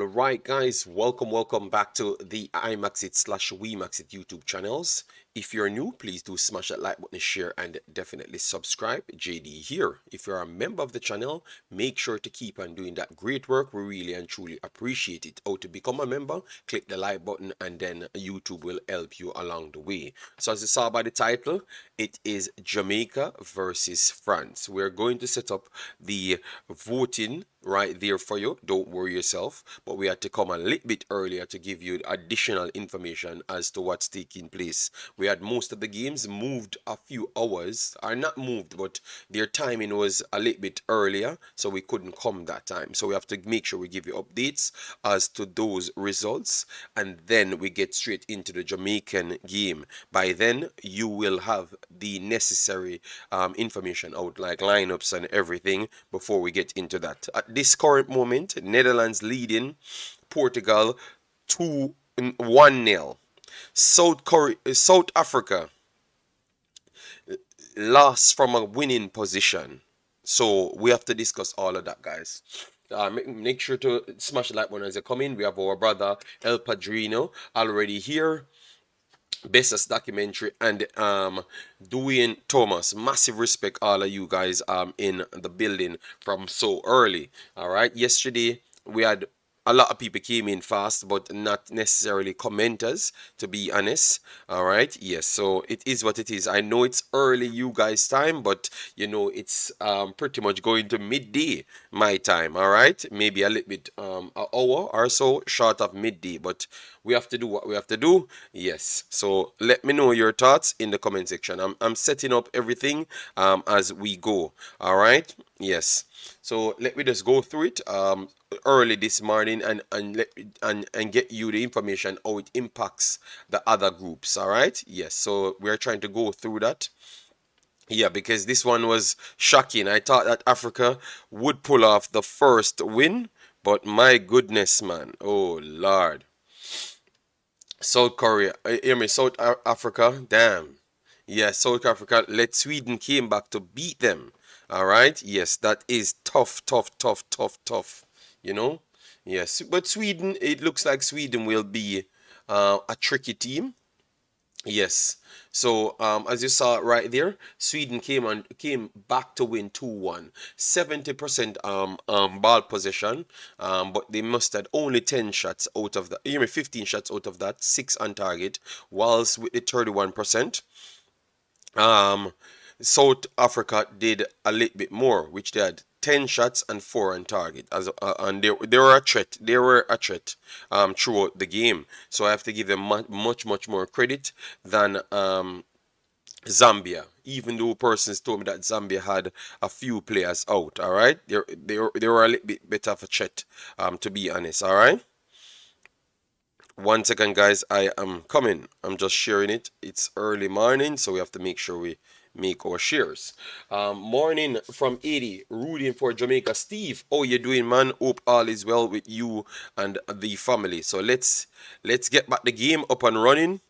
Right, guys, welcome back to the Imaxit slash Wemaxit YouTube channels. If you're new, please do smash that like button, share, and definitely subscribe. JD here. If you're a member of the channel, make sure to keep on doing that great work. We really and truly appreciate it. How to become a member, click the like button, and then YouTube will help you along the way. So as you saw by the title, it is Jamaica versus France. We're going to set up the voting right there for you. Don't worry yourself, but we had to come a little bit earlier to give you additional information as to what's taking place. We had most of the games moved a few hours, or not moved, but their timing was a little bit earlier, so we couldn't come that time. So we have to make sure we give you updates as to those results, and then we get straight into the Jamaican game. By then, you will have the necessary information out, like lineups and everything, before we get into that. At this current moment, Netherlands leading Portugal 1-0. South Africa lost from a winning position. So we have to discuss all of that, guys. Make sure to smash the like button as you come in. We have our brother El Padrino already here. Bestest documentary and Dwayne Thomas. Massive respect all of you guys in the building from so early. All right, yesterday we had a lot of people came in fast, but not necessarily commenters, to be honest. All right, yes, so it is what it is. I know it's early you guys time, but you know it's pretty much going to midday my time. All right, maybe a little bit an hour or so short of midday, but we have to do what we have to do. Yes, so let me know your thoughts in the comment section. I'm setting up everything as we go. All right, yes, so let me just go through it early this morning and get you the information how it impacts the other groups. All right, yes, so we're trying to go through that. Yeah, because this one was shocking. I thought that Africa would pull off the first win, but my goodness, man, oh Lord. South Korea, hear me, South Africa, damn. Yes, South Africa let Sweden came back to beat them. All right, yes, that is tough. You know, yes, but Sweden, it looks like Sweden will be a tricky team. Yes. So as you saw right there, Sweden came back to win 2-1. 70% ball possession, but they must have only 10 shots out of that. You mean 15 shots out of that, 6 on target, whilst with the 31%. Um, South Africa did a little bit more, which they had 10 shots and 4 on target, and they were a threat. They were a threat throughout the game. So I have to give them much more credit than Zambia. Even though persons told me that Zambia had a few players out. All right, they were a little bit better of a threat, to be honest. All right. 1 second, guys. I am coming. I'm just sharing it. It's early morning, so we have to make sure we make our shares. Morning from 80, rooting for Jamaica. Steve, how you doing, man? Hope all is well with you and the family. So let's get back the game up and running.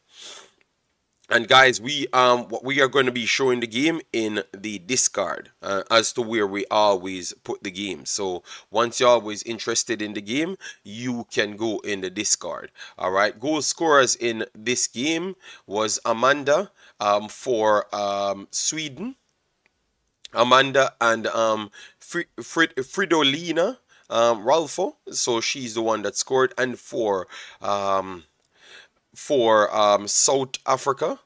And guys, we are going to be showing the game in the Discord as to where we always put the game. So once you're always interested in the game, you can go in the Discord. All right. Goal scorers in this game was Amanda for Sweden. Amanda and Fridolina Ralfo. So she's the one that scored. And for South Africa,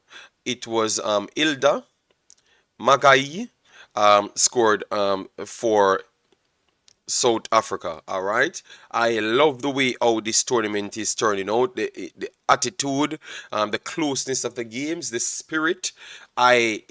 it was Ilda Magai scored for South Africa. All right, I love the way how this tournament is turning out. The attitude, the closeness of the games, the spirit. I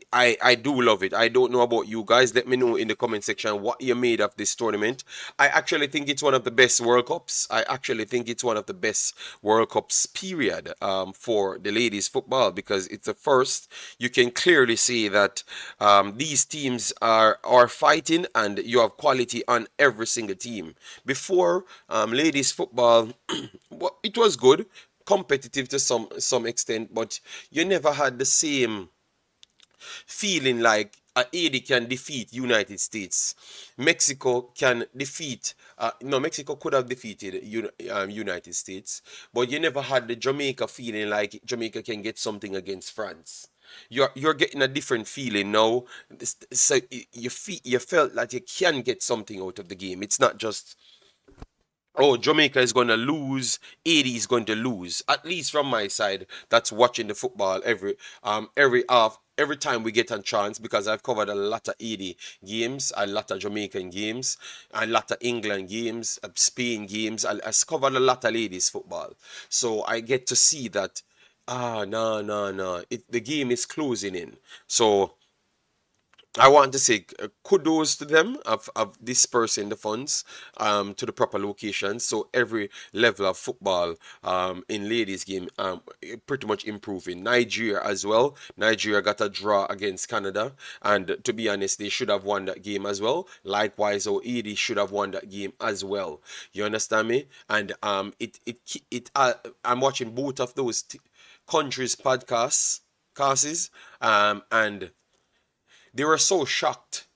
do love it. I don't know about you guys. Let me know in the comment section what you made of this tournament. I actually think it's one of the best World Cups. I actually think it's one of the best World Cups period for the ladies football, because it's the first. You can clearly see that these teams are fighting, and you have quality on every single team. Before, ladies football, it was good, competitive to some extent, but you never had the same feeling like 80 can defeat United States. Mexico can defeat. No, Mexico could have defeated United States, but you never had the Jamaica feeling like Jamaica can get something against France. You're getting a different feeling now. So you felt that you can get something out of the game. It's not just, oh, Jamaica is going to lose, 80 is going to lose. At least from my side, that's watching the football every half, every time we get a chance, because I've covered a lot of 80 games, a lot of Jamaican games, a lot of England games, Spain games. I've covered a lot of ladies football. So I get to see that, no, no, no. The game is closing in. So I want to say kudos to them of dispersing the funds to the proper locations. So every level of football in ladies game pretty much improving. Nigeria as well. Nigeria got a draw against Canada, and to be honest, they should have won that game as well. Likewise, OED should have won that game as well. You understand me? And I'm watching both of those countries' podcasts, classes, and they were so shocked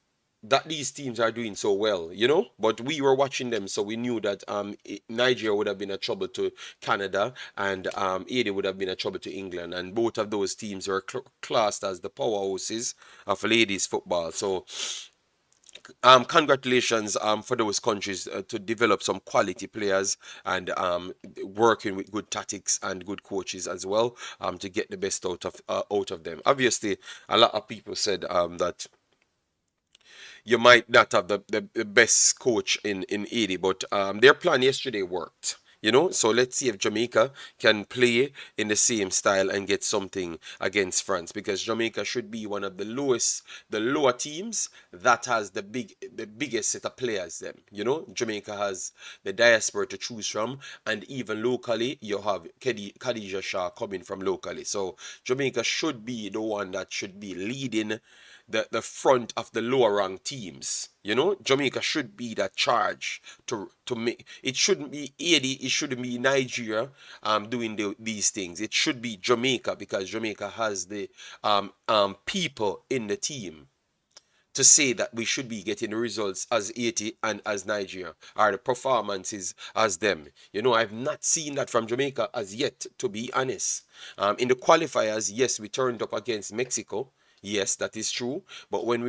that these teams are doing so well, you know. But we were watching them, so we knew that Nigeria would have been a trouble to Canada, and 80 would have been a trouble to England, and both of those teams were classed as the powerhouses of ladies football. So congratulations for those countries to develop some quality players, and working with good tactics and good coaches as well, to get the best out of them. Obviously, a lot of people said that you might not have the best coach in 80, but their plan yesterday worked. You know, so let's see if Jamaica can play in the same style and get something against France, because Jamaica should be one of the lower teams that has the biggest set of players. Them, you know, Jamaica has the diaspora to choose from, and even locally you have Khadija Shaw coming from locally. So Jamaica should be the one that should be leading the front of the lower ranked teams. You know, Jamaica should be that charge to make. It shouldn't be 80. It shouldn't be Nigeria doing these things. It should be Jamaica, because Jamaica has the people in the team to say that we should be getting the results as 80 and as Nigeria, or the performances as them. You know, I've not seen that from Jamaica as yet, to be honest. In the qualifiers, yes, we turned up against Mexico. Yes, that is true. But when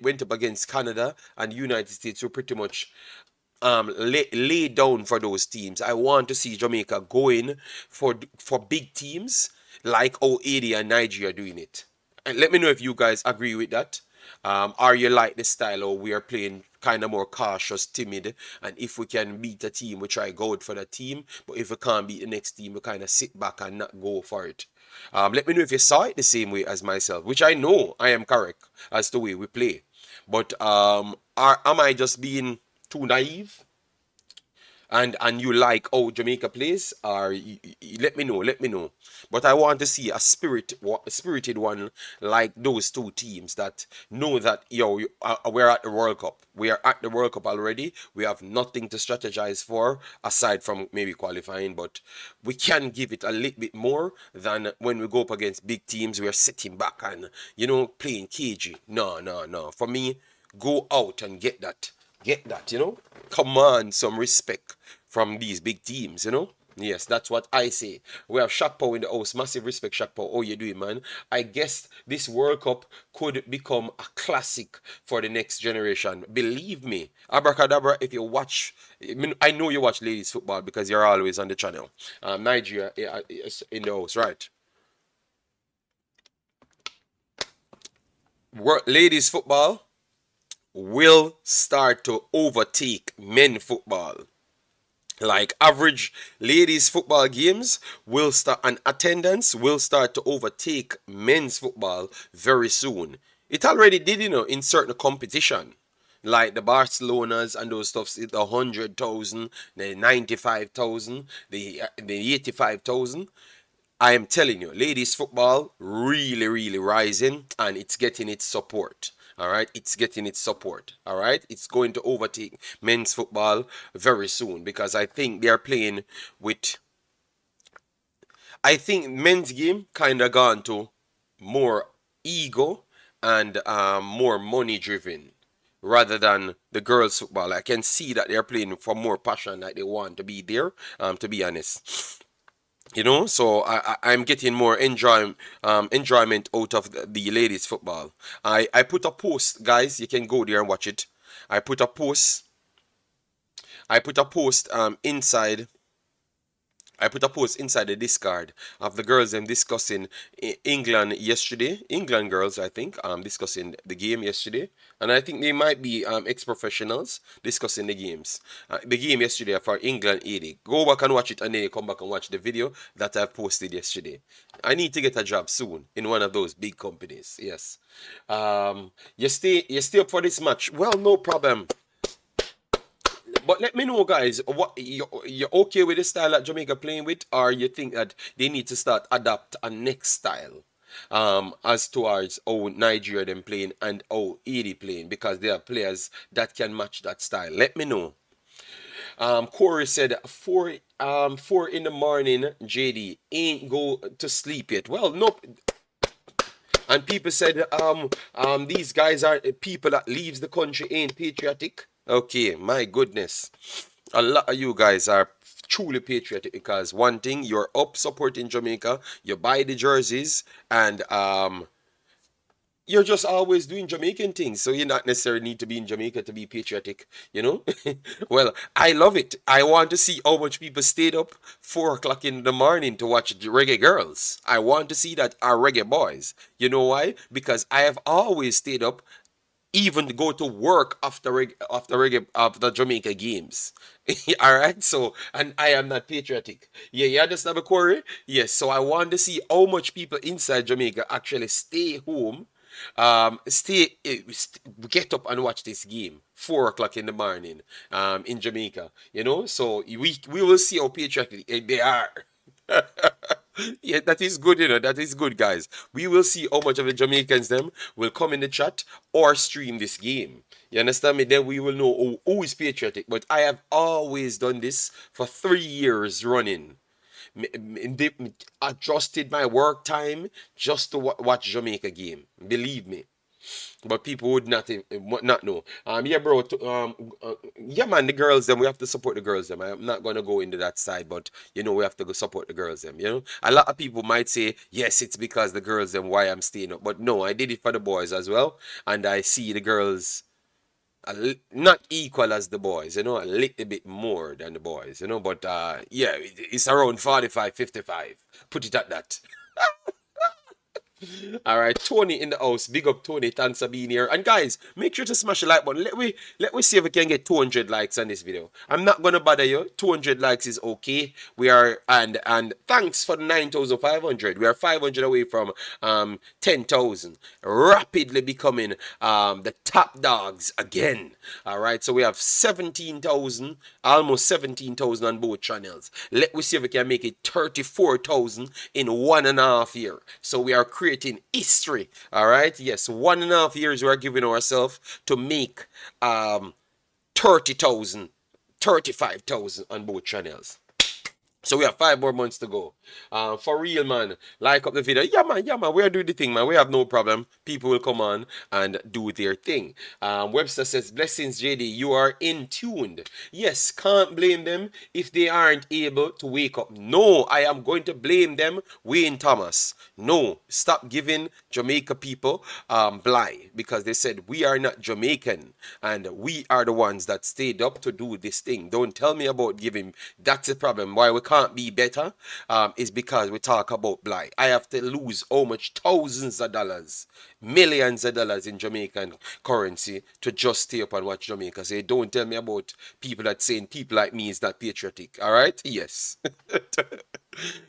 went up against Canada and United States, we pretty much lay down for those teams. I want to see Jamaica going for big teams like how 80 and Nigeria doing it. And let me know if you guys agree with that. Are you like the style, or we are playing kind of more cautious, timid, and if we can beat a team, we try go out for the team, but if we can't beat the next team, we kind of sit back and not go for it. Let me know if you saw it the same way as myself, which I know I am correct as the way we play. But am I just being too naive? And you like how Jamaica plays, or let me know. But I want to see a spirited one like those two teams that know that we're at the World Cup. We are at the World Cup already. We have nothing to strategize for aside from maybe qualifying, but we can give it a little bit more than when we go up against big teams. We are sitting back and playing cagey. No, no, no. For me, go out and get that. Get that, command some respect from these big teams, Yes, that's what I say. We have Shakpo in the house. Massive respect, Shakpo. How you doing, man? I guess this World Cup could become a classic for the next generation. Believe me. Abracadabra, if you watch, I know you watch ladies football because you're always on the channel. Nigeria is in the house, right? Ladies football will start to overtake men football. Like average ladies football games will start, and attendance will start to overtake men's football very soon. It already did, in certain competition. Like the Barcelonas and those stuffs, the 100,000, the 95,000, the 85,000. I am telling you, ladies football really, really rising, and it's getting its support. All right, it's getting its support. All right, it's going to overtake men's football very soon, because I think they are playing with. I think men's game kind of gone to more ego and more money driven rather than the girls football. I can see that they're playing for more passion, that they want to be there, to be honest. So I'm getting more enjoyment out of the ladies football. I put a post, guys, you can go there and watch it. I put a post inside. I put a post inside the Discord of the girls them discussing England yesterday. England girls, I think, discussing the game yesterday, and I think they might be ex-professionals discussing the game yesterday for England 80. Go back and watch it, and then you come back and watch the video that I posted yesterday. I need to get a job soon in one of those big companies. Yes. You stay up for this match? Well, no problem. But let me know, guys, what you're okay with the style that Jamaica playing with, or you think that they need to start adapt a next style, as towards how Nigeria them playing and how Haiti playing, because there are players that can match that style. Let me know. Corey said 4 in the morning. JD ain't go to sleep yet. Well, nope. And people said these guys are people that leaves the country ain't patriotic. Okay, my goodness. A lot of you guys are truly patriotic, because one thing, you're up supporting Jamaica, you buy the jerseys, and you're just always doing Jamaican things, so you not necessarily need to be in Jamaica to be patriotic, you know? Well, I love it. I want to see how much people stayed up 4 o'clock in the morning to watch the Reggae Girls. I want to see that, our Reggae Boys. You know why? Because I have always stayed up, even to go to work after Jamaica games. All right, so, and I am not patriotic. Yeah, you understand me, Corey? Yes. So I want to see how much people inside Jamaica actually stay home, get up and watch this game 4 o'clock in the morning, in Jamaica. So we will see how patriotic they are. Yeah, that is good, that is good, guys. We will see how much of the Jamaicans them will come in the chat or stream this game. You understand me? Then we will know who is patriotic. But I have always done this for 3 years running. Adjusted my work time just to watch Jamaica game. Believe me. But people would not know. Yeah, bro. Yeah, man. The girls, them. We have to support the girls, them. I'm not gonna go into that side, but we have to go support the girls, them. A lot of people might say, yes, it's because the girls, them, why I'm staying up. But no, I did it for the boys as well, and I see the girls not equal as the boys, a little bit more than the boys, But yeah, it's around 45, 55. Put it at that. All right, Tony in the house. Big up Tony. Thanks for being here. And guys, make sure to smash the like button. Let me see if we can get 200 likes on this video. I'm not gonna bother you. 200 likes is okay. We are and thanks for the 9,500. We are 500 away from 10,000. Rapidly becoming the top dogs again. All right, so we have 17,000, almost 17,000 on both channels. Let me see if we can make it 34,000 in 1.5 years. So we are creating history. All right, yes, 1.5 years we are giving ourselves to make 30,000, 35,000 on both channels. So we have 5 more months to go. For real, man. Like up the video. Yeah, man. We are doing the thing, man. We have no problem. People will come on and do their thing. Webster says, blessings, JD. You are in tuned. Yes, can't blame them if they aren't able to wake up. No, I am going to blame them, Wayne Thomas. No, stop giving Jamaica people blind, because they said we are not Jamaican and we are the ones that stayed up to do this thing. Don't tell me about giving. That's the problem. Why we can't be better is because we talk about blind. I have to lose how much thousands of dollars, millions of dollars in Jamaican currency to just stay up and watch Jamaica. Say, don't tell me about people that saying people like me is not patriotic. All right? Yes.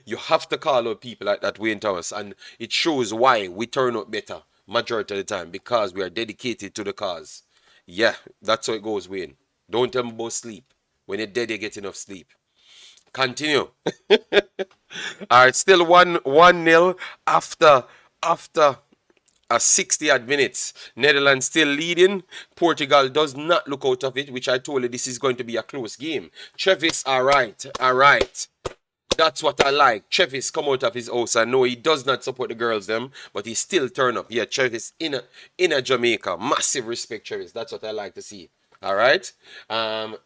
You have to call out people like that, Wayne Thomas, and it shows why we turn out better majority of the time, because we are dedicated to the cause. Yeah, that's how it goes, Wayne. Don't tell me about sleep. When you're dead, you get enough sleep. Continue. All right, still 1-0 after 60 odd minutes. Netherlands still leading. Portugal does not look out of it, which I told you this is going to be a close game. Travis, all right. That's what I like. Travis come out of his house. I know he does not support the girls them, but he still turn up. Yeah, Travis in a Jamaica. Massive respect, Travis. That's what I like to see. All right. Um.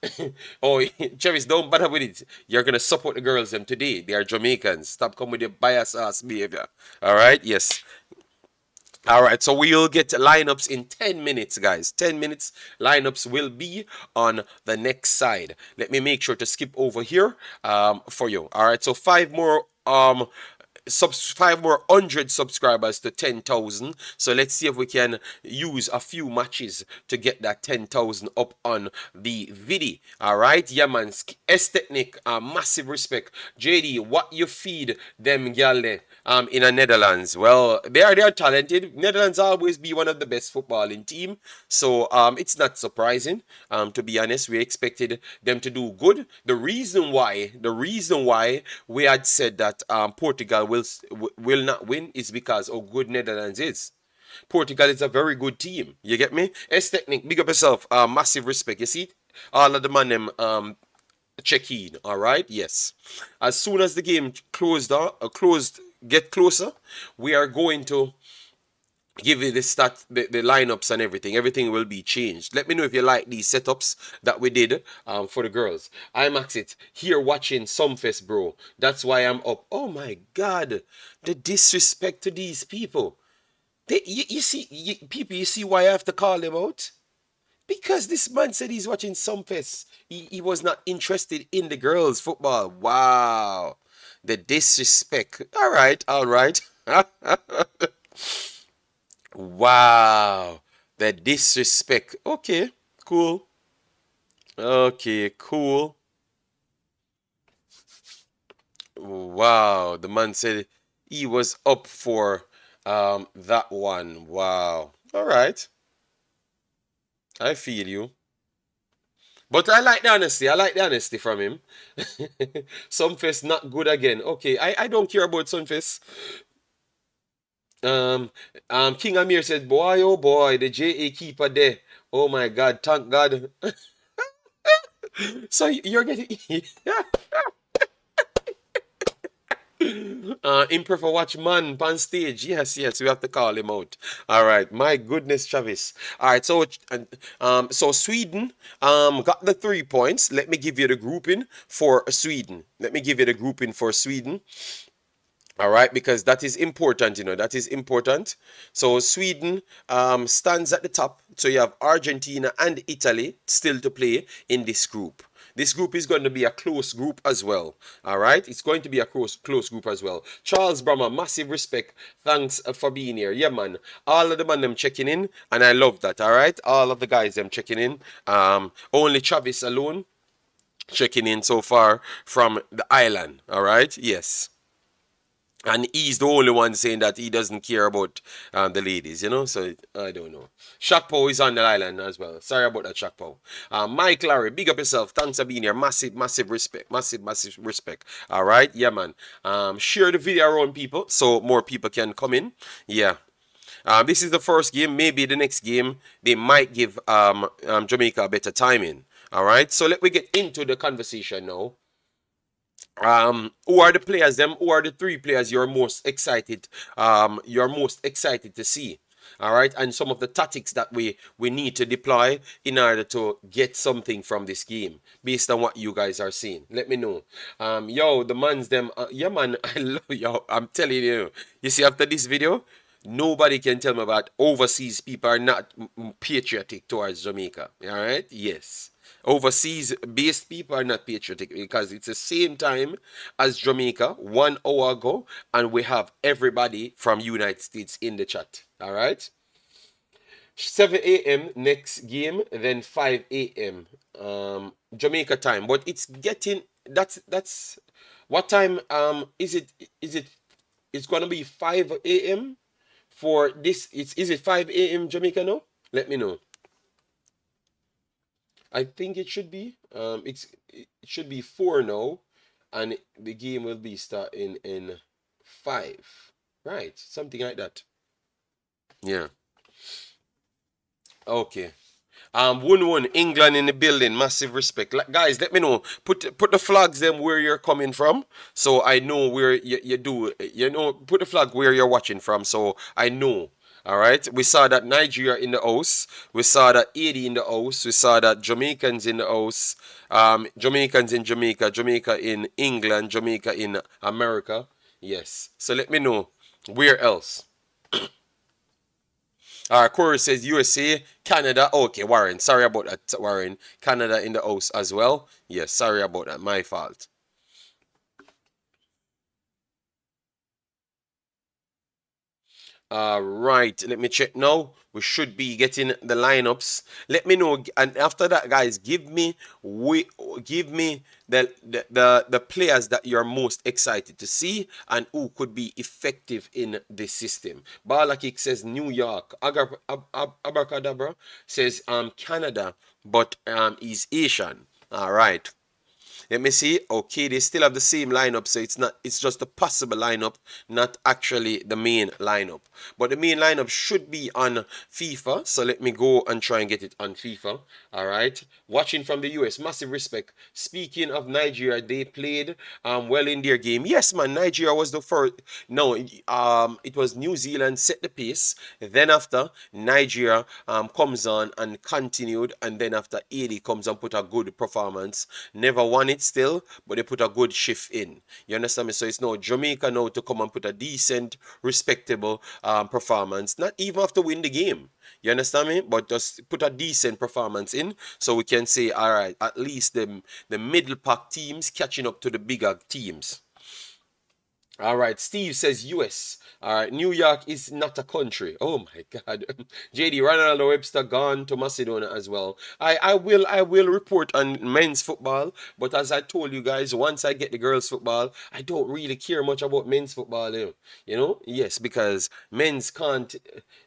Oh, Travis, don't bother with it. You're gonna support the girls them today. They are Jamaicans. Stop coming with your bias ass behavior. All right. Yes. All right, so we'll get lineups in 10 minutes, guys. 10 minutes. Lineups will be on the next side. Let me make sure to skip over here for you. All right, so five more hundred subscribers to 10,000. So let's see if we can use a few matches to get that 10,000 up on the video. All right, yeah, man. S Technic, massive respect. JD, what you feed them gal in the Netherlands? Well, they are talented. Netherlands always be one of the best footballing team. So it's not surprising. To be honest, we expected them to do good. The reason why we had said that Portugal will not win is because how good Netherlands is. Portugal is a very good team. You get me? S Technic, big up yourself. Massive respect. You see, all of the man them check in. All right. Yes. As soon as the game get closer, we are going to give you the lineups and everything. Everything will be changed. Let me know if you like these setups that we did for the girls. Imaxit here watching Sumfest, bro. That's why I'm up. Oh my God, the disrespect to these people. You see, people, you see why I have to call them out? Because this man said he's watching Sumfest. He was not interested in the girls' football. Wow, the disrespect. All right, all right. Wow, the disrespect. Okay, cool. Okay, cool. Wow, the man said he was up for that one. Wow. All right, I feel you. But I like the honesty. I like the honesty from him. Sunfest not good again. Okay, I don't care about Sunfest. Um, King Amir said, boy, oh boy, the JA keeper there. Oh my God, thank God. So you're getting improv for watch man on stage. Yes, yes, we have to call him out. All right, my goodness, Travis. All right, so Sweden got the 3 points. Let me give you the grouping for Sweden. Let me give you the grouping for Sweden. All right, because that is important, that is important. So Sweden stands at the top. So you have Argentina and Italy still to play in this group. This group is going to be a close group as well. All right, it's going to be a close group as well. Charles Brahma, massive respect. Thanks for being here. Yeah, man. All of the man them checking in, and I love that. All right, all of the guys them checking in. Only Travis alone checking in so far from the island. All right, yes. And he's the only one saying that he doesn't care about the ladies. So I don't know. Shakpo is on the island as well. Sorry about that, Shakpo. Mike Larry, big up yourself. Thanks for being here. Massive, massive respect. Massive, massive respect. All right, yeah, man. Share the video around people so more people can come in. Yeah. This is the first game. Maybe the next game they might give Jamaica a better timing. All right. So let me get into the conversation now. Who are the players them who are the three players you're most excited to see? All right, and some of the tactics that we need to deploy in order to get something from this game based on what you guys are seeing. Let me know. Yo, the man's them. Yeah, man. I love yo. I'm telling you. You see, after this video, nobody can tell me about overseas people are not patriotic towards Jamaica. All right. Yes. Overseas based people are not patriotic because it's the same time as Jamaica 1 hour ago, and we have everybody from United States in the chat. All right. 7 a.m. next game, then 5 a.m. Jamaica time. But it's getting that's what time is it it's gonna be 5 a.m. for this. Is it 5 a.m. Jamaica now? Let me know. I think it should be. It should be 4 now, and the game will be starting in 5. Right, something like that. Yeah. Okay. Wun England in the building. Massive respect. Like, guys, let me know. Put the flags them where you're coming from, so I know where you do. You know, put the flag where you're watching from, so I know. All right. We saw that Nigeria in the house. We saw that 80 in the house. We saw that Jamaicans in the house. Jamaicans in Jamaica. Jamaica in England. Jamaica in America. Yes. So let me know where else. Corey says USA, Canada. Okay, Warren. Sorry about that, Warren. Canada in the house as well. Yes, sorry about that. My fault. Right, let me check now. We should be getting the lineups. Let me know, and after that, guys, give me the players that you're most excited to see and who could be effective in this system. Balakik says New York. Abracadabra says Canada, but is Asian. All right. Let me see. Okay, they still have the same lineup, so it's just a possible lineup, not actually the main lineup. But the main lineup should be on FIFA, so let me go and try and get it on FIFA. All right. Watching from the US, massive respect. Speaking of Nigeria, they played well in their game. Yes, man, Nigeria was the first. No, it was New Zealand set the pace. Then after Nigeria comes on and continued, and then after 80 comes and put a good performance. Never won it still, but they put a good shift in. You understand me? So it's now Jamaica now to come and put a decent, respectable performance. Not even have to win the game. You understand me? But just put a decent performance in, so we can say, all right, at least the middle pack teams catching up to the bigger teams. All right, Steve says US. All right, New York is not a country. Oh my God. JD Ronaldo Webster gone to Macedonia as well. I will report on men's football, but as I told you guys, once I get the girls football, I don't really care much about men's football. You know, yes, because men can't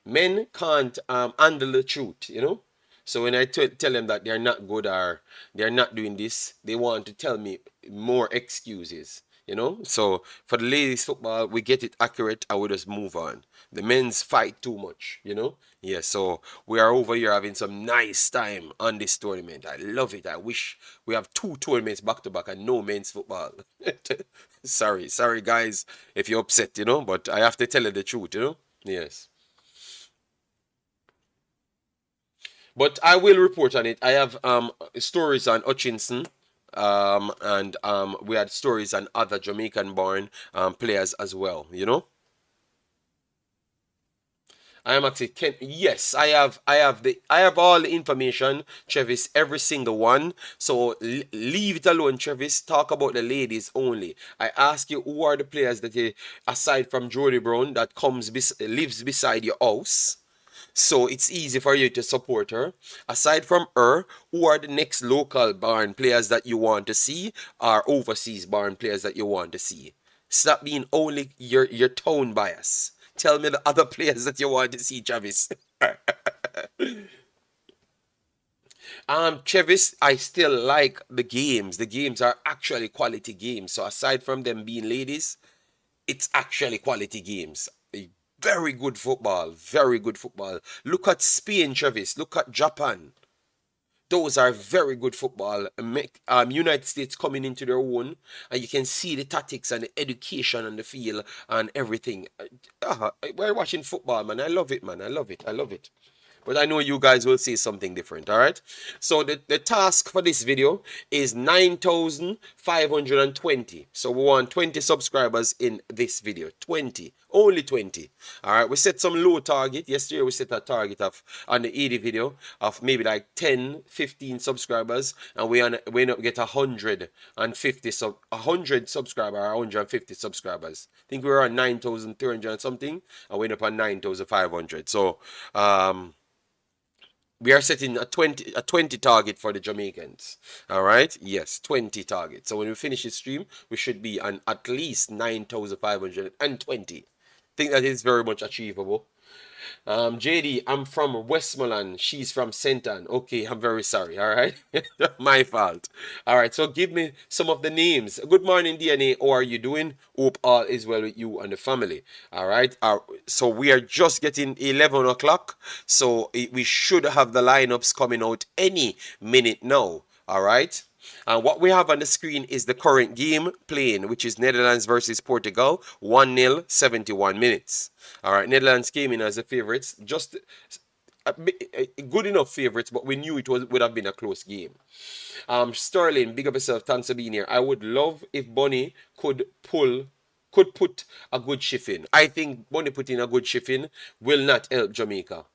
handle the truth. You know. So when I tell them that they're not good or they're not doing this, they want to tell me more excuses. You know, so for the ladies football, we get it accurate and we just move on. The men's fight too much, you know. Yeah, so we are over here having some nice time on this tournament. I love it. I wish we have two tournaments back to back and no men's football. Sorry guys, if you're upset, you know, but I have to tell you the truth, you know. Yes. But I will report on it. I have stories on Hutchinson, and we had stories on other Jamaican-born players as well. You know, I am actually yes, I have all the information, Travis, every single one. So leave it alone, Travis. Talk about the ladies only. I ask you who are the players that you, aside from Jody Brown, that lives beside your house. So it's easy for you to support her. Aside from her, who are the next local barn players that you want to see, or overseas barn players that you want to see? Stop being only your tone bias. Tell me the other players that you want to see, Travis. Travis, I still like the games. The games are actually quality games. So aside from them being ladies, it's actually quality games. Very good football. Very good football. Look at Spain, Travis. Look at Japan. Those are very good football. United States coming into their own, and you can see the tactics and the education on the field and everything. We're watching football, man. I love it, man. I love it. I love it. But I know you guys will say something different, all right? So the task for this video is 9,520. So we want 20 subscribers in this video. 20. Only 20. All right, we set some low target. Yesterday we set a target of, on the 80 video, of maybe like 10, 15 subscribers. And we end up get 150, 100 subscribers or 150 subscribers. I think we were on 9,300 and something. And we end up on 9,500. So, we are setting a 20 target for the Jamaicans. All right? Yes, 20 targets. So when we finish the stream, we should be on at least 9,520. I think that is very much achievable. JD, I'm from Westmoreland. She's from Senton. Okay, I'm very sorry. All right. My fault. All right. So give me some of the names. Good morning, DNA. How are you doing? Hope all is well with you and the family. All right. So we are just getting 11 o'clock. So we should have the lineups coming out any minute now. All right. What we have on the screen is the current game playing, which is Netherlands versus Portugal, 1-0, 71 minutes. All right, Netherlands came in as the favorites, just good enough favorites, but we knew it would have been a close game. Sterling, big up yourself. Thanks for being here. I would love if Bonnie could put a good shift in. I think Bonnie putting a good shift in will not help Jamaica.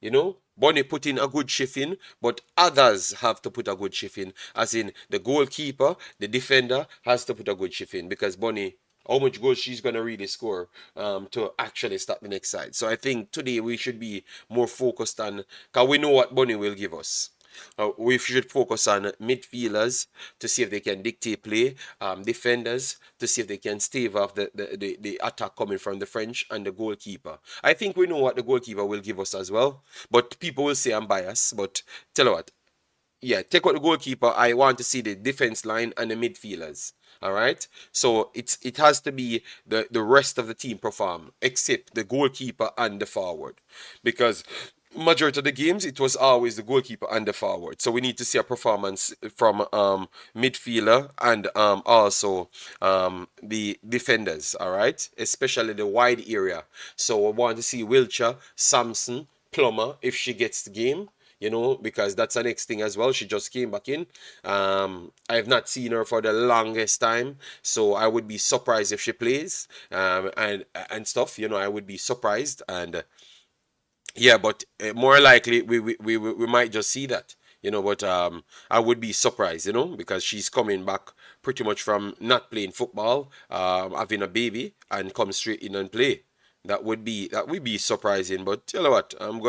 You know, Bonnie put in a good shift in, but others have to put a good shift in. As in, the goalkeeper, the defender has to put a good shift in because Bonnie, how much goals she's gonna really score to actually stop the next side. So I think today we should be more focused on, because we know what Bonnie will give us. We should focus on midfielders to see if they can dictate play, defenders to see if they can stave off the attack coming from the French, and the goalkeeper. I think we know what the goalkeeper will give us as well, but people will say I'm biased. But tell you what, yeah, take out the goalkeeper. I want to see the defense line and the midfielders. All right, so it has to be the rest of the team perform except the goalkeeper and the forward, because majority of the games it was always the goalkeeper and the forward. So we need to see a performance from midfielder and also the defenders. All right, especially the wide area. So I want to see Wilcher, Samson, Plummer if she gets the game, you know, because that's the next thing as well. She just came back in. I have not seen her for the longest time, so I would be surprised if she plays and stuff. You know, I would be surprised, and yeah, but more likely we might just see that. You know, but I would be surprised, you know, because she's coming back pretty much from not playing football, having a baby, and come straight in and play. That would be surprising. But you know what? I'm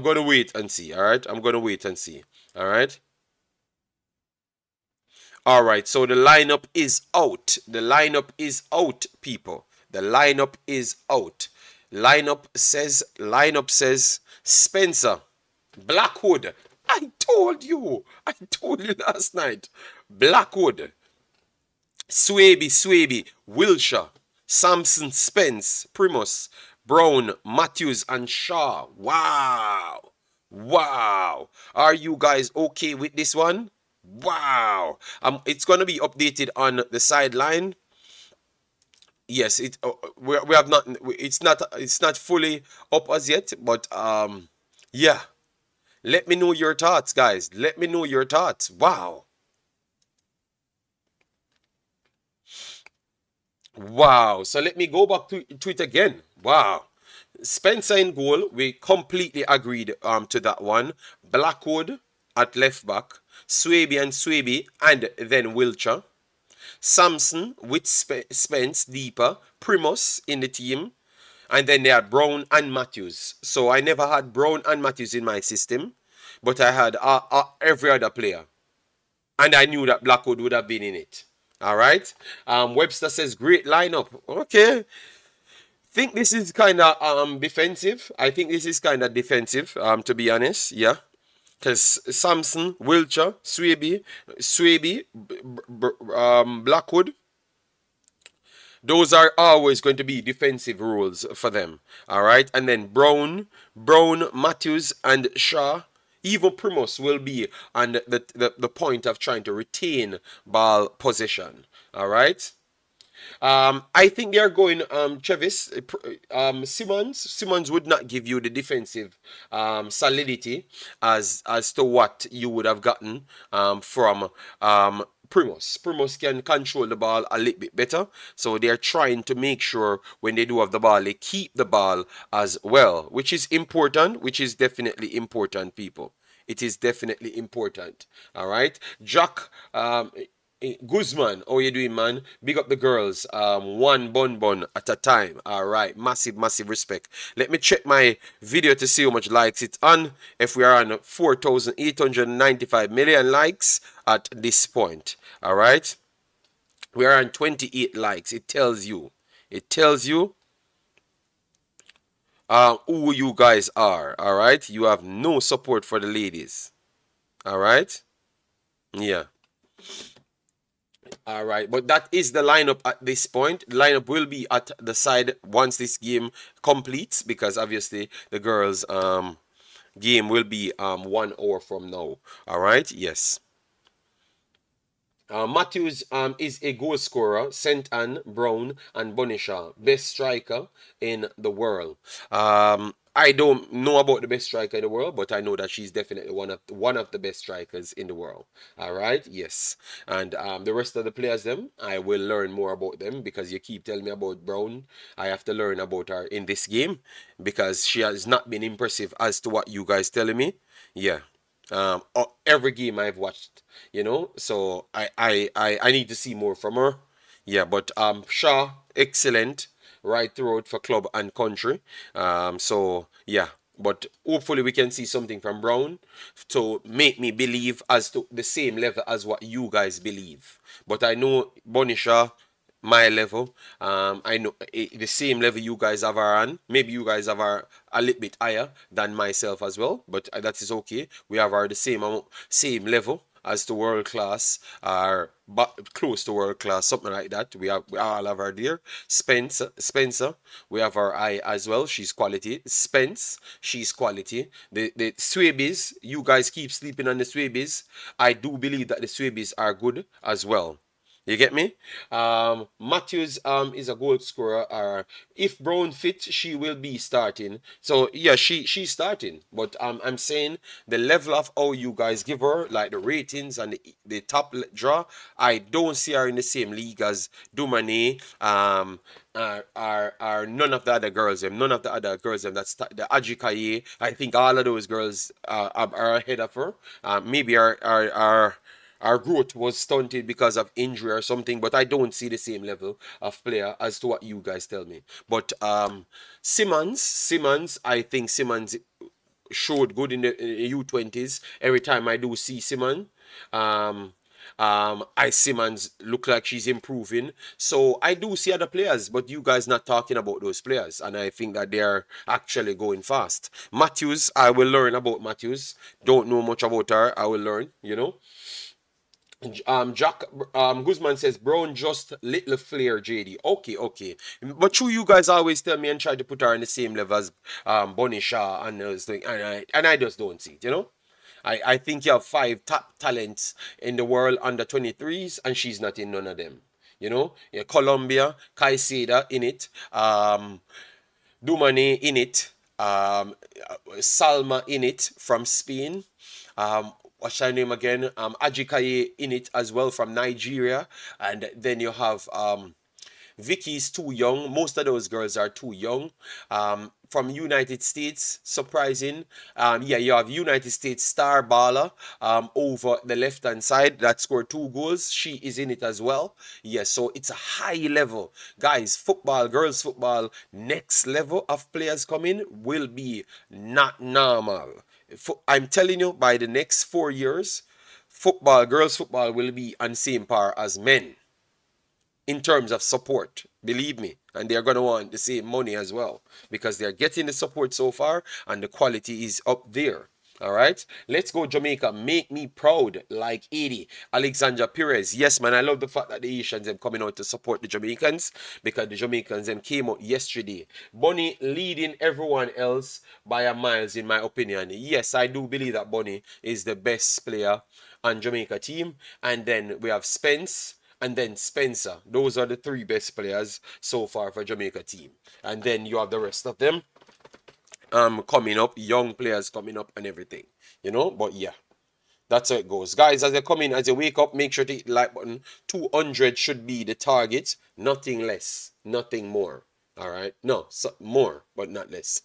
gonna wait and see. All right, I'm gonna wait and see. All right. All right. So the lineup is out. The lineup is out, people. The lineup is out. Lineup says Spencer, Blackwood. I told you last night. Blackwood, Swaby, Wilshire, Samson, Spence, Primus, Brown, Matthews, and Shaw. Wow. Wow. Are you guys okay with this one? Wow. It's gonna be updated on the sideline. Yes, we have not, it's not fully up as yet, but yeah. Let me know your thoughts, guys. Let me know your thoughts. Wow. Wow. So let me go back to it again. Wow. Spencer in goal, we completely agreed to that one. Blackwood at left back, Swaby, and then Wilcher. Samson with Spence deeper, Primus in the team, and then they had Brown and Matthews. So I never had Brown and Matthews in my system, but I had every other player, and I knew that Blackwood would have been in it. All right. Webster says great lineup. Okay, think this is kind of defensive. I think this is kind of defensive. To be honest, yeah. Because Samson, Wilcher, Swaby, Blackwood, those are always going to be defensive roles for them. All right. And then Brown, Matthews, and Shaw. Even Primus will be on the point of trying to retain ball possession. All right. I think they are going Travis, Simmons would not give you the defensive solidity as to what you would have gotten from Primus. Primus can control the ball a little bit better, so they are trying to make sure when they do have the ball, they keep the ball as well, which is important, which is definitely important, people. It is definitely important. All right, Jack. Guzman, how you doing, man? Big up the girls. One bun at a time. All right, massive respect. Let me check my video to see how much likes it's on. If we are on 4,895 million likes at this point, all right, we are on 28 likes. It tells you who you guys are. All right, you have no support for the ladies. All right, yeah. All right, but that is the lineup at this point. The lineup will be at the side once this game completes, because obviously the girls' game will be 1 hour from now. All right, yes. Matthews is a goal scorer. St. Anne, Brown, and Bonisha, best striker in the world. I don't know about the best striker in the world, but I know that she's definitely one of the best strikers in the world. All right, yes. And the rest of the players, them, I will learn more about them, because you keep telling me about Brown. I have to learn about her in this game, because she has not been impressive as to what you guys telling me. Yeah. Every game I've watched, so I need to see more from her. Yeah, but Shaw, excellent right throughout for club and country. So yeah, but hopefully we can see something from Brown to make me believe as to the same level as what you guys believe. But I know Bonisha, my level. I know the same level you guys have her on. Maybe you guys have her a little bit higher than myself as well, but that is okay. We have her the same level as to world class, or but close to world class, something like that. We all have her there. Spencer, we have her eye as well. She's quality. Spence, she's quality. The Swabies, you guys keep sleeping on the Swabies. I do believe that the Swabies are good as well. You get me? Matthews is a goal scorer. If Brown fit, she will be starting. So yeah, she's starting. But I'm saying the level of how you guys give her, like the ratings and the top draw, I don't see her in the same league as Dumane. Are none of the other girls. None of the other girls. That's the Ajikaye. I think all of those girls are ahead of her. Maybe our growth was stunted because of injury or something, but I don't see the same level of player as to what you guys tell me. But Simmons, I think Simmons showed good in the U20s. Every time I do see Simmons, um, I Simmons look like she's improving. So I do see other players, but you guys not talking about those players, and I think that they are actually going fast. Matthews, I will learn about Matthews. Don't know much about her. I will learn. Jack Guzman says Brown just little flair JD. Okay, okay. But you guys always tell me and try to put her in the same level as Bonnie Shaw and those things, and I just don't see it. I think you have five top talents in the world under 23s, and she's not in none of them. Yeah, Colombia, Caicedo in it, Dumane in it, Salma in it from Spain. What's her name again? Ajikaye in it as well from Nigeria. And then you have Vicky's too young. Most of those girls are too young. From United States, surprising. Yeah, you have United States star baller over the left hand side that scored 2 goals. She is in it as well. Yeah, so it's a high level. Guys, football, girls football, next level of players coming will be not normal. I'm telling you, by the next 4 years, football, girls football will be on same par as men in terms of support. Believe me. And they're going to want the same money as well, because they're getting the support so far and the quality is up there. All right, let's go Jamaica. Make me proud like 80. Alexandra Perez. Yes, man, I love the fact that the Asians are coming out to support the Jamaicans, because the Jamaicans them came out yesterday. Bonnie leading everyone else by a miles, in my opinion. Yes, I do believe that Bonnie is the best player on Jamaica team. And then we have Spence, and then Spencer. Those are the three best players so far for Jamaica team. And then you have the rest of them coming up, young players coming up and everything. But yeah, that's how it goes. Guys, as you come in, as you wake up, make sure to hit the like button. 200 should be the target. Nothing less, nothing more. All right? No, more, but not less.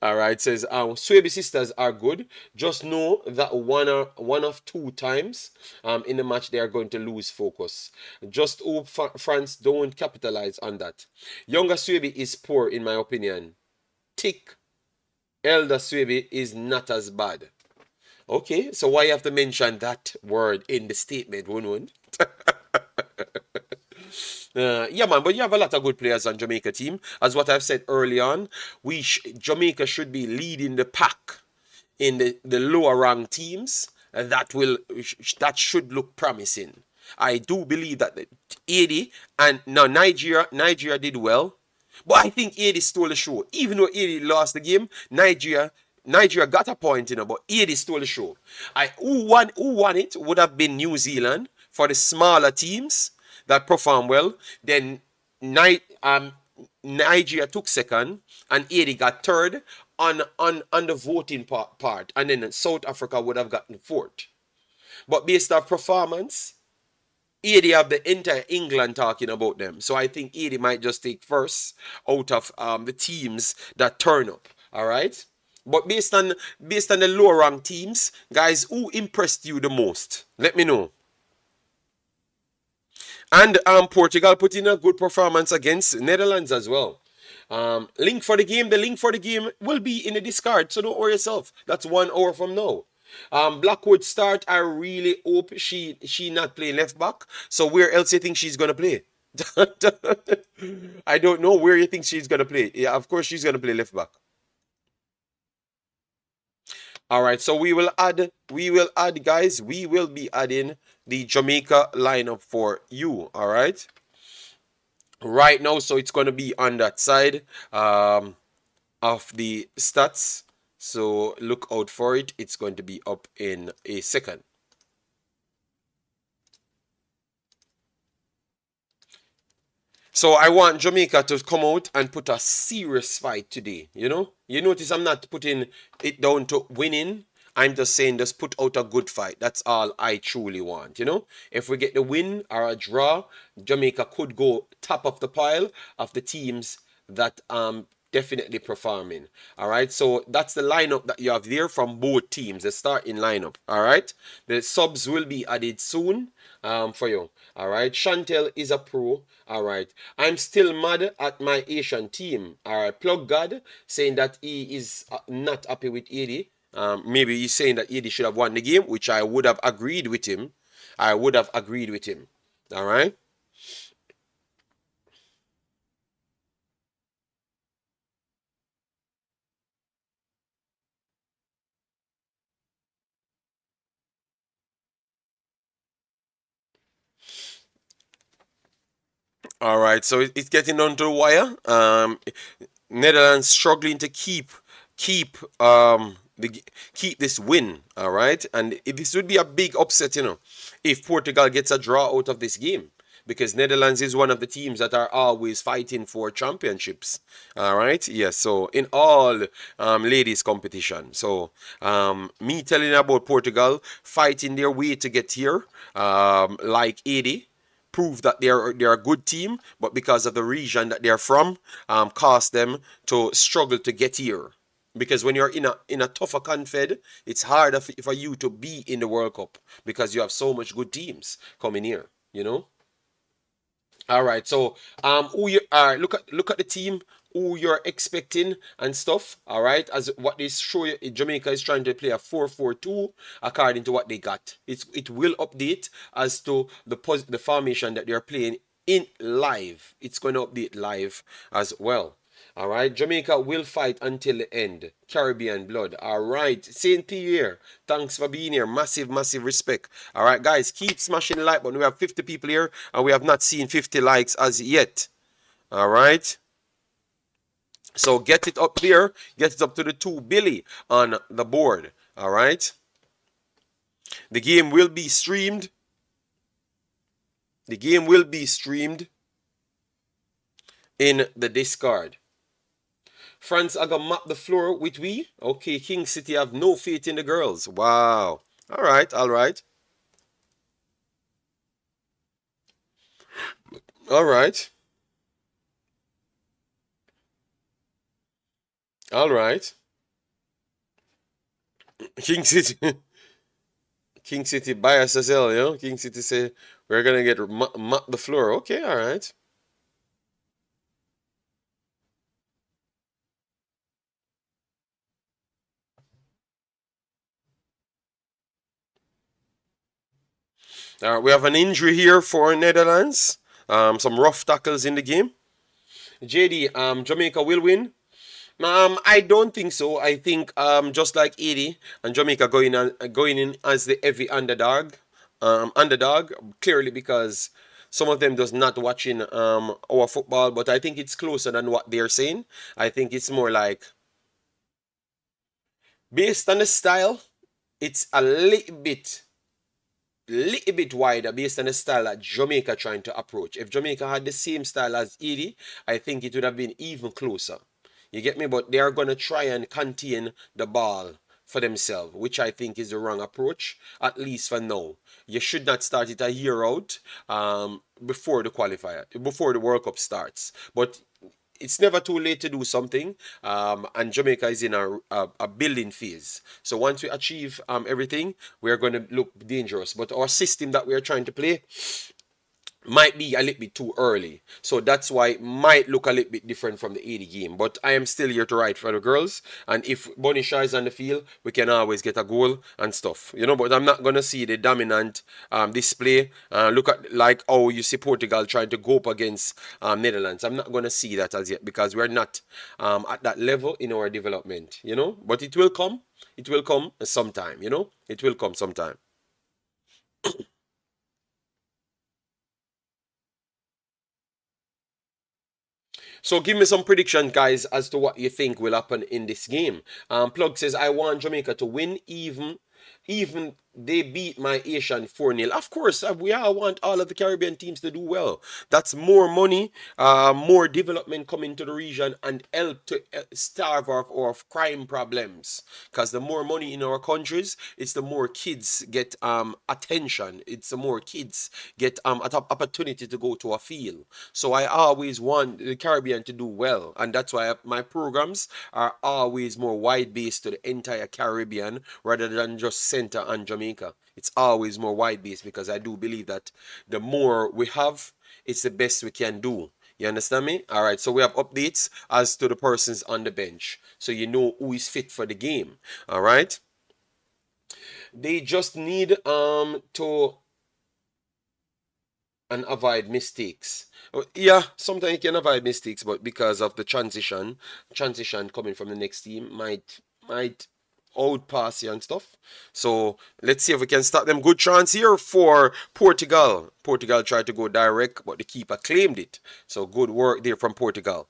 All right, says Swaby sisters are good. Just know that one of 2 times in the match they are going to lose focus. Just hope France don't capitalize on that. Younger Swaby is poor in my opinion. Tick. Elder Swaby is not as bad. Okay, so why you have to mention that word in the statement, Wun? Yeah, man, but you have a lot of good players on Jamaica team. As what I've said early on, Jamaica should be leading the pack in the lower ranked teams, and that should look promising. I do believe that the 80 and now Nigeria did well, but I think 80 stole the show. Even though 80 lost the game, Nigeria got a point, but 80 stole the show. Who won it would have been New Zealand for the smaller teams that perform well. Then Nigeria took second, and 80 got third on the voting part, and then South Africa would have gotten fourth. But based on performance, 80 have the entire England talking about them. So I think 80 might just take first out of the teams that turn up. All right. But based on the lower ranked teams, guys, who impressed you the most? Let me know. And Portugal put in a good performance against Netherlands as well. Link for the game. The link for the game will be in the Discord, so don't worry yourself. That's 1 hour from now. Blackwood start. I really hope she not play left back. So where else you think she's gonna play? I don't know where you think she's gonna play. Yeah, of course she's gonna play left back. All right, so we will add, guys. We will be adding the Jamaica lineup for you. All right, right now, so it's gonna be on that side of the stats. So look out for it. It's going to be up in a second. So I want Jamaica to come out and put a serious fight today. You notice I'm not putting it down to winning. I'm just saying just put out a good fight. That's all I truly want. If we get the win or a draw, Jamaica could go top of the pile of the teams that definitely performing. All right, so that's the lineup that you have there from both teams, the starting lineup. All right, the subs will be added soon for you. All right, Chantel is a pro. All right, I'm still mad at my Asian team. All right, Plug God saying that he is not happy with 80. Maybe he's saying that 80 should have won the game, which I would have agreed with him. I would have agreed with him. All right. All right, so it's getting down to the wire. Netherlands struggling to keep this win. All right, and this would be a big upset, if Portugal gets a draw out of this game, because Netherlands is one of the teams that are always fighting for championships. All right, yes. So in all ladies competition, so me telling you about Portugal fighting their way to get here, like 80 prove that they're a good team, but because of the region that they're from, caused them to struggle to get here. Because when you're in a tougher confed, it's harder for you to be in the World Cup because you have so much good teams coming here. All right, so who you are look at the team who you're expecting and stuff. All right, as what they show you, Jamaica is trying to play a 4-4-2 according to what they got. It will update as to the formation that they're playing in live. It's going to update live as well. All right, Jamaica will fight until the end. Caribbean blood. All right, Saint Pierre, thanks for being here. Massive, massive respect. All right, guys, keep smashing the like button. We have 50 people here, and we have not seen 50 likes as yet. All right, so get it up there. Get it up to the 2 Billy on the board. All right, the game will be streamed. The game will be streamed in the Discord. France are gonna map the floor with we. Okay, King City have no faith in the girls. Wow. All right, all right. All right. All right. King City. King City bias as hell. King City say we're gonna get map the floor. Okay, all right. All right, we have an injury here for Netherlands. Some rough tackles in the game. JD, Jamaica will win. I don't think so. I think just like 80 and Jamaica going in as the heavy underdog clearly because some of them does not watching our football, but I think it's closer than what they're saying. I think it's more like based on the style, it's a little bit wider based on the style that Jamaica trying to approach. If Jamaica had the same style as Edie, I think it would have been even closer. You get me? But they are going to try and contain the ball for themselves, which I think is the wrong approach, at least for now. You should not start it a year out before the qualifier, before the World Cup starts. But it's never too late to do something. And Jamaica is in a building phase. So once we achieve everything, we're going to look dangerous. But our system that we're trying to play might be a little bit too early. So that's why it might look a little bit different from the 80 game. But I am still here to ride for the girls. And if Bonnie Shaw is on the field, we can always get a goal and stuff. But I'm not going to see the dominant display. Look at like how you see Portugal trying to go up against Netherlands. I'm not going to see that as yet because we're not at that level in our development. But it will come. It will come sometime. It will come sometime. So give me some prediction, guys, as to what you think will happen in this game. Plug says, I want Jamaica to win even they beat my Asian 4-0. Of course, we all want all of the Caribbean teams to do well. That's more money, more development coming to the region and help to starve of crime problems. Because the more money in our countries, it's the more kids get attention. It's the more kids get an opportunity to go to a field. So I always want the Caribbean to do well. And that's why my programs are always more wide-based to the entire Caribbean rather than just center and Jamaica. It's always more wide-based because I do believe that the more we have, it's the best we can do. You understand me? All right. So we have updates as to the persons on the bench, so you know who is fit for the game. All right. They just need to and avoid mistakes. Yeah, sometimes you can avoid mistakes, but because of the transition coming from the next team might outpass you and stuff. So let's see if we can stop them. Good chance here for Portugal. Portugal tried to go direct, but the keeper claimed it. So good work there from Portugal.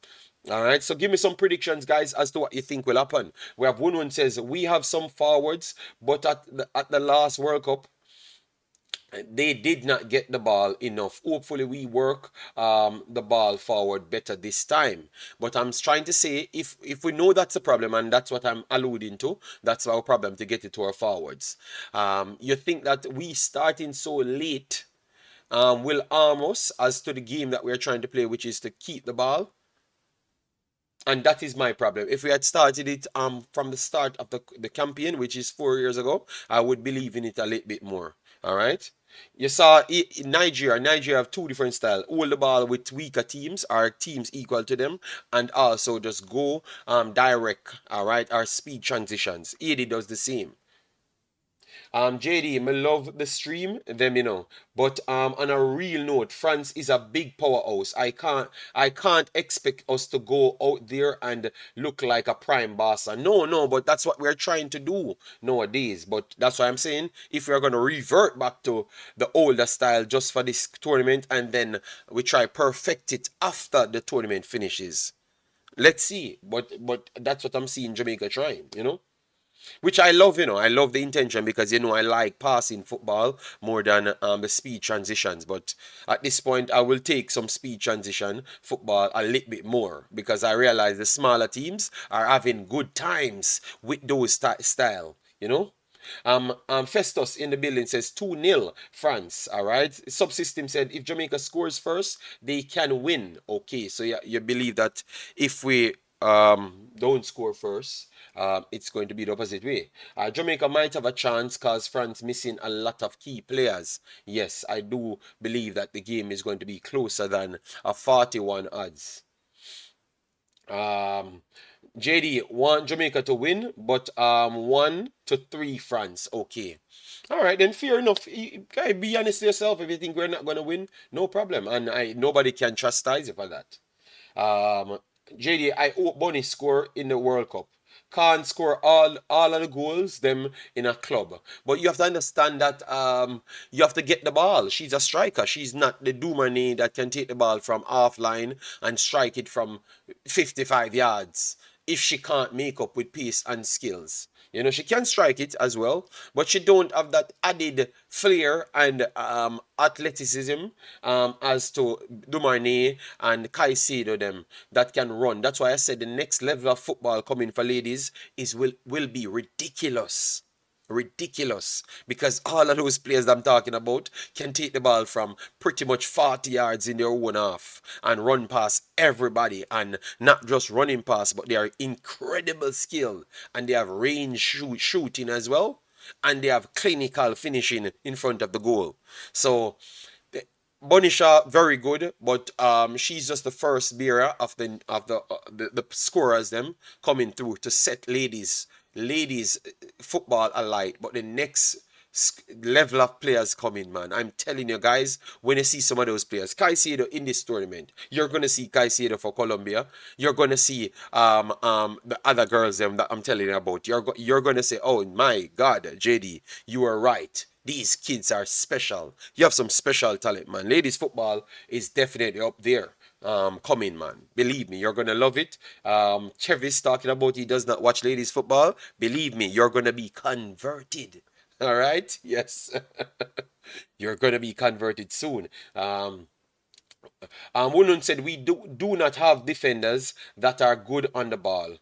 All right, so give me some predictions, guys, as to what you think will happen. We have one says we have some forwards, but at the last World Cup, they did not get the ball enough. Hopefully, we work the ball forward better this time. But I'm trying to say, if we know that's a problem, and that's what I'm alluding to, that's our problem to get it to our forwards. You think that we starting so late will harm us as to the game that we're trying to play, which is to keep the ball. And that is my problem. If we had started it from the start of the campaign, which is 4 years ago, I would believe in it a little bit more. All right. You saw in Nigeria. Nigeria have two different styles. Hold the ball with weaker teams or teams equal to them, and also just go direct. All right. Or speed transitions. AD does the same. JD, me love the stream, them. But on a real note, France is a big powerhouse. I can't expect us to go out there and look like a prime boss. No, no, but that's what we're trying to do nowadays. But that's why I'm saying if we're gonna revert back to the older style just for this tournament and then we try perfect it after the tournament finishes. Let's see. But that's what I'm seeing Jamaica trying. Which I love. I love the intention because I like passing football more than the speed transitions. But at this point, I will take some speed transition football a little bit more because I realize the smaller teams are having good times with those style. Festus in the building says 2-0 France. All right. Subsystem said if Jamaica scores first, they can win. Okay, so yeah, you believe that if we don't score first, it's going to be the opposite way. Jamaica might have a chance because France missing a lot of key players. Yes, I do believe that the game is going to be closer than a 41 odds. Um, JD want Jamaica to win, but 1-3 France. Okay. All right, then fair enough. Guy, be honest to yourself. If you think we're not gonna win, no problem. And nobody can chastise you for that. Um, JD, I hope Bunny score in the World Cup. Can't score all of the goals them in a club, but you have to understand that you have to get the ball. She's a striker. She's not the Dumani that can take the ball from offline and strike it from 55 yards. If she can't make up with pace and skills, you know she can strike it as well, but she don't have that added flair and athleticism as to Dumarney and Caicedo them that can run. That's why I said the next level of football coming for ladies is will be ridiculous. Ridiculous, because all of those players that I'm talking about can take the ball from pretty much 40 yards in their own half and run past everybody, and not just running past, but they are incredible skill, and they have range shooting as well, and they have clinical finishing in front of the goal. So Bonisha very good, but she's just the first bearer of the scorers them coming through to set ladies football alight. But the next level of players coming, man. I'm telling you guys, when you see some of those players, Caicedo in this tournament, you're gonna see Caicedo for Colombia. You're gonna see the other girls them that I'm telling you about. You're gonna say, oh my God, JD, you are right. These kids are special. You have some special talent, man. Ladies football is definitely up there. Coming, man. Believe me, you're gonna love it. Chevis talking about he does not watch ladies football. Believe me, you're gonna be converted. All right? Yes. You're gonna be converted soon. Wunun said we do not have defenders that are good on the ball.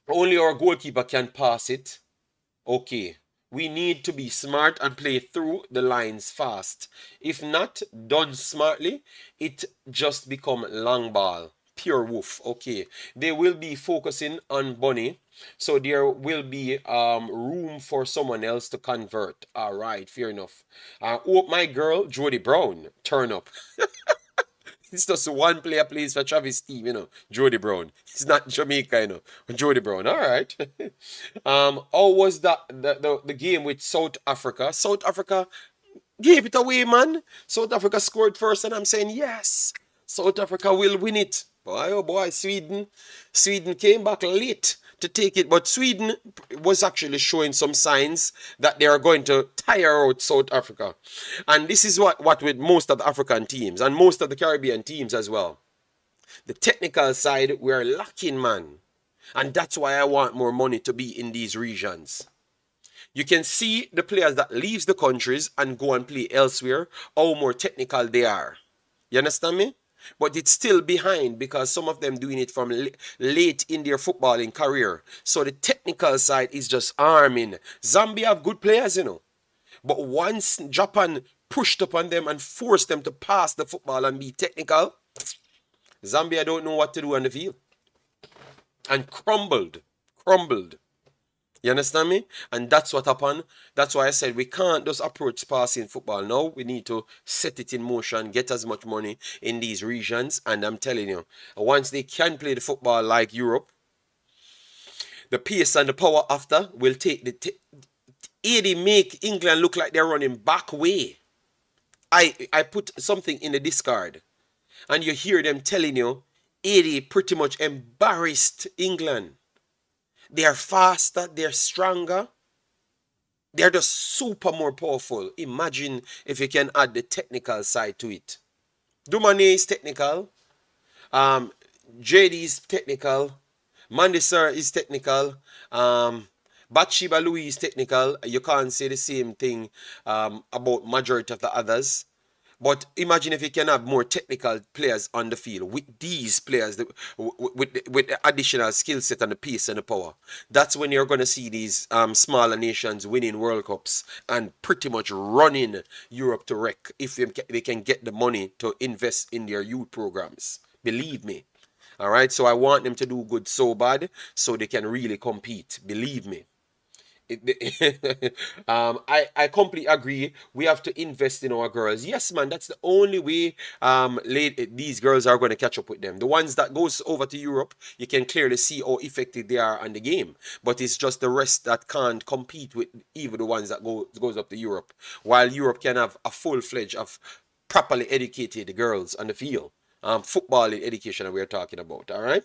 Only our goalkeeper can pass it. Okay. We need to be smart and play through the lines fast. If not done smartly, it just become long ball. Pure woof. Okay. They will be focusing on Bunny, so there will be room for someone else to convert. All right, fair enough. Hope my girl Jody Brown turn up. It's just one player plays for Travis team, Jody Brown. He's not Jamaica, Jody Brown. All right. How was the game with South Africa? South Africa gave it away, man. South Africa scored first, and I'm saying yes. South Africa will win it. Boy, oh boy, Sweden came back late to take it, but Sweden was actually showing some signs that they are going to tire out South Africa. And this is what with most of the African teams and most of the Caribbean teams as well. The technical side, we're lacking, man. And that's why I want more money to be in these regions. You can see the players that leaves the countries and go and play elsewhere, how more technical they are. You understand me? But it's still behind because some of them doing it from late in their footballing career. So the technical side is just arming. Zambia have good players, But once Japan pushed upon them and forced them to pass the football and be technical, Zambia don't know what to do on the field. And crumbled. You understand me? And that's what happened. That's why I said we can't just approach passing football now. We need to set it in motion, get as much money in these regions. And I'm telling you, once they can play the football like Europe, the pace and the power after will take the... they make England look like they're running back way. I put something in the discard, and you hear them telling you, 80 pretty much embarrassed England. They are faster, they're stronger. They're just super more powerful. Imagine if you can add the technical side to it. Dumane is technical. JD is technical. Mandisar is technical. Bathsheba Louis is technical. You can't say the same thing about majority of the others. But imagine if you can have more technical players on the field with these players, with the additional skill set and the pace and the power. That's when you're going to see these smaller nations winning World Cups and pretty much running Europe to wreck if they can get the money to invest in their youth programs. Believe me. All right, so I want them to do good so bad so they can really compete. Believe me. I completely agree. We have to invest in our girls. Yes, man, that's the only way these girls are going to catch up with them. The ones that goes over to Europe, you can clearly see how effective they are on the game. But it's just the rest that can't compete with even the ones that goes up to Europe. While Europe can have a full fledged of properly educated girls on the field. Football education that we're talking about. All right.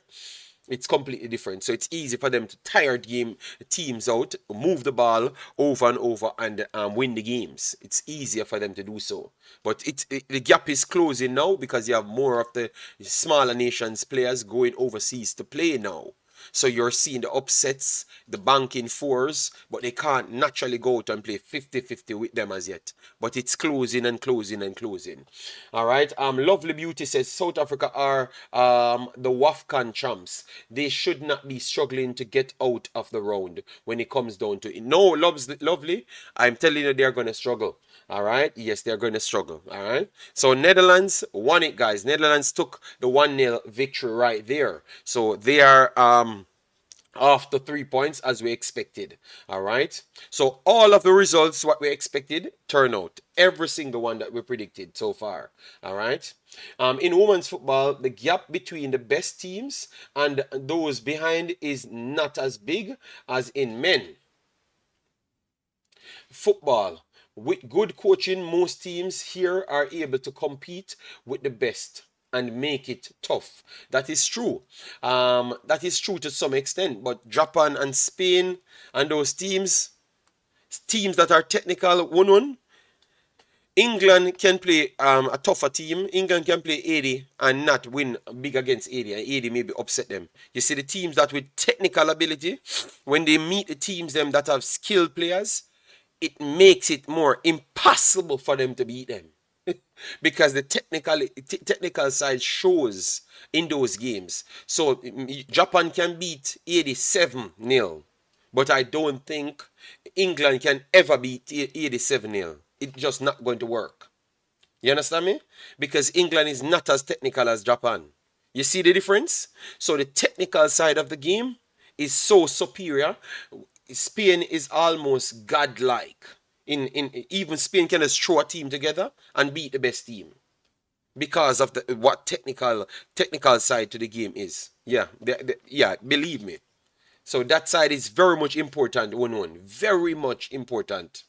It's completely different. So it's easy for them to tire teams out, move the ball over and over, and win the games. It's easier for them to do so. But the gap is closing now because you have more of the smaller nations players going overseas to play now. So you're seeing the upsets, the banking fours, but they can't naturally go out and play 50-50 with them as yet. But it's closing and closing and closing. All right. Lovely Beauty says South Africa are the WAFCON champs. They should not be struggling to get out of the round when it comes down to it. No, lovely. I'm telling you, they're gonna struggle. All right. Yes, they're going to struggle. All right. So Netherlands won it, guys. Netherlands took the 1-0 victory right there. So they are off the 3 points as we expected. All right. So all of the results what we expected turn out. Every single one that we predicted so far. All right. In women's football, the gap between the best teams and those behind is not as big as in men football. With good coaching, most teams here are able to compete with the best and make it tough. That is true. That is true to some extent. But Japan and Spain and those teams that are technical, one, England can play a tougher team. England can play 80 and not win big against 80, and 80 maybe upset them. You see the teams that with technical ability, when they meet the teams them that have skilled players, it makes it more impossible for them to beat them. Because the technical side shows in those games. So Japan can beat 87-0, but I don't think England can ever beat 87-0. It's just not going to work. You understand me? Because England is not as technical as Japan. You see the difference? So the technical side of the game is so superior. Spain is almost godlike. In even Spain can just throw a team together and beat the best team because of what technical side to the game is. Yeah, yeah, believe me. So that side is very much important. Very much important.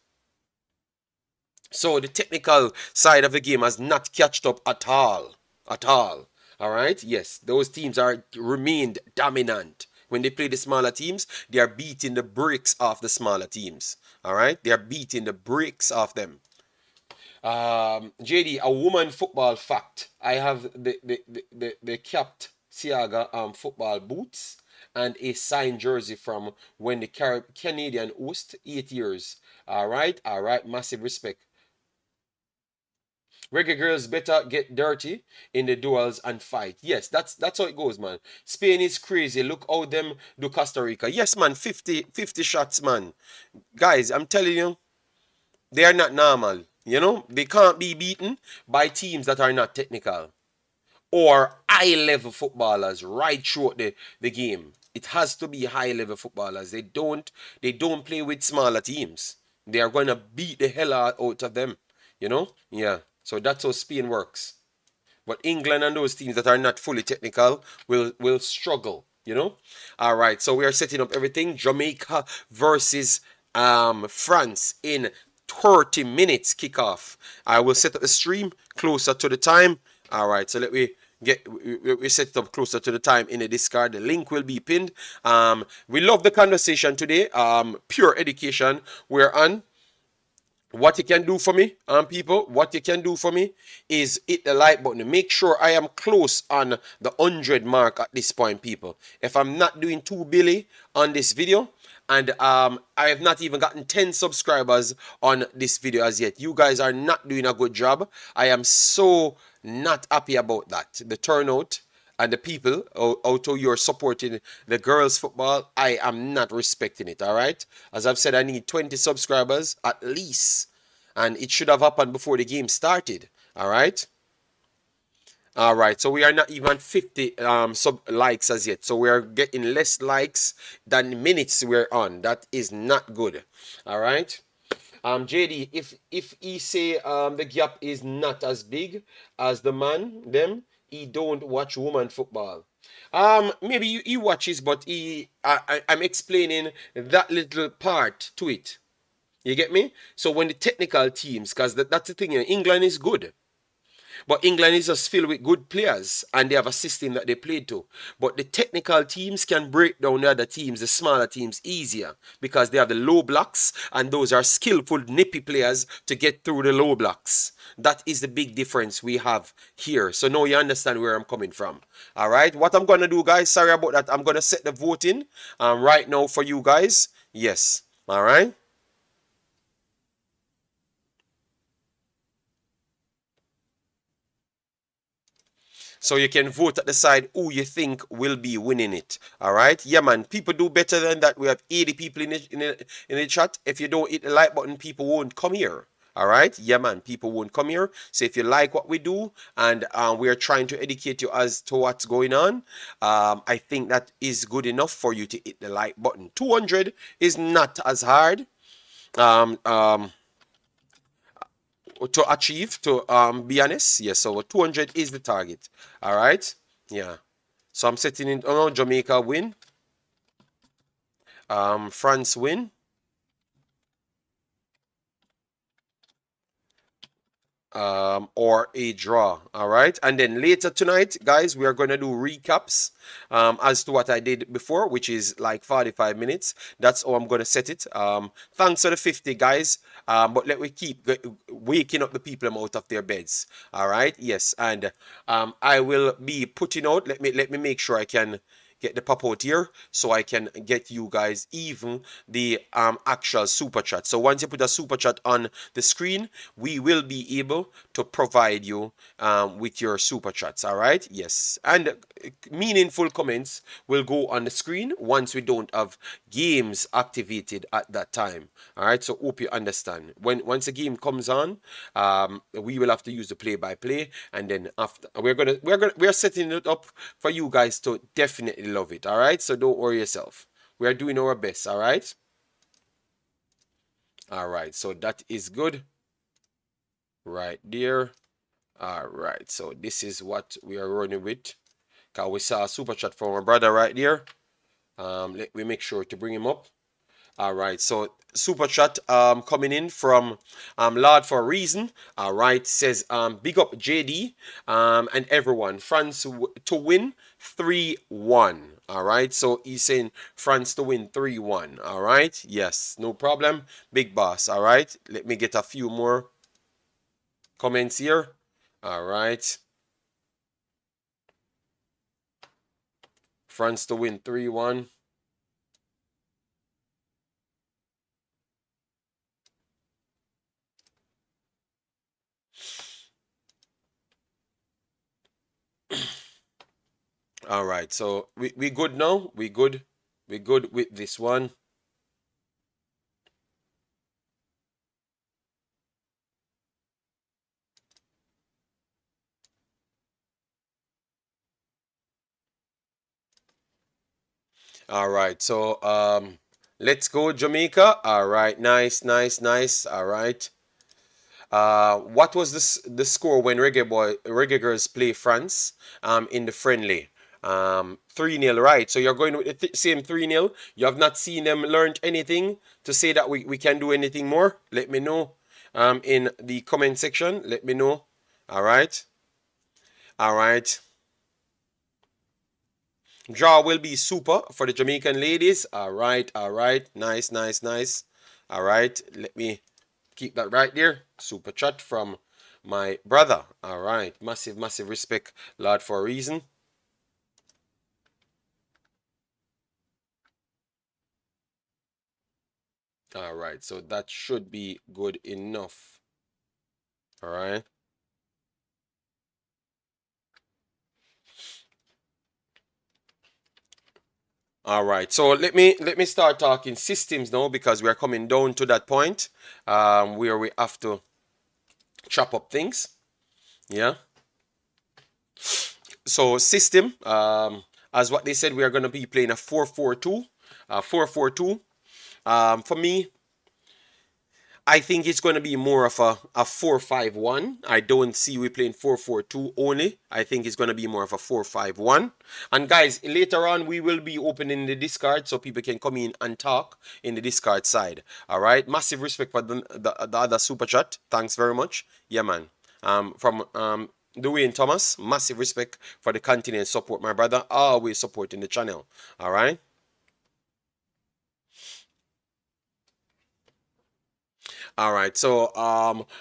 So the technical side of the game has not catched up at all. At all. All right? Yes, those teams are remained dominant. When they play the smaller teams, they are beating the bricks off the smaller teams. All right? They are beating the bricks off them. JD, a woman football fact. I have the capped Siaga football boots and a signed jersey from when the Canadian host 8 years. All right, massive respect. Reggae girls better get dirty in the duels and fight. Yes, that's how it goes, man. Spain is crazy. Look how them do Costa Rica. Yes, man, 50 shots, man. Guys, I'm telling you, they are not normal. You know, they can't be beaten by teams that are not technical or high level footballers right throughout the game. It has to be high level footballers. They don't play with smaller teams. They are gonna beat the hell out of them. You know? Yeah. So that's how Spain works. But England and those teams that are not fully technical will struggle, you know? All right, so we are setting up everything. Jamaica versus France in 30 minutes kickoff. I will set up the stream closer to the time. All right, so we set it up closer to the time in the Discord. The link will be pinned. We love the conversation today. Pure education. We're on. What you can do for me, people, what you can do for me is hit the like button. Make sure I am close on the 100 mark at this point, people. If I'm not doing too billy on this video, and I have not even gotten 10 subscribers on this video as yet. You guys are not doing a good job. I am so not happy about that. The turnout and the people, although you're supporting the girls football, I am not respecting it, all right? As I've said, I need 20 subscribers at least, and it should have happened before the game started, all right? All right, so we are not even 50 sub likes as yet. So we are getting less likes than minutes we're on. That is not good. All right. JD, if he say the gap is not as big as the man them, he don't watch woman football. Maybe he watches, but I'm explaining that little part to it. You get me? So when the technical teams, because that's the thing, England is good. But England is just filled with good players and they have a system that they play to. But the technical teams can break down the other teams, the smaller teams, easier because they have the low blocks and those are skillful, nippy players to get through the low blocks. That is the big difference we have here. So now you understand where I'm coming from. All right. What I'm going to do, guys, sorry about that. I'm going to set the voting right now for you guys. Yes. All right. So you can vote at the side who you think will be winning it. All right. Yeah, man. People do better than that. We have 80 people in the chat. If you don't hit the like button, people won't come here. All right. Yeah, man. People won't come here. So if you like what we do and we are trying to educate you as to what's going on, I think that is good enough for you to hit the like button. 200 is not as hard. Um, um, to achieve, to be honest. Yes, so 200 is the target. All right. Yeah. So I'm setting in. Oh no, Jamaica win. France win. Or a draw. All right. And then later tonight, guys, we are going to do recaps as to what I did before, which is like 45 minutes. That's how I'm going to set it. Thanks for the 50, guys. But let me keep waking up the people out of their beds. All right. Yes. And I will be putting out. Let me make sure I can get the pop out here so I can get you guys even the actual super chat. So once you put a super chat on the screen, we will be able to provide you with your super chats. All right. Yes. And meaningful comments will go on the screen once we don't have games activated at that time. All right. So hope you understand. Once the game comes on, we will have to use the play by play, and then after we're setting it up for you guys to definitely love it. All right. So don't worry yourself. We are doing our best. All right. All right. So that is good. Right there. All right. So this is what we are running with. Cause we saw a super chat from our brother right there. Let me make sure to bring him up. All right, so super chat coming in from Lord for a Reason. All right, says big up JD and everyone. France to win 3-1. All right, so he's saying France to win 3-1. All right, yes, no problem. Big boss. All right, let me get a few more comments here. All right, France to win 3-1. All right, so we good now. We good with this one. All right, so let's go Jamaica. All right, nice, nice, nice. All right. What was the score when Reggae Girls play France in the friendly? 3-0, right? So you're going with the same 3-0. You have not seen them learned anything to say that we can do anything more? Let me know in the comment section. Let me know. All right. All right. Draw will be super for the Jamaican ladies. All right. All right. Nice, nice, nice. All right. Let me keep that right there. Super chat from my brother. All right. Massive, massive respect, Lord, for a reason. All right. So that should be good enough. All right. All right. So let me start talking systems now because we are coming down to that point where we have to chop up things. Yeah. So system, as what they said, we are going to be playing a 4-4-2. 4-4-2. For me, I think it's going to be more of a 4-5-1. I don't see we playing 4-4-2 only. I think it's going to be more of a 4-5-1. And guys, later on we will be opening the Discord so people can come in and talk in the Discord side. All right. Massive respect for the other super chat. Thanks very much. Yeah, man. From Dwayne Thomas, massive respect for the continued support, my brother. Always supporting the channel. All right. All right. So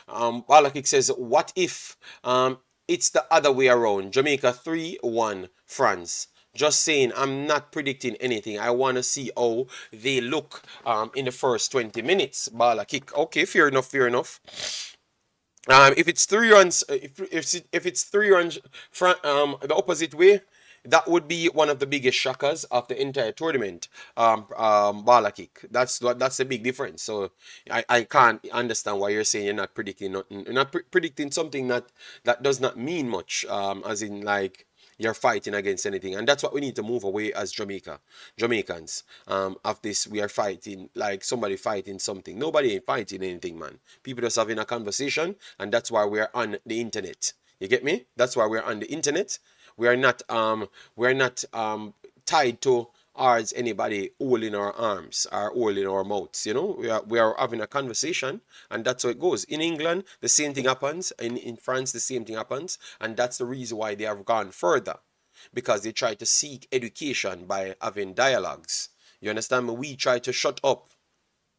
Balakik says, what if it's the other way around? Jamaica 3-1 France. Just saying, I'm not predicting anything. I want to see how they look in the first 20 minutes. Balakik. Okay, fair enough, fair enough. If it's 3 runs, if it's 3 runs, the opposite way, that would be one of the biggest shockers of the entire tournament. Bala kick. That's the big difference. So I can't understand why you're saying you're not predicting nothing. You're not predicting something that does not mean much. As in like you're fighting against anything, and that's what we need to move away as Jamaicans. Of this, we are fighting like somebody fighting something. Nobody ain't fighting anything, man. People just having a conversation, and that's why we're on the internet. You get me? That's why we're on the internet. We are not tied to ours anybody holding our arms or holding our mouths. You know, we are having a conversation, and that's how it goes. In England, the same thing happens. In France, the same thing happens, and that's the reason why they have gone further, because they try to seek education by having dialogues. You understand me? We try to shut up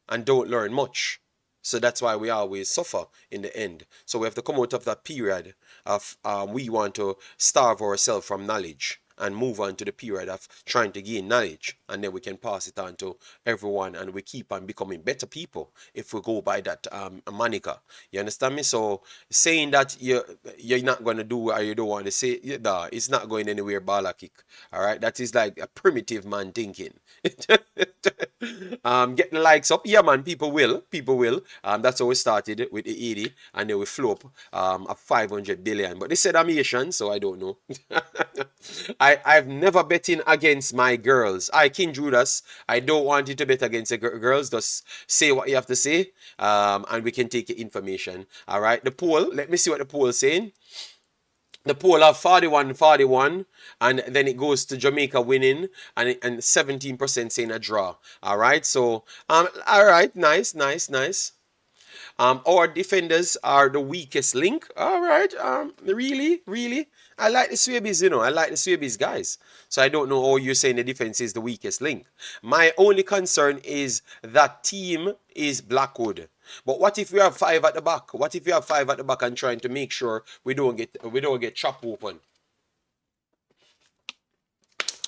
and don't learn much. So that's why we always suffer in the end. So we have to come out of that period of we want to starve ourselves from knowledge and move on to the period of trying to gain knowledge, and then we can pass it on to everyone, and we keep on becoming better people if we go by that moniker. You understand me? So saying that you're not going to do or you don't want to say, nah, it's not going anywhere. Bala kick. All right, that is like a primitive man thinking. Get the likes up. Yeah, man, people will. That's how we started with the 80, and then we flew up a 500 billion. But they said I'm Asian, so I don't know. I've never betting against my girls. King Judas, I don't want you to bet against the girls. Just say what you have to say, and we can take your information. All right. The poll. Let me see what the poll is saying. The poll have 41-41, and then it goes to Jamaica winning, and 17% saying a draw. All right. So all right. Nice, nice, nice. Our defenders are the weakest link. All right. Really, really. I like the Swabies, you know. I like the Swabies guys. So I don't know how you're saying the defense is the weakest link. My only concern is that team is Blackwood. But what if we have five at the back? What if we have five at the back and trying to make sure we don't get chopped open?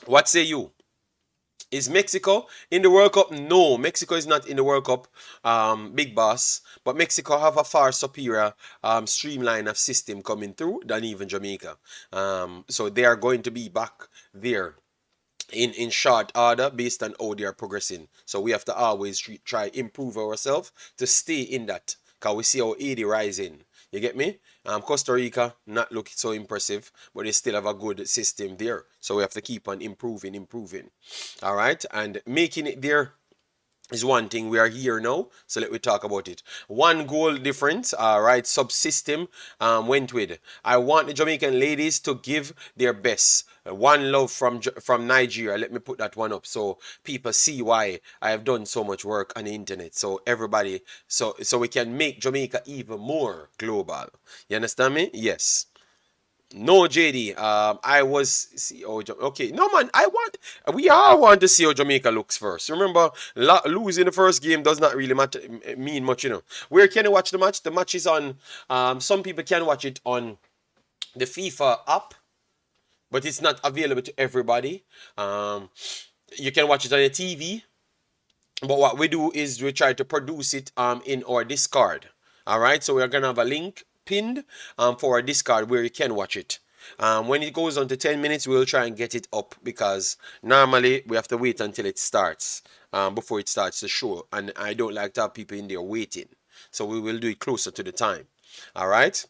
What say you? Is Mexico in the World Cup? No, Mexico is not in the World Cup, big boss. But Mexico have a far superior streamline of system coming through than even Jamaica. So they are going to be back there in short order based on how they are progressing. So we have to always try improve ourselves to stay in that. Because we see how 80 rising. You get me? Costa Rica not looking so impressive, but they still have a good system there. So we have to keep on improving. All right, and making it there is one thing. We are here now, so let me talk about it. One goal difference, right? Subsystem went with. I want the Jamaican ladies to give their best. One love from Nigeria. Let me put that one up so people see why I have done so much work on the internet. So everybody, so we can make Jamaica even more global. You understand me? Yes. No, JD. I was see how okay. No man, we all want to see how Jamaica looks first. Remember, losing the first game does not really matter mean much, you know. Where can you watch the match? The match is on. Some people can watch it on the FIFA app, but it's not available to everybody. You can watch it on your TV, but what we do is we try to produce it in our Discord. All right, so we're gonna have a link pinned for our Discord where you can watch it. When it goes on to 10 minutes, we'll try and get it up because normally we have to wait until it starts before it starts the show, and I don't like to have people in there waiting. So we will do it closer to the time. All right.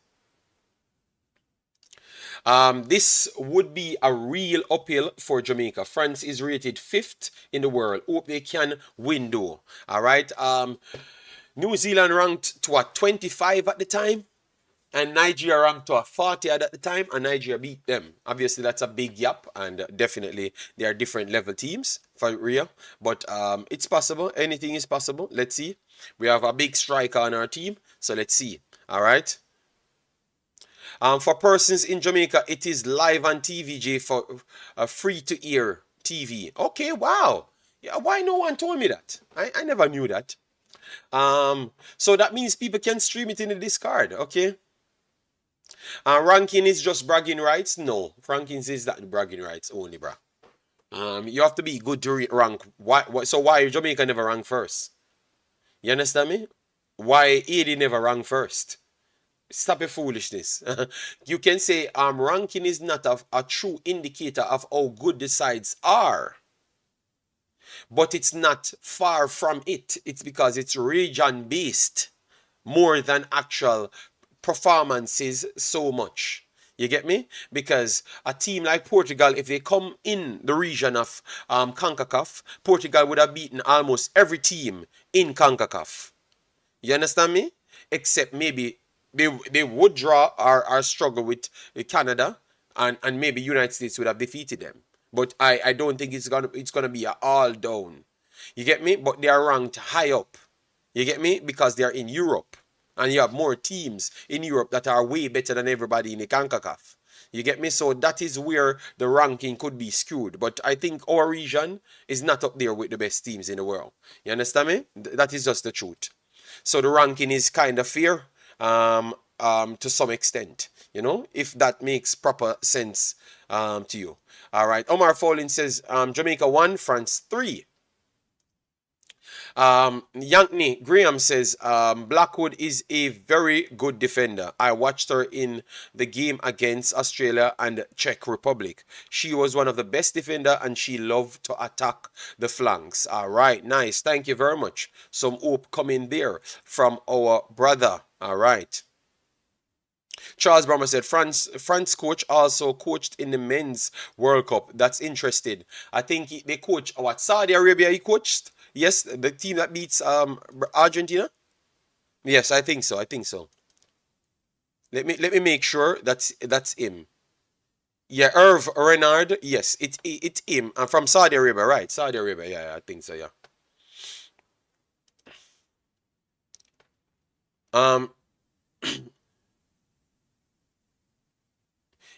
This would be a real uphill for Jamaica. France is rated 5th in the world. Hope they can win though. All right. New Zealand ranked to a 25 at the time, and Nigeria ranked to a 40 at the time, and Nigeria beat them. Obviously, that's a big gap, and definitely they are different level teams for real. But it's possible. Anything is possible. Let's see. We have a big striker on our team, so let's see. All right. For persons in Jamaica, it is live on TVJ for free to air TV. Okay, wow. Yeah, why no one told me that? I never knew that. So that means people can stream it in the Discord. Okay. Ranking is just bragging rights. No, rankings is that bragging rights only, bruh. You have to be good to rank. So why Jamaica never rank first? You understand me? Why AD never rank first? Stop your foolishness. You can say ranking is not a true indicator of how good the sides are. But it's not far from it. It's because it's region based more than actual performances so much. You get me? Because a team like Portugal, if they come in the region of Concacaf, Portugal would have beaten almost every team in Concacaf. You understand me? Except maybe they would draw or struggle with Canada, and maybe United States would have defeated them. But I don't think it's gonna be a all down. You get me? But they are ranked high up. You get me? Because they are in Europe. And you have more teams in Europe that are way better than everybody in the CONCACAF. You get me? So that is where the ranking could be skewed. But I think our region is not up there with the best teams in the world. You understand me? That is just the truth. So the ranking is kind of fair to some extent, you know, if that makes proper sense to you. All right. Omar Fowlin says Jamaica 1, France 3. Yankney Graham says Blackwood is a very good defender. I watched her in the game against Australia and Czech Republic. She was one of the best defender and she loved to attack the flanks. All right, nice. Thank you very much. Some hope coming there from our brother. All right. Charles Brummer said France coach also coached in the men's World Cup. That's interesting. I think they coach what, Saudi Arabia he coached. Yes, the team that beats Argentina. Yes, I think so. I think so. Let me make sure that's him. Yeah, Herve Renard. Yes, it's him. I'm from Saudi Arabia, right? Saudi Arabia. Yeah, I think so. Yeah. Um.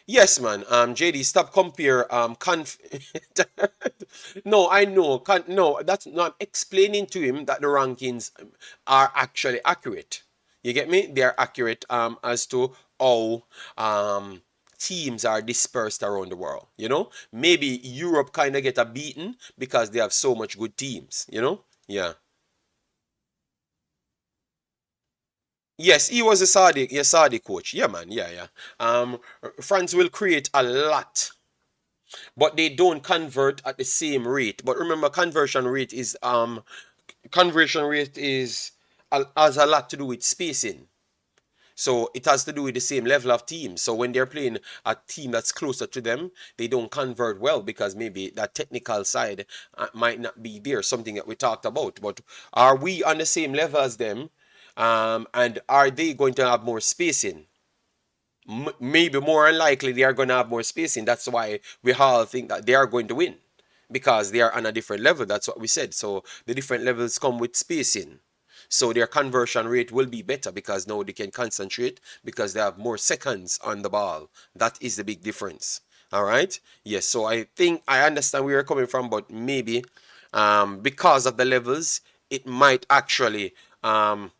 Yes, man. JD, stop compare. No, I know. No, that's no. I'm explaining to him that the rankings are actually accurate. You get me? They are accurate. As to how teams are dispersed around the world. You know, maybe Europe kind of get a beaten because they have so much good teams. You know? Yeah. Yes, he was a Saudi coach. Yeah, man. Yeah, yeah. France will create a lot, but they don't convert at the same rate. But remember, conversion rate is has a lot to do with spacing. So it has to do with the same level of teams. So when they're playing a team that's closer to them, they don't convert well because maybe that technical side might not be there, something that we talked about. But are we on the same level as them? And are they going to have more spacing? Maybe more unlikely they are going to have more spacing. That's why we all think that they are going to win because they are on a different level. That's what we said. So the different levels come with spacing. So their conversion rate will be better because now they can concentrate because they have more seconds on the ball. That is the big difference. All right. Yes. So I think I understand where you're coming from, but maybe because of the levels, it might actually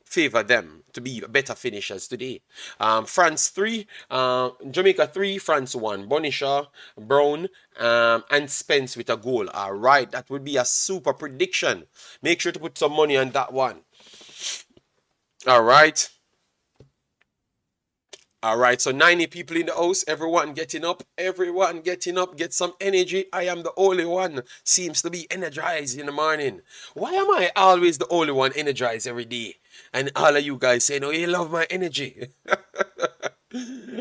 favor them to be better finishers today. France 3, Jamaica 3, France 1. Bonisha, Brown, and Spence with a goal. All right, that would be a super prediction. Make sure to put some money on that one. All right. All right, so 90 people in the house, everyone getting up, get some energy. I am the only one seems to be energized in the morning. Why am I always the only one energized every day? And all of you guys saying, oh, you love my energy.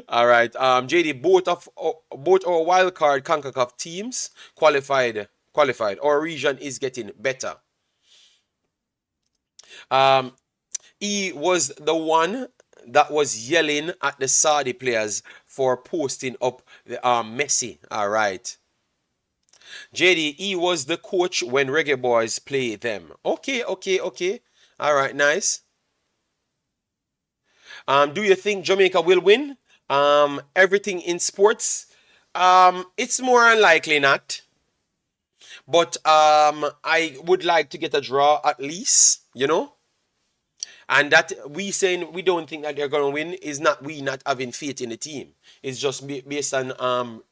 All right. JD, both our wild card Concacaf teams qualified. Our region is getting better. Um, he was the one that was yelling at the Saudi players for posting up the Messi. All right. JD, he was the coach when Reggae Boys play them. Okay. All right, nice. Do you think Jamaica will win? Everything in sports. It's more unlikely not. But I would like to get a draw at least. And that we saying we don't think that they're gonna win is not we not having faith in the team. It's just based on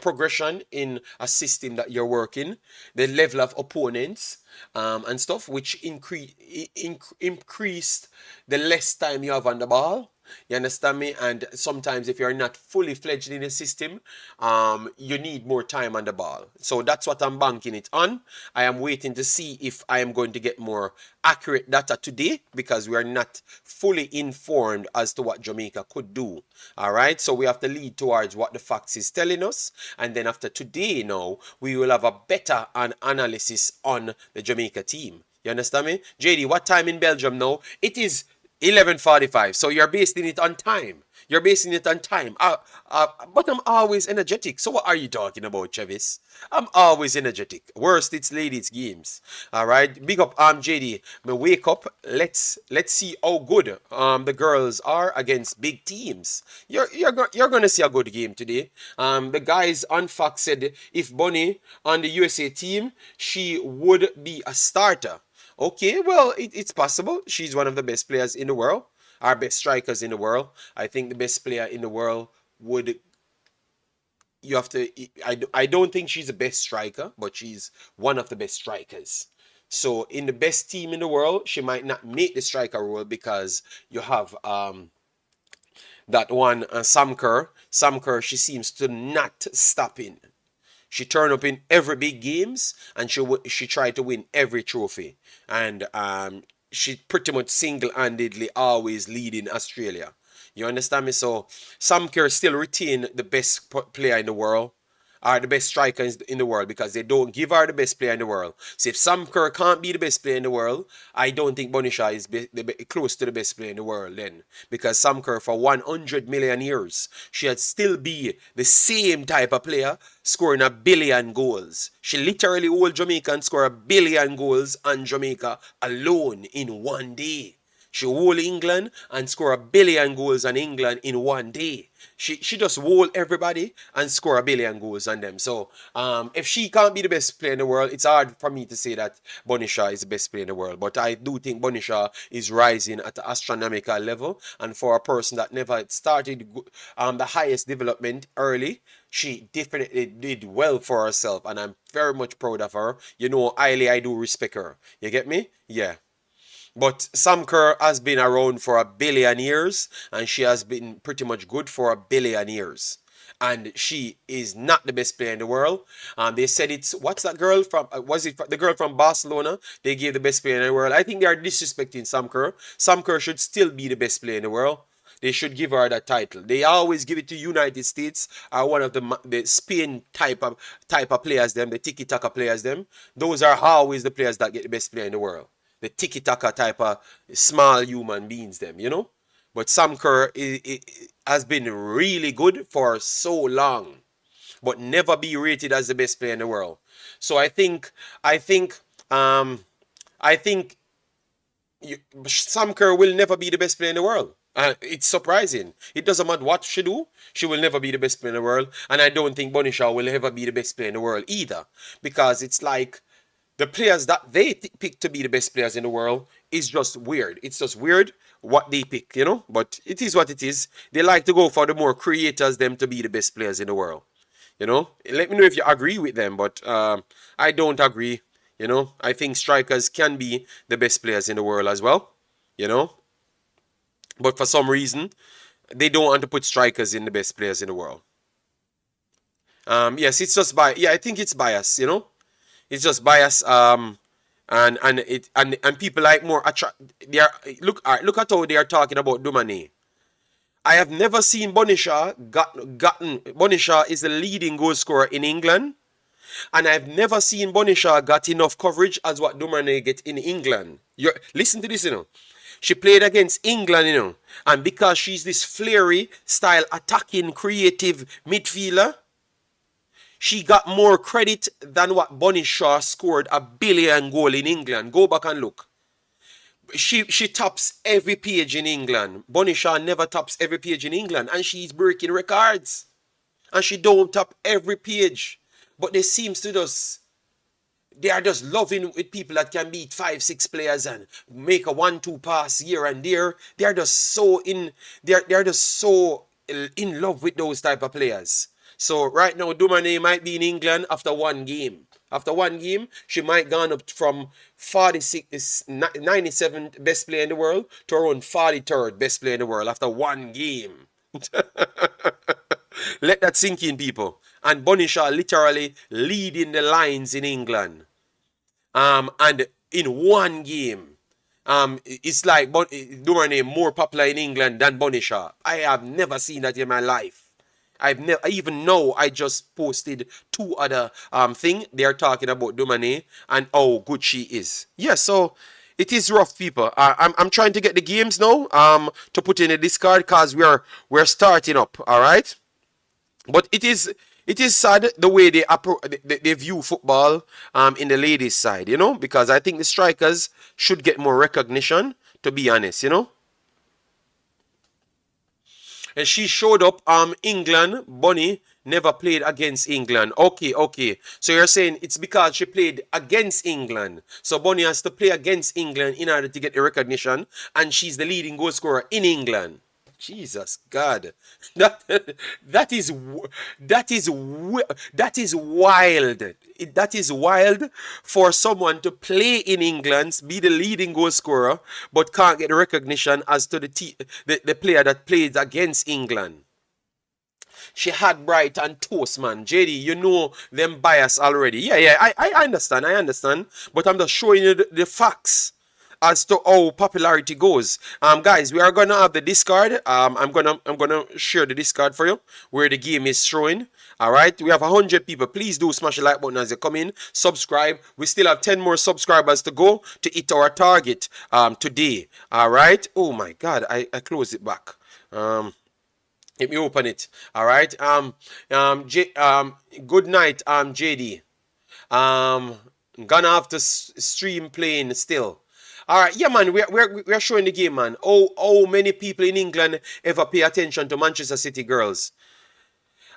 progression in a system that you're working, the level of opponents and stuff, which increased the less time you have on the ball. You understand me? And sometimes if you're not fully fledged in the system, you need more time on the ball. So that's what I'm banking it on. I am waiting to see if I am going to get more accurate data today because we are not fully informed as to what Jamaica could do. All right, so we have to lead towards what the facts is telling us, and then after today now we will have a better analysis on the Jamaica team. You understand me? JD, what time in Belgium now? It is 11:45. So you're basing it on time. You're basing it on time. But I'm always energetic. So what are you talking about, Travis? I'm always energetic. Worst, it's ladies games. All right. Big up, JD. Me wake up. Let's see how good the girls are against big teams. You're gonna see a good game today. The guys on Fox said if Bunny on the USA team, she would be a starter. Okay, well, it's possible. She's one of the best players in the world, our best strikers in the world. I think the best player in the world would. You have to. I don't think she's the best striker, but she's one of the best strikers. So in the best team in the world, she might not make the striker role because you have that one Sam Kerr. Sam Kerr, she seems to not stop in. She turned up in every big games and she tried to win every trophy. And she pretty much single-handedly always leading Australia. You understand me? So Sam Kerr still retain the best player in the world, are the best striker in the world because they don't give her the best player in the world. So if Sam Kerr can't be the best player in the world, I don't think Bonisha is close to the best player in the world then. Because Sam Kerr for 100 million years, she had still be the same type of player scoring 1 billion goals. She literally hold Jamaica and score 1 billion goals on Jamaica alone in one day. She hold England and score 1 billion goals on England in one day. She just hold everybody and score 1 billion goals on them. So if she can't be the best player in the world, it's hard for me to say that Bonisha is the best player in the world. But I do think Bonisha is rising at an astronomical level. And for a person that never started the highest development early, she definitely did well for herself. And I'm very much proud of her. You know, highly I do respect her. You get me? Yeah. But Sam Kerr has been around for 1 billion years and she has been pretty much good for 1 billion years. And she is not the best player in the world. They said it's, what's that girl from, was it the girl from Barcelona? They gave the best player in the world. I think they are disrespecting Sam Kerr. Sam Kerr should still be the best player in the world. They should give her that title. They always give it to United States or one of the Spain type of players, them, the tiki-taka players, them. Those are always the players that get the best player in the world. The tiki-taka type of small human beings, them. But Sam Kerr has been really good for so long, but never be rated as the best player in the world. So I think Sam Kerr will never be the best player in the world. It's surprising. It doesn't matter what she do, she will never be the best player in the world. And I don't think Bonisha will ever be the best player in the world either, because it's like the players that they pick to be the best players in the world is just weird. It's just weird what they pick. But it is what it is. They like to go for the more creators, them to be the best players in the world. Let me know if you agree with them, but I don't agree. I think strikers can be the best players in the world as well. But for some reason, they don't want to put strikers in the best players in the world. Yes, it's just bias. Yeah, I think it's bias. It's just bias. And people like more attract. They are look at how they are talking about Dumane. I have never seen Bonisha gotten. Bonisha is the leading goal scorer in England, and I've never seen Bonisha got enough coverage as what Dumane get in England. Listen to this, She played against England, and because she's this flary style attacking creative midfielder, she got more credit than what Bonisha scored a billion goal in England. Go back and look. She tops every page in England. Bonisha never tops every page in England, and she's breaking records. And she don't top every page. But they are just loving with people that can beat 5-6 players and make a 1-2 pass here and there. They're just so in love with those type of players. So right now, Dumane might be in England after one game. After one game, she might gone up from 97th best player in the world to around 43rd best player in the world after one game. Let that sink in, people. And Bonisha literally leading the lines in England. And in one game, it's like Dumane more popular in England than Bonisha. I have never seen that in my life. Even now I just posted two other thing. They are talking about Dumane and how good she is. Yeah, so it is rough, people. I'm trying to get the games now to put in the Discord because we're starting up. All right, but it is sad the way they view football in the ladies' side, because I think the strikers should get more recognition. To be honest, And she showed up England. Bonnie never played against England. Okay. So you're saying it's because she played against England. So Bonnie has to play against England in order to get the recognition. And she's the leading goal scorer in England. Jesus God. That is wild. That is wild for someone to play in England, be the leading goal scorer, but can't get the recognition as to the player that played against England. She had Bright and toast, man. JD, you know them bias already. Yeah, I understand. But I'm just showing you the facts as to how popularity goes. Guys, we are gonna have the Discord. I'm gonna share the Discord for you where the game is showing. Alright, we have 100 people. Please do smash the like button as you come in. Subscribe. We still have 10 more subscribers to go to hit our target today. Alright. Oh my god, I closed it back. Let me open it. Alright. Good night, JD. Gonna have to stream playing still. Alright, yeah, man, we're showing the game, man. How many people in England ever pay attention to Manchester City girls?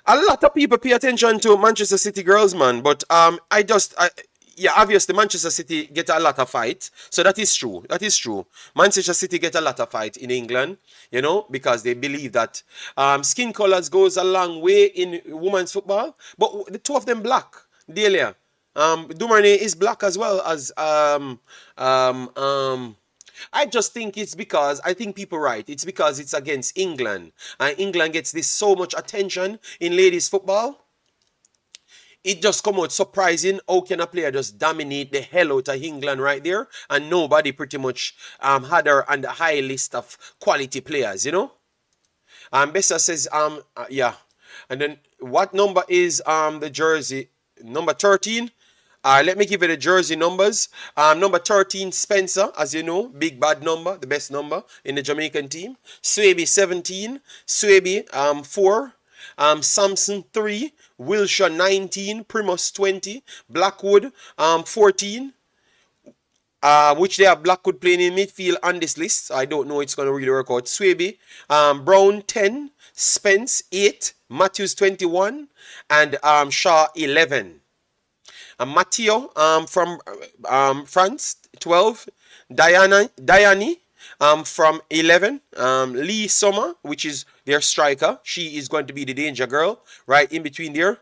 A lot of people pay attention to Manchester City girls, man. But yeah, obviously Manchester City get a lot of fight. So that is true. Manchester City get a lot of fight in England, because they believe that skin colors goes a long way in women's football. But the two of them black, Delia. Dumane is black as well as I just think it's because I think people right. It's because it's against England, and England gets this so much attention in ladies football. It just come out surprising. How can a player just dominate the hell out of England right there, and nobody pretty much had her on the high list of quality players, Bessa says yeah, and then what number is the jersey? Number 13. Let me give you the jersey numbers. Number 13, Spencer, as you know, big bad number, the best number in the Jamaican team. Swaby 17, Swaby 4, Samson 3, Wilshire 19, Primus 20, Blackwood 14, which they have Blackwood playing in midfield on this list. I don't know it's going to really work out. Swaby, Brown 10, Spence 8, Matthews 21, and Shaw 11. Matteo from France, 12. Diani from 11. Lee Sommer, which is their striker. She is going to be the danger girl right in between there.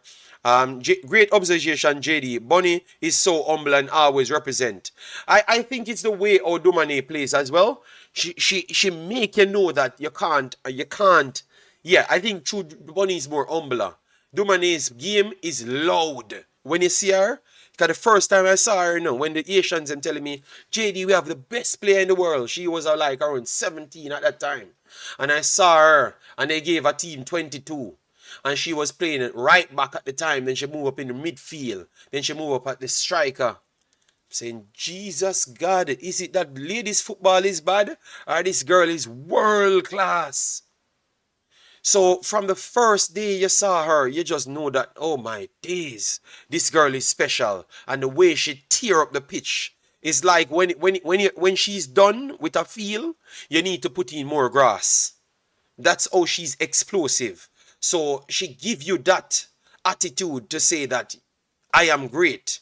Great observation, JD. Bonnie is so humble and always represent. I think it's the way how Dumane plays as well. She make you know that you can't. Yeah, I think true Bonnie is more humbler. Dumane's game is loud. When you see her, Because the first time I saw her, when the Asians them telling me, JD, we have the best player in the world. She was like around 17 at that time. And I saw her, and they gave her team 22. And she was playing it right back at the time. Then she moved up in the midfield. Then she moved up at the striker. Saying, Jesus God, is it that ladies football is bad? Or this girl is world class? So from the first day you saw her, you just know that, oh my days, this girl is special. And the way she tear up the pitch is like when she's done with a field, you need to put in more grass. That's how she's explosive. So she give you that attitude to say that I am great.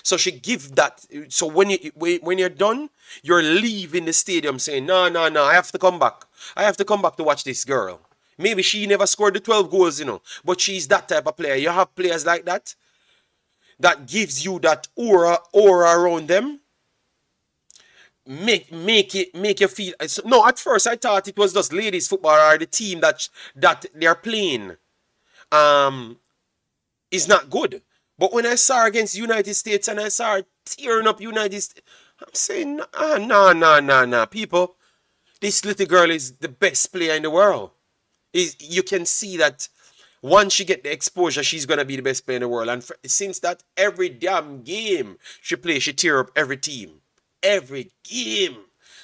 So she give that. So when you're done, you're leaving the stadium saying, no, I have to come back. I have to come back to watch this girl. Maybe she never scored the 12 goals, but she's that type of player. You have players like that gives you that aura around them. Make you feel. No, at first I thought it was just ladies football or the team that they're playing is not good. But when I saw her against United States and I saw her tearing up United States, I'm saying, nah, people. This little girl is the best player in the world. You can see that once she get the exposure, she's going to be the best player in the world. And since that, every damn game she plays, she tear up every team. Every game.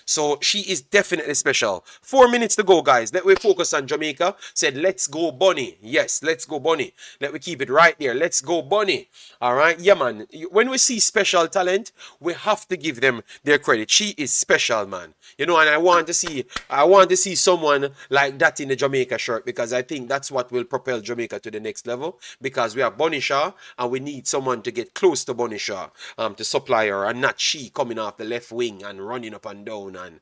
So she is definitely special. 4 minutes to go, guys. Let me focus on Jamaica. Said, let's go Bunny. Yes, let's go Bunny. Let me keep it right there. Let's go Bunny. All right. Yeah, man. When we see special talent, we have to give them their credit. She is special, man. And I want to see someone like that in the Jamaica shirt, because I think that's what will propel Jamaica to the next level, because we have Bunny Shaw and we need someone to get close to Bunny Shaw to supply her, and not she coming off the left wing and running up and down. And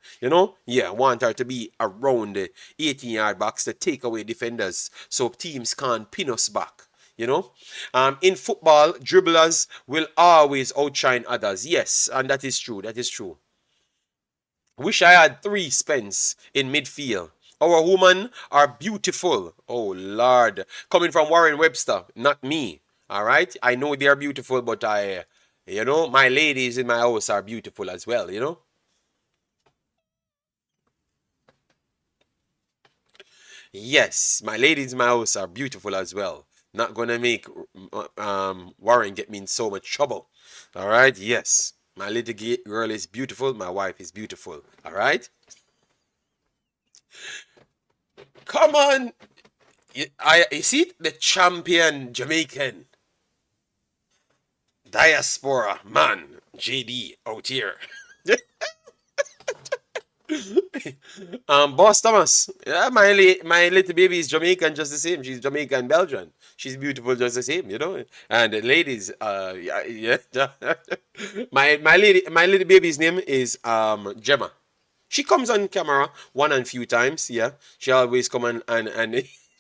want her to be around the 18-yard box to take away defenders so teams can't pin us back. In football, dribblers will always outshine others. Yes, and that is true. Wish I had 3 Spence in midfield. Our women are beautiful. Oh Lord, coming from Warren Webster, not me. All right, I know they are beautiful, but my ladies in my house are beautiful as well. Yes, my ladies in my house are beautiful as well. Not gonna make Warren get me in so much trouble. All right, yes. My little girl is beautiful. My wife is beautiful. All right. Come on. You see the champion Jamaican diaspora man, JD out here. Boss Thomas. Yeah, my little baby is Jamaican just the same. She's Jamaican Belgian. She's beautiful just the same, And the ladies, yeah. my little baby's name is Gemma. She comes on camera one and few times, yeah. She always come and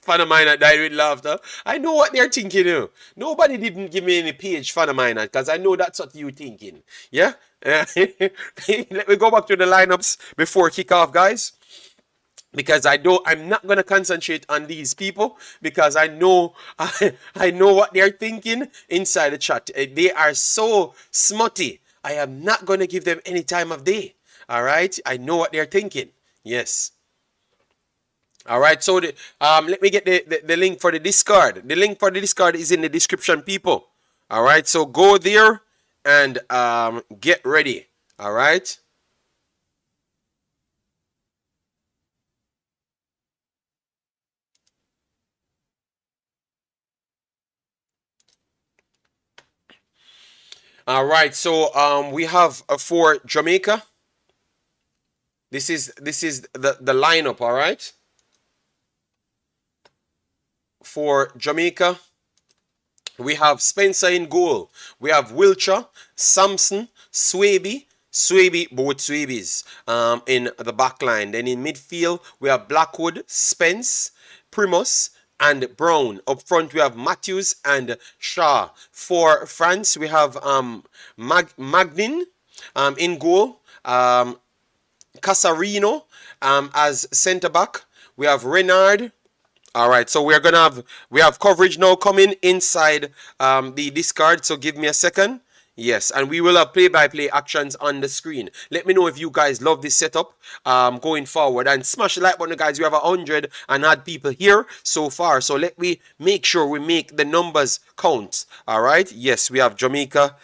fan of mine that died with laughter. I know what they're thinking. Nobody didn't give me any page fan of mine because I know that's what you're thinking. Yeah? Let me go back to the lineups before kickoff, guys. Because I'm not gonna concentrate on these people because I know what they're thinking inside the chat. They are so smutty. I am not gonna give them any time of day. All right, I know what they're thinking. Yes. All right. So let me get the link for the Discord. The link for the Discord is in the description, people. All right. So go there and get ready. All right. All right. So we have for Jamaica. This is the lineup. All right. For Jamaica, we have Spencer in goal. We have Wilcher, Sampson, Swaby, both Swabies in the back line. Then in midfield, we have Blackwood, Spence, Primus, and Brown. Up front, we have Matthews and Shaw. For France, we have Magnin in goal. Casarino as centre back. We have Renard All right, so we have coverage now coming inside the discard. So give me a second. Yes, and we will have play-by-play actions on the screen. Let me know if you guys love this setup going forward. And smash the like button, guys. We have 100 and odd people here so far. So let me make sure we make the numbers count. All right. Yes, we have Jamaica.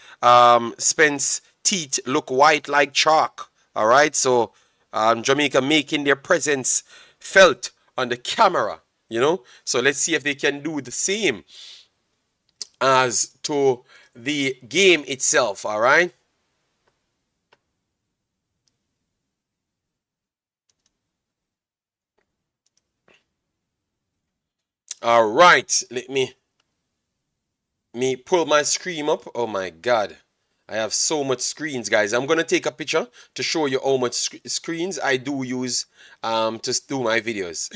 Spence teeth look white like chalk. All right. So Jamaica making their presence felt on the camera. You know. So let's see if they can do the same as to the game itself. All right. All right. Let me pull my screen up. Oh my God. I have so much screens, guys. I'm gonna take a picture to show you how much screens I do use to do my videos.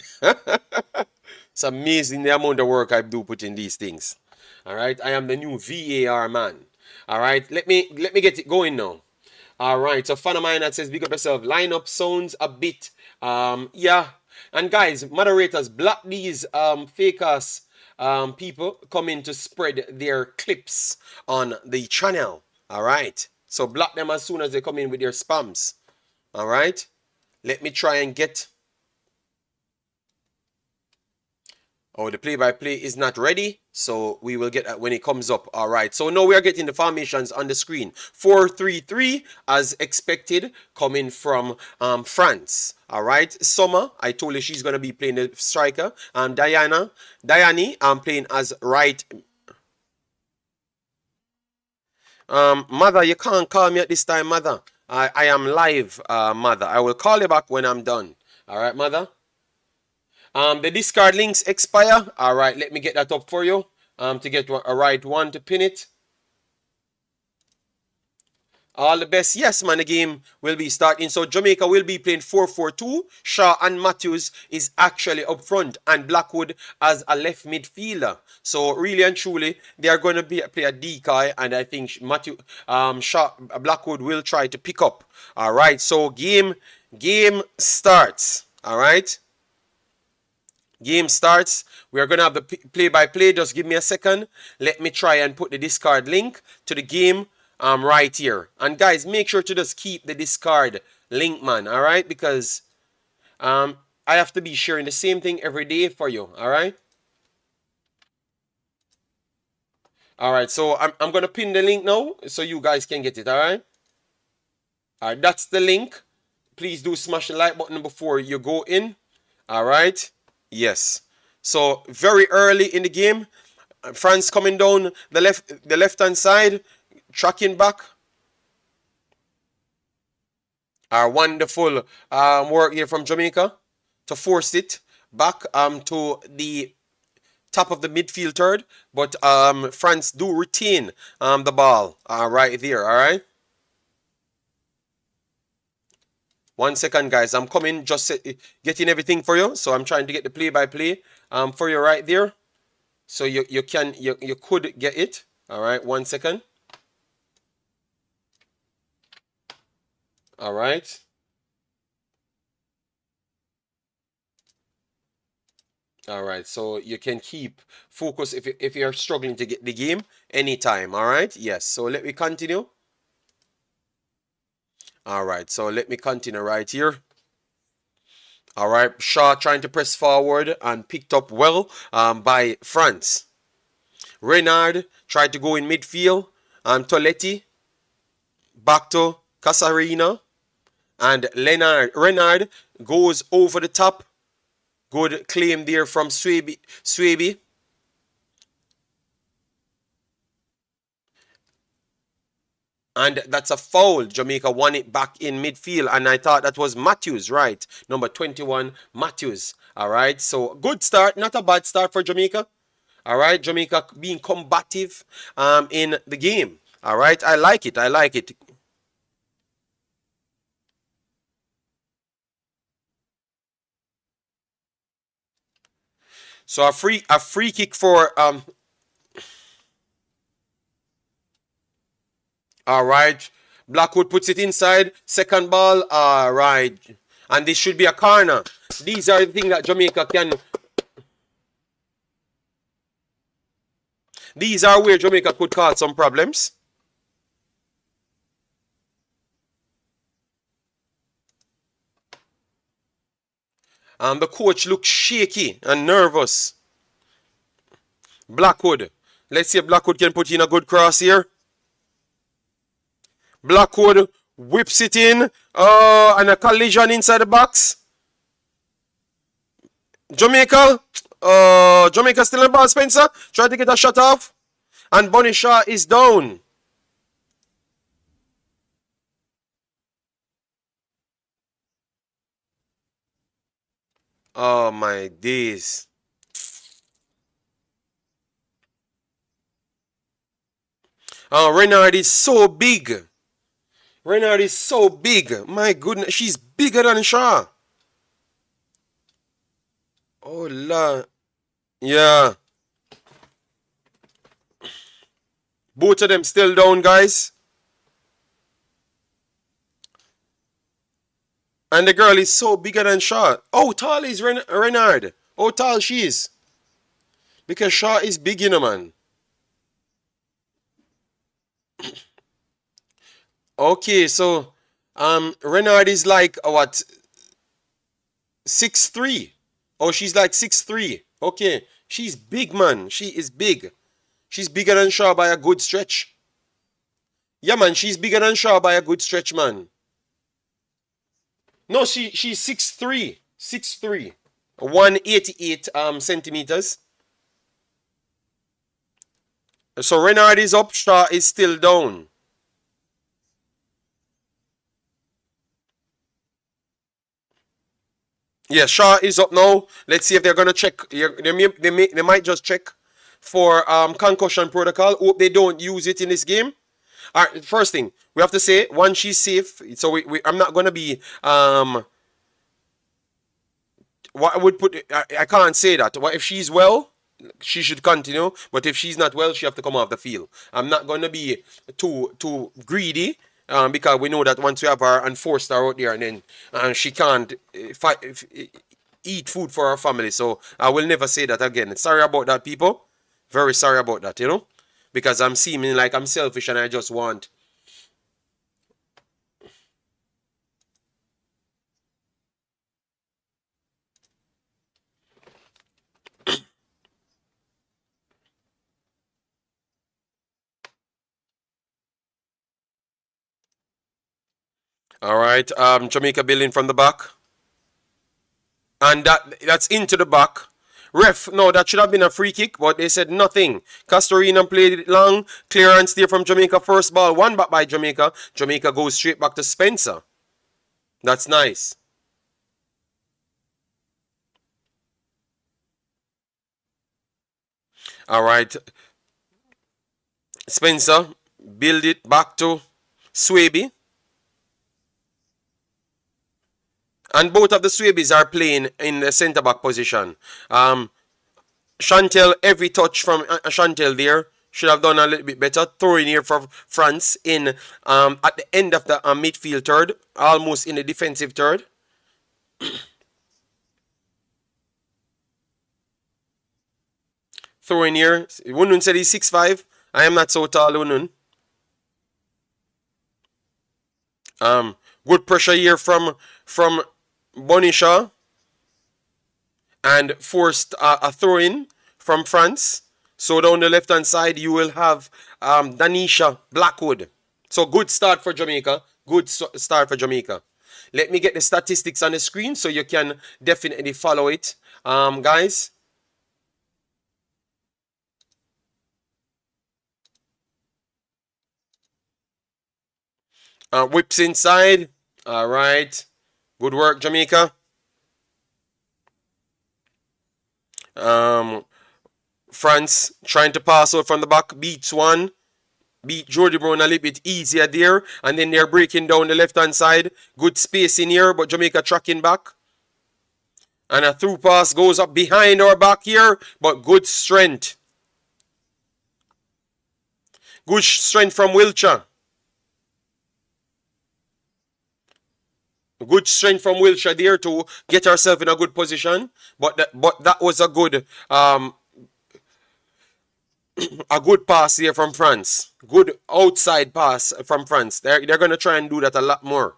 It's amazing the amount of work I do put in these things. All right, I am the new VAR man. All right, let me get it going now. All right, so fan of mine that says big up yourself. Lineup sounds a bit yeah. And guys, moderators, block these fake ass people coming to spread their clips on the channel. All right, so block them as soon as they come in with their spams. All right, let me try and get. Oh, the play-by-play is not ready, so we will get that when it comes up. All right, so now we are getting the formations on the screen. 4-3-3, as expected, coming from France. All right, Summer, I told you she's going to be playing the striker. Diane, I'm playing as right. Mother, you can't call me at this time, Mother. I am live, Mother. I will call you back when I'm done. All right, Mother? The discard links expire. All right, let me get that up for you to get a right one to pin it. All the best. Yes, man, the game will be starting. So Jamaica will be playing 4-4-2. Shaw and Matthews is actually up front, and Blackwood as a left midfielder. So really and truly, they are going to play a decoy, and I think Blackwood will try to pick up. All right, so game starts. All right. Game starts. We are going to have the play-by-play. Just give me a second. Let me try and put the discard link to the game right here. And guys, make sure to just keep the discard link, man. All right? Because I have to be sharing the same thing every day for you. All right? All right. So I'm going to pin the link now so you guys can get it. All right? All right. That's the link. Please do smash the like button before you go in. All right? Yes. So very early in the game, France coming down the left hand side, tracking back. Our wonderful work here from Jamaica to force it back to the top of the midfield third, but France do retain the ball right there. All right. 1 second, guys. I'm coming, just getting everything for you. So I'm trying to get the play-by-play for you right there. So you could get it. All right, 1 second. All right. All right, so you can keep focus if you're struggling to get the game anytime. All right, yes. So let me continue. All right, so let me continue right here. All right, Shaw trying to press forward and picked up well by France. Renard tried to go in midfield. Toletti back to Casarina. And Renard goes over the top. Good claim there from Swaby. And that's a foul. Jamaica won it back in midfield. And I thought that was Matthews, right? Number 21, Matthews. All right. So good start. Not a bad start for Jamaica. All right. Jamaica being combative in the game. All right. I like it. I like it. So a free kick for all right. Blackwood puts it inside. Second ball. All right. And this should be a corner. These are the things that Jamaica can. These are where Jamaica could cause some problems. The coach looks shaky and nervous. Blackwood. Let's see if Blackwood can put in a good cross here. Blackwood whips it in. And a collision inside the box. Jamaica. Jamaica still in the ball, Spencer. Try to get a shot off. And Bonnie Shaw is down. Oh my days. Renard is so big. Renard is so big. My goodness, she's bigger than Shaw. Oh la. Yeah. Both of them still down, guys. And the girl is so bigger than Shaw. Oh, tall is Renard. Oh, tall she is. Because Shaw is big, you know, man. Okay, so Renard is like what, 6'3". Oh, she's like 6'3". Okay, she's big, man. She is big. She's bigger than Shaw by a good stretch. Yeah, man, she's bigger than Shaw by a good stretch, man. No, she's 6'3". 6'3". 188 centimeters. So Renard is up, Shaw is still down. Yeah, Shaw is up now. Let's see if they're gonna check. They might just check for concussion protocol. Hope they don't use it in this game. All right, first thing we have to say, once she's safe. So I'm not gonna be what I would put. I can't say that. What if she's well? She should continue. But if she's not well, she have to come off the field. I'm not gonna be too greedy. Because we know that once we have her and forced her out there, and then she can't eat food for her family. So I will never say that again. Sorry about that, people. Very sorry about that, you know. Because I'm seeming like I'm selfish and I just want. All right, Jamaica building from the back. And that's into the back. Ref, no, that should have been a free kick, but they said nothing. Castorina played it long. Clearance there from Jamaica. First ball, one back by Jamaica. Jamaica goes straight back to Spencer. That's nice. All right. Spencer, build it back to Swaby. And both of the Swabies are playing in the centre back position. Chantel, every touch from Chantel there should have done a little bit better. Throwing here for France in at the end of the midfield third, almost in the defensive third. Throwing here. Wunun said he's 6'5". I am not so tall, Wunun. Good pressure here from Bonisha. And forced a throw-in from France. So down the left-hand side, you will have Danisha Blackwood. So good start for Jamaica. Good start for Jamaica. Let me get the statistics on the screen so you can definitely follow it, guys. Whips inside. All right. Good work, Jamaica. France trying to pass out from the back. Beats one. Beat Jordy Brown a little bit easier there. And then they're breaking down the left-hand side. Good space in here, but Jamaica tracking back. And a through pass goes up behind our back here, but good strength. Good strength from Wiltshire. Good strength from Wiltshire there to get herself in a good position. But that was a good A good pass here from France. Good outside pass from France. They're gonna try and do that a lot more.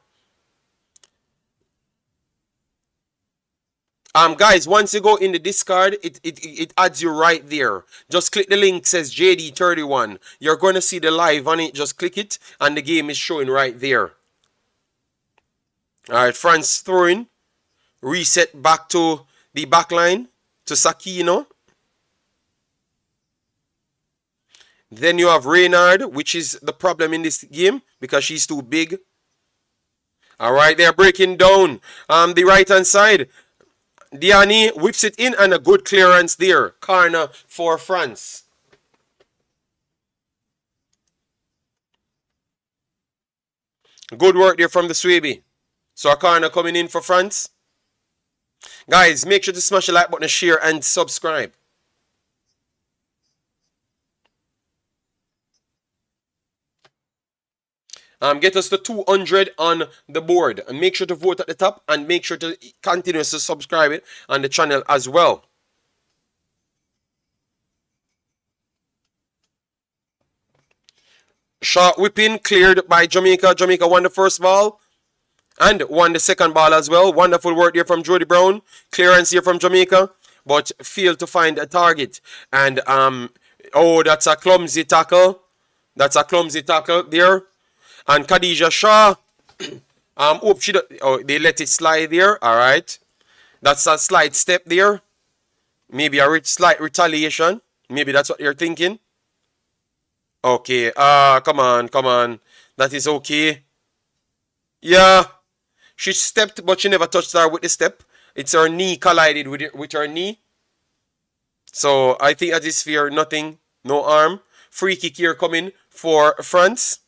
Guys, once you go in the Discord, it adds you right there. Just click the link, says JD31. You're gonna see the live on it. Just click it, and the game is showing right there. All right, France throwing. Reset back to the back line to Sakino. Then you have Reynard, which is the problem in this game because she's too big. All right, they're breaking down the right hand side. Diani whips it in and a good clearance there. Corner for France. Good work there from the Swaby. So a corner coming in for France. Guys, make sure to smash the like button, share, and subscribe. Get us to 200 on the board. And make sure to vote at the top and make sure to continue to subscribe it on the channel as well. Shot whipping cleared by Jamaica. Jamaica won the first ball and won the second ball as well. Wonderful work there from Jody Brown. Clearance here from Jamaica, but failed to find a target. And oh, that's a clumsy tackle. That's a clumsy tackle there. And Khadija Shaw. They let it slide there. All right. That's a slight step there. Maybe a slight retaliation. Maybe that's what you're thinking. Okay. Come on, come on. That is okay. Yeah. She stepped, but she never touched her with the step. It's her knee collided with her knee. So I think that is fair. Nothing. No arm. Free kick here coming for France.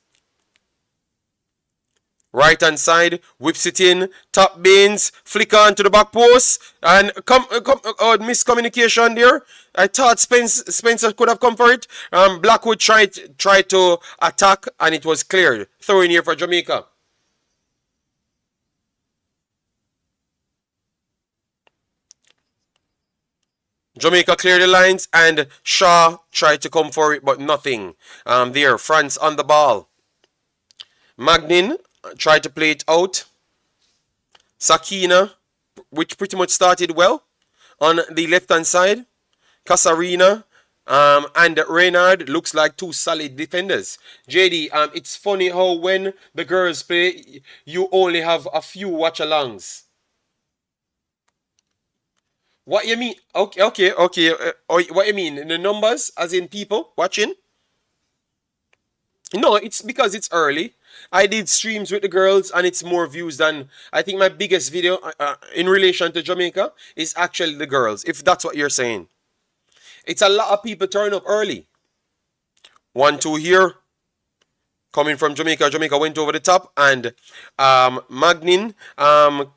Right hand side, whips it in, top bins, flick on to the back post, and miscommunication there. I thought Spencer could have come for it. Blackwood tried to attack, and it was cleared. Throw in here for Jamaica. Jamaica cleared the lines, and Shaw tried to come for it, but nothing. There, France on the ball. Magnin tried to play it out. Sakina, which pretty much started well on the left hand side. Kasarina and Reynard looks like two solid defenders. JD, it's funny how when the girls play, you only have a few watch-alongs. What you mean? Okay. What you mean? The numbers, as in people watching? No, it's because it's early. I did streams with the girls and it's more views than I think my biggest video in relation to Jamaica is actually the girls, if that's what you're saying. It's a lot of people turn up early. 1-2 here. Coming from Jamaica. Jamaica went over the top and Magnin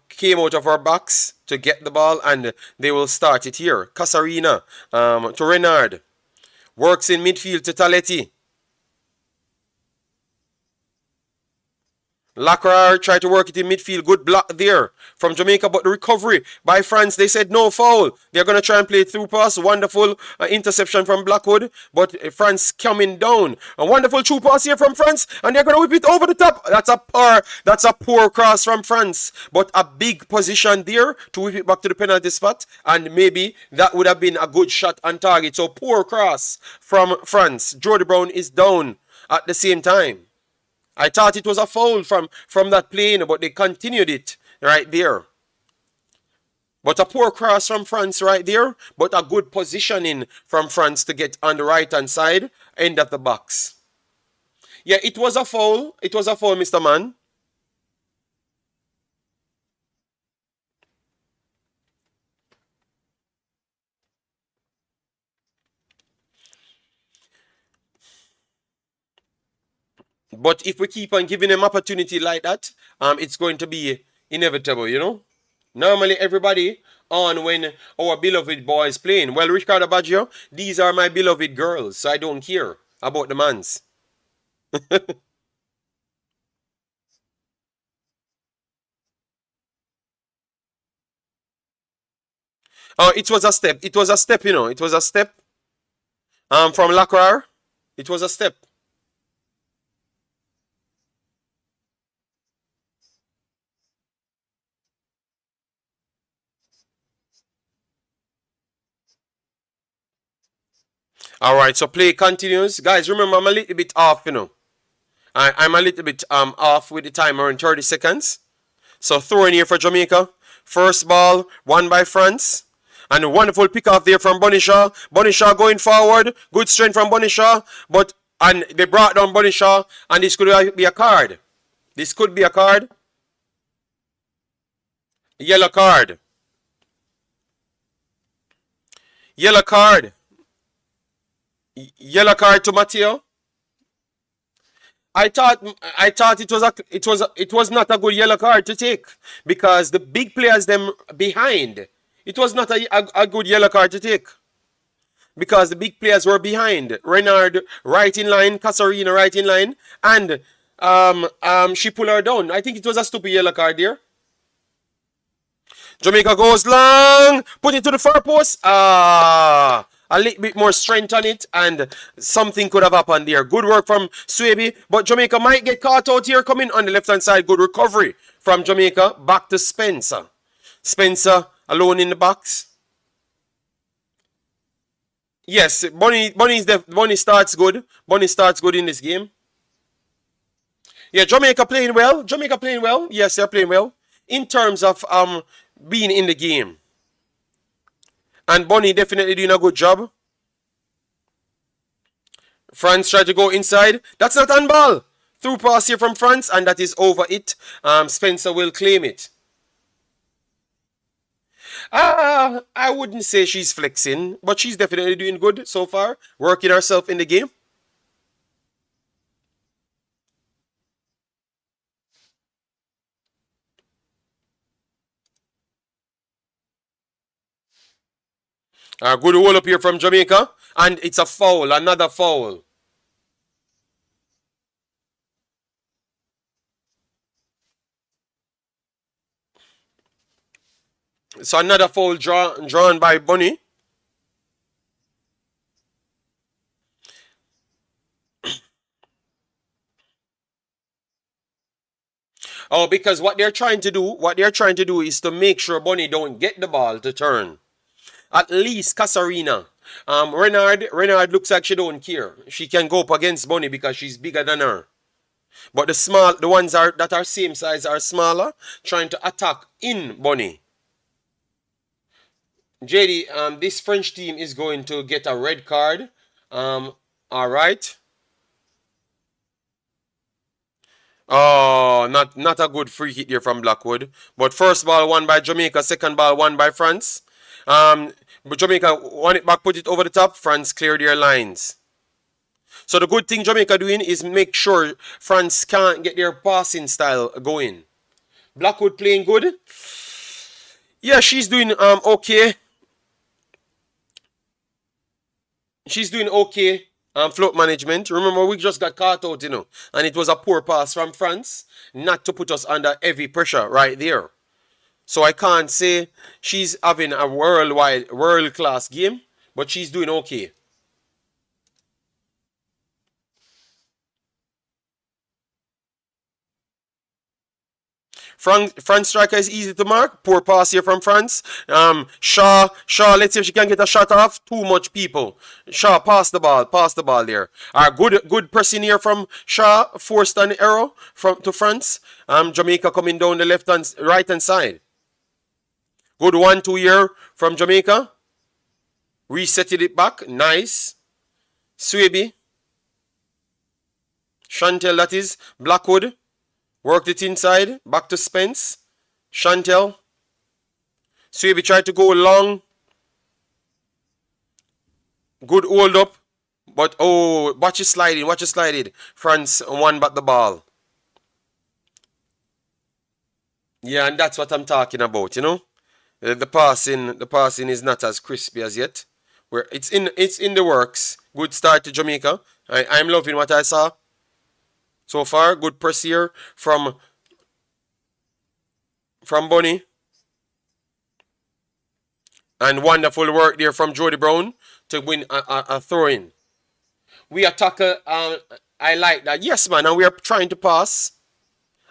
came out of our box to get the ball and they will start it here. Kasarina to Renard. Works in midfield to Taletti. Lacroix tried to work it in midfield. Good block there from Jamaica, but the recovery by France, they said no foul. They're going to try and play it through pass. Wonderful interception from Blackwood, but France coming down. A wonderful true pass here from France, and they're going to whip it over the top. That's a poor cross from France, but a big position there to whip it back to the penalty spot, and maybe that would have been a good shot on target. So poor cross from France. Jody Brown is down at the same time. I thought it was a foul from that play, but they continued it right there. But a poor cross from France right there, but a good positioning from France to get on the right-hand side, end of the box. Yeah, it was a foul. It was a foul, Mr. Man. But if we keep on giving them opportunity like that, it's going to be inevitable, you know? Normally everybody on when our beloved boys playing. Well, Ricardo Baggio, these are my beloved girls, so I don't care about the mans. Oh, it was a step. It was a step, you know. It was a step. From Lacrar, it was a step. All right, so play continues. Guys, remember, I'm a little bit off, you know. I'm a little bit off with the timer in 30 seconds. So throw in here for Jamaica. First ball, won by France. And a wonderful pick off there from Bonishaw. Bonishaw going forward. Good strength from Bonishaw. And they brought down Bonishaw. And this could be a card. This could be a card. Yellow card. Yellow card. Yellow card to Matteo. I thought it was not a good yellow card to take because the big players them behind. It was not a good yellow card to take because the big players were behind. Renard right in line, Casarina right in line, and she pulled her down. I think it was a stupid yellow card there. Jamaica goes long, put it to the far post. A little bit more strength on it, and something could have happened there. Good work from Swaby, but Jamaica might get caught out here. Coming on the left-hand side, good recovery from Jamaica. Back to Spencer. Spencer alone in the box. Yes, Bunny starts good. Bunny starts good in this game. Yeah, Jamaica playing well. Jamaica playing well. Yes, they're playing well in terms of being in the game. And Bunny definitely doing a good job. France tried to go inside. That's not on ball. Through pass here from France, and that is over it. Spencer will claim it. I wouldn't say she's flexing, but she's definitely doing good so far. Working herself in the game. Good hold up here from Jamaica. And it's a foul, another foul. So another foul drawn by Bunny. Oh, because what they're trying to do is to make sure Bunny don't get the ball to turn. At least Casarina. Renard looks like she don't care. She can go up against Bunny because she's bigger than her. But the ones that are same size are smaller, trying to attack in Bunny. JD, this French team is going to get a red card. All right. Oh, not a good free hit here from Blackwood. But first ball won by Jamaica, second ball won by France. But Jamaica won it back, put it over the top. France cleared their lines. So the good thing Jamaica doing is make sure France can't get their passing style going. Blackwood playing good. Yeah, she's doing okay. She's doing okay. Float management. Remember, we just got caught out, you know, and it was a poor pass from France, not to put us under heavy pressure right there. So I can't say she's having a world class game, but she's doing okay. France striker is easy to mark. Poor pass here from France. Shaw. Let's see if she can get a shot off. Too much people. Shaw, pass the ball there. Good pressing here from Shaw. Forced an error to France. Jamaica coming down the right hand side. Good 1-2 here from Jamaica. Resetted it back. Nice. Swaby. Chantel, that is. Blackwood. Worked it inside. Back to Spence. Chantel. Swaby tried to go long. Good hold up. But watch it sliding. France won back the ball. Yeah, and that's what I'm talking about, you know. The passing is not as crispy as yet. Where it's in the works. Good start to Jamaica. I'm loving what I saw. So far, good press here from Bunny. And wonderful work there from Jody Brown to win a throw-in. We attack. I like that. Yes, man. And we are trying to pass.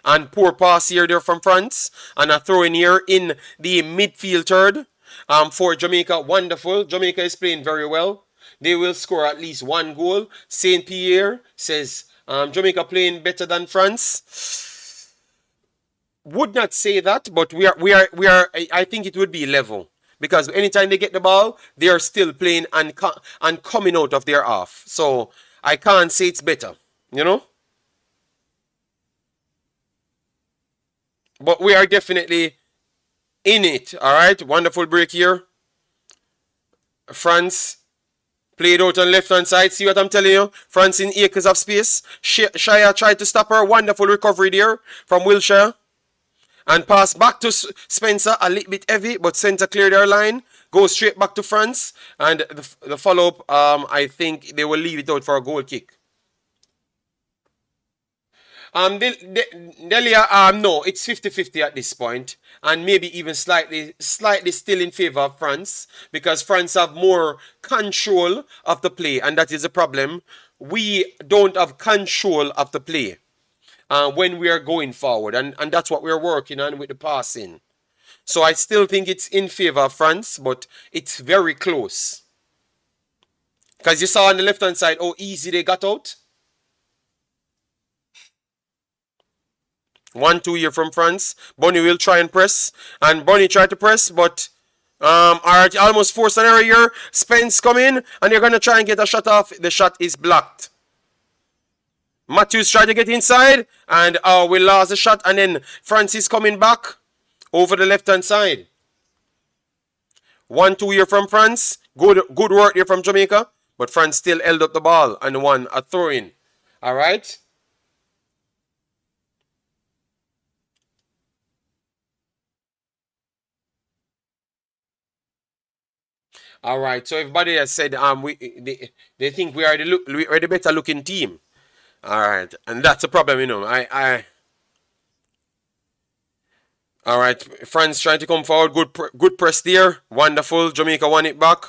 And poor pass here there from France. And a throw in here in the midfield third for Jamaica. Wonderful. Jamaica is playing very well. They will score at least one goal. Saint Pierre says Jamaica playing better than France. Would not say that, but we are. I think it would be level because anytime they get the ball, they are still playing and coming out of their half. So I can't say it's better, you know. But we are definitely in it. All right, wonderful break here. France played out on left hand side. See what I'm telling you? France in acres of space. Shia tried to stop her. Wonderful recovery there from Wilshire. And pass back to Spencer. A little bit heavy, but center cleared their line. Goes straight back to France. And the follow up, I think they will leave it out for a goal kick. Delia, no, it's 50-50 at this point, and maybe even slightly still in favor of France because France have more control of the play, and that is the problem. We don't have control of the play when we are going forward, and that's what we're working on with the passing. So I still think it's in favor of France, but it's very close. Because you saw on the left hand side how easy they got out. 1-2 here from France. Bonnie will try and press. And Bonnie tried to press, but alright, almost forced an error here. Spence come in, and they're going to try and get a shot off. The shot is blocked. Matthews tried to get inside, and we lost the shot. And then Francis coming back over the left-hand side. 1-2 here from France. Good work here from Jamaica. But France still held up the ball and won a throw-in. Alright. All right. So everybody has said they think we are the better looking team. All right, and that's a problem, you know. All right. France trying to come forward. Good press there. Wonderful. Jamaica won it back.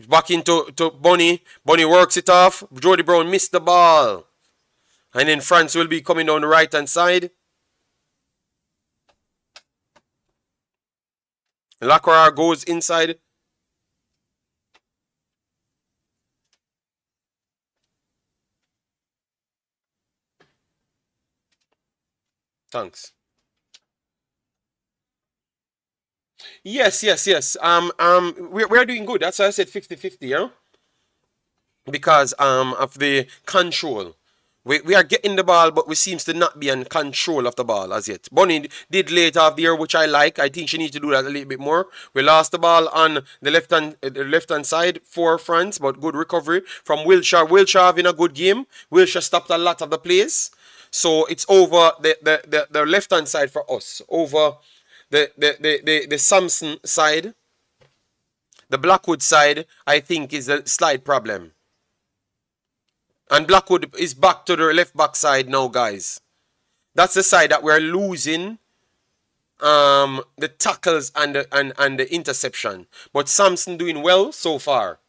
Back into Bonnie. Bonnie works it off. Jody Brown missed the ball, and then France will be coming down the right hand side. Lacroix goes inside. Thanks. Yes. We're doing good. That's why I said 50-50, you know? Because of the control. We are getting the ball, but we seems to not be in control of the ball as yet. Bonnie did lay it off there, which I like. I think she needs to do that a little bit more. We lost the ball on the left hand side for France, but good recovery from Wilshire. Wilshire having a good game. Wilshire stopped a lot of the plays. So it's over the left hand side for us. Over the Samson side. The Blackwood side, I think, is a slight problem. And Blackwood is back to the left back side now, guys. That's the side that we're losing the tackles and the interception. But Samson doing well so far.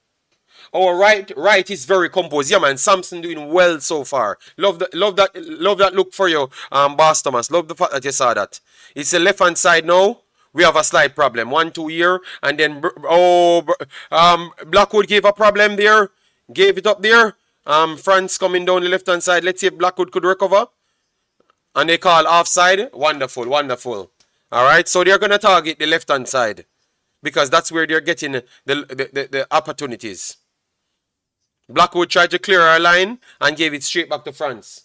Our right is very composed. Yeah, man. Samson doing well so far. Love that look for you, Boss Thomas. Love the fact that you saw that. It's the left hand side now. We have a slight problem. 1-2 here, and then Blackwood gave a problem there. Gave it up there. France coming down the left hand side. Let's see if Blackwood could recover. And they call offside. Wonderful. Alright, so they're gonna target the left hand side. Because that's where they're getting the opportunities. Blackwood tried to clear our line and gave it straight back to France.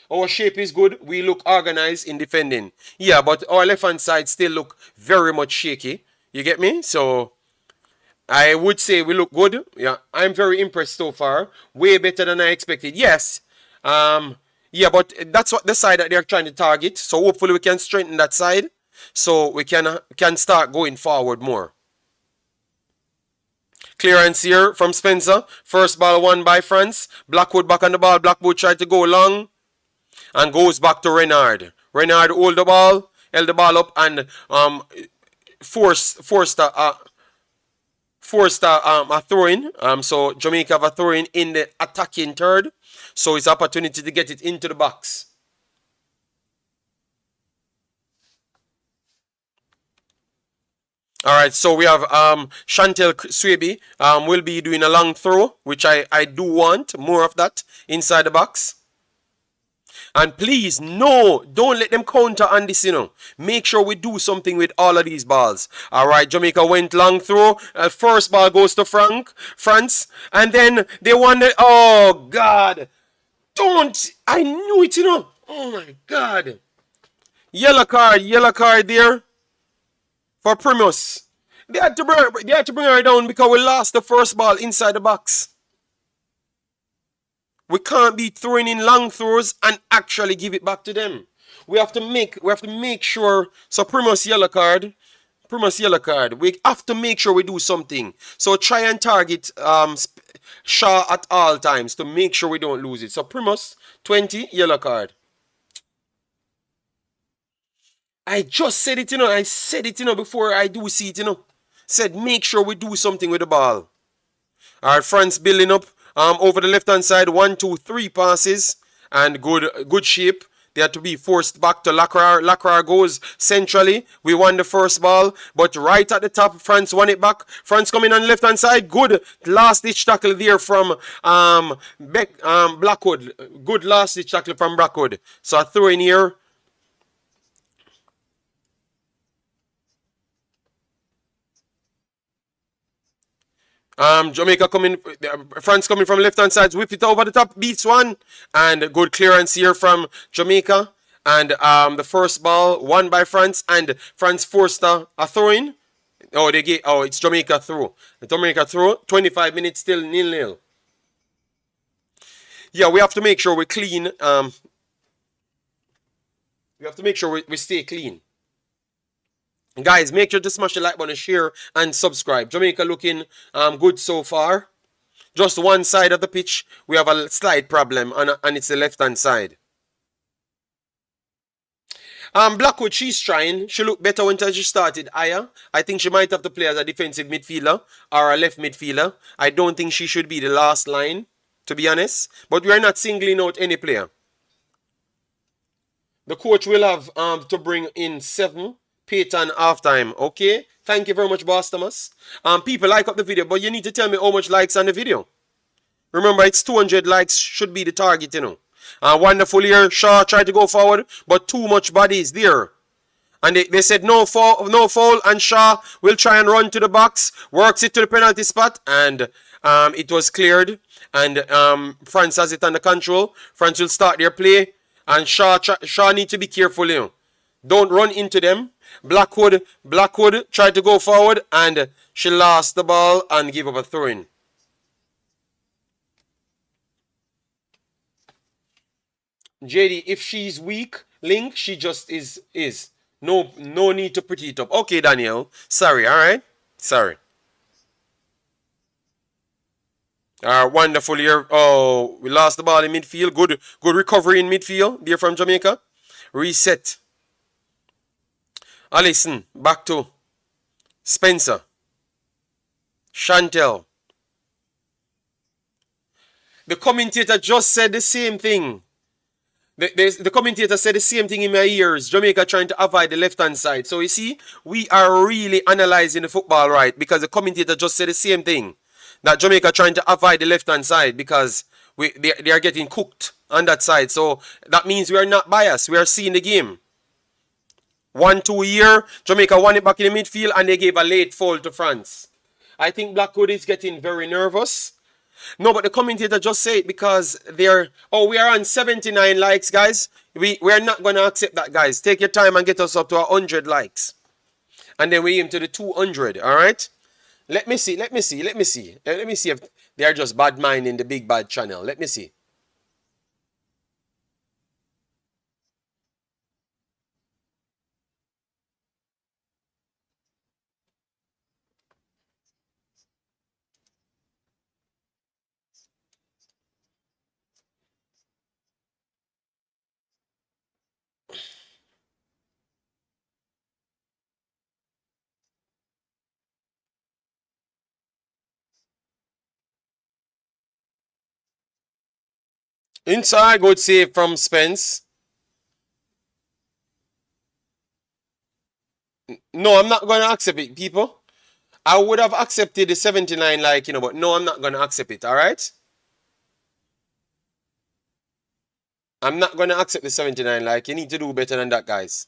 Our shape is good. We look organized in defending. Yeah, but our left hand side still look very much shaky. You get me? So I would say we look good. Yeah, I'm very impressed so far. Way better than I expected. Yes. Yeah, but that's what the side that they're trying to target. So hopefully we can strengthen that side so we can start going forward more. Clearance here from Spencer. First ball won by France. Blackwood back on the ball. Blackwood tried to go long and goes back to Renard. Renard hold the ball, held the ball up and forced forced a throw-in. So Jamaica have a throw-in in the attacking third. So it's opportunity to get it into the box. All right, so we have Chantel Swaby will be doing a long throw, which I do want more of that inside the box. And please, no, don't let them counter on this, you know. Make sure we do something with all of these balls. All right, Jamaica went long throw. First ball goes to France. And then they won the, oh, God. Don't, I knew it, you know. Oh, my God. Yellow card there for Primus. They had to bring her down because we lost the first ball inside the box. We can't be throwing in long throws and actually give it back to them. We have to make sure. So Primus yellow card. Primus yellow card. We have to make sure we do something. So try and target Shaw at all times to make sure we don't lose it. So Primus 20 yellow card. I just said it, you know. I said it, you know, before I do see it, you know. Said make sure we do something with the ball. All right, France building up over the left hand side. 1, 2, 3 passes and good shape. They had to be forced back to Lacrar. Lacrar goes centrally. We won the first ball, but right at the top, France won it back. France coming on the left hand side. Good last ditch tackle there from Blackwood. Good last ditch tackle from Blackwood. So I throw in here. Jamaica coming, France coming from left hand side, whip it over the top, beats one, and good clearance here from Jamaica. And the first ball won by France, and France forced a throw in. It's Jamaica through. Jamaica through. 25 minutes still 0-0. Yeah, we have to make sure we're clean. We have to make sure we stay clean. Guys, make sure to smash the like button, share, and subscribe. Jamaica looking good so far. Just one side of the pitch, we have a slight problem, and it's the left-hand side. Blackwood, she's trying. She looked better when she started higher. I think she might have to play as a defensive midfielder or a left midfielder. I don't think she should be the last line, to be honest. But we are not singling out any player. The coach will have to bring in 7 Peyton halftime. Okay? Thank you very much, Boss Thomas. People like up the video, but you need to tell me how much likes on the video. Remember, it's 200 likes should be the target, you know. Wonderful here. Shaw tried to go forward, but too much bodies there. And they said no foul, and Shaw will try and run to the box, works it to the penalty spot, and it was cleared. And France has it under control. France will start their play, and Shaw need to be careful, you know. Don't run into them. Blackwood tried to go forward, and she lost the ball and gave up a throw-in. JD, if she's weak, Link, she just is. No need to pretty it up. Okay, Daniel. Sorry, alright? Sorry. Wonderful here. Oh, we lost the ball in midfield. Good recovery in midfield there from Jamaica. Reset. Allison, back to Spencer. Chantel. The commentator just said the same thing. The commentator said the same thing in my ears. Jamaica trying to avoid the left-hand side. So you see, we are really analysing the football right because the commentator just said the same thing. That Jamaica trying to avoid the left-hand side because they are getting cooked on that side. So that means we are not biased. We are seeing the game. 1-2 here. Jamaica won it back in the midfield and they gave a late foul to France. I think Blackwood is getting very nervous. No, but the commentator just say it because they're... Oh, we are on 79 likes, guys. We're not going to accept that, guys. Take your time and get us up to 100 likes. And then we aim to the 200, all right? Let me see if they're just bad minding the big bad channel. Let me see. Inside, good save from Spence. No, I'm not going to accept it, people. I would have accepted the 79 like, but no, I'm not going to accept it, all right? I'm not going to accept the 79 like. You need to do better than that, guys.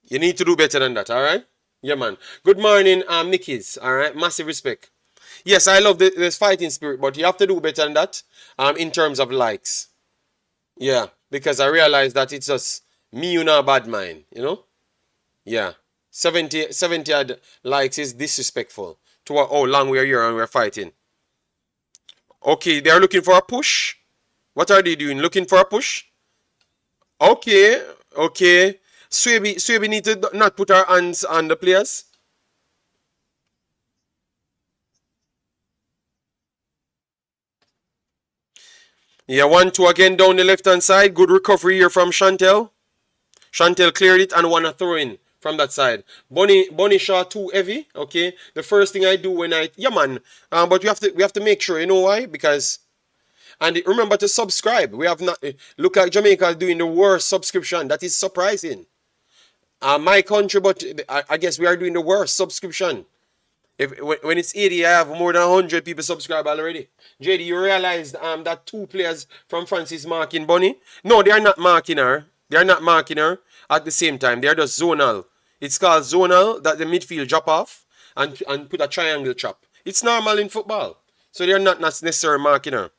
You need to do better than that, all right? Yeah, man. Good morning, Nickies, all right? Massive respect. Yes, I love this fighting spirit, but you have to do better than that in terms of likes. Yeah, because I realize that it's just me, you know, bad mind. Yeah. 70 odd likes is disrespectful to how long we're here and we're fighting. Okay, they're looking for a push. What are they doing? Looking for a push? Okay, okay. Swaby need to not put her hands on the players. Yeah, 1-2 again down the left hand side. Good recovery here from Chantel. Chantel cleared it and won a throw in from that side. Bunny Shaw too heavy. Okay. The first thing I do when yeah man. But we have to make sure. You know why? Because and remember to subscribe. We have not look at Jamaica doing the worst subscription. That is surprising. My country, but I guess we are doing the worst subscription. If when it's 80, I have more than 100 people subscribe already. JD, you realized that two players from France is marking Bunny? No, they are not marking her. They are not marking her at the same time. They are just zonal. It's called zonal that the midfield drop off and put a triangle chop. It's normal in football. So they are not necessarily marking her.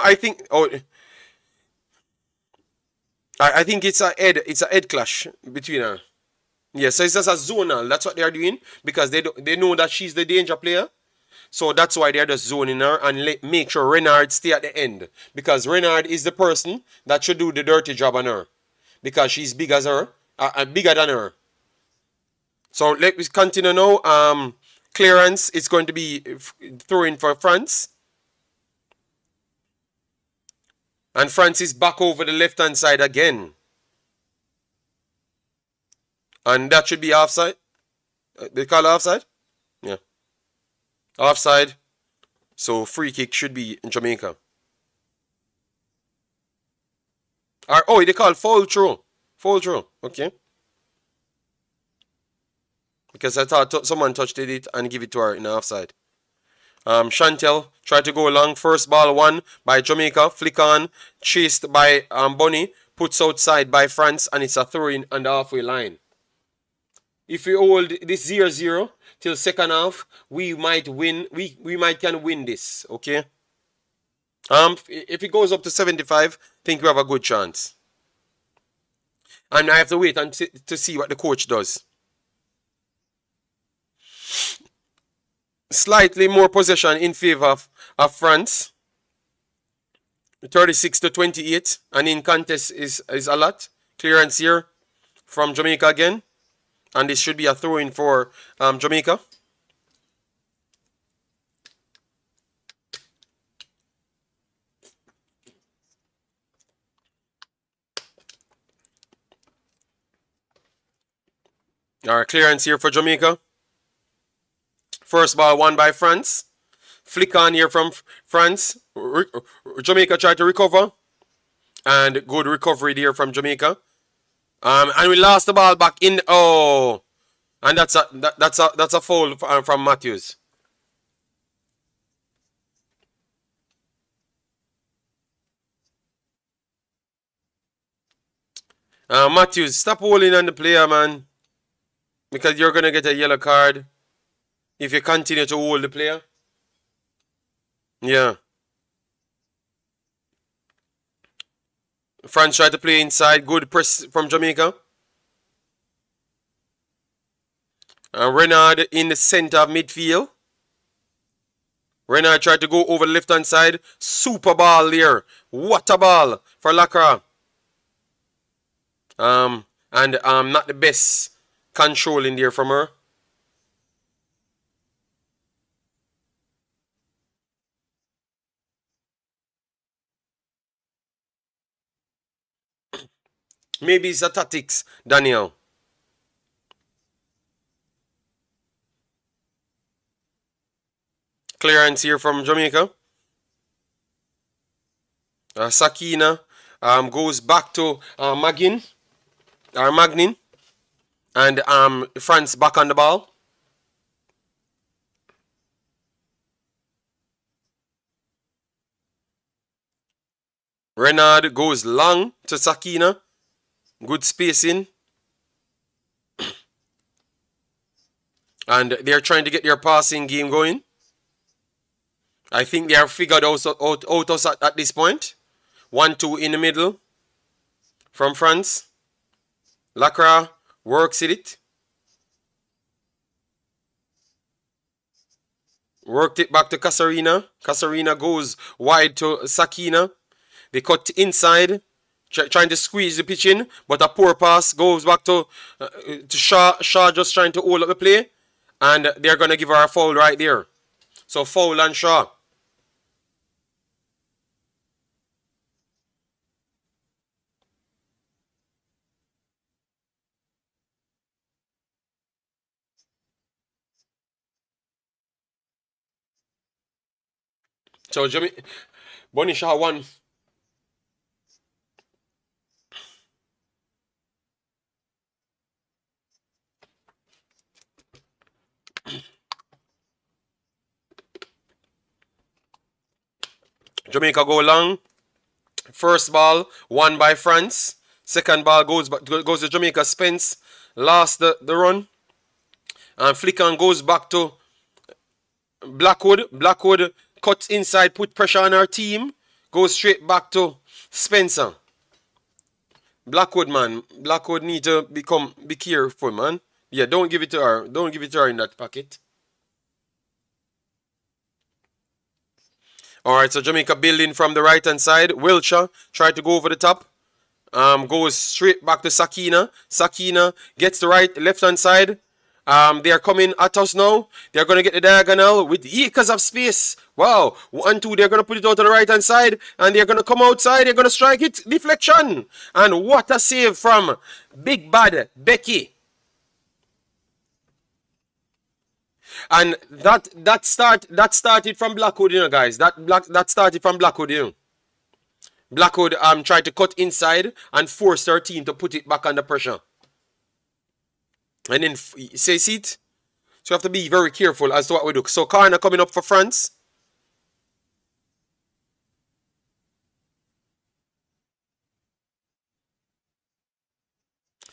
I think I think it's a head clash between her. Yeah, so it's just a zonal. That's what they are doing because they know that she's the danger player. So that's why they're just zoning her and make sure Renard stay at the end. Because Renard is the person that should do the dirty job on her. Because she's big as her, bigger than her. So let us continue now. Clearance is going to be throwing for France. And France is back over the left hand side again. And that should be offside. They call it offside? Yeah. Offside. So free kick should be in Jamaica. Oh, they call foul throw. Foul throw. Okay. Because I thought someone touched it and give it to her in the offside. Chantel tried to go along. First ball won by Jamaica. Flick on. Chased by Bunny. Puts outside by France. And it's a throw in on the halfway line. If we hold this 0-0 till second half, we might win. We might can win this. Okay. If it goes up to 75, I think we have a good chance. And I have to wait to see what the coach does. Slightly more possession in favor of France. 36-28. And in contest is a lot. Clearance here from Jamaica again. And this should be a throw in for Jamaica. Alright, clearance here for Jamaica. First ball won by France. Flick on here from France. Jamaica tried to recover. And good recovery there from Jamaica. And we lost the ball back in. Oh, and that's a foul from Matthews. Matthews, stop holding on the player, man, because you're gonna get a yellow card if you continue to hold the player. Yeah. France tried to play inside. Good press from Jamaica. Renard in the center of midfield. Renard tried to go over the left hand side. Super ball there. What a ball for Lacra. And not the best control in there from her. Maybe it's a tactics, Daniel. Clearance here from Jamaica. Sakina goes back to Magnin, and France back on the ball. Renard goes long to Sakina. Good spacing. And they're trying to get their passing game going. I think they are figured out us at this point. 1-2 in the middle from France. Lacra works it. Worked it back to Kasarina. Kasarina goes wide to Sakina. They cut inside, trying to squeeze the pitch in, but a poor pass goes back to Shaw. Shaw just trying to hold up the play, and they're going to give her a foul right there. So foul on Shaw. So Bonnie Shaw won. Jamaica go long. First ball won by France. Second ball goes to Jamaica. Spence lost the run. And Flickan goes back to Blackwood. Blackwood cuts inside, put pressure on our team. Goes straight back to Spencer. Blackwood, man. Blackwood need to be careful, man. Yeah, don't give it to her. Don't give it to her in that pocket. Alright, so Jamaica building from the right hand side. Wiltshire tried to go over the top. Goes straight back to Sakina. Sakina gets the left hand side. They are coming at us now. They're going to get the diagonal with acres of space. Wow. 1-2. They're going to put it out to the right hand side. And they're going to come outside. They're going to strike it. Deflection. And what a save from Big Bad Becky. And that started from Blackwood, you know, guys. That started from Blackwood, you know. Blackwood tried to cut inside and forced her team to put it back under pressure. And then, see it? So you have to be very careful as to what we do. So corner coming up for France.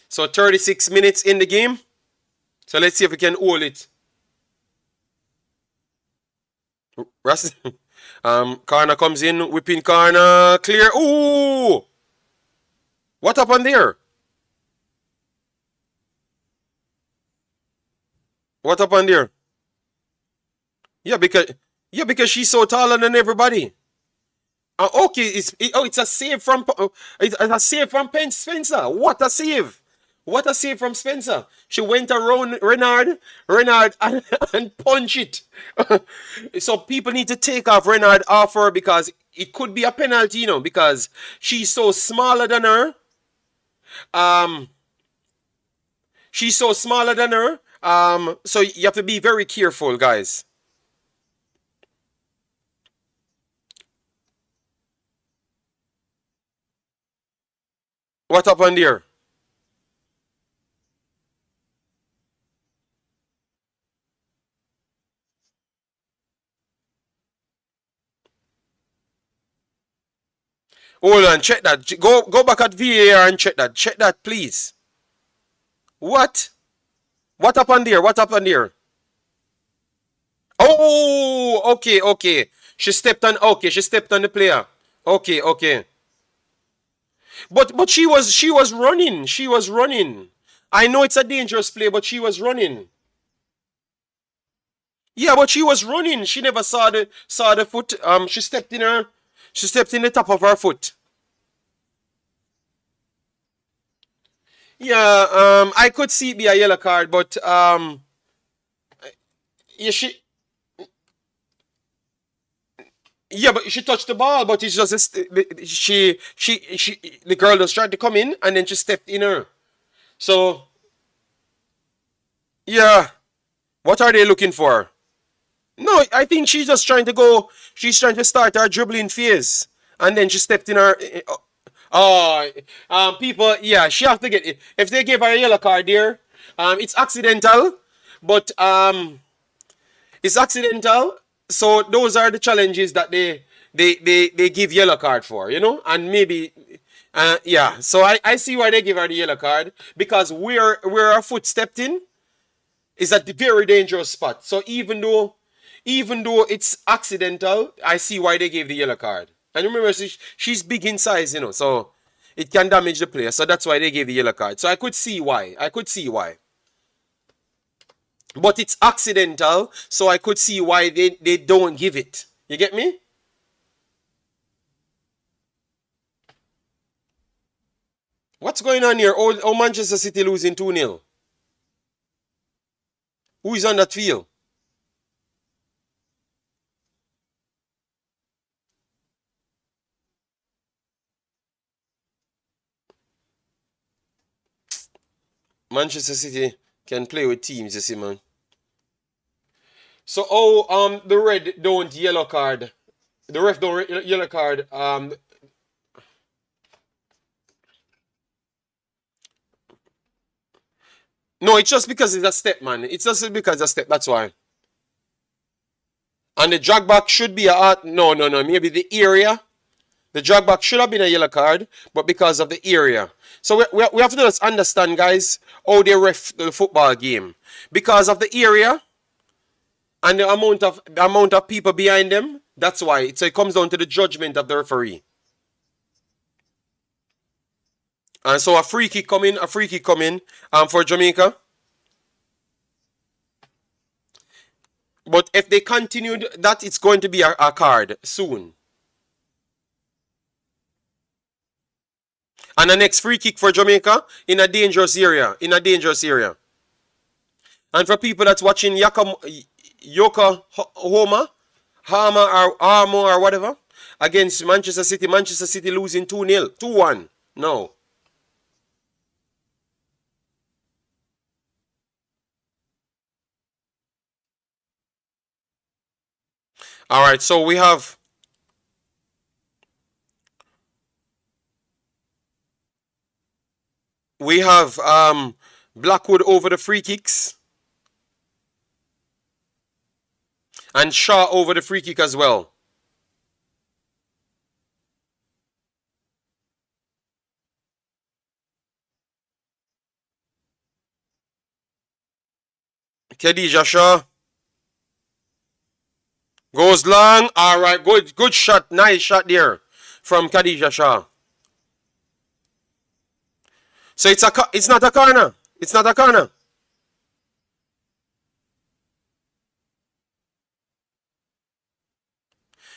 So 36 minutes in the game. So let's see if we can hold it. Corner comes in, whipping corner, clear. Ooh! What happened there? What happened there? Yeah, because she's so taller than everybody. Okay, it's a save from Spencer. What a save! What a save from Spencer. She went around Renard and punch it. So people need to take off Renard off her because it could be a penalty, you know, because she's so smaller than her. She's so smaller than her. So you have to be very careful, guys. What happened there? Hold on, check that. Go back at VAR and check that. Check that, please. What? What happened there? What happened there? Oh, okay. She stepped on the player. Okay. But she was running. She was running. I know it's a dangerous play, but she was running. Yeah, but she was running. She never saw the foot. She stepped in the top of her foot. Yeah, I could see it be a yellow card, but yeah, Yeah, but she touched the ball, but it's just the girl just tried to come in and then she stepped in her. So yeah, what are they looking for? No, I think she's just trying to go. She's trying to start her dribbling phase, and then she stepped in her. Oh, people, yeah, she have to get it. If they gave her a yellow card there, it's accidental, but it's accidental. So those are the challenges that they give yellow card for, you know, and maybe. Yeah, so I see why they give her the yellow card because where her foot stepped in is at the very dangerous spot. So even though it's accidental, I see why they gave the yellow card. And remember, she's big in size, you know, so it can damage the player. So that's why they gave the yellow card. So I could see why. I could see why. But it's accidental, so I could see why they don't give it. You get me? What's going on here? Oh, Manchester City losing 2-0. Who is on that field? Manchester City can play with teams, you see, man. So, the red don't yellow card. The ref don't yellow card. No, it's just because it's a step, man. It's just because it's a step. That's why. And the drag back should be no, no, no. Maybe the area. The drag back should have been a yellow card, but because of the area. So we have to just understand, guys, how they ref the football game. Because of the area and the amount of people behind them, that's why. So it comes down to the judgment of the referee. And so a free kick coming for Jamaica. But if they continued that, it's going to be a card soon. And the next free kick for Jamaica in a dangerous area. In a dangerous area. And for people that's watching Yokohama, Hama or whatever, against Manchester City losing 2-0, 2-1. No. All right, so we have Blackwood over the free kicks and Shaw over the free kick as well. Khadija Shaw goes long. All right, good shot, nice shot there from Khadija Shaw. So it's not a corner. It's not a corner.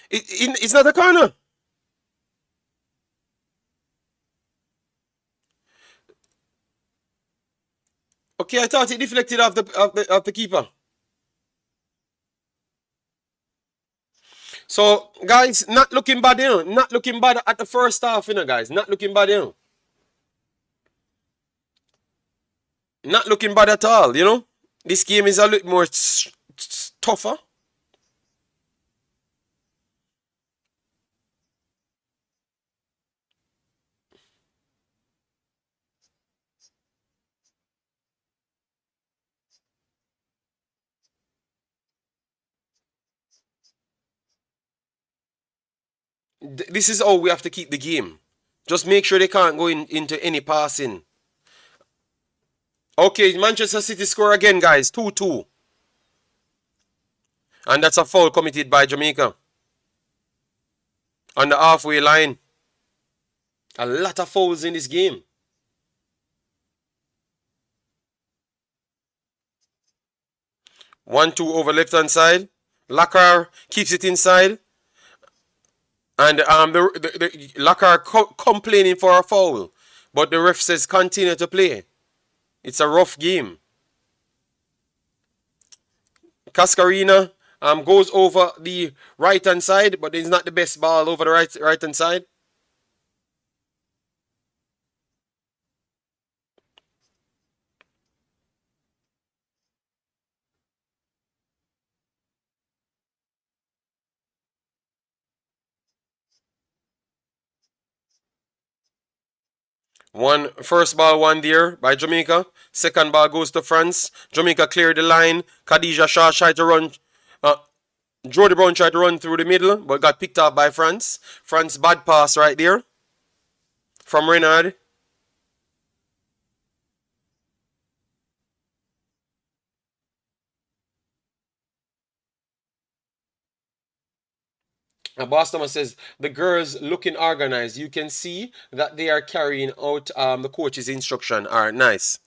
It's not a corner. Okay, I thought it deflected off the keeper. So guys, not looking bad, you know. Not looking bad at the first half, you know, guys. Not looking bad, you know. Not looking bad at all, you know. This game is a little more tougher. This is how we have to keep the game. Just make sure they can't go into any passing. Okay, Manchester City score again, guys. 2-2. And that's a foul committed by Jamaica. On the halfway line. A lot of fouls in this game. 1-2 over left hand side. Lakar keeps it inside. And the Lakar complaining for a foul. But the ref says continue to play. It's a rough game. Cascarina goes over the right hand side, but it's not the best ball over the right hand side. One first ball, one there by Jamaica. Second ball goes to France. Jamaica cleared the line. Khadija Shaw tried to run. Uh, Jody Brown tried to run through the middle, but got picked up by France. France bad pass right there from Renard. Boston says the girls looking organized. You can see that they are carrying out the coach's instruction. All right, nice.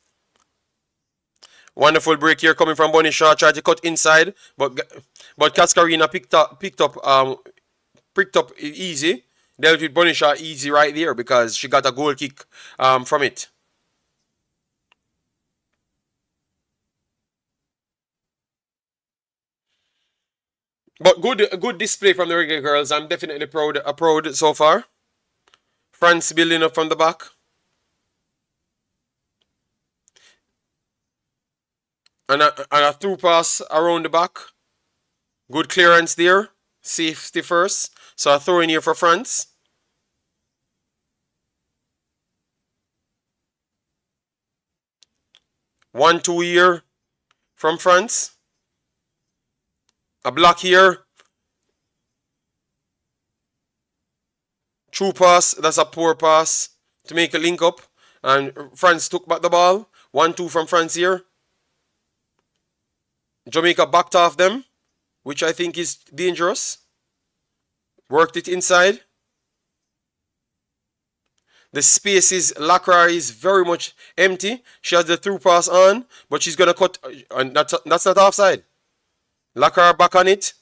Wonderful break here coming from Bonnie Shaw. Tried to cut inside, but Cascarina picked up easy. Dealt with Bonnie Shaw easy right there because she got a goal kick from it. But good display from the Reggae Girls. I'm definitely proud so far. France building up from the back. And a through pass around the back. Good clearance there. Safety first. So a throw in here for France. 1-2 here from France. A block here. True pass. That's a poor pass to make a link up. And France took back the ball. 1-2 from France here. Jamaica backed off them, which I think is dangerous. Worked it inside. The space is, Lacra is very much empty. She has the through pass on, but she's going to cut. And that's not offside. Lacra back on it.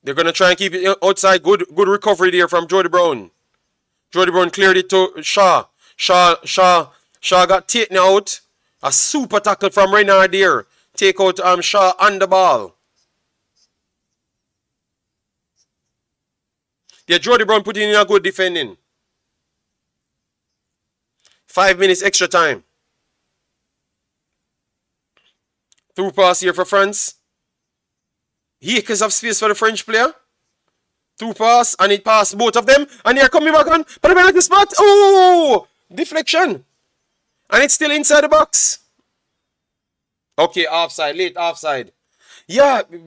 They're going to try and keep it outside. Good recovery there from Jody Brown. Jody Brown cleared it to Shaw. Shaw got taken out. A super tackle from Renard there. Take out Shaw on the ball. Yeah, Jody Brown put in a good defending. 5 minutes extra time. Through pass here for France. Acres of space for the French player. Through pass, and it passed both of them. And they're coming back on. But at the spot. Oh! Deflection. And it's still inside the box. Okay, offside. Late offside. Yeah. Boy,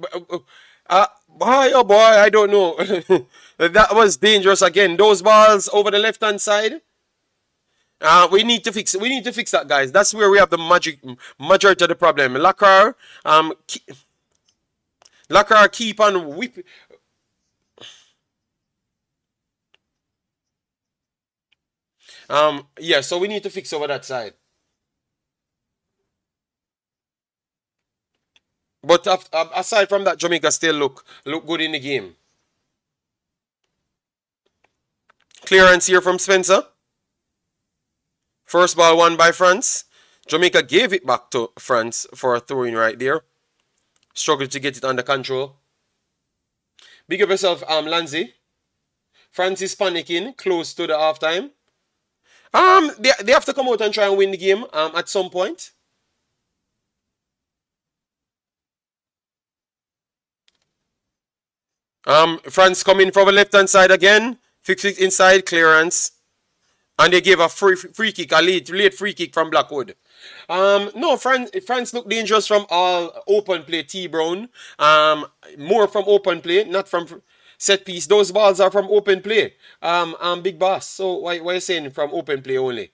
I don't know. That was dangerous again. Those balls over the left-hand side. We need to fix that, guys. That's where we have the majority of the problem. Lacrar keep on whipping. Yeah, so we need to fix over that side. But aside from that, Jamaica still look good in the game. Clearance here from Spencer. First ball won by France. Jamaica gave it back to France for a throw-in right there. Struggled to get it under control. Big up yourself, Lanzi. France is panicking close to the halftime. They have to come out and try and win the game at some point. France coming from the left-hand side again. Fix it inside, clearance. And they gave a free kick, a late free kick from Blackwood. No, France look dangerous from all open play. T Brown. More from open play, not from set piece. Those balls are from open play. Big Boss. So why are you saying from open play only?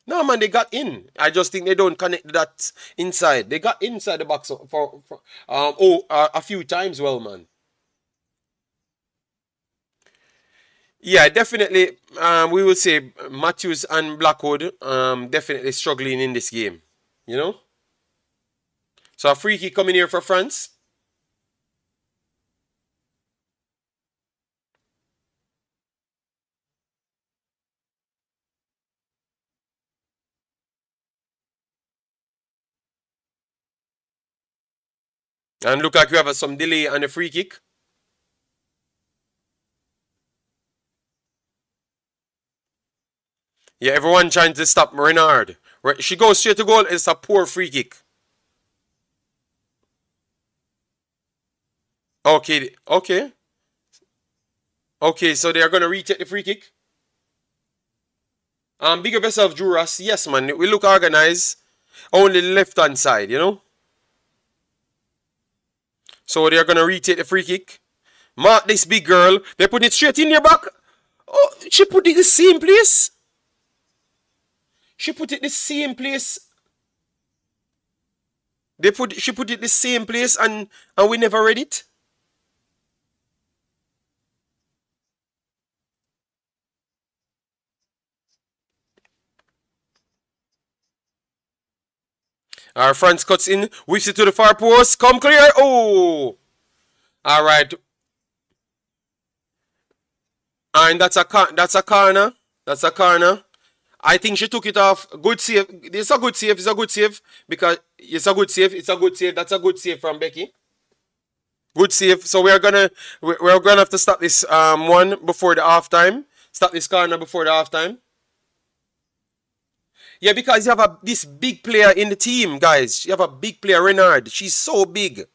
No, man, they got in. I just think they don't connect that inside. They got inside the box for a few times, well, man. Yeah, definitely. We will say Matthews and Blackwood definitely struggling in this game. You know? So a free kick coming here for France. And look like you have some delay on the free kick. Yeah, everyone trying to stop Renard. She goes straight to goal. It's a poor free kick. Okay, okay. Okay, so they are going to retake the free kick. Big up yourself, Juras. Yes, man. We look organized. Only the left hand side, you know. So they are going to retake the free kick. Mark this big girl. They put it straight in your back. Oh, she put it the same place. She put it the same place. She put it the same place and we never read it. Our France cuts in, whips it to the far post. Come clear. Oh, all right. And that's a corner. That's a corner. I think she took it off. Good save. It's a good save. It's a good save because it's a good save. It's a good save. That's a good save from Becky. Good save. So we're gonna have to stop this one before the halftime. Stop this corner before the halftime. Yeah, because you have this big player in the team, guys. You have a big player, Renard. She's so big.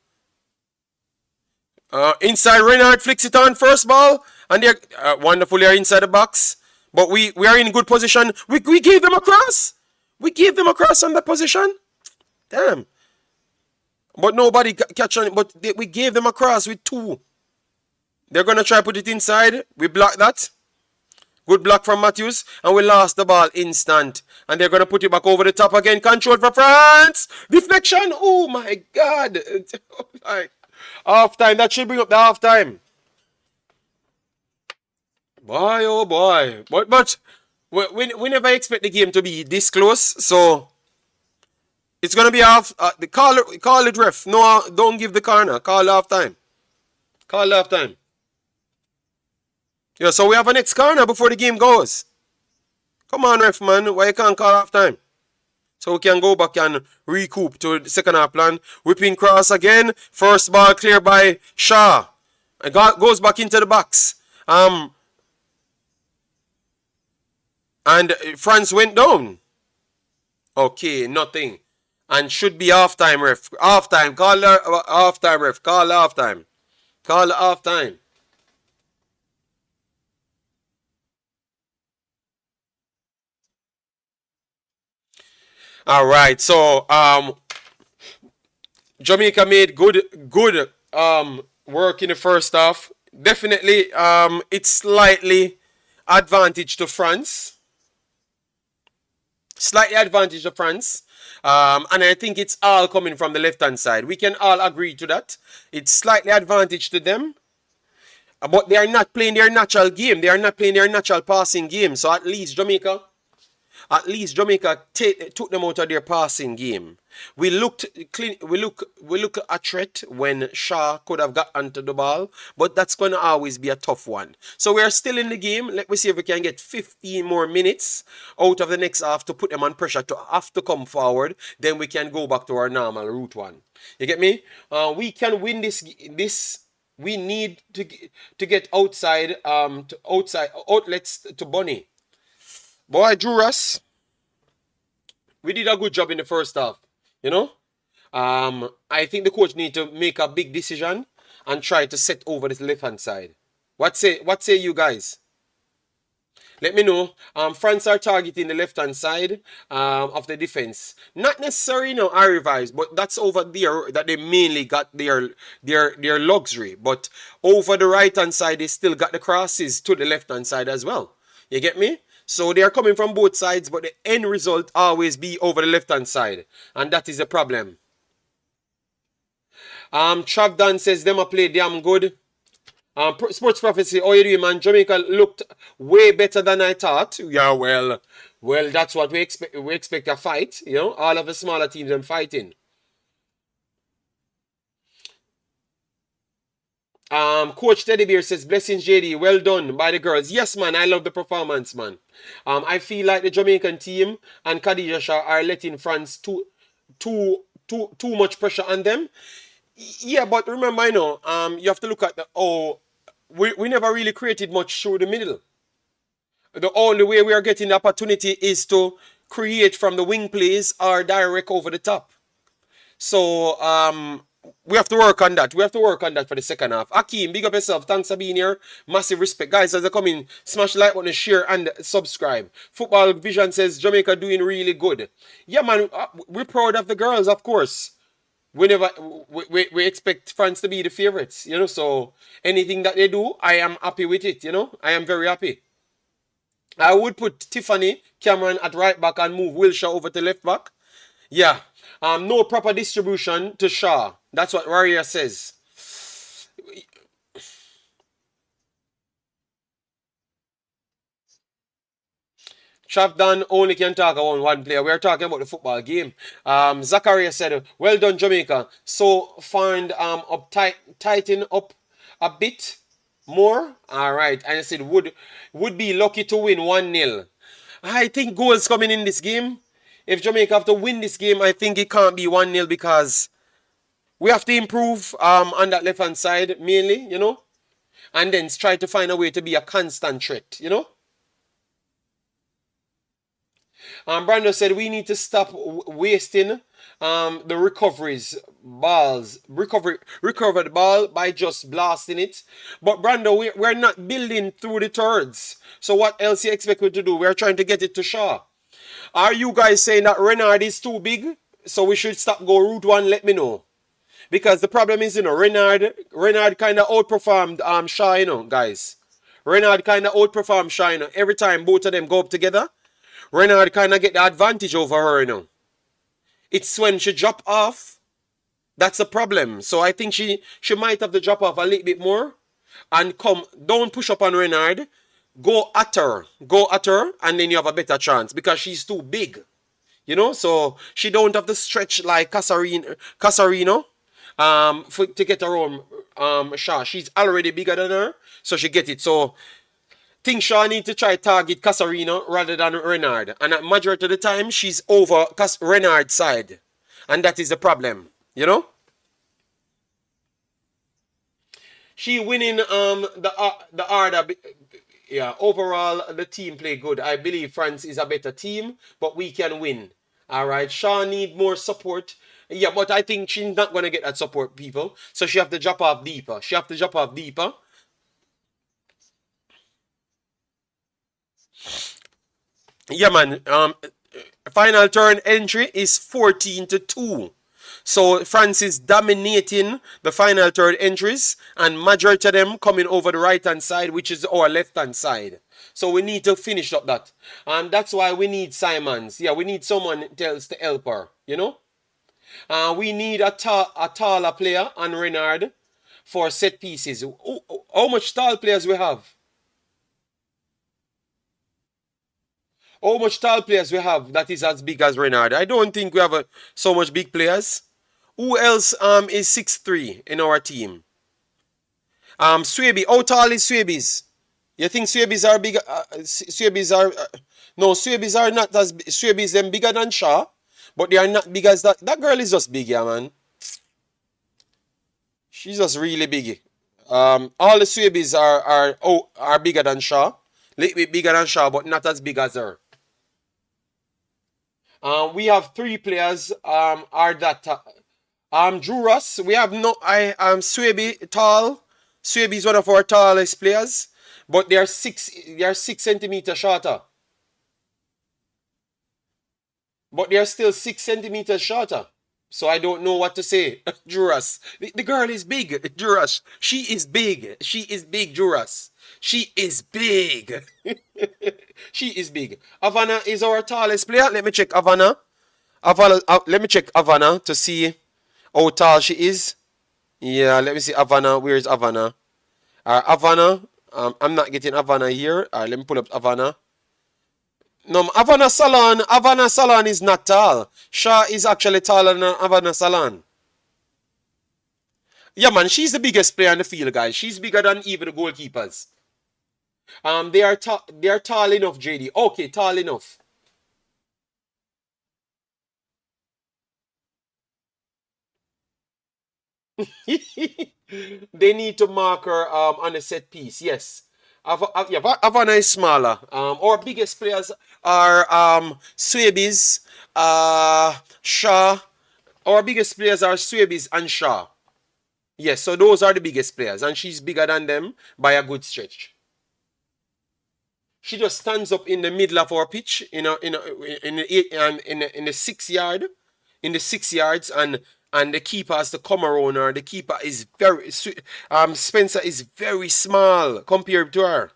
Inside, Renard flicks it on first ball, and they're wonderfully are inside the box. But we are in good position. We gave them a cross. We gave them a cross on that position. Damn. But nobody catch on it. But we gave them a cross with two. They're gonna try to put it inside. We block that. Good block from Matthews, and we lost the ball instant. And they're going to put it back over the top again. Control for France. Deflection. Oh, my God. Half time. That should bring up the half time. Boy, oh, boy. But we never expect the game to be this close. So it's going to be half. Call it ref. No, don't give the corner. Call half time. Call half time. Yeah, so we have a next corner before the game goes. Come on, ref, man. Why you can't call half time? So we can go back and recoup to the second half plan. Whipping cross again. First ball clear by Shaw. It goes back into the box. And France went down. Okay, nothing. And should be half time, ref. Half time. Call half time, ref. Call half time. Call half time. All right, so Jamaica made good work in the first half. Definitely, it's slightly advantage to France. Slightly advantage to France. And I think it's all coming from the left-hand side. We can all agree to that. It's slightly advantage to them. But they are not playing their natural game. They are not playing their natural passing game. So at least Jamaica took them out of their passing game. We looked clean. We look a threat when Shaw could have got onto the ball, but that's going to always be a tough one. So we are still in the game. Let me see if we can get 15 more minutes out of the next half to put them on pressure to have to come forward. Then we can go back to our normal route one. You get me? We can win this. We need to get outside outlets to Bunny. Boy, Drew Russ, we did a good job in the first half. You know, I think the coach need to make a big decision and try to set over this left hand side. What say you guys? Let me know. France are targeting the left hand side of the defense. Not necessarily, our revise, but that's over there that they mainly got their luxury. But over the right hand side, they still got the crosses to the left hand side as well. You get me? So they are coming from both sides, but the end result always be over the left-hand side. And that is a problem. Travdan says them a play damn good. Sports Prophecy, how you doing, man? Jamaica looked way better than I thought. Yeah, well, that's what we expect. We expect a fight, all of the smaller teams them fighting. Coach Teddy Bear says, blessings JD, well done by the girls. Yes, man, I love the performance, man. I feel like the Jamaican team and Khadija Shaw are letting France too much pressure on them. Yeah, but remember, you have to look at the we never really created much through the middle. The only way we are getting the opportunity is to create from the wing plays or direct over the top. So we have to work on that. We have to work on that for the second half. Akeem, big up yourself. Thanks for being here. Massive respect. Guys, as they come in, smash the like button, share, and subscribe. Football Vision says Jamaica doing really good. Yeah, man, we're proud of the girls, of course. We never we expect France to be the favorites, so anything that they do, I am happy with it, I am very happy. I would put Tiffany Cameron at right back and move Wilshire over to left back. Yeah. No proper distribution to Shaw. That's what Warrior says. Shavdan only can talk about one player. We're talking about the football game. Zachariah said, well done, Jamaica. So find tighten up a bit more. All right. And I said, would be lucky to win 1-0. I think goals coming in this game. If Jamaica have to win this game, I think it can't be 1-0 because we have to improve on that left hand side mainly, and then try to find a way to be a constant threat. Brando said we need to stop wasting the recover the ball by just blasting it. But Brando, we're not building through the thirds. So what else you expect me to do? We're trying to get it to Shaw. Are you guys saying that Renard is too big? So we should stop go route one? Let me know. Because the problem is, Renard kind of outperformed Shaw, guys. Renard kind of outperformed Shaw, Every time both of them go up together, Renard kind of get the advantage over her, It's when she drop off, that's the problem. So I think she might have to drop off a little bit more and don't push up on Renard. Go at her, and then you have a better chance because she's too big. So she don't have to stretch like Casarino to get her own Shaw. She's already bigger than her, so she get it. So think Shaw need to try target Casarino rather than Renard. And at majority of the time, she's over Renard's side. And that is the problem. She winning the order. Yeah, overall, the team play good. I believe France is a better team, but we can win. All right, Shaw need more support. Yeah, but I think she's not going to get that support, people. So she have to drop off deeper. Yeah, man. Final turn entry is 14-2. So France is dominating the final third entries, and majority of them coming over the right hand side, which is our left hand side. So we need to finish up that. And that's why we need Simons. Yeah, we need someone else to help her. We need a taller player on Renard for set pieces. How much tall players we have? How much tall players we have that is as big as Renard? I don't think we have so much big players. Who else is 6'3" in our team? Swaby. How tall is Swabies? You think Swabies are big? Swabies are no. Swabies are not as Swabies them bigger than Shaw, but they are not big as that. That girl is just big, yeah, man. She's just really big. All the Swabies are bigger than Shaw, little bit bigger than Shaw, but not as big as her. We have three players. Are that Drew Ross? We have no. Swaby tall. Swaby is one of our tallest players, but they are 6 centimeters shorter. But they are still 6 centimeters shorter. So I don't know what to say. Juras. The girl is big. Juras. She is big. She is big, Juras. She is big. She is big. Havana is our tallest player. Let me check Havana. Let me check Havana to see how tall she is. Yeah, let me see Havana. Where's Havana? Havana. I'm not getting Havana here. Let me pull up Havana. No, Havana Salon is not tall. Shaw is actually taller than Havana Salon. Yeah, man, she's the biggest player on the field, guys. She's bigger than even the goalkeepers. They are tall enough, JD. Okay, tall enough. They need to mark her on a set piece. Yes. Yeah, Havana is smaller. Our biggest players are Swabies, Shaw. Our biggest players are Swabies and Shaw. Yes, so those are the biggest players, and she's bigger than them by a good stretch. She just stands up in the middle of our pitch, in the in the 6 yard, in the 6 yards, and the keeper has to come around her. The keeper is Spencer is very small compared to her,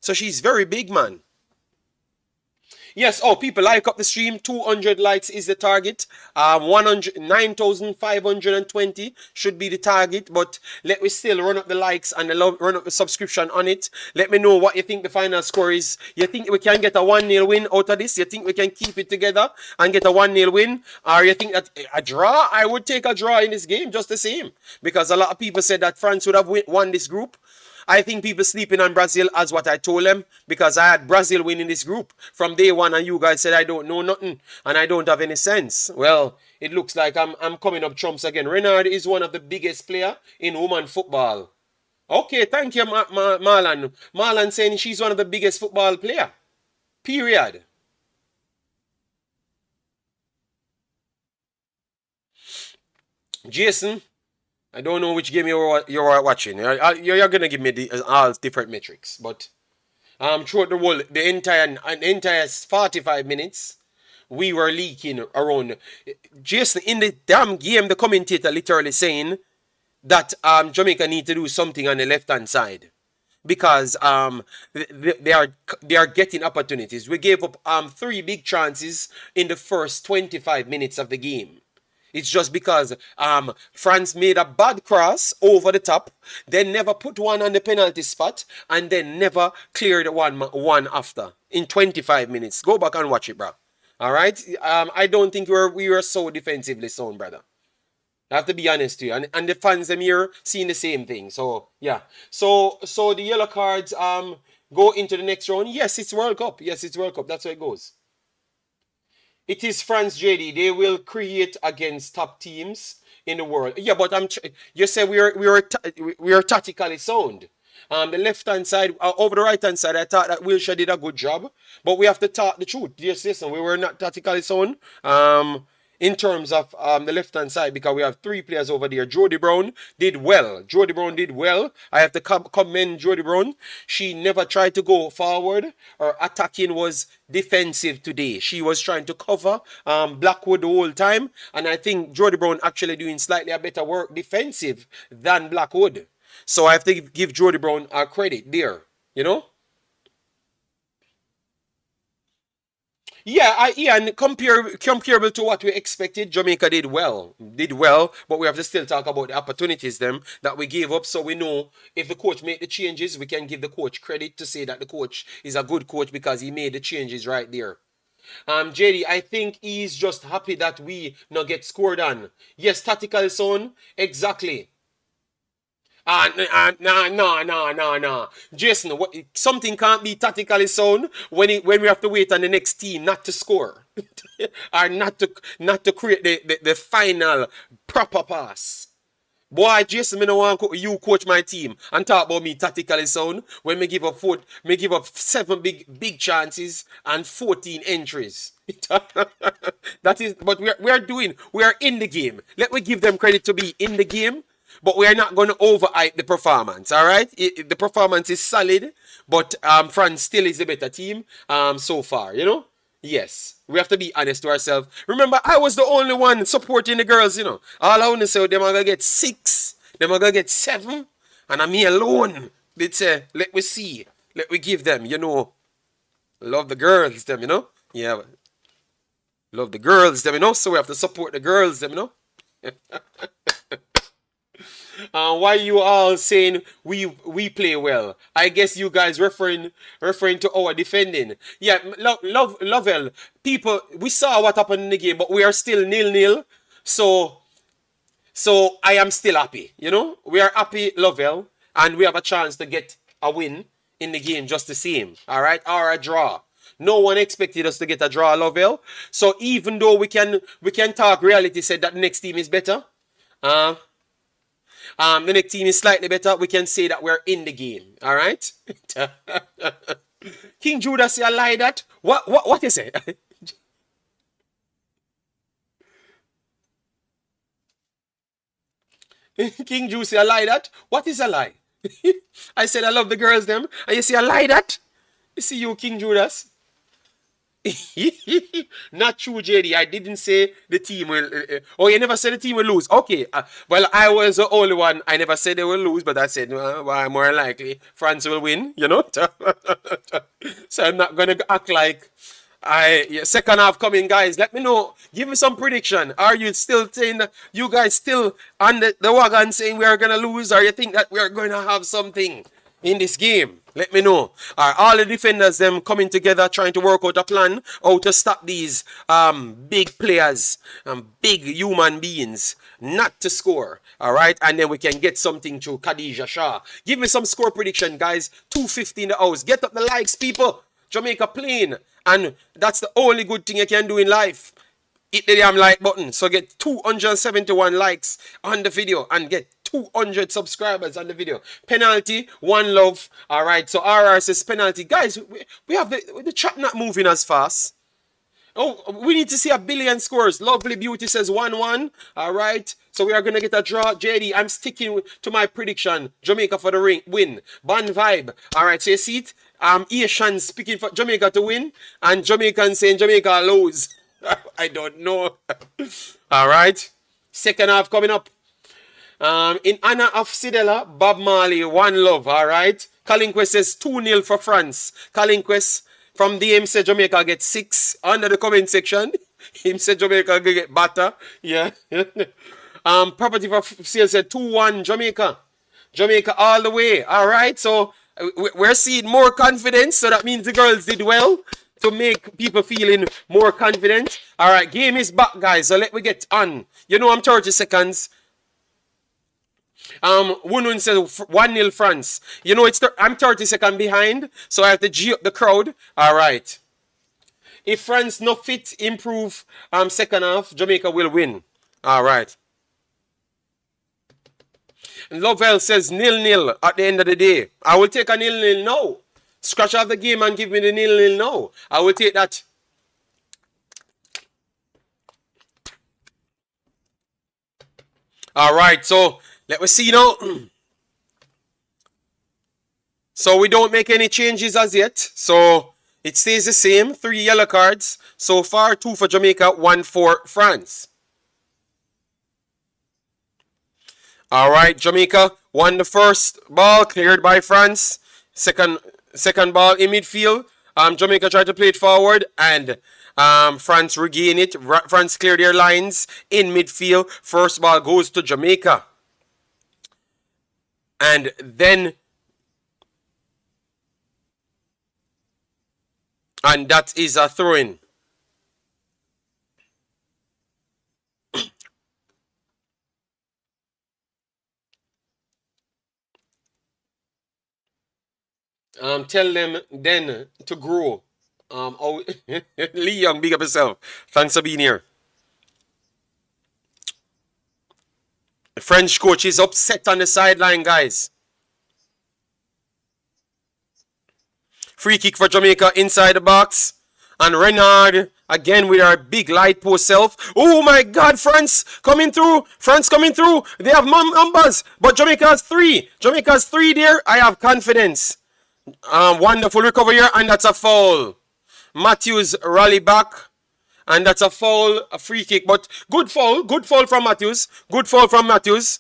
so she's very big, man. Yes, oh, people like up the stream. 200 likes is the target. 9,520 should be the target, but let me still run up the likes and run up the subscription on it. Let me know what you think the final score is. You think we can get a 1-0 win out of this? You think we can keep it together and get a 1-0 win? Or you think that a draw? I would take a draw in this game just the same, because a lot of people said that France would have won this group. I think people sleeping on Brazil as what I told them, because I had Brazil winning this group from day one, and you guys said I don't know nothing and I don't have any sense. Well, it looks like I'm coming up trumps again. Renard is one of the biggest player in women football. Okay, thank you, Marlon. Marlon saying she's one of the biggest football player. Period. Jason, I don't know which game you're watching. You're gonna give me all different metrics, but throughout the entire 45 minutes, we were leaking around. Jason, in the damn game, the commentator literally saying that Jamaica need to do something on the left hand side, because they are getting opportunities. We gave up 3 big chances in the first 25 minutes of the game. It's just because France made a bad cross over the top, then never put one on the penalty spot, and then never cleared one after in 25 minutes. Go back and watch it, bro. All right. I don't think we were so defensively sound, brother. I have to be honest to you, and the fans them here seeing the same thing. So yeah. So the yellow cards go into the next round. Yes, it's World Cup. Yes, it's World Cup. That's how it goes. It is France, JD. They will create against top teams in the world. Yeah, but you say we are tactically sound. The left hand side, over the right hand side, I thought that Wilshire did a good job, but we have to talk the truth. Yes, listen, we were not tactically sound. In terms of the left hand side, because we have 3 players over there. Jody Brown did well. Jody Brown did well. I have to commend Jody Brown. She never tried to go forward. Her attacking was defensive today. She was trying to cover Blackwood the whole time, and I think Jody Brown actually doing slightly a better work defensive than Blackwood. So I have to give Jody Brown a credit there. You know? Yeah, and comparable to what we expected, Jamaica did well, but we have to still talk about the opportunities them that we gave up. So we know if the coach made the changes, we can give the coach credit to say that the coach is a good coach because he made the changes right there. JD, I think he's just happy that we not get scored on. Yes, tactical zone, exactly. No. Jason, something can't be tactically sound when we have to wait on the next team not to score or not to create the final proper pass. Boy, Jason, me no want you coach my team and talk about me tactically sound when me give up 7 big chances and 14 entries. That is, but we are in the game. Let me give them credit to be in the game, but we are not going to overhype the performance. All right, the performance is solid, but France still is a better team so far. You know. Yes, we have to be honest to ourselves. Remember, I was the only one supporting the girls, you know. All I want to say, them are going to get 6, them are going to get 7, and I'm me alone. They'd say, let me see, let me give them, you know, love the girls, them, you know. Yeah, love the girls, them, you know, so we have to support the girls, them, you know. Why you all saying we play well? I guess you guys referring to our defending. Yeah, Lovell. People, we saw what happened in the game, but we are still 0-0. So I am still happy. You know, we are happy, Lovell, and we have a chance to get a win in the game just the same. All right, or a draw. No one expected us to get a draw, Lovell. So even though we can talk reality, said that next team is better. the next team is slightly better, we can say that we're in the game. All right. King Judas, you lie that? What you say? King Juice, you lie that? What is a lie? I said I love the girls them, and you see I lie that? You see you, King Judas? Not true, JD. I didn't say the team will. Oh, you never said the team will lose. Okay. Well, I was the only one. I never said they will lose, but I said well, more likely France will win. You know. So I'm not gonna act like second half coming, guys. Let me know. Give me some prediction. Are you still saying that you guys still on the wagon saying we are gonna lose, or you think that we are going to have something in this game? Let me know. Are all the defenders them coming together trying to work out a plan how to stop these big players, big human beings not to score? All right, and then we can get something to Khadija Shaw. Give me some score prediction, guys. 250 in the house. Get up the likes, people. Jamaica playing, and that's the only good thing you can do in life. Hit the damn like button. So get 271 likes on the video and get 200 subscribers on the video. Penalty, one love. All right. So RR says penalty. Guys, we have the chat not moving as fast. Oh, we need to see a billion scores. Lovely Beauty says 1-1. All right. So we are going to get a draw. JD, I'm sticking to my prediction. Jamaica for the win. Band vibe. All right. So you see it? Asians speaking for Jamaica to win, and Jamaicans saying Jamaica lose. I don't know. All right. Second half coming up. In honor of Sidela, Bob Marley, one love. All right. Kalinquest says 2-0 for France. Kalinquest from DM said Jamaica get 6 under the comment section. Him said Jamaica get better. Yeah. Property for sale said 2-1 Jamaica. Jamaica all the way. All right. So we're seeing more confidence. So that means the girls did well to make people feeling more confident. All right. Game is back, guys. So let me get on. You know I'm 30 seconds. Wunun says 1-0 France. You know I'm 30 seconds behind, so I have to G up the crowd. All right. If France not fit, improve second half, Jamaica will win. All right. Lovell says 0-0 at the end of the day. I will take a 0-0 now. Scratch off the game and give me the 0-0 now. I will take that. All right, so let me see now. So we don't make any changes as yet. So it stays the same. 3 yellow cards. So far, 2 for Jamaica, 1 for France. All right, Jamaica won the first ball, cleared by France. Second ball in midfield. Jamaica tried to play it forward, and France regain it. France clear their lines in midfield. First ball goes to Jamaica. And then, and that is a throw-in. Tell them then to grow. Lee Young, big up yourself. Thanks for being here. The French coach is upset on the sideline, guys. Free kick for Jamaica inside the box. And Renard again with our big light post self. Oh my God, France coming through. France coming through. They have numbers. But Jamaica has 3. Jamaica has 3 there. I have confidence. Wonderful recovery here. And that's a foul. Matthews rally back. And that's a foul, a free kick. But good foul. Good foul from Matthews. Good foul from Matthews.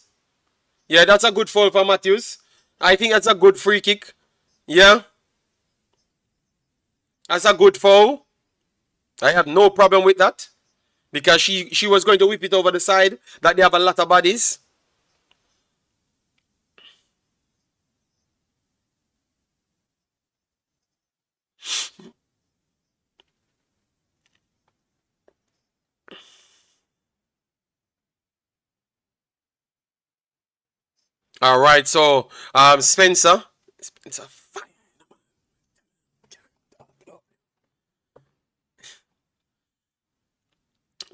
Yeah, that's a good foul from Matthews. I think that's a good free kick. Yeah. That's a good foul. I have no problem with that. Because she was going to whip it over the side. That they have a lot of bodies. All right, so Spencer, fine.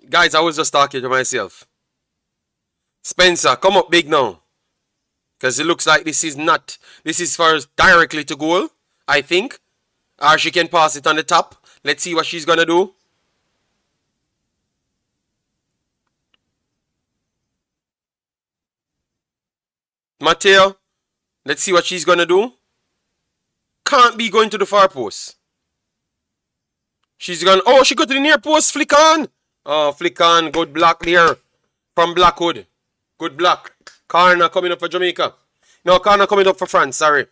Guys, I was just talking to myself. Spencer, come up big now. Because it looks like this is not. This is for directly to goal, I think. Or she can pass it on the top. Let's see what she's going to do. Mateo, let's see what she's going to do. Can't be going to the far post. She's gone. Oh, she got to the near post. Flick on. Oh, flick on. Good block there from Blackwood. Good block. Corner coming up for Jamaica. No, corner coming up for France. Sorry.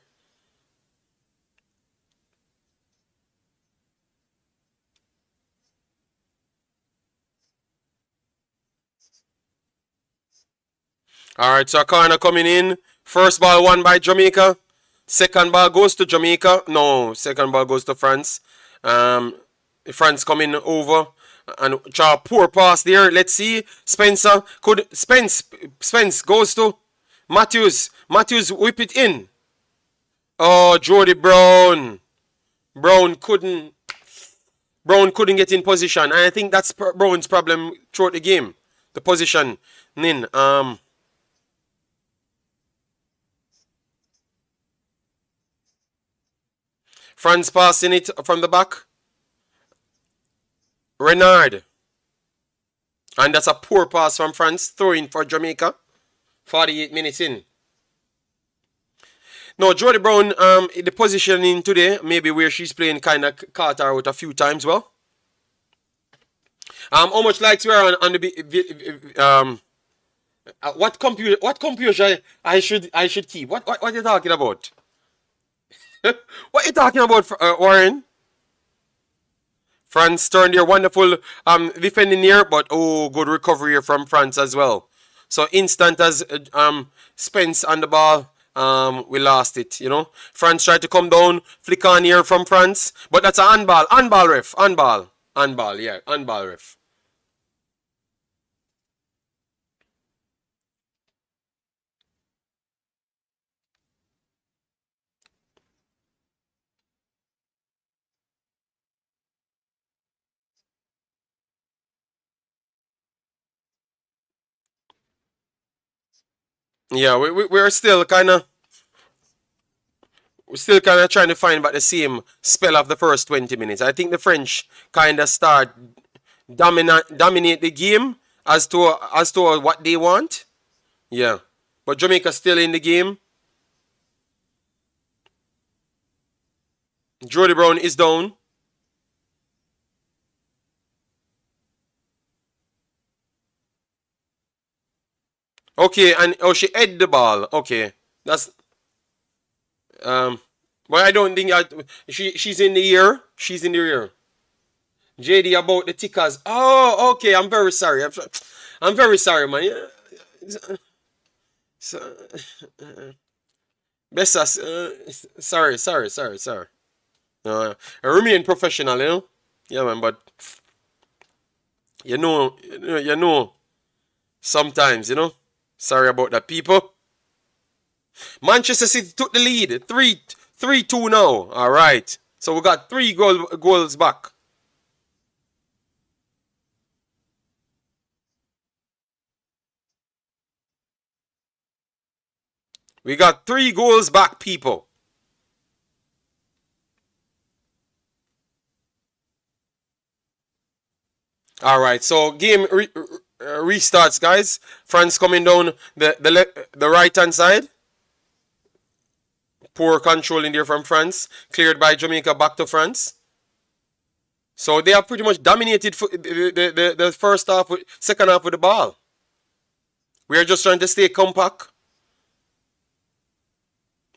Alright, so a corner coming in. First ball won by Jamaica. Second ball goes to Jamaica. No, second ball goes to France. France coming over. And a poor pass there. Let's see. Spencer. Spence goes to Matthews. Matthews whip it in. Oh, Jody Brown. Brown couldn't get in position. And I think that's Brown's problem throughout the game. The position. France passing it from the back. Renard. And that's a poor pass from France. Throwing for Jamaica. 48 minutes in. No, Jody Brown, the positioning today, maybe where she's playing, kind of caught her out a few times. Well, how much likes we are on the what computer I should keep? What are you talking about? What are you talking about, Warren? France turned their wonderful defending here, but oh, good recovery here from France as well. So instant as Spence on the ball, we lost it, you know. France tried to come down, flick on here from France, but that's an handball. Handball, ref. Handball. Handball, yeah. Handball, ref. Yeah, we're still kind of trying to find about the same spell of the first 20 minutes. I think the French kind of start dominate the game as to what they want. Yeah, but Jamaica still in the game. Jody Brown is down. Okay, and oh, she head the ball. Okay, that's but I don't think she's in the ear. She's in the ear. JD about the tickers. Oh, okay. I'm very sorry. I'm very sorry, man. So, best sorry. I remain professional, you know. Yeah, man. But you know. Sometimes, you know. Sorry about that, people. Manchester City took the lead. 3-2 now. All right. So we got 3 goals back. We got 3 goals back, people. All right. So game restarts, guys. France coming down the right hand side. Poor control in there from France. Cleared by Jamaica back to France. So they have pretty much dominated the first half, second half with the ball. We are just trying to stay compact.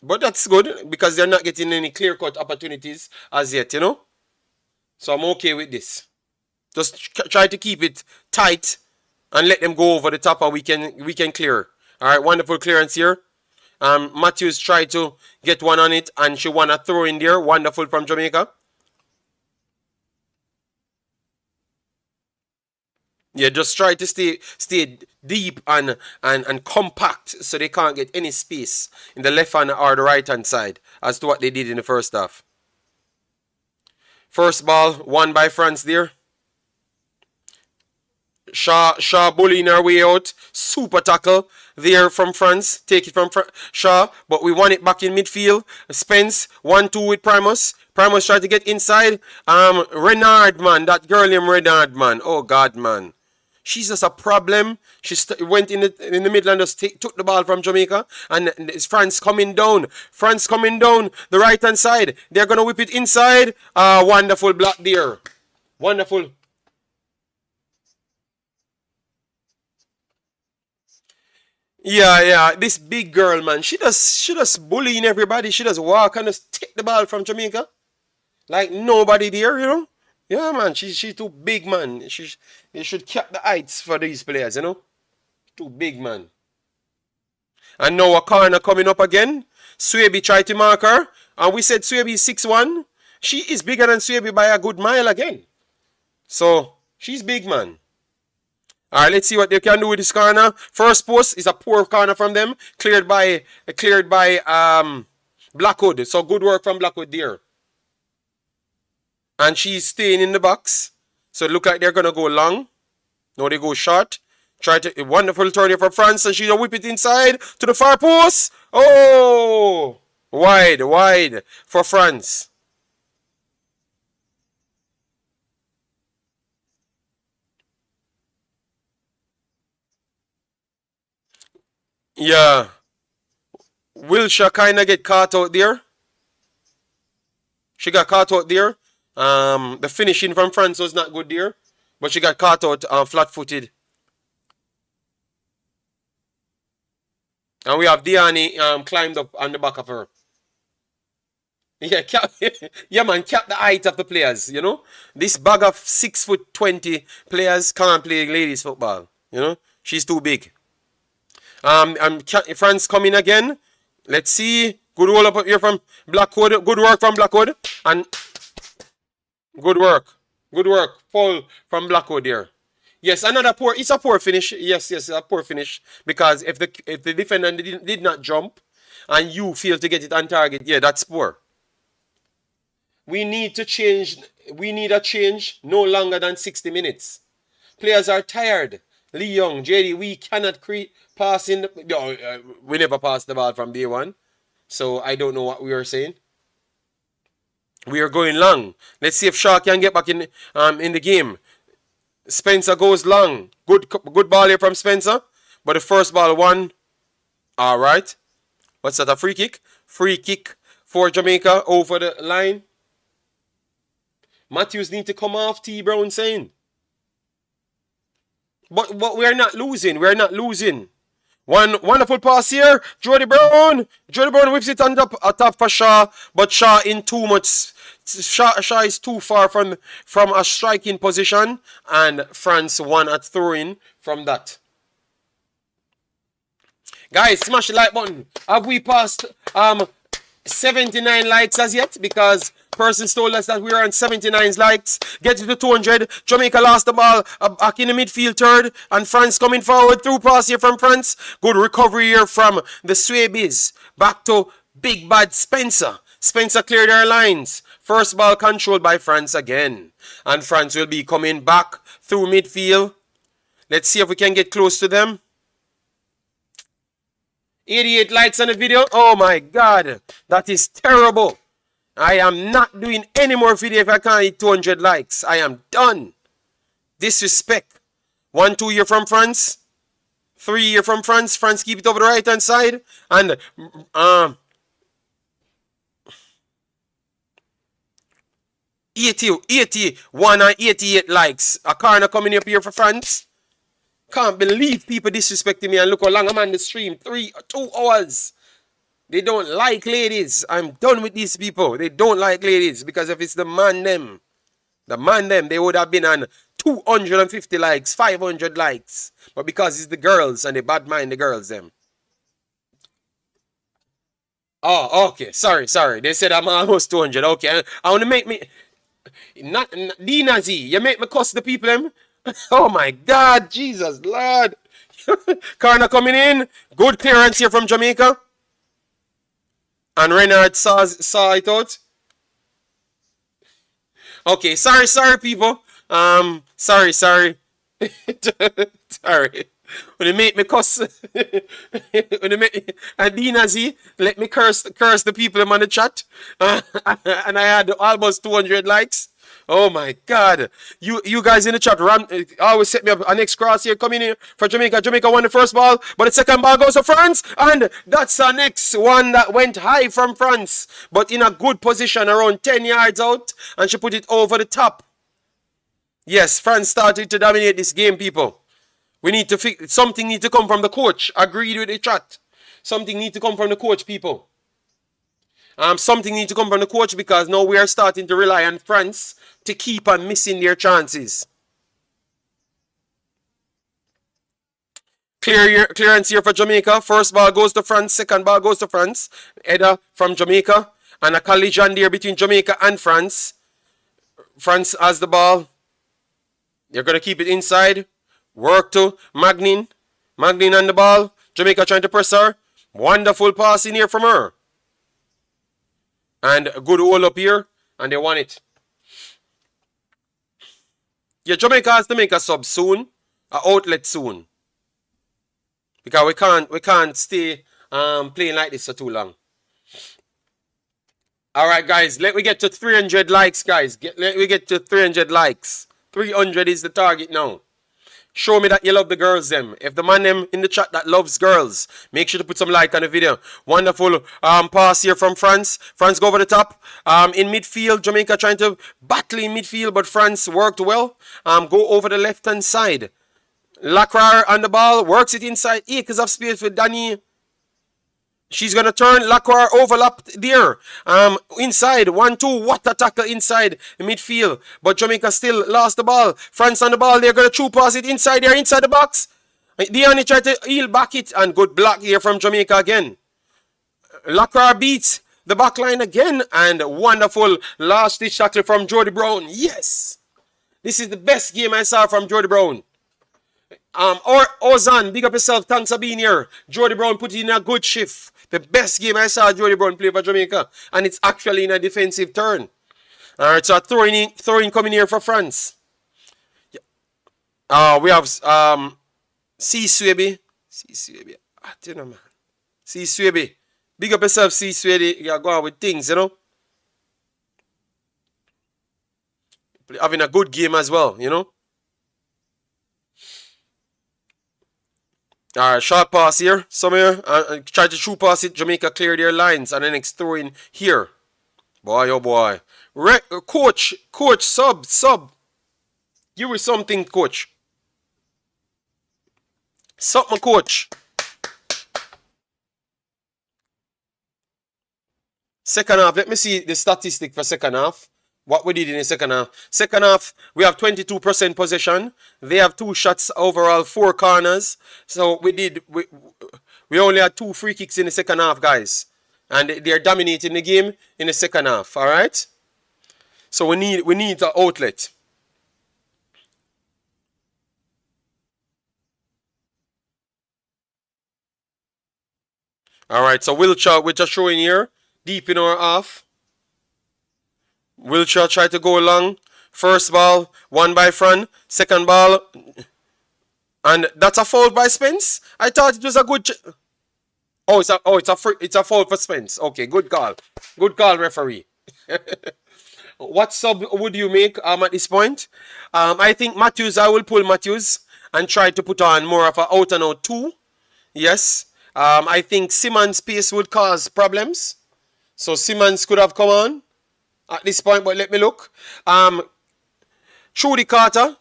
But that's good because they're not getting any clear-cut opportunities as yet, you know. So I'm okay with this. Just try to keep it tight and let them go over the top and we can clear. All right, wonderful clearance here. Matthews tried to get one on it and she won a throw in there. Wonderful from Jamaica. Yeah, just try to stay deep and compact so they can't get any space in the left hand or the right hand side as to what they did in the first half. First ball won by France there. Shaw bullying her way out. Super tackle there from France. Take it from Shaw. But we want it back in midfield. Spence 1-2 with Primus. Primus tried to get inside. Renard, man. That girl named Renard, man. Oh, God, man. She's just a problem. She went in the middle and just took the ball from Jamaica. And it's France coming down. France coming down the right hand side. They're going to whip it inside. Wonderful block there. Wonderful. Yeah, yeah. This big girl, man. She just bullying everybody. She just walk and just take the ball from Jamaica. Like nobody there, you know? Yeah, man. She's too big, man. They should cap the heights for these players, you know? Too big, man. And now a corner coming up again. Swaby tried to mark her. And we said Swaby is 6'1". She is bigger than Swaby by a good mile again. So, she's big, man. Alright, let's see what they can do with this corner. First post is a poor corner from them. Cleared by Blackwood. So good work from Blackwood there. And she's staying in the box. So it look like they're gonna go long. No, they go short. Try to a wonderful turn here for France, and she'll whip it inside to the far post. Oh, wide for France. Yeah, Wilshire kind of get caught out there. She got caught out there. The finishing from France was not good there, but she got caught out flat-footed. And we have Diani climbed up on the back of her. Yeah, yeah, man, cap the height of the players, you know? This bag of 6'20" players can't play ladies football, you know? She's too big. France coming again. Let's see. Good roll up here from Blackwood. Good work from Blackwood. And good work. Good work. Foul from Blackwood here. Yes, another poor. It's a poor finish. Yes, a poor finish. Because if the defender did not jump and you fail to get it on target, yeah, that's poor. We need to change. We need a change no longer than 60 minutes. Players are tired. Lee Young, JD, we cannot create passing. No, we never passed the ball from day one. So I don't know what we are saying. We are going long. Let's see if Shaw can get back in the game. Spencer goes long. Good ball here from Spencer. But the first ball won. Alright. What's that? A free kick? Free kick for Jamaica over the line. Matthews need to come off, T Brown saying. But we're not losing. We're not losing. One wonderful pass here. Jody Brown. Jody Brown whips it on top for Shaw. But Shaw in too much. Shaw is too far from a striking position. And France won at throwing from that. Guys, smash the like button. Have we passed 79 likes as yet? Because persons told us that we are on 79 likes. Get to the 200. Jamaica lost the ball back in the midfield third. And France coming forward through pass here from France. Good recovery here from the Swabies. Back to Big Bad Spencer. Spencer cleared our lines. First ball controlled by France again. And France will be coming back through midfield. Let's see if we can get close to them. 88 likes on the video. Oh my God. That is terrible. I am not doing any more video if I can't hit 200 likes. I am done. Disrespect. 1-2 here from France. 3 here from France. France keep it over the right hand side. And 81 and 88 likes. A corner coming up here for France. Can't believe people disrespecting me, and look how long I'm on the stream. 2 hours. They don't like ladies. I'm done with these people. They don't like ladies because if it's the man them, they would have been on 250 likes, 500 likes. But because it's the girls and they bad mind the girls them. Oh, okay. Sorry. They said I'm almost 200. Okay. I want to make me... Not Dina Z. You make me cuss the people them. Oh my God, Jesus, Lord. Corner coming in. Good clearance here from Jamaica. And Renard saw it out. Okay, sorry, people. Sorry. Sorry. When they make me cuss, when they make and Dinazi, let me curse the people in on the chat, and I had almost 200 likes. Oh my God! You guys in the chat, always set me up. Our next cross here coming here for Jamaica. Jamaica won the first ball, but the second ball goes to France, and that's our next one that went high from France, but in a good position around 10 yards out, and she put it over the top. Yes, France started to dominate this game, people. We need to fix something. Need to come from the coach. Agreed with the chat. Something need to come from the coach, people. Something need to come from the coach because now we are starting to rely on France to keep on missing their chances. Clearance here for Jamaica. First ball goes to France. Second ball goes to France. Header from Jamaica. And a collision there between Jamaica and France. France has the ball. They're going to keep it inside. Work to Magnin. Magnin on the ball. Jamaica trying to press her. Wonderful pass in here from her. And a good hold up here. And they won it. Yeah, Jamaica has to make a sub soon. An outlet soon. Because we can't stay playing like this for too long. Alright guys, let me get to 300 likes, guys. Let me get to 300 likes. 300 is the target now. Show me that you love the girls them. If the man them in the chat that loves girls, make sure to put some like on the video. Wonderful pass here from France. France go over the top. In midfield, Jamaica trying to battle in midfield, but France worked well. Go over the left hand side. Lacroix on the ball, works it inside. Acres of space for Danny. She's going to turn. Lacroix overlapped there. Inside. 1-2. What a tackle inside the midfield. But Jamaica still lost the ball. France on the ball. They're going to true pass it inside there. Inside the box. Diani tried to heel back it. And good block here from Jamaica again. Lacroix beats the back line again. And wonderful last ditch tackle from Jody Brown. Yes. This is the best game I saw from Jody Brown. Or Ozan, big up yourself. Thanks for being here. Jody Brown put in a good shift. The best game I saw Jody Brown play for Jamaica. And it's actually in a defensive turn. Alright, so throwing coming here for France. We have C Swaby. C Swaby. I don't know, man. C Swaby. Big up yourself, C Swaby. You're going with things, you know. Having a good game as well, you know. Alright, short pass here. Somewhere. Try to true pass it. Jamaica clear their lines. And the next throw in here. Boy, oh boy. Coach, sub. Give me something, coach. Something, coach. Second half. Let me see the statistic for second half. What we did in the second half. Second half, we have 22% possession. They have 2 shots overall, 4 corners. So we only had 2 free kicks in the second half, guys. And they're dominating the game in the second half. Alright? So we need an outlet. Alright, so Wiltshire, we're just showing here. Deep in our half. Wiltshire tried to go long. First ball, won by Fran. Second ball, and that's a foul by Spence. I thought it was a good. It's a foul for Spence. Okay, good call. Good call, referee. What sub would you make at this point? I think Matthews. I will pull Matthews and try to put on more of an out and out 2. Yes. I think Simmons' pace would cause problems, so Simmons could have come on at this point, but let me look. Trudy Carter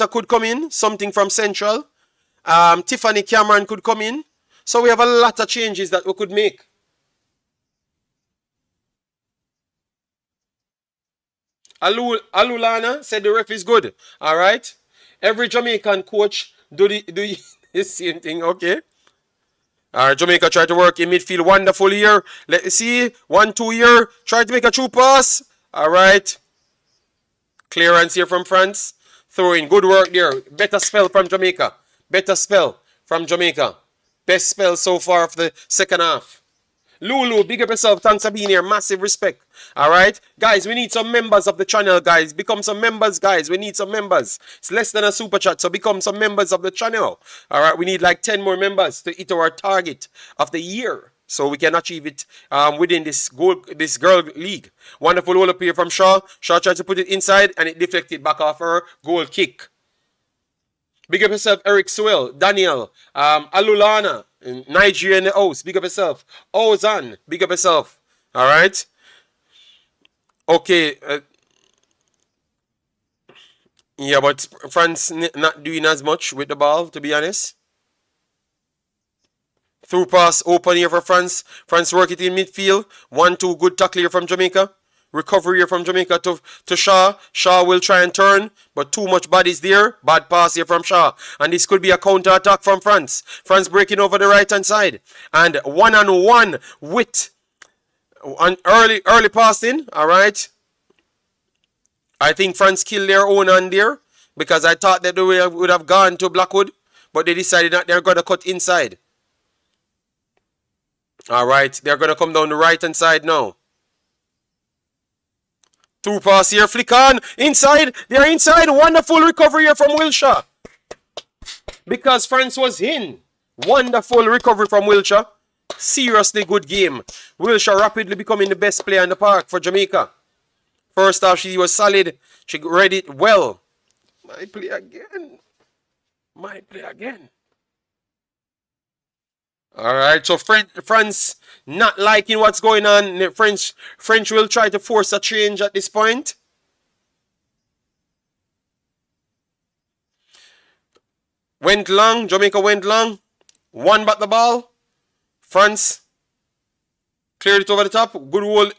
could come in. Something from Central. Tiffany Cameron could come in. So we have a lot of changes that we could make. Alulana said the ref is good. Alright. Every Jamaican coach do the same thing. Okay. Alright, Jamaica tried to work in midfield. Wonderful here. Let's see. 1-2 here. Try to make a true pass. Alright. Clearance here from France. Throw in. Good work there. Better spell from Jamaica. Better spell from Jamaica. Best spell so far of the second half. Lulu, big up yourself. Thanks for being here. Massive respect. All right, guys, we need some members of the channel, guys. Become some members, guys. We need some members. It's less than a super chat, so become some members of the channel. All right, we need like 10 more members to hit our target of the year, so we can achieve it within this girl league. Wonderful roll up here from Shaw. Shaw tried to put it inside, and it deflected back off her goal kick. Big up yourself, Eric Sewell, Daniel, Alulana, Nigeria in the house. Big up yourself. Ozan, big up yourself. All right. Okay. Yeah, but France not doing as much with the ball, to be honest. Through pass, open here for France. France work it in midfield. 1-2, good tackle here from Jamaica. Recovery here from Jamaica to Shaw. Shaw will try and turn, but too much bodies there. Bad pass here from Shaw. And this could be a counter-attack from France. France breaking over the right-hand side. And one-on-one with an early passing. All right. I think France killed their own hand there, because I thought that they would have gone to Blackwood, but they decided that they're going to cut inside. All right. They're going to come down the right-hand side now. Through pass here, flick on, inside, they're inside, wonderful recovery here from Wilshere. Because France was in. Wonderful recovery from Wilshere. Seriously good game. Wilshere rapidly becoming the best player in the park for Jamaica. First half, she was solid, she read it well. Might play again. All right, so France not liking what's going on. French will try to force a change at this point. Went long. Jamaica went long. Won back the ball. France cleared it over the top. Good wall.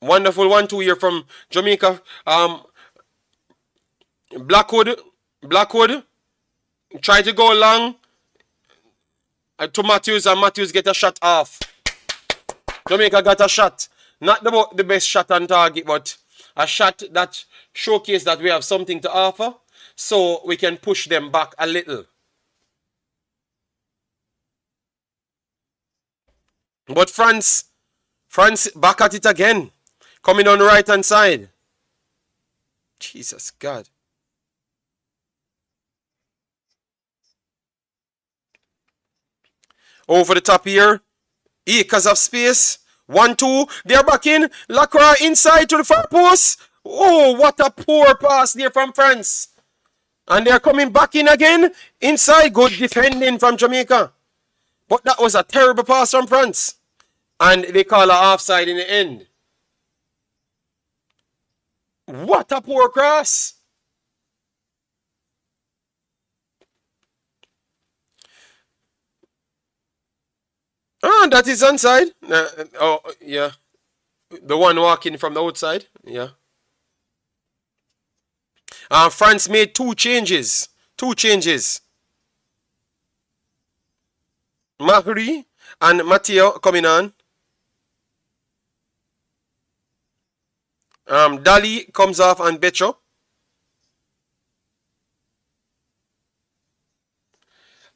Wonderful 1-2 here from Jamaica. Blackwood try to go long to Matthews, and Matthews get a shot off. Jamaica got a shot. Not the best shot on target, but a shot that showcased that we have something to offer, so we can push them back a little. But France back at it again. Coming on the right-hand side. Jesus God. Over the top here. Acres of space. 1-2. They're back in. Lacroix inside to the far post. Oh, what a poor pass there from France. And they're coming back in again. Inside. Good defending from Jamaica. But that was a terrible pass from France. And they call her offside in the end. What a poor cross. Ah, that is onside. Oh, yeah. The one walking from the outside. Yeah. France made two changes. Mahri and Matteo coming on. Dali comes off and Becho.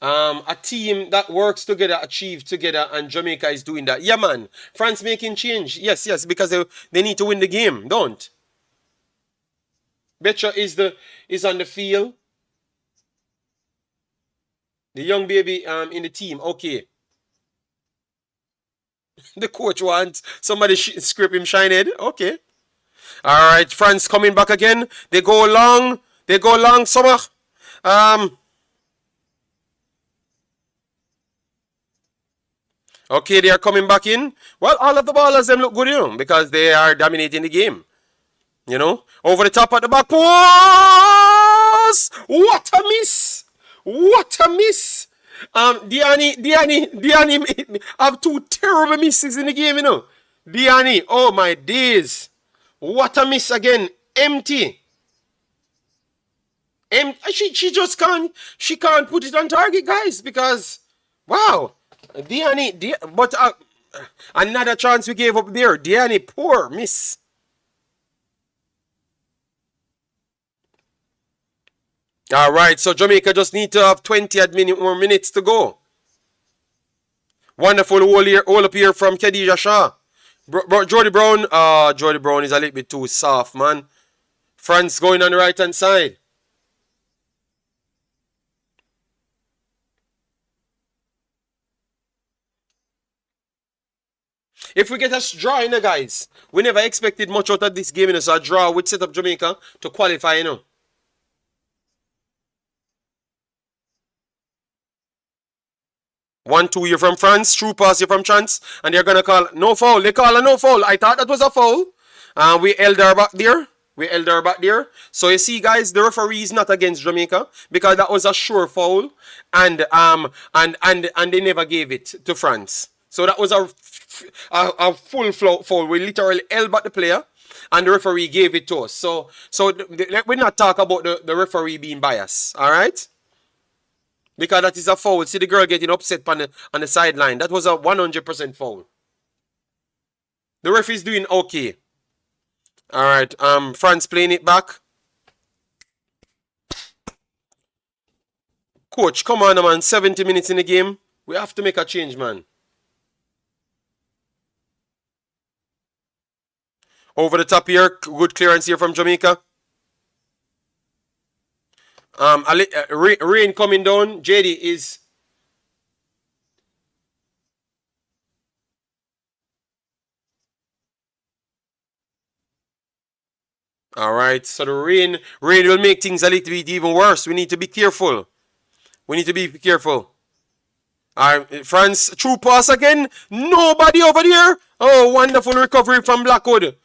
A team that works together, achieves together, and Jamaica is doing that. Yeah, man. France making change. Yes, because they need to win the game, don't? Becho is on the field. The young baby in the team. Okay. The coach wants somebody script him shine head. Okay. All right, France coming back again. They go long. Summer. Okay, they are coming back in. Well, all of the ballers them look good, because they are dominating the game. Over the top at the back post. What a miss! Diani have two terrible misses in the game, Diani, oh my days. What a miss again. Empty. She just can't put it on target, guys, because wow. Diani, but another chance we gave up there. Diani, poor miss. All right, so Jamaica just need to have 20 more minutes to go. Wonderful all up here from Khadija Shaw. Jody Brown. Jody Brown is a little bit too soft, man. France going on the right hand side. If we get a draw, guys, we never expected much out of this game, so a draw would set up Jamaica to qualify, 1-2 here from France, true pass here from France, and they're gonna call no foul. They call a no foul. I thought that was a foul. We held her back there. So you see, guys, the referee is not against Jamaica because that was a sure foul, and they never gave it to France. So that was a full foul. We literally held back the player, and the referee gave it to us. So we're not talk about the referee being biased. All right. Because that is a foul. See the girl getting upset on the sideline. That was a 100% foul. The ref is doing okay. Alright, France playing it back. Coach, come on, man. 70 minutes in the game. We have to make a change, man. Over the top here. Good clearance here from Jamaica. Rain coming down. JD is... Alright, so the rain will make things a little bit even worse. We need to be careful. Alright, France, true pass again. Nobody over there. Oh, wonderful recovery from Blackwood.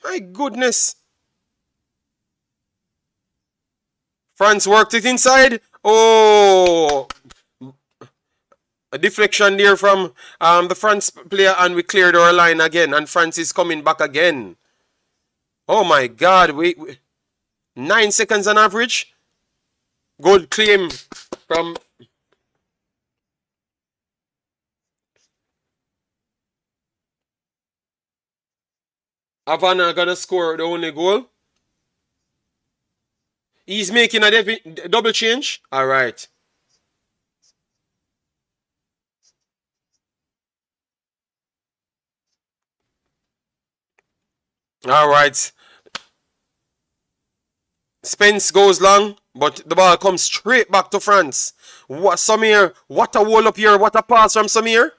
My goodness. France worked it inside. Oh, a deflection there from the France player, and we cleared our line again. And France is coming back again. Oh my God! Wait. 9 seconds on average. Good claim from. Havana gonna score the only goal. He's making a double change. All right. All right. Spence goes long, but the ball comes straight back to France. What, Samir? What a wall up here. What a pass from Samir.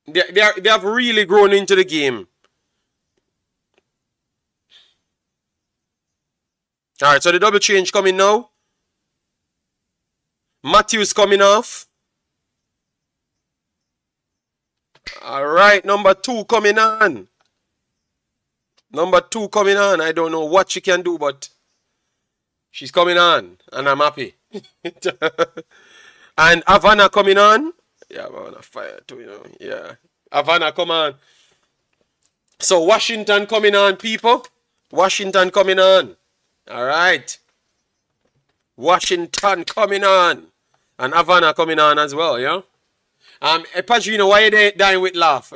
They have really grown into the game. All right, so the double change coming now. Matthews coming off. All right, number 2 coming on. I don't know what she can do, but she's coming on, and I'm happy. And Havana coming on. Yeah, Havana fire too, Yeah, Havana, come on. So Washington coming on, people. Washington coming on. All right. Washington coming on. And Havana coming on as well, yeah? Patriotism, why are you dying with laugh?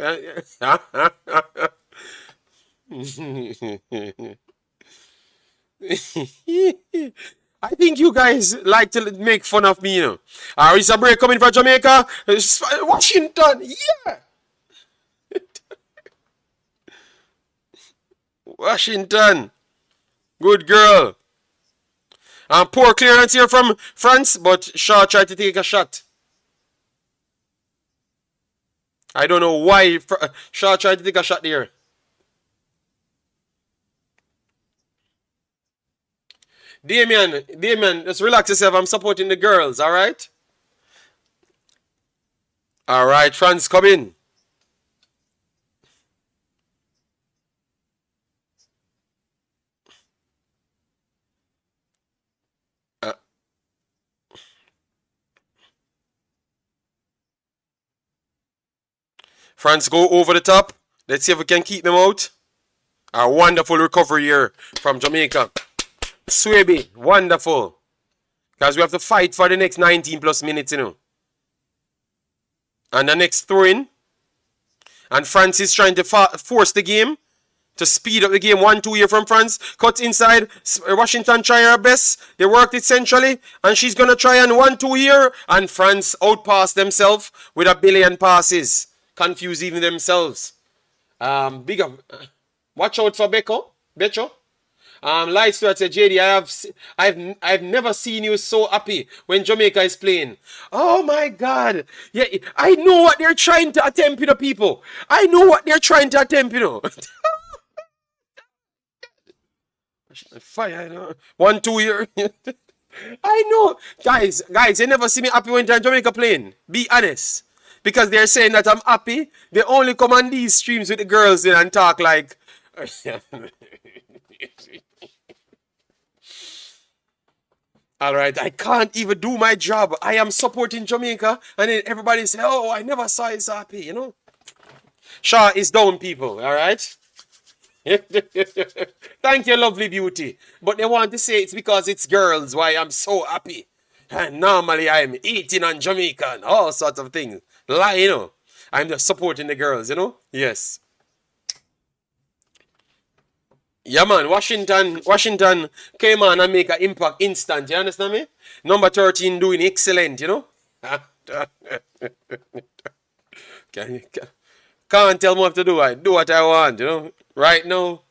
I think you guys like to make fun of me, Is a break coming from Jamaica? Washington, yeah! Washington. Good girl. Poor clearance here from France, but Shaw tried to take a shot. I don't know why Shaw tried to take a shot there. Damien, just relax yourself. I'm supporting the girls, all right? All right, France, come in. France go over the top. Let's see if we can keep them out. A wonderful recovery here from Jamaica. Swaby, wonderful. Because we have to fight for the next 19 plus minutes, And the next throw in. And France is trying to force the game. to speed up the game. 1-2 here from France. Cut inside. Washington trying her best. They worked it centrally. And she's going to try and 1-2 here. And France outpassed themselves with a billion passes. Confuse even themselves. Big up. Watch out for Becho. Lights to say, JD, I've never seen you so happy when Jamaica is playing. Oh my God. Yeah, I know what they're trying to attempt, people. I know what they're trying to attempt, Fire, 1-2 here. I know. Guys, you never see me happy when Jamaica playing. Be honest. Because they're saying that I'm happy. They only come on these streams with the girls and talk like... Alright, I can't even do my job. I am supporting Jamaica. And then everybody say, oh, I never saw you so happy, Shaw is down, people, alright? Thank you, lovely beauty. But they want to say it's because it's girls why I'm so happy. And normally I'm eating on Jamaica and all sorts of things. Lie, I'm just supporting the girls, Yes. Yeah, man, Washington came on and make an impact instant, you understand me? Number 13 doing excellent, Can't tell me what to do. I do what I want, Right now.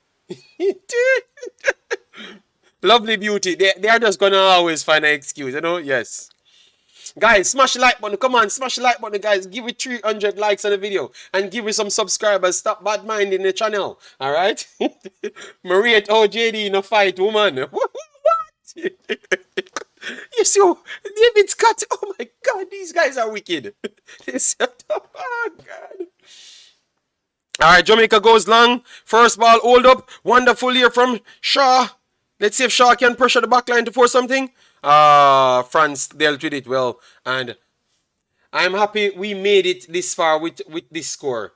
Lovely beauty. They are just going to always find an excuse, Yes. Guys, smash the like button. Come on, smash the like button, guys. Give it 300 likes on the video. And give it some subscribers. Stop bad minding the channel. Alright? Maria OJD in a fight, woman. What? You see, David Scott. Oh my God, these guys are wicked. Oh God. Alright, Jamaica goes long. First ball, hold up. Wonderful here from Shaw. Let's see if Shaw can pressure the back line to force something. France dealt with it well. And I'm happy we made it this far with this score.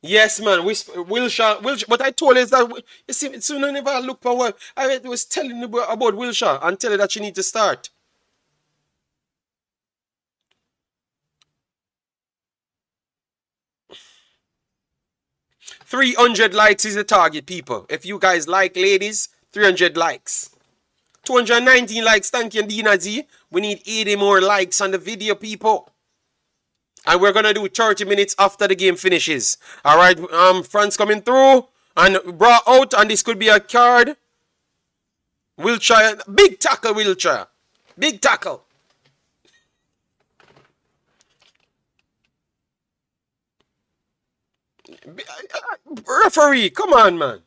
Yes, man. Wilshire. But I told her that, you see, soon I never look for what I was telling you about Wilshire and tell her that she need to start. $300 likes is the target, people. If you guys like, ladies, 300 likes. 219 likes. Thank you, Dina Z. We need 80 more likes on the video, people. And we're going to do 30 minutes after the game finishes. All right, France coming through and brought out, and this could be a card. Wiltshire, big tackle, Wiltshire. Big tackle. Referee, come on, man.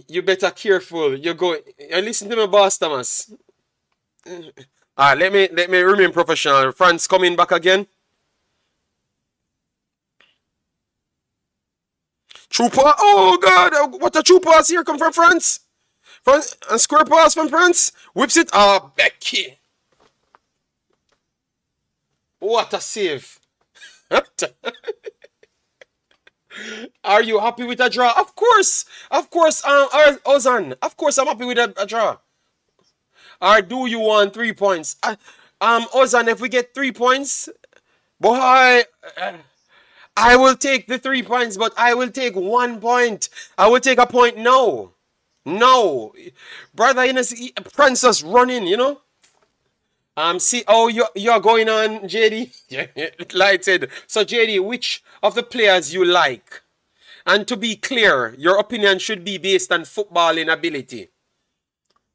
You better careful. You go and listen to me, boss Thomas. Let me remain professional. France coming back again. Trooper. Oh God, what a true pass here come from France. France and square pass from France. Whips it. Becky. What a save. Are you happy with a draw? Of course. Ozan. Of course I'm happy with a draw. Or do you want 3 points? Ozan, if we get 3 points, boy, I will take the 3 points, but I will take 1 point. I will take a point. No. Brother, Princess running, See how you're going on, JD? Like said. So, JD, which of the players you like? And to be clear, your opinion should be based on footballing ability.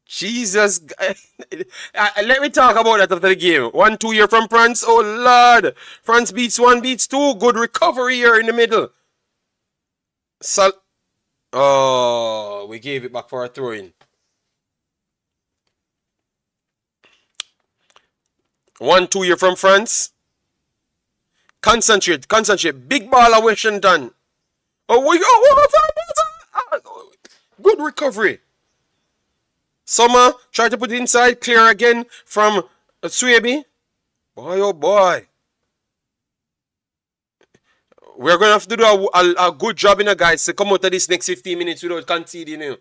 Jesus. Let me talk about that after the game. 1-2 here from France. Oh, Lord. France beats 1, beats 2. Good recovery here in the middle. Oh, we gave it back for a throw-in. 1-2 here from France. Concentrate. Big ball of Washington. Good recovery. Summer, try to put it inside. Clear again from Swaby. Boy, oh boy. We're going to have to do a good job, guys, to come out of this next 15 minutes without conceding.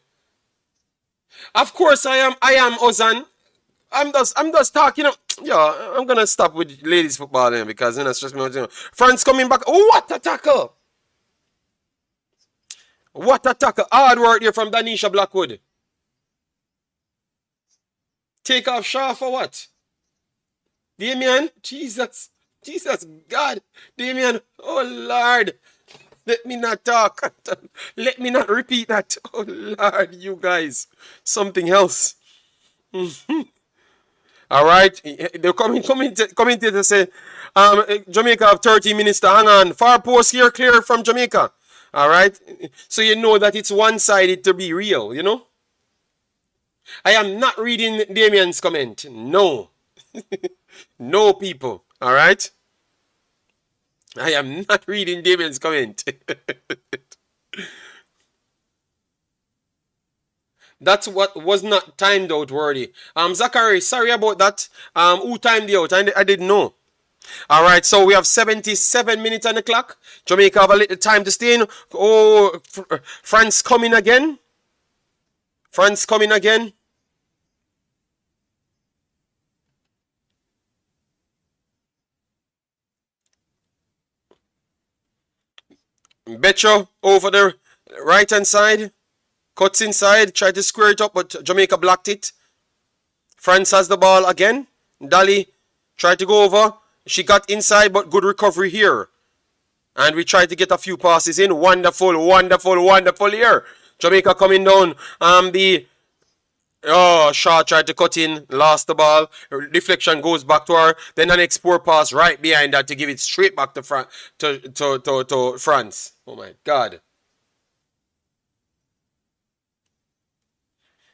Of course I am Ozan. I'm just talking. Yeah, I'm gonna stop with ladies football then because it's just me. France coming back. Oh, what a tackle! What a tackle! Hard work there from Danisha Blackwood. Take off Shaw for what? Damien, Jesus, Jesus, God, Damien, oh Lord, let me not talk. Let me not repeat that. Oh Lord, you guys, something else. All right, the commentator say, Jamaica have 30 minutes to hang on. Far post here clear from Jamaica. All right, so you know that it's one-sided to be real. You know, I am not reading Damien's comment. No, no, people. All right. I am not reading Damien's comment. That's what was not timed out, worthy. Zachary, sorry about that. Who timed you out? I didn't know. All right, so we have 77 minutes on the clock. Jamaica have a little time to stay in. Oh, France coming again. France coming again. Betcho over the right hand side. Cuts inside. Tried to square it up, but Jamaica blocked it. France has the ball again. Dali tried to go over. She got inside, but good recovery here. And we tried to get a few passes in. Wonderful, wonderful, wonderful here. Jamaica coming down. Shaw tried to cut in, lost the ball. Deflection goes back to her. Then an export pass right behind that to give it straight back to France. Oh my God.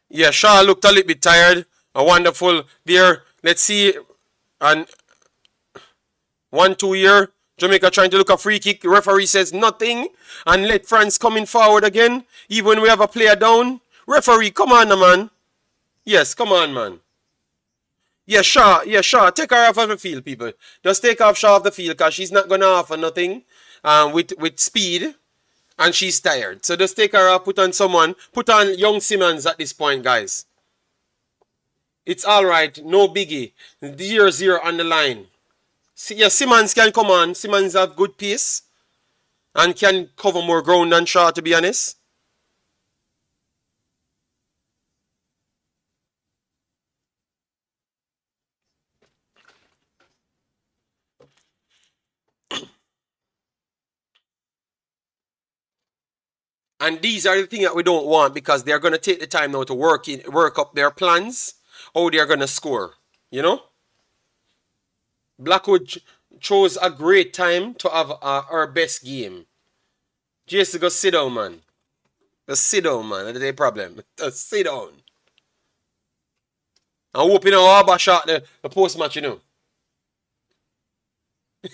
Yeah, Shaw looked a little bit tired. A wonderful there. Let's see. And 1-2 here. Jamaica trying to look a free kick. The referee says nothing. And let France coming forward again. Even when we have a player down. Referee, come on, man. Yes, come on, man. Yeah, Shaw. Yeah, Shaw. Take her off of the field, people. Just take off Shaw off the field because she's not going to offer nothing with speed. And she's tired. So just take her off, put on someone. Put on young Simmons at this point, guys. It's all right. No biggie. 0-0 on the line. Yeah, Simmons can come on. Simmons have good pace. And can cover more ground than Shaw, to be honest. And these are the things that we don't want because they're going to take the time now to work up their plans, how they're going to score. You know? Blackwood chose a great time to have our best game. Jason, go sit down, man. Just sit down, man. That's the problem. Just sit down. I'm hoping I'll shot the post match, you know.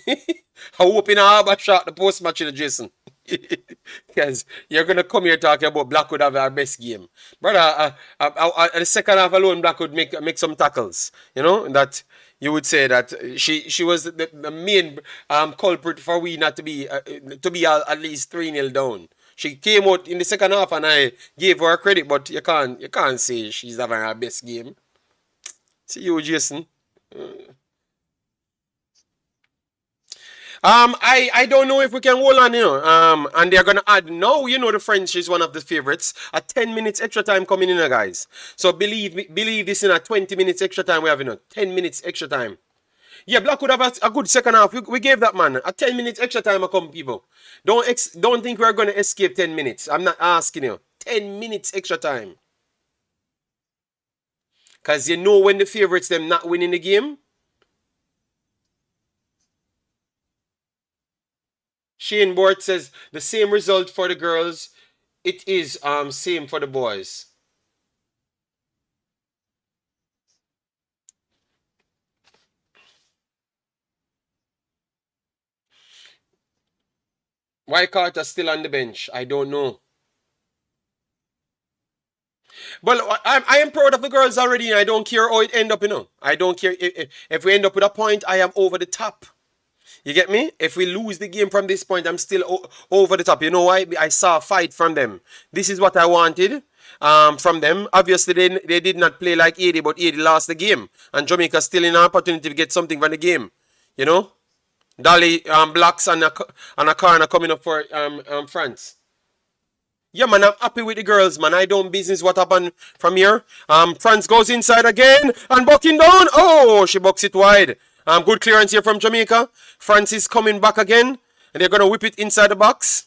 I'm hoping I'll shot the post match, you know, Jason. Because you're going to come here talking about Blackwood have our best game. Brother, the second half alone, Blackwood make some tackles. You know, that you would say that she was the main culprit for we not to be at least 3-0 down. She came out in the second half and I gave her credit, but you can't say she's having her best game. See you, Jason. I don't know if we can hold on, you know. And they're gonna add now, you know, the French is one of the favorites. A 10 minutes extra time coming in, guys. So believe this in a 20 minutes extra time we have, you know, 10 minutes extra time. Yeah, Black would have a good second half. We gave that man a 10 minutes extra time. Come, people. Don't think we're gonna escape 10 minutes. I'm not asking you. 10 minutes extra time. Cause you know when the favorites them not winning the game. Shane Bort says the same result for the girls. It is same for the boys. Why Carter still on the bench? I don't know. But I am proud of the girls already. I don't care how it end up, you know. I don't care if we end up with a point. I am over the top. You get me? If we lose the game from this point, I'm still over the top. You know why? I saw a fight from them. This is what I wanted from them. Obviously, they did not play like 80, but 80 lost the game. And Jamaica still in an opportunity to get something from the game. You know? Dolly Blacks and a corner coming up for France. Yeah, man, I'm happy with the girls, man. I don't business what happened from here. France goes inside again and bucking down. Oh, she bucks it wide. Good clearance here from Jamaica. France is coming back again, and they're gonna whip it inside the box.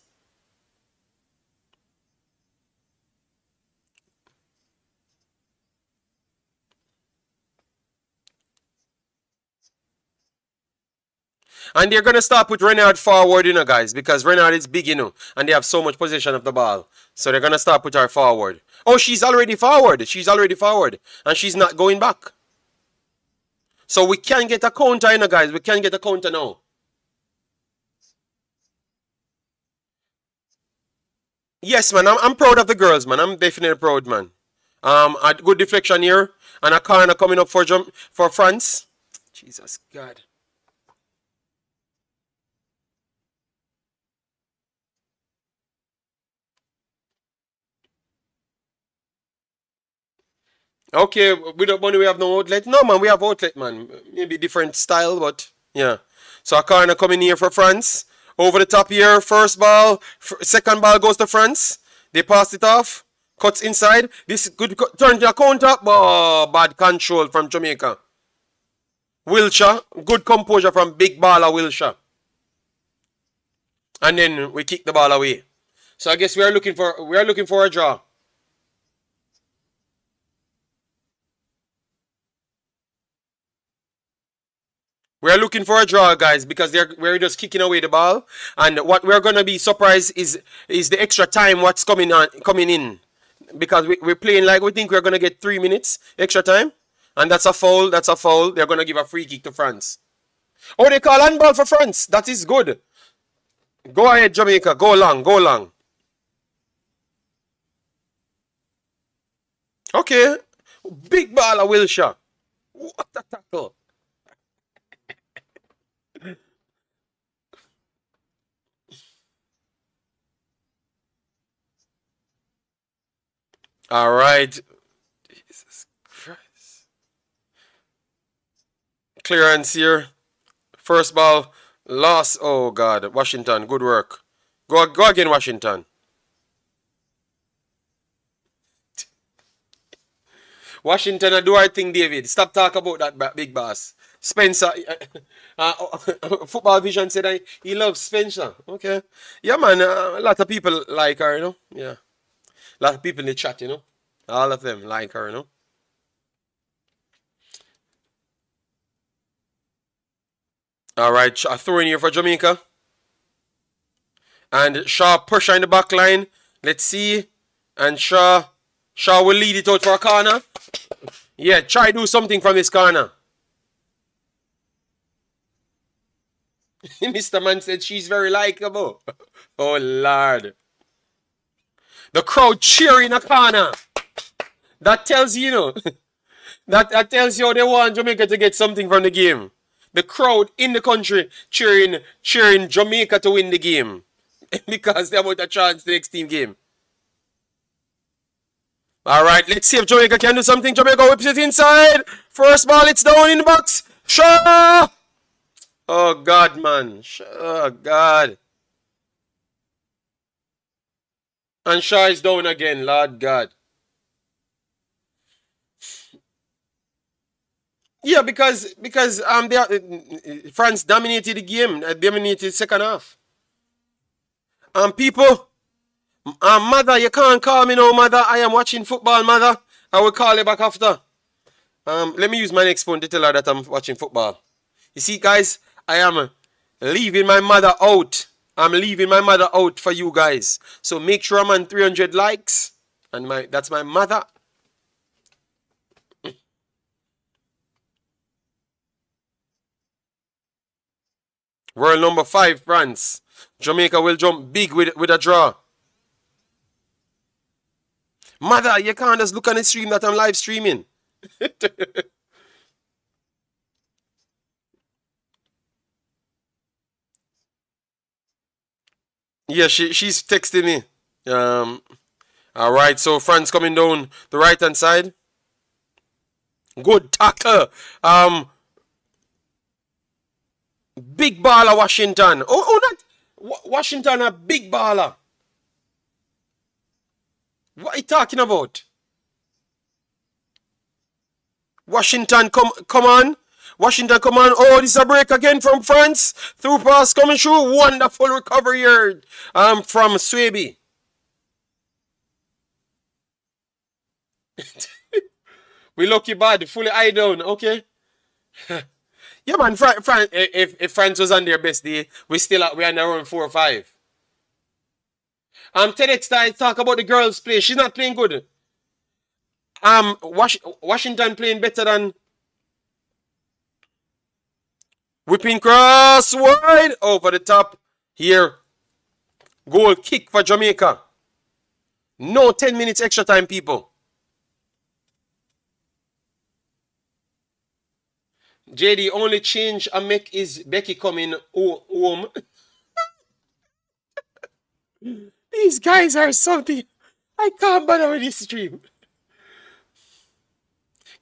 And they're gonna start put Renard forward, you know, guys, because Renard is big, you know, and they have so much possession of the ball. So they're gonna start put her forward. Oh, she's already forward. She's already forward, and she's not going back. So we can get a counter, you know, guys. We can get a counter now. Yes, man. I'm proud of the girls, man. I'm definitely proud, man. A good deflection here, and a corner coming up for France. Jesus God. Okay, without money we have no outlet. No, man, we have outlet, man. Maybe different style, but yeah. So a corner coming here for France. Over the top here, first ball, second ball goes to France. They pass it off, cuts inside. This good turn to a counter. Oh, bad control from Jamaica. Wilshire, good composure from big baller Wilshire. And then we kick the ball away. So I guess we are looking for a draw. We're looking for a draw, guys, because we're just kicking away the ball. And what we're gonna be surprised is the extra time what's coming in. Because we're playing like we think we're gonna get 3 minutes extra time. And that's a foul, that's a foul. They're gonna give a free kick to France. Oh, they call handball for France. That is good. Go ahead, Jamaica. Go long, go long. Okay. Big baller Wilshire. What a tackle. All right. Jesus Christ. Clearance here. First ball. Loss. Oh, God. Washington. Good work. Go again, Washington. Washington, I do our thing, David. Stop talking about that big boss. Spencer. Football Vision said he loves Spencer. Okay. Yeah, man. A lot of people like her, you know. Yeah. A lot of people in the chat, you know. All of them like her, you know. All right, a throw in here for Jamaica. And Shaw pressure in the back line. Let's see. And Shaw will lead it out for a corner. Yeah, try do something from this corner. Mr. Man said she's very likable. Oh, Lord. The crowd cheering a corner. That tells you, you know. that tells you how they want Jamaica to get something from the game. The crowd in the country cheering Jamaica to win the game. Because they have a chance the next team game. Alright, let's see if Jamaica can do something. Jamaica whips it inside. First ball, it's down in the box. Shaw! Oh, God, man. Oh, God. And Shaw is down again, Lord God. Yeah, because France dominated the game, dominated the second half. People, mother, you can't call me no mother. I am watching football, mother. I will call you back after. Let me use my next phone to tell her that I'm watching football. You see, guys, I am leaving my mother out. I'm leaving my mother out for you guys. So make sure I'm on 300 likes. And that's my mother. World number 5, France. Jamaica will jump big with a draw. Mother, you can't just look on the stream that I'm live streaming. Yeah, she's texting me. Um, all right, so France coming down the right hand side. Good tackle. Big baller Washington. That Washington a big baller. What are you talking about? Washington, come on. Washington, come on. Oh, this is a break again from France. Through pass coming through. Wonderful recovery here. From Swaby. We lucky bad. Fully eye down. Okay. Yeah, man. If France was on their best day, we are around 4 or 5. TEDx talk about the girls' play. She's not playing good. Washington playing better than whipping cross wide over the top here. Goal kick for Jamaica. No 10 minutes extra time, people. JD, only change I make is Becky coming home. These guys are something. I can't bother with this stream.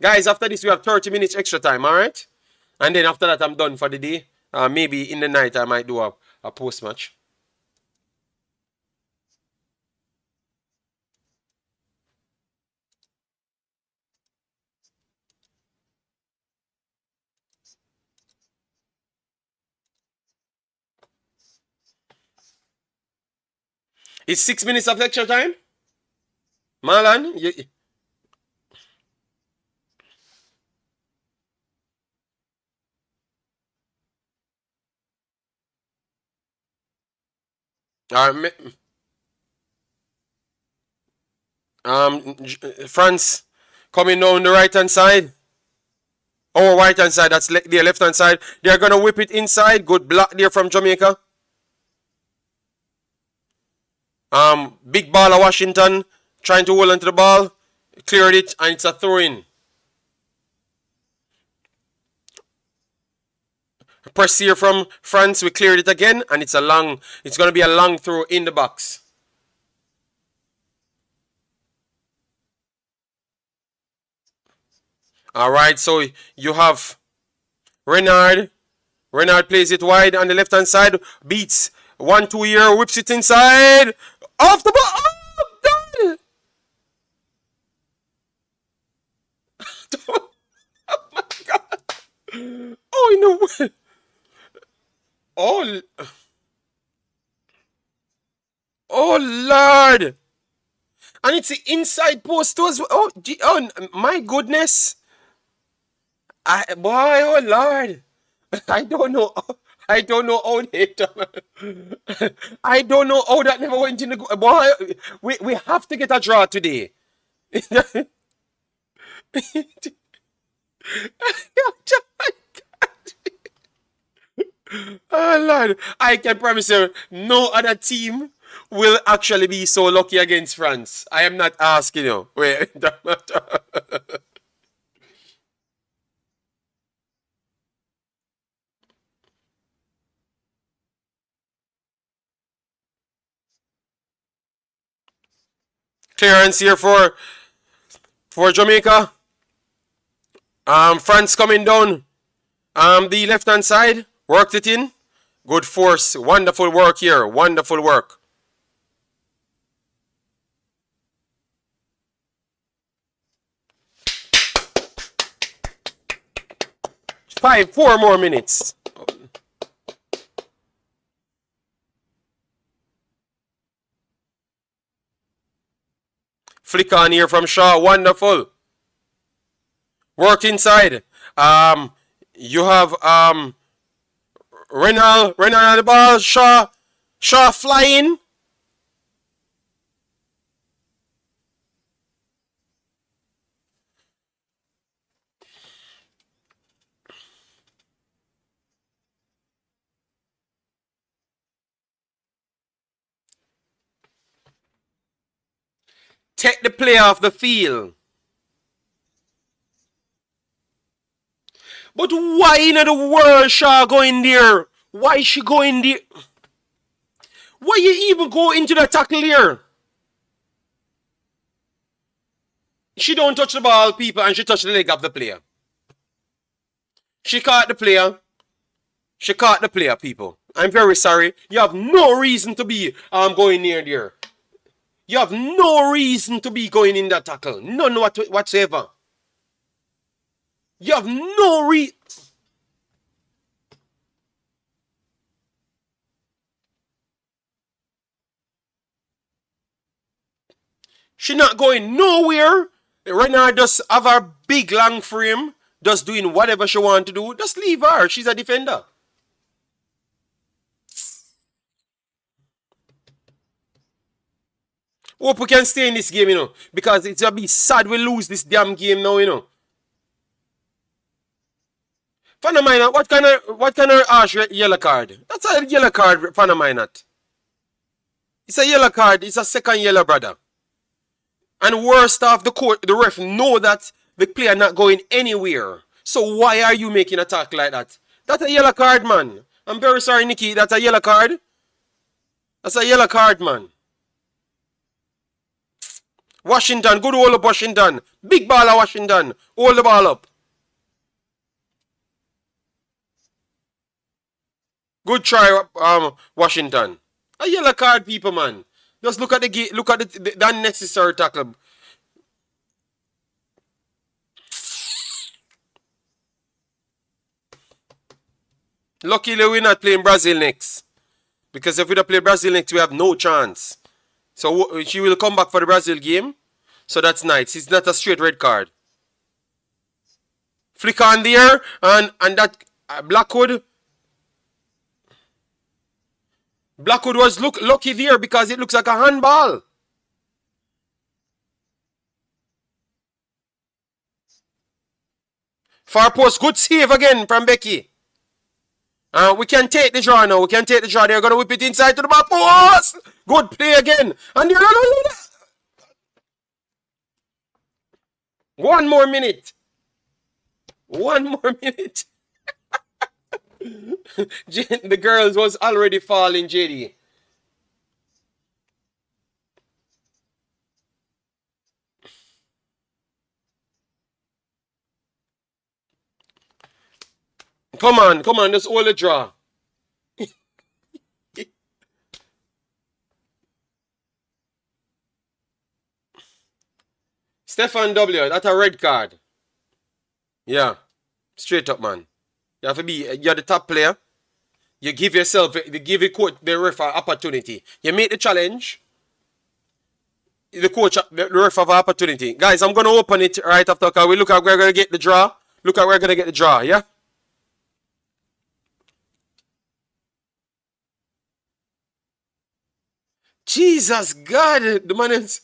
Guys, after this, we have 30 minutes extra time, alright? And then after that, I'm done for the day. Maybe in the night, I might do a post match. It's 6 minutes of extra time. Marlon, France coming down the right hand side. Oh, right hand side. That's the left hand side. They're gonna whip it inside. Good block there from Jamaica. Big ball of Washington trying to hold onto the ball. Cleared it and it's a throw in. Press here from France. We cleared it again and it's gonna be a long throw in the box. Alright, so you have Renard. Renard plays it wide on the left hand side. Beats 1-2 here. Whips it inside. Off the ball. Oh, God. Oh my God. Oh, no. Oh. Oh, Lord. And it's the inside post too as well. Oh, my goodness. Boy, oh, Lord. I don't know. I don't know how they I don't know how that never went in the boy. We have to get a draw today. Oh Lord, I can promise you, no other team will actually be so lucky against France. I am not asking you. Wait. Clearance here for Jamaica. France coming down. The left hand side. Worked it in. Good force. Wonderful work here. Wonderful work. 4 more minutes. Flick on here from Shaw. Wonderful. Work inside. You have Renal on the ball. Shaw flying. Take the player off the field. But why in the world Shaw going there? Why is she going there? Why you even go into the tackle here? She don't touch the ball, people, and she touched the leg of the player. She caught the player. She caught the player, people. I'm very sorry. You have no reason to be going near there. You have no reason to be going in that tackle. None whatsoever. You have no reason. She not going nowhere. Right now, just have her big long frame, just doing whatever she want to do. Just leave her. She's a defender. Hope we can stay in this game, you know, because it's gonna be sad we lose this damn game now, you know. Fanamina, what kind of harsh yellow card? That's a yellow card, Fanamina. It's a yellow card. It's a second yellow, brother. And worst off, the ref know that the player not going anywhere. So why are you making a tackle like that? That's a yellow card, man. I'm very sorry, Nikki. That's a yellow card. That's a yellow card, man. Washington, good hold up, Washington. Big baller, Washington. Hold the ball up. Good try, Washington. A yellow card, people, man. Just look at the unnecessary tackle. Luckily, we're not playing Brazil next. Because if we don't play Brazil next, we have no chance. So she will come back for the Brazil game. So that's nice. It's not a straight red card. Flick on there. And that Blackwood. Blackwood was lucky there because it looks like a handball. Far post, good save again from Becky. We can take the draw now. We can take the draw. They're going to whip it inside to the back post. Good play again. And one more minute. One more minute. The girls was already falling, JD. Come on, just hold the draw. Stefan W, that's a red card. Yeah, straight up, man. You have to be, you're the top player. You give yourself, you give the ref an opportunity. You make the challenge. The ref have an opportunity. Guys, I'm going to open it right after because we look at where we're going to get the draw. Look at where we're going to get the draw, yeah? Jesus God, the man is...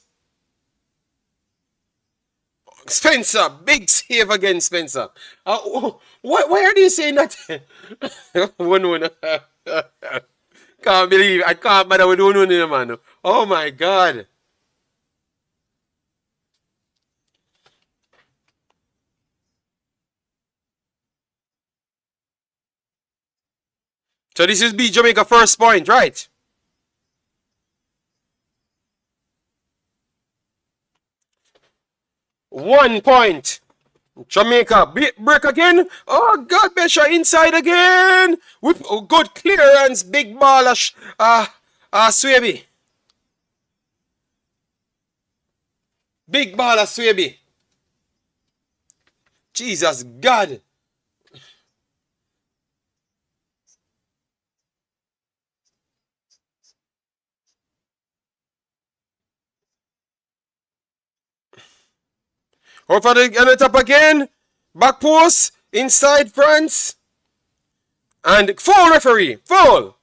Spencer, big save again, Spencer. Why are they saying that? One. Can't believe I can't bother with one, man. Oh my God. So this is B Jamaica first point, right? One point. Jamaica break again. Oh God, Besha inside again. With good clearance, big ball. Swaby. Big ball of Swaby. Jesus God. Over the top again. Back post. Inside France. And foul, referee. Foul.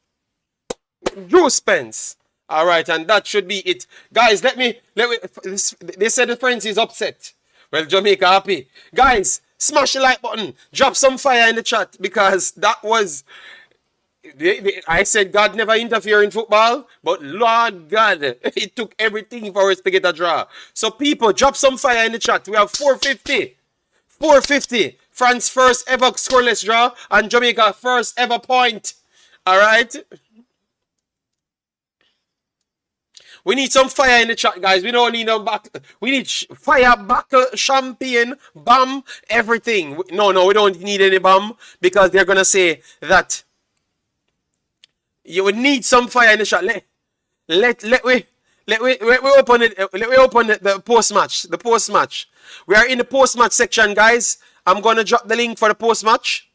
Drew Spence. Alright, and that should be it. Guys, let me they said the French is upset. Well, Jamaica happy. Guys, smash the like button. Drop some fire in the chat because that was... I said God never interfere in football, but Lord God, it took everything for us to get a draw. So people, drop some fire in the chat. We have 450. 450. France first ever scoreless draw and Jamaica first ever point. All right. We need some fire in the chat, guys. We don't need no back. We need fire, buckle, champagne, bomb, everything. No, we don't need any bomb because they're gonna say that you would need some fire in the chat. Let we open it. Let me open the post match. The post match. We are in the post match section, guys. I'm gonna drop the link for the post match.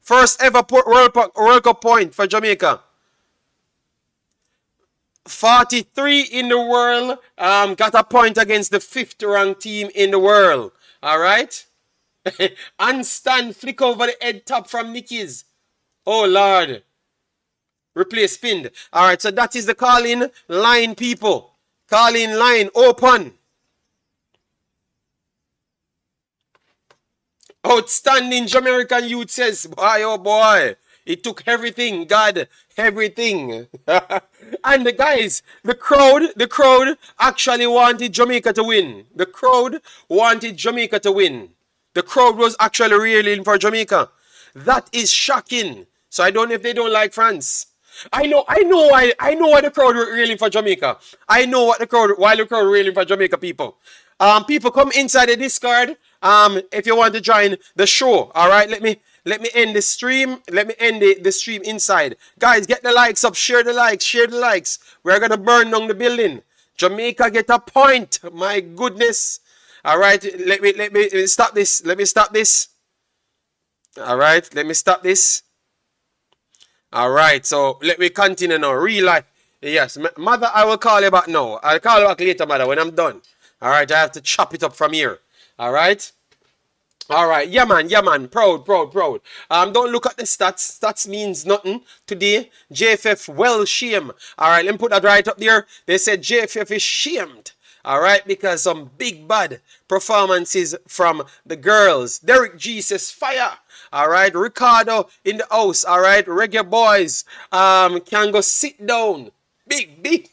First ever World Cup point for Jamaica. 43 in the world. Got a point against the 5th ranked team in the world. All right. Handstand flick over the head top from Nicky's. Oh Lord. Replay spin. All right. So that is the call-in line, people. Call-in line open. Outstanding Jamaican youth says, boy, oh boy, it took everything, God, everything. And the guys, the crowd actually wanted Jamaica to win. The crowd wanted Jamaica to win. The crowd was actually reeling for Jamaica. That is shocking. So I don't know if they don't like France. I know why the crowd were reeling for Jamaica. I know why the crowd reeling for Jamaica, people. People come inside the Discord. If you want to join the show, all right. Let me end the stream. Let me end the stream inside, guys. Get the likes up, share the likes. We're gonna burn down the building. Jamaica get a point. My goodness. All right. Let me stop this. Let me stop this. All right. Let me stop this. All right. So let me continue now. Real life. Yes, mother. I will call you back now. I'll call you back later, mother, when I'm done. All right, I have to chop it up from here. All right. Yeah, man. Proud. Don't look at the stats. Stats means nothing today. JFF, well, shame. All right, let me put that right up there. They said JFF is shamed. All right, because some big bad performances from the girls. Derek G says fire. All right, Ricardo in the house. All right, Reggae Boys can go sit down. Big.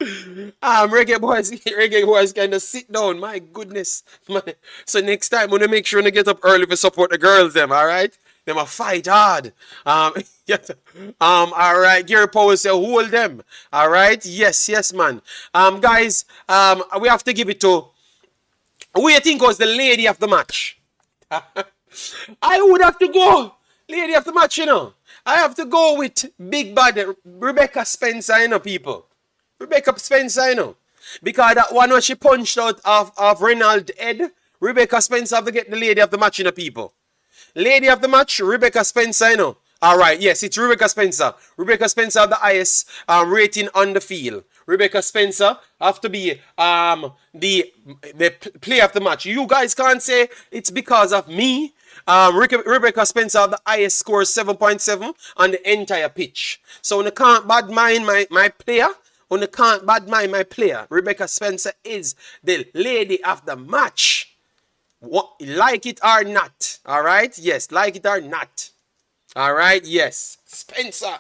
Reggae boys kind of sit down. My goodness, man. So next time, I'm gonna make sure to get up early to support the girls. Them, all right. Them a fight hard. Yes. All right. Gary Powell say hold them. All right. Yes, man. Guys. We have to give it to. Who you think was the lady of the match? I would have to go lady of the match. You know, I have to go with big bad Rebecca Spencer. You know, people. Rebecca Spencer, you know. Because that one when she punched out of Reynolds' head, Rebecca Spencer have to get the lady of the match, you know, people. Lady of the match, Rebecca Spencer, you know. Alright, yes, it's Rebecca Spencer. Rebecca Spencer have the highest rating on the field. Rebecca Spencer have to be the player of the match. You guys can't say it's because of me. Rebecca Spencer have the highest score, 7.7 on the entire pitch. So when I can't bad mind my player, when you can't bad mind my player, Rebecca Spencer is the lady of the match. Like it or not. All right? Yes, like it or not. All right? Yes. Spencer.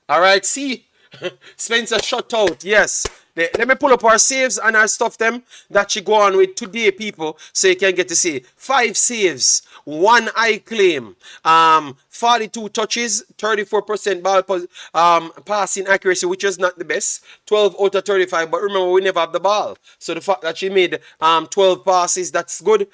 All right? See? Spencer shut out. Yes. Let me pull up our saves and our stuff them that she go on with today, people, so you can get to see 5 saves, 1 eye claim, 42 touches, 34% ball passing accuracy, which is not the best, 12 out of 35, but remember we never have the ball, so the fact that she made 12 passes, that's good.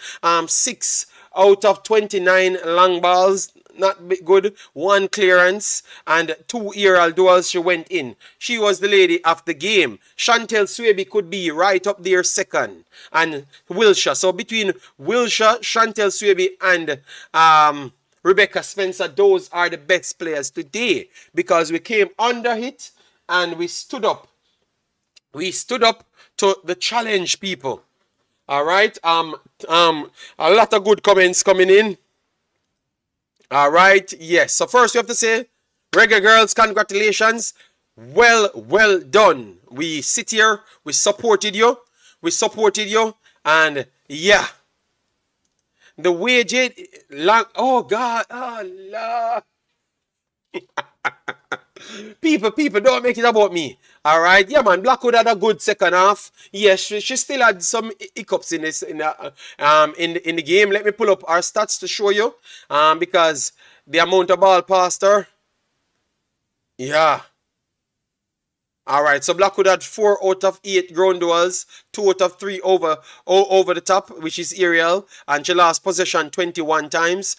6 out of 29 long balls, not good. 1 clearance and 2 aerial duels. She went in. She was the lady of the game. Chantel Swaby could be right up there second, and Wilshire. So between Wilshire, Chantel Swaby, and Rebecca Spencer, those are the best players today because we came under it and we stood up. We stood up to the challenge, people. All right. A lot of good comments coming in. All right, yes. So first we have to say, Reggae Girlz, congratulations. Well done. We sit here, we supported you, and yeah. The wage long. Oh God, oh Lord. People, don't make it about me. All right, yeah, man. Blackwood had a good second half. Yes, she still had some hiccups in the game. Let me pull up our stats to show you. Because the amount of ball passed her. Yeah. All right, so Blackwood had 4 out of 8 ground duels, 2 out of 3 over the top, which is Ariel, and she lost possession 21 times,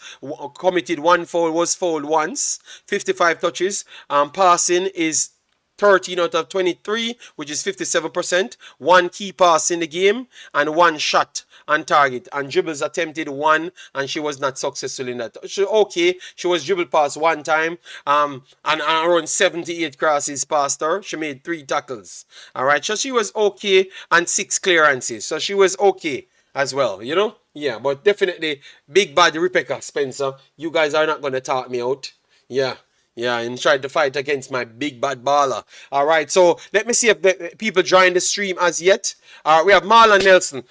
committed 1 foul, was fouled once, 55 touches. Passing is 13 out of 23, which is 57%. One key pass in the game and one shot on target. And dribbles attempted one, and she was not successful in that. She was dribbled past one time, and around 78 crosses past her. She made 3 tackles. All right, so she was okay, and 6 clearances. So she was okay as well, you know? Yeah, but definitely big bad Rebecca Spencer. You guys are not going to talk me out. Yeah. Yeah, and tried to fight against my big bad baller. All right, so let me see if the people join the stream as yet. We have Marlon Nelson.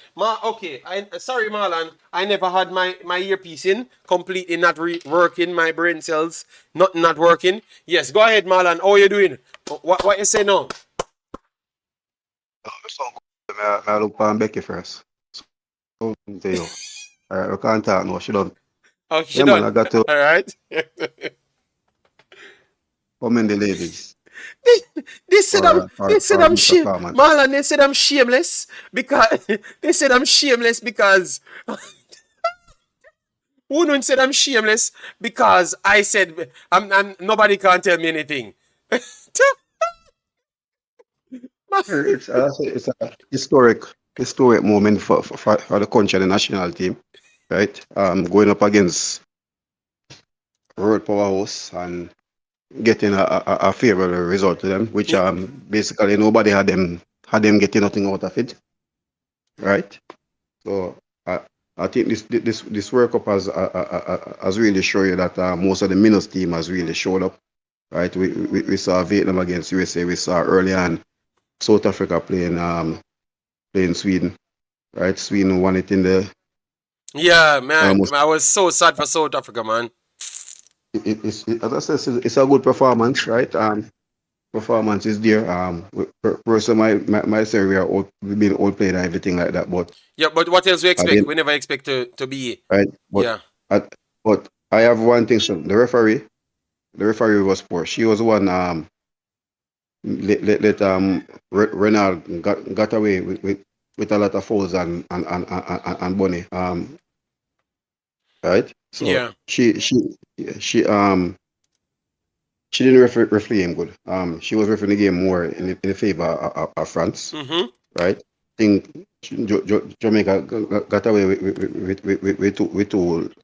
Sorry, Marlon. I never had my earpiece in, completely not working. My brain cells, nothing not working. Yes, go ahead, Marlon. How are you doing? What you say now? So I look for Becky first. So to you. Alright, we can't talk now, she done. Oh, she Yeah man, I done. got to All right. commend the ladies They said I'm they said for a I'm good shame. performance. Marlon, they said I'm shameless because they said I'm shameless because Wunun said I'm shameless because I said I'm nobody can't tell me anything. It's a historic moment for the country and the national team, right? Going up against World Powerhouse and getting a favorable result to them, which basically nobody had them getting nothing out of it, right? So I think this World Cup has really shown you that most of the Minos team has really showed up, right? We saw Vietnam against USA, we saw early on South Africa playing Sweden, right? Sweden won it in the Yeah, man. almost. I was so sad for South Africa, man. As I said, it's a good performance, right? Performance is there. Person might say we've been outplayed and everything like that, but Yeah, but what else we I expect? didn't, We never expect to be. right? Yeah. I, but I have one thing. So the referee was poor. She was one. Let Renard got away with a lot of fouls and Bonnie. Right. So Yeah. she didn't referee him good. She was refereeing the game more in the favor of France. Mm-hmm. Right. I think Jamaica got away with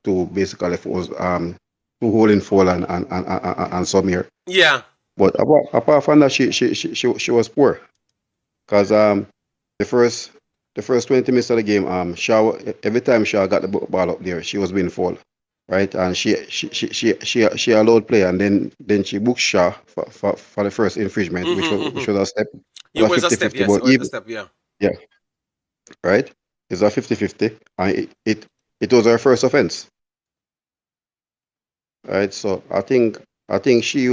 two basically fouls. Two holding foul and some here. Yeah. But apart from that, she was poor because the first the first 20 minutes of the game, Shaw, every time Shaw got the ball up there, she was being fouled, right? And she allowed play, and then she booked Shaw for the first infringement, which was Mm-hmm. which Mm-hmm. was a step, It was a was a step, 50-50, yes. but It was a even step, yeah. yeah, right? It's a 50-50, and it was her first offense, right? So I think she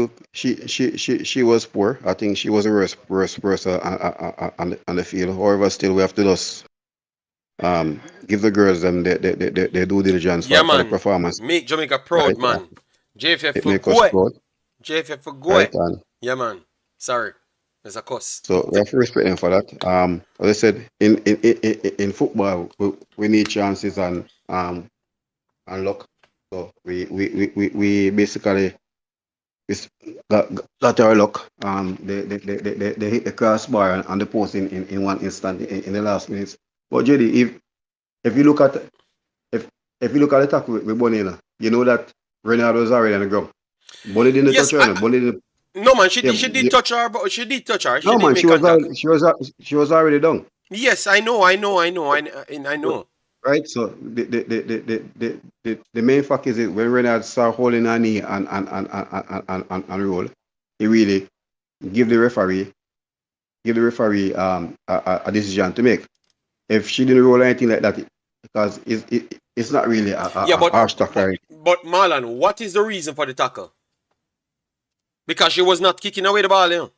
was poor. I think she was the worst person on the field. However, still we have to just give the girls them their due diligence Yeah, for the man. performance, Make Jamaica proud, right? man. JFF It for make us go. proud, JFF for go. right? And Yeah, man. Sorry. There's a cuss. so we have to respect them for that. As I said, in football, we need chances and luck. So we basically is got our luck. They hit the crossbar and the post in one instant in the last minutes. But JD, if you look at if if you look at the tackle with Bonilla, you know that Ronaldo was already on the ground. Bonnie didn't touch Yes, her. No, Bonnie didn't. no, man. Yeah, She did touch her, but she did touch her. She no did man, make contact. she was already done. Yes, I know. I know. Right. So the main fact is that when Renard saw holding her knee and roll, he really give the referee a decision to make. If she didn't roll anything like that, because it's not really Yeah, a harsh tackle. but Marlon, what is the reason for the tackle? Because she was not kicking away the ball, you know.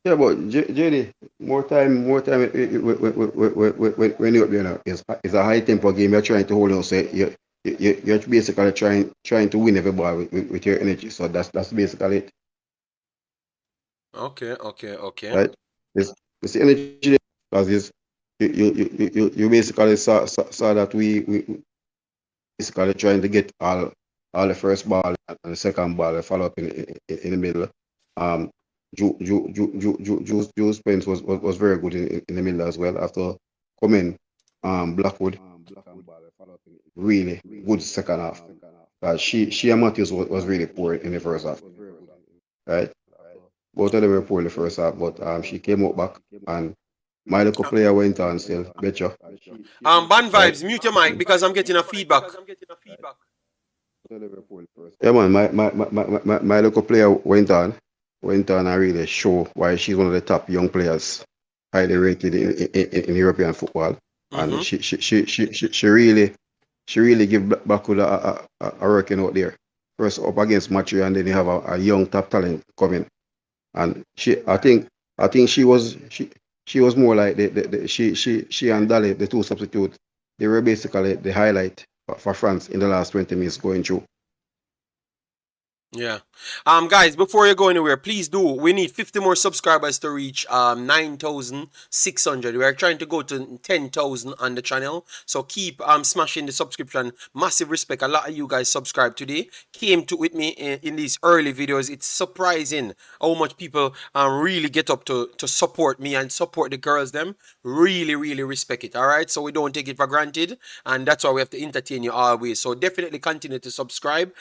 Yeah, but JD, more time when you're up there now, it's a high tempo game. You're trying to hold on, so you're basically trying to win every ball with your energy. So that's basically it. Okay, okay, okay. right? It's the energy there because you basically saw that we basically trying to get all the first ball and the second ball and follow up in the middle. Um, Jules Pence was very good in the middle as well after coming. Blackwood really good second half. She and Matthews was really poor in the first half, right? Both of them were poor in the first half, but she came out back and my local player went on still better, Band right? vibes, mute your mic because I'm getting a feedback. Yeah, man, my local player went on and really show why she's one of the top young players, highly rated in European football, and Mm-hmm. she really give Baku a working out there. First up against Matthew, and then you have a young top talent coming, and I think she was more like she and Dali, the two substitutes, they were basically the highlight for France in the last 20 minutes going through. Yeah. Guys, before you go anywhere, please do. We need 50 more subscribers to reach 9,600. We are trying to go to 10,000 on the channel. So keep smashing the subscription. Massive respect. A lot of you guys subscribed today. Came to with me in these early videos. It's surprising how much people really get up to support me and support the girls them. Really, really respect it. All right. So we don't take it for granted, and that's why we have to entertain you always. So definitely continue to subscribe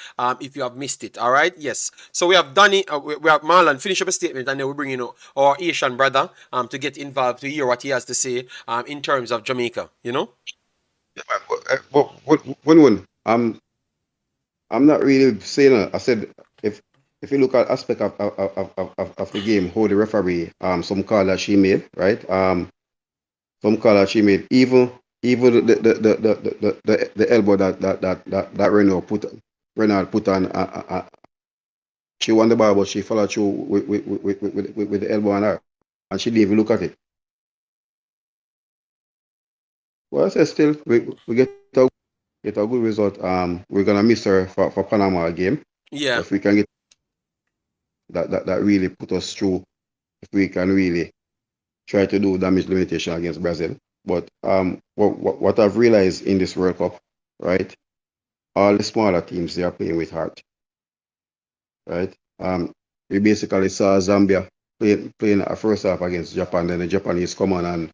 if you have missed it. All right. Yes. So we have Danny. We have Marlon. Finish up a statement, and then we bring in our Asian brother to get involved to hear what he has to say in terms of Jamaica. You know. Yeah, man, when I'm not really saying that. I said if if you look at aspect of the game, how the referee some call that she made, right? Some call that she made, even the elbow that Renault put on. She won the ball, but she followed through with the elbow on her, and she didn't even look at it. Well, I said still we get a good result. We're gonna miss her for Panama game. Yeah. If we can get that really put us through, if we can really try to do damage limitation against Brazil. But what I've realized in this World Cup, right? All the smaller teams they are playing with heart, right? We basically saw Zambia playing a first half against Japan, then the Japanese come on and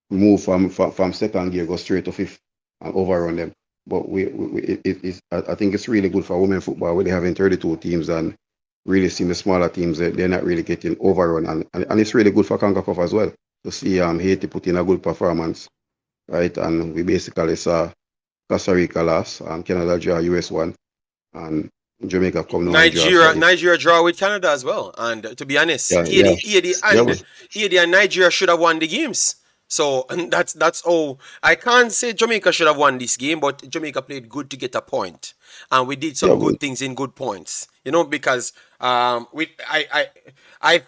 move from second gear, go straight to fifth and overrun them. But I think it's really good for women football where they having 32 teams and really seeing the smaller teams, they're not really getting overrun. And it's really good for Concacaf as well to see Haiti put in a good performance, right? And we basically saw Costa Rica last, Canada draw US one, and Jamaica come now and draw slightly. Nigeria draw with Canada as well. And to be honest, Yeah, yeah, yeah, man. 80 and Nigeria should have won the games. So and that's all. I can't say Jamaica should have won this game, but Jamaica played good to get a point, and we did Yeah, some good things in good points. You know, because I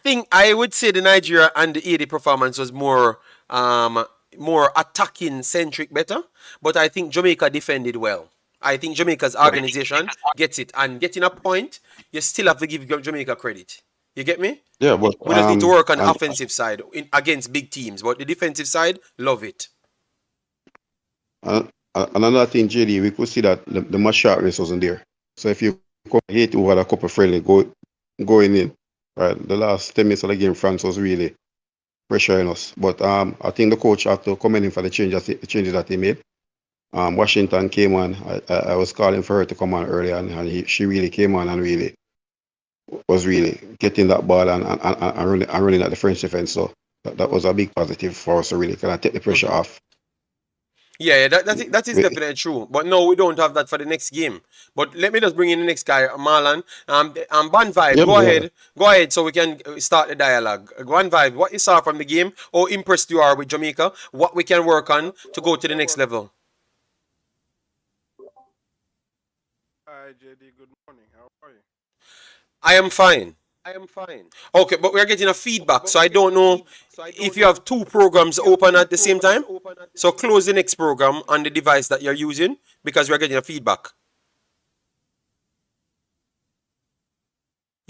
think I would say the Nigeria and the 80 performance was more attacking centric better, but I think Jamaica defended well. I think Jamaica's organization gets it, and getting a point, you still have to give Jamaica credit. You get me? yeah, but We just need to work on the offensive side against big teams, but the defensive side, love it. And another thing, JD, we could see that the match shot race wasn't there. So if you hate over a couple friendly going in, right? The last 10 minutes of the game, France was really pressuring us. But I think the coach had to come in for the changes that he made. Washington came on. I was calling for her to come on early, and she really came on and really was really getting that ball and running at the French defense. So that was a big positive for us to really kind of take the pressure Mm-hmm. off. Yeah, that is definitely true. But no, we don't have that for the next game. But let me just bring in the next guy, Marlon. Band Vibe, Yeah, yeah. go ahead, so we can start the dialogue. Band Vibe, what you saw from the game? How impressed you are with Jamaica? What we can work on to go to the next level? Hi, JD. Good morning. How are you? I am fine. Okay, but we're getting a feedback, so I don't know if you have two programs open at the same time. So close the next program on the device that you're using because we're getting a feedback.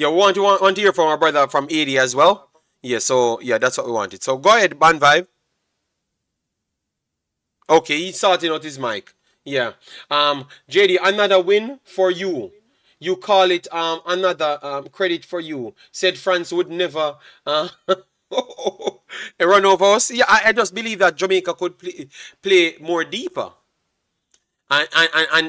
Yeah, we want to hear from our brother from 80 as well. Yeah, so yeah, that's what we wanted. So go ahead, Band Vibe. Okay, he's sorting out his mic. Yeah. JD, another win for you. You call it another credit for you. Said France would never run over us. Yeah, I just believe that Jamaica could play more deeper. And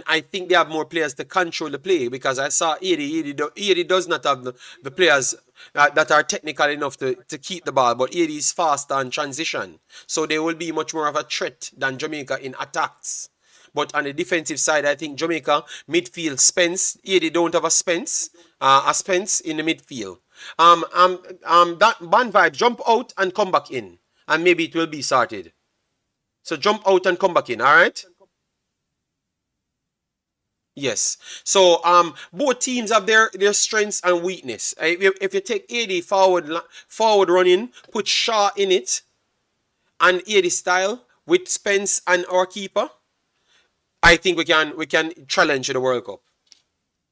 I think they have more players to control the play because I saw 80 does not have the players that are technical enough to keep the ball, but 80 is faster on transition. So they will be much more of a threat than Jamaica in attacks. But on the defensive side, I think Jamaica midfield Spence, 80 don't have a Spence in the midfield. That band vibe, jump out and come back in, and maybe it will be sorted. So jump out and come back in, all right? Yes. So both teams have their strengths and weakness. If you take 80 forward running, put Shaw in it, and 80 style with Spence and our keeper, I think we can challenge the World Cup.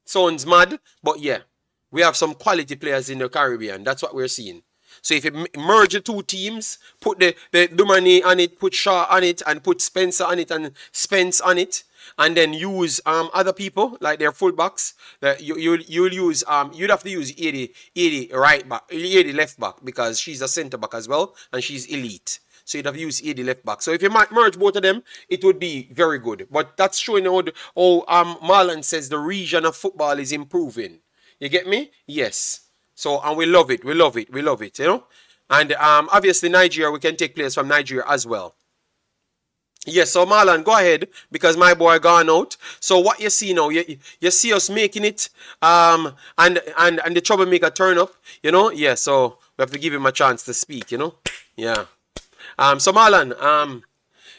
Sounds mad, but yeah, we have some quality players in the Caribbean. That's what we're seeing. So if you merge the two teams, put the Dumani on it, put Shaw on it, and put Spencer on it and Spence on it, and then use other people like their fullbacks, that you'll use you'd have to use 80 right back, 80 left back because she's a centre back as well and she's elite. So you'd have used 80 left back. So if you might merge both of them, it would be very good. But that's showing how Marlon says the region of football is improving. You get me? Yes. So and we love it. We love it. We love it. You know. And obviously Nigeria, we can take players from Nigeria as well. Yes, so Marlon, go ahead because my boy gone out. So what you see now, you see us making it, and the troublemaker turn up, you know. Yeah, so we have to give him a chance to speak, you know. Yeah. So Marlon,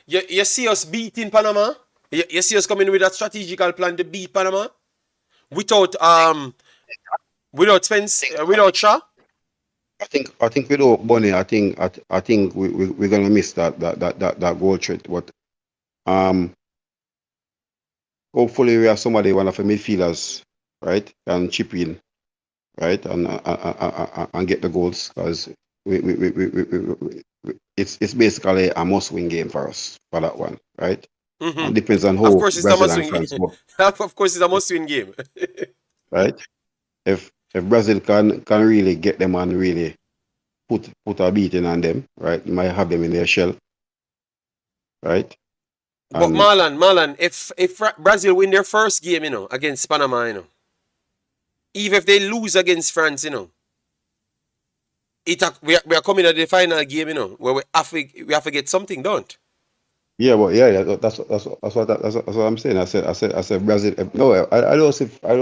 you see us beating Panama. You see us coming with a strategical plan to beat Panama without without Spence, without Shaw. I think without Bonnie, I think we're gonna miss that goal threat. But um, hopefully we have somebody, one of the midfielders, right, can chip in, right, and get the goals because it's basically a must-win game for us for that one, right? Mm-hmm. And depends on Of how course, it's a Brazil must and win. France go, Of course, it's a must win game. right? If Brazil can really get them and really put a beating on them, right? You might have them in their shell, right? But And Marlon, if Brazil win their first game, you know, against Panama, you know, even if they lose against France, you know, we are coming at the final game, you know, where we have to get something done. yeah, but yeah, that's what I'm saying. I said Brazil. No, I don't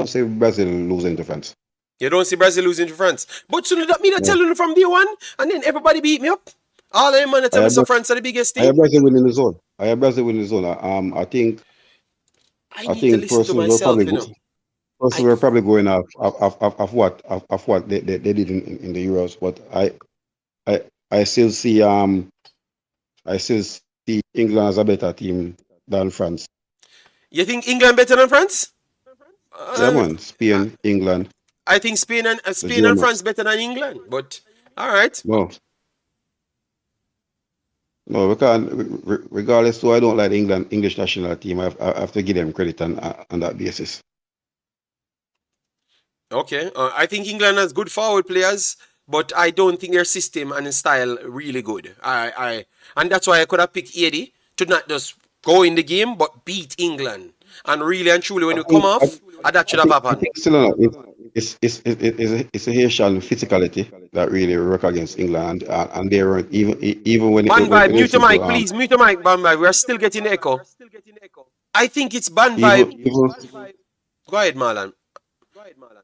see Brazil losing to France. You don't see Brazil losing to France. But so that me that No, tell you from day one, and then everybody beat me up. All them man that I tell me have so France are the biggest I have team. Brazil winning the zone. I have Brazil winning the zone. I think I I need to think listen to persons were myself, probably you know. persons I were probably going off what they did in the Euros, but I I still see England as a better team than France. You think England better than France? Yeah, Uh, man. I, Spain, England, I think the Spain and France Germans. better than England. But all right. No, no, we can't. Regardless, though I don't like the England English national team. I have to give them credit on that basis. Okay, I think England has good forward players, but I don't think their system and style really good. And that's why I could have picked 80 to not just go in the game, but beat England. And really and truly, when I you come think I, off, that I should have think I happened. think still no, it's a Haitian physicality that really work against England, and they were even when Ban vibe, when it mute your seemed to mic, please. Mute your mic, ban vibe. We are still getting echo. I think it's ban even vibe. even Go ahead, Marlon.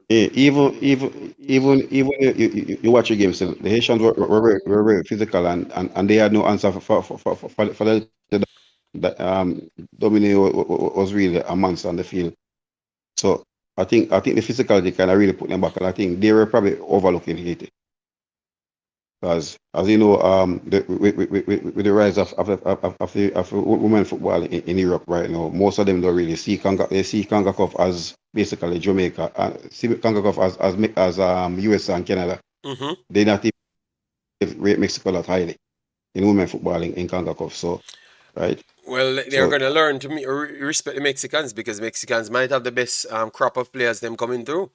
even you watch the game still, the Haitians were very physical, and they had no answer for that Dominic was really a monster on the field. So I think the physicality kind of really put them back, and I think they were probably overlooking Haiti. Because as you know, with the rise of women football in Europe right now, most of them don't really see they see Concacaf as basically Jamaica, see Concacaf as US and Canada. Mm-hmm. They not even rate Mexico that highly in women football in Concacaf. So right, Well, they're so gonna learn to respect the Mexicans because Mexicans might have the best crop of players them coming through.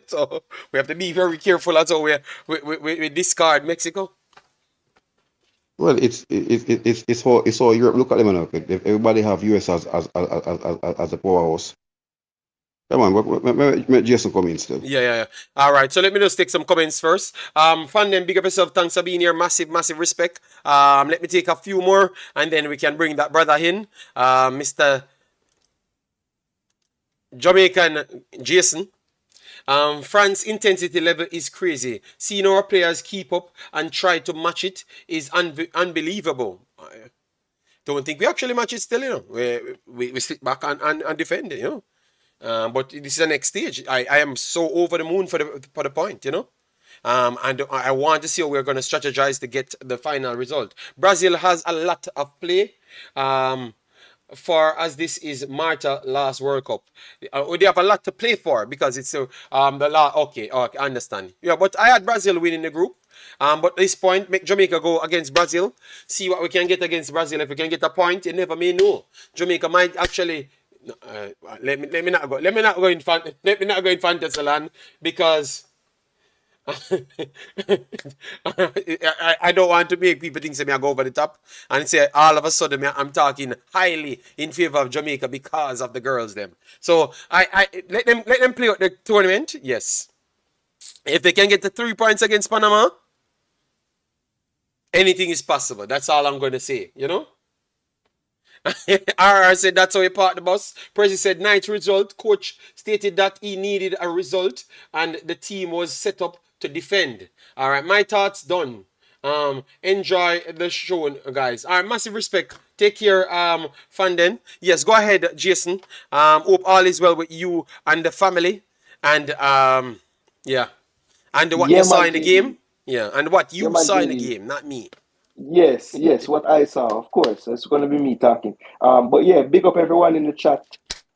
So we have to be very careful as how we discard Mexico. well, it's all Europe. Look at them now. Everybody have US as a powerhouse. Come on, let Jason come in still. Yeah. All right. So let me just take some comments first. Fandom, big up yourself. Thanks for being here. Massive respect. Let me take a few more, and then we can bring that brother in. Mr. Jamaican Jason. France intensity level is crazy. Seeing our players keep up and try to match it is unbelievable. I don't think we actually match it still, you know. We sit back and defend it, you know. But this is the next stage. I am so over the moon for the point, you know. And I want to see how we're going to strategize to get the final result. Brazil has a lot of play. For as this is Marta last World Cup, they have a lot to play for because it's the last. Okay, I understand. Yeah, but I had Brazil winning the group. But at this point, make Jamaica go against Brazil. See what we can get against Brazil. If we can get a point, you never may know. Jamaica might actually. Let me not go. Let me not go in fantasy land because I don't want to make people think me I go over the top and say all of a sudden I'm talking highly in favor of Jamaica because of the girls them. So I let them play out the tournament. Yes, if they can get the 3 points against Panama, anything is possible. That's all I'm going to say. You know. RR said that's how he parked the bus. Prezi said nice result. Coach stated that he needed a result and the team was set up to defend. All right, my thoughts done. Enjoy the show, guys. All right, massive respect. Take care, Fanden. Yes, go ahead, Jason. Hope all is well with you and the family. And yeah, and what Yeah, you saw man, in the JD. game. Yeah, and what Yeah, you man, saw in the JD. game, not me. Yes, what I saw, of course. It's going to be me talking. But yeah, big up everyone in the chat.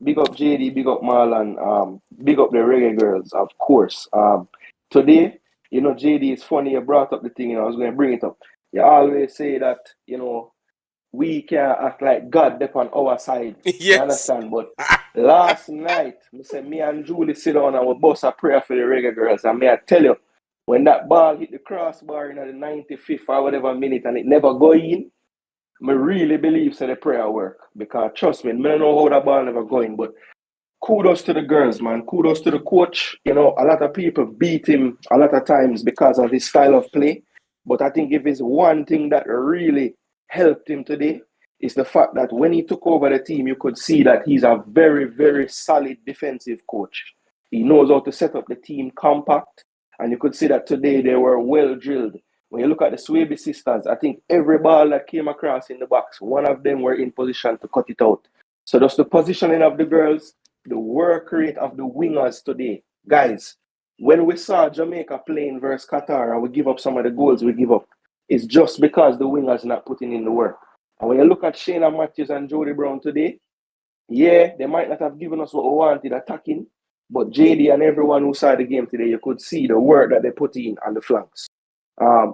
Big up JD, big up Marlon, big up the Reggae Girls, of course. Today, JD, it's funny you brought up the thing, I was going to bring it up. You always say that, we can act like God up on our side. You Yes. understand? But last night, me and Julie sit down and we bust a prayer for the Reggae Girls. And I tell you, when that ball hit the crossbar in the 95th or whatever minute and it never go in, I really believe so the prayer work. Because trust me, I don't know how that ball never go in, but kudos to the girls, man. Kudos to the coach. A lot of people beat him a lot of times because of his style of play. But I think if it's one thing that really helped him today, is the fact that when he took over the team, you could see that he's a very, very solid defensive coach. He knows how to set up the team compact. And you could see that today they were well drilled. When you look at the Swaby sisters, I think every ball that came across in the box, one of them were in position to cut it out. So that's the positioning of the girls, the work rate of the wingers today. Guys, when we saw Jamaica playing versus Qatar and we give up some of the goals we give up, it's just because the wingers not putting in the work. And when you look at Shayna Matthews and Jody Brown today, yeah, they might not have given us what we wanted attacking, but JD and everyone who saw the game today, you could see the work that they put in on the flanks.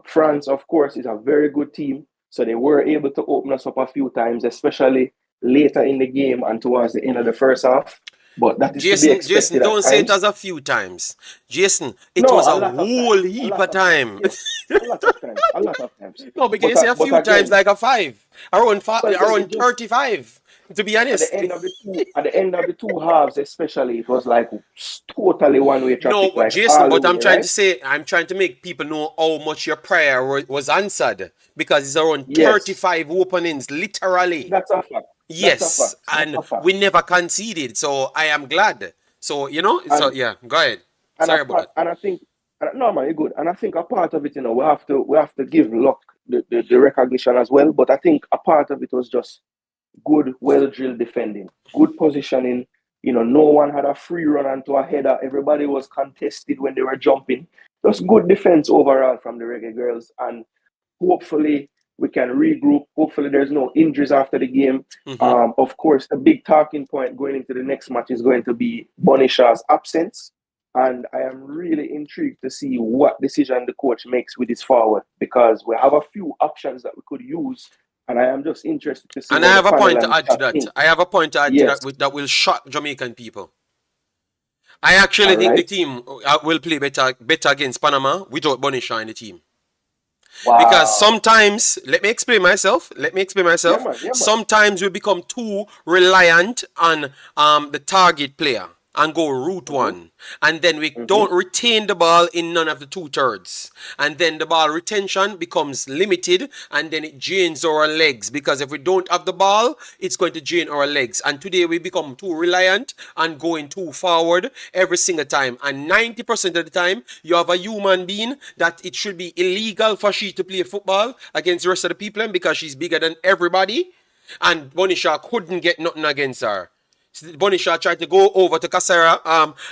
France, of course, is a very good team, so they were able to open us up a few times, especially later in the game and towards the end of the first half. But that is to be Jason, expected at don't say it times. as a few times. Jason, it No, was a a lot of whole times. A heap lot of of times. time. Yes, a lot of times. A lot of times. No, because you But say a but few times again, like a five. well, then it Around just 35, to be at the honest. end of the two halves, especially, it was like totally one way No, traffic, but like Jason, all the but way, right? I'm trying to make people know how much your prayer was answered. Because it's around Yes, 35 openings, literally. that's a fact. That's a Yes, fact. That's and a fact. we never conceded. So I am glad. So, so And yeah, go ahead. and a Sorry about part, that. and I think no man, you're good. And I think a part of it, we have to give luck the recognition as well. But I think a part of it was just good, well drilled defending, good positioning. No one had a free run onto a header. Everybody was contested when they were jumping. just good defense overall from the Reggae Girlz, and hopefully we can regroup. Hopefully there's no injuries after the game. Of course, the big talking point going into the next match is going to be Bunny Shaw's absence. And I am really intrigued to see what decision the coach makes with his forward, because we have a few options that we could use. And I am just interested to see. And I have a point to add to that. think. I have a point to add to Yes. that that will shock Jamaican people. I actually All think the right. team will play better against Panama without Bunny Shaw in the team. Wow. Because sometimes, let me explain myself. Yeah, man. Yeah, man. Sometimes we become too reliant on the target player and go route one. And then we don't retain the ball in none of the 2/3. And then the ball retention becomes limited, and then it drains our legs. Because if we don't have the ball, it's going to drain our legs. And today we become too reliant and going too forward every single time. And 90% of the time, you have a human being that it should be illegal for she to play football against the rest of the people because she's bigger than everybody. And Bunny Shaw couldn't get nothing against her. Bunny Shaw tried to go over to Casera,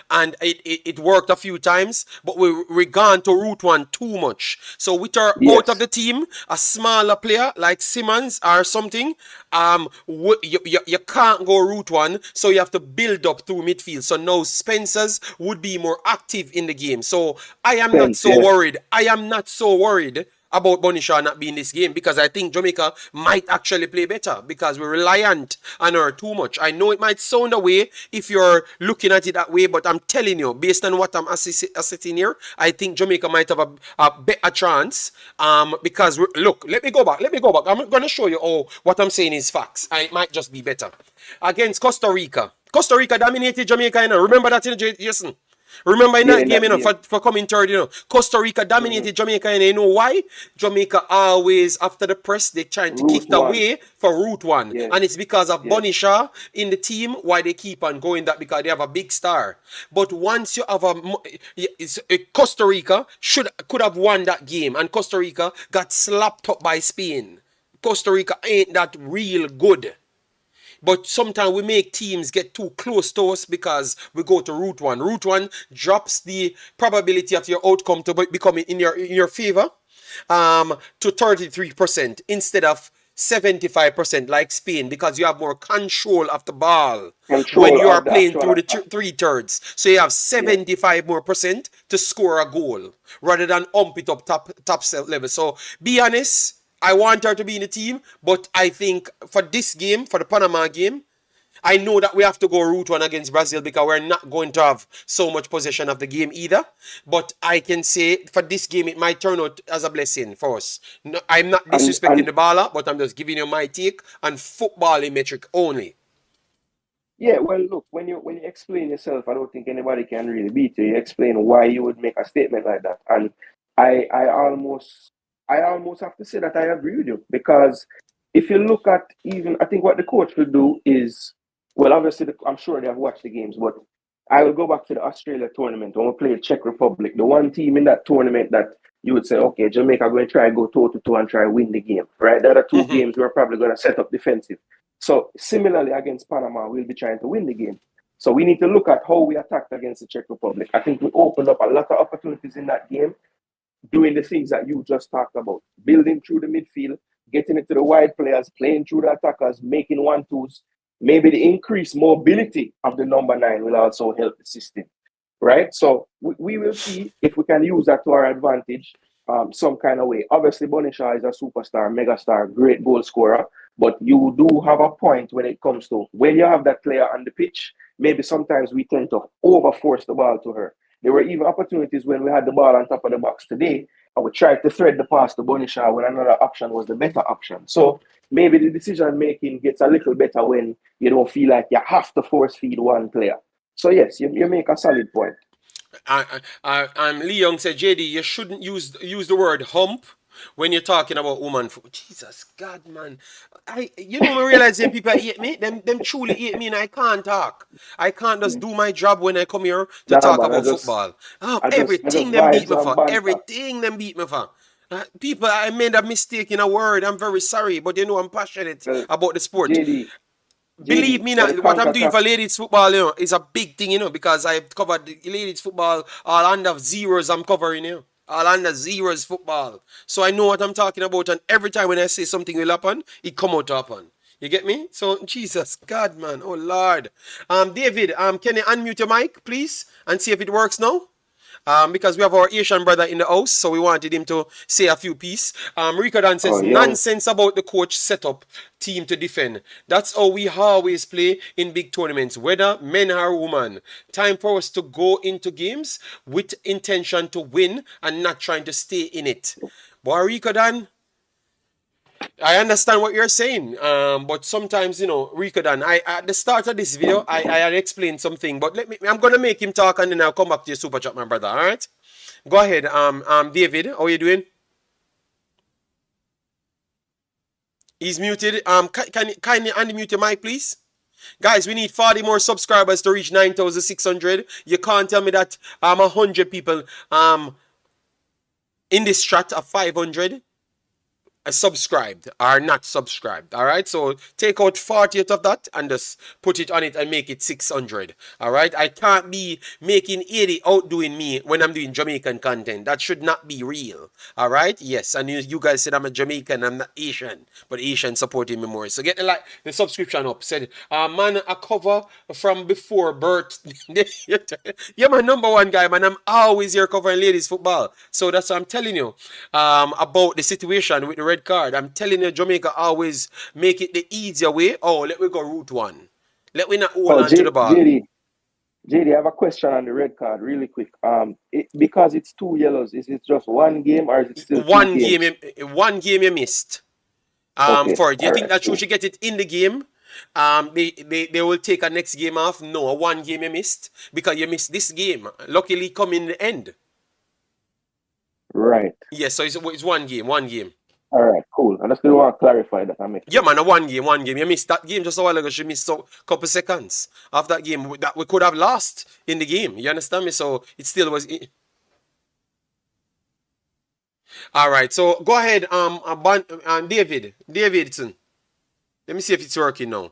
and it worked a few times, but we gone to route one too much. So with her out of the team, a smaller player like Simmons or something, you can't go route one, so you have to build up through midfield. So now Spencer's would be more active in the game. So I am not so worried. I am not so worried about Bunny Shaw not being in this game, because I think Jamaica might actually play better because we're reliant on her too much. I know it might sound away if you're looking at it that way, but I'm telling you, based on what I'm assessing here, I think Jamaica might have a better chance. Because look, let me go back. I'm going to show you what I'm saying is facts. It might just be better. Against Costa Rica. Costa Rica dominated Jamaica, you know. Remember that, Jason? Remember in that game, for coming third, Costa Rica dominated Jamaica, and you know why? Jamaica always, after the press, they trying to kick the way for route one. And it's because of Bunny Shaw in the team, why they keep on going that, because they have a big star. But once you have Costa Rica could have won that game, and Costa Rica got slapped up by Spain. Costa Rica ain't that real good. But sometimes we make teams get too close to us because we go to route one. Route one drops the probability of your outcome to become in your favor to 33% instead of 75% like Spain, because you have more control of the ball when you are playing through the 3/3. So you have 75% more to score a goal rather than ump it up top level. So be honest. I want her to be in the team, but I think for this game, for the Panama game, I know that we have to go route one against Brazil because we're not going to have so much possession of the game either. But I can say for this game, it might turn out as a blessing for us. No, I'm not disrespecting the baller, but I'm just giving you my take on footballing metric only. Yeah, well, look, when you explain yourself, I don't think anybody can really beat you. You explain why you would make a statement like that, and I almost have to say that I agree with you, because if you look at I think what the coach will do is, well, obviously, I'm sure they have watched the games, but I will go back to the Australia tournament when we played Czech Republic. The one team in that tournament that you would say, okay, Jamaica are going to try go toe-to-toe and try win the game, right? The other two games we're probably going to set up defensive. So similarly against Panama, we'll be trying to win the game. So we need to look at how we attacked against the Czech Republic. I think we opened up a lot of opportunities in that game, doing the things that you just talked about, building through the midfield, getting it to the wide players, playing through the attackers, making 1-2s. Maybe the increased mobility of the number 9 will also help the system, right? So we will see if we can use that to our advantage some kind of way. Obviously, Bunny Shaw is a superstar, megastar, great goal scorer, but you do have a point when it comes to when you have that player on the pitch, maybe sometimes we tend to overforce the ball to her. There were even opportunities when we had the ball on top of the box today, and we tried to thread the pass to Bunny Shaw when another option was the better option. So maybe the decision making gets a little better when you don't feel like you have to force feed one player. So yes, you make a solid point. Lee Young said, JD, you shouldn't use the word hump when you're talking about woman football. Jesus God, man. I realize them people hate me. Them truly hate me, and I can't talk. I can't just do my job when I come here to talk about football. Everything them beat me for. Everything them beat me for. People, I made a mistake in a word. I'm very sorry, but I'm passionate about the sport. JD, Believe JD, me, for now, the what I'm doing Concacaf. for ladies football, is a big thing, because I've covered the ladies football, all under zeros I'm covering, all under zeros football. So I know what I'm talking about, and every time when I say something will happen, it come out to happen. You get me? So Jesus, God, man, oh Lord. David, can you unmute your mic, please, and see if it works now? Because we have our Asian brother in the house, so we wanted him to say a few pieces. Rico Dan Oh, says, young. nonsense about the coach setup team to defend. That's how we always play in big tournaments, whether men or women. Time for us to go into games with intention to win and not trying to stay in it. Boy, Rico Dan, I understand what you're saying, but sometimes, Rico Dan, at the start of this video, I had explained something, but I'm gonna make him talk and then I'll come back to your super chat, my brother. All right? Go ahead, David. How are you doing? He's muted. Can you unmute your mic, please? Guys, we need 40 more subscribers to reach 9,600. You can't tell me that 100 people in this chat of 500 subscribed or not subscribed. All right, so take out 40th of that and just put it on it and make it 600. All right, I can't be making 80 outdoing me when I'm doing Jamaican content. That should not be real. All right, yes, and you guys said I'm a Jamaican, I'm not Asian, but Asian supporting me more. So get the subscription up. Said man, a cover from before birth. You're my number one guy, man. I'm always here covering ladies football. So that's what I'm telling you about the situation with the red card. I'm telling you, Jamaica always make it the easier way. Oh, let me go route one. Let me not hold Oh, on to the ball. JD, I have a question on the red card, really quick. Because it's 2 yellows, is it just one game or is it still 2 games? One game you missed. Okay, For it. Do you all think right, that you cool. should get it in the game? They will take a next game off. No, a one game you missed because you missed this game. Luckily, come in the end. Right. Yes, so it's one game, one game. All right, cool. I just still want to clarify that. I make Yeah, man, a one game, one game. You missed that game just a while ago. You missed a couple seconds of that game that we could have lost in the game. You understand me? So it still was. All right. So go ahead, Davidson. Let me see if it's working now.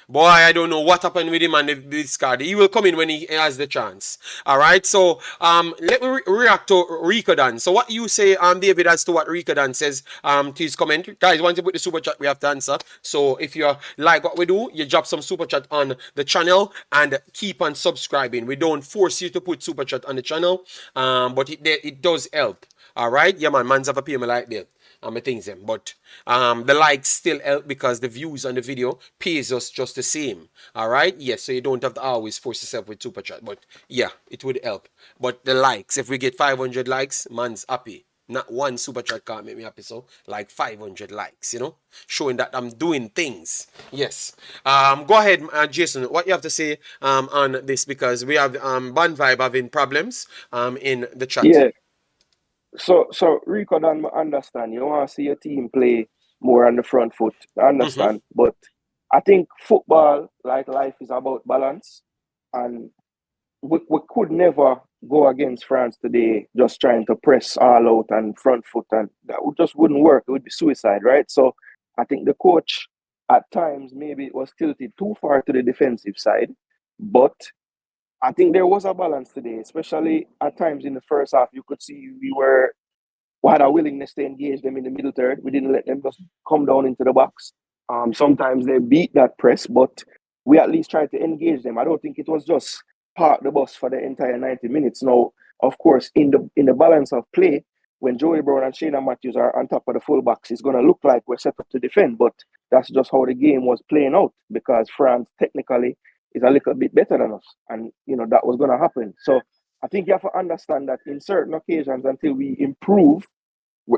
Boy, I don't know what happened with him and this card. He will come in when he has the chance. All right. So let me react to Rico Dan. So what you say, David, as to what Rico Dan says to his comment. Guys, once you put the super chat, we have to answer. So if you like what we do, you drop some super chat on the channel and keep on subscribing. We don't force you to put super chat on the channel, but it does help. All right. Yeah, man. Man's have a pay me like that. I think them, but the likes still help because the views on the video pays us just the same. All right, yes, so you don't have to always force yourself with super chat, but yeah, it would help. But the likes, if we get 500 likes, man's happy. Not one super chat can't make me happy, so like 500 likes, showing that I'm doing things. Yes. Go ahead, Jason. What you have to say on this, because we have Band Vibe having problems in the chat. Yeah. So Rico, Dan, I understand. You want to see your team play more on the front foot. I understand. But I think football, like life, is about balance. And we could never go against France today just trying to press all out and front foot. And that just wouldn't work. It would be suicide, right? So I think the coach, at times, maybe it was tilted too far to the defensive side. But I think there was a balance today, especially at times in the first half. You could see we had a willingness to engage them in the middle third. We didn't let them just come down into the box. Sometimes they beat that press, but we at least tried to engage them. I don't think it was just park the bus for the entire 90 minutes. Now, of course, in the balance of play, when Joey Brown and Shayna Matthews are on top of the fullbacks, it's going to look like we're set up to defend, but that's just how the game was playing out because France technically is a little bit better than us. And, that was going to happen. So I think you have to understand that in certain occasions, until we improve,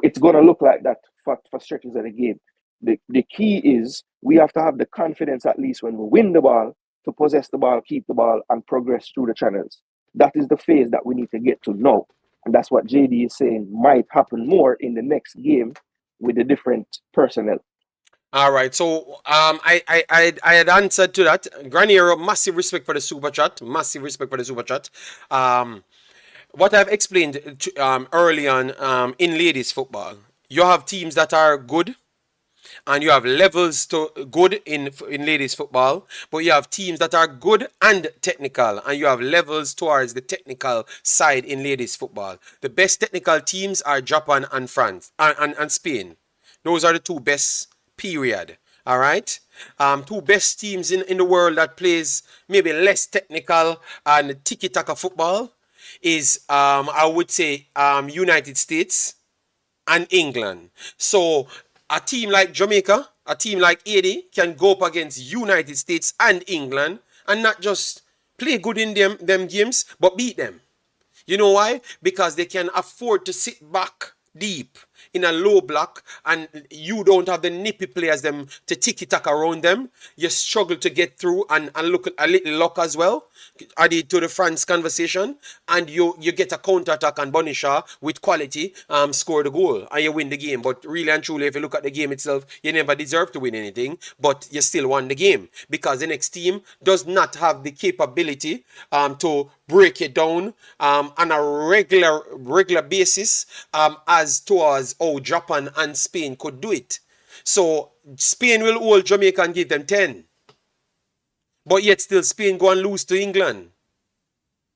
it's going to look like that for stretches of the game. The key is we have to have the confidence, at least when we win the ball, to possess the ball, keep the ball, and progress through the channels. That is the phase that we need to get to now. And that's what JD is saying might happen more in the next game with the different personnel. All right, so I had answered to that. Graniero, massive respect for the super chat. Massive respect for the super chat. What I've explained early on in ladies football, you have teams that are good, and you have levels to good in ladies football, but you have teams that are good and technical, and you have levels towards the technical side in ladies football. The best technical teams are Japan and France and Spain. Those are the two best, period. All right. Two best teams in the world that plays maybe less technical and tiki-taka football is I would say United States and England. So a team like Jamaica, a team like Haiti can go up against United States and England and not just play good in them games, but beat them. You know why? Because they can afford to sit back deep in a low block, and you don't have the nippy players them to tick-tack around them. You struggle to get through and look a little luck as well. Added to the France conversation, and you get a counter attack, and Bonisha with quality score the goal and you win the game. But really and truly, if you look at the game itself, you never deserve to win anything, but you still won the game because the next team does not have the capability to break it down on a regular basis as towards how Japan and Spain could do it. So Spain will hold Jamaica and give them 10. But yet still Spain go and lose to England.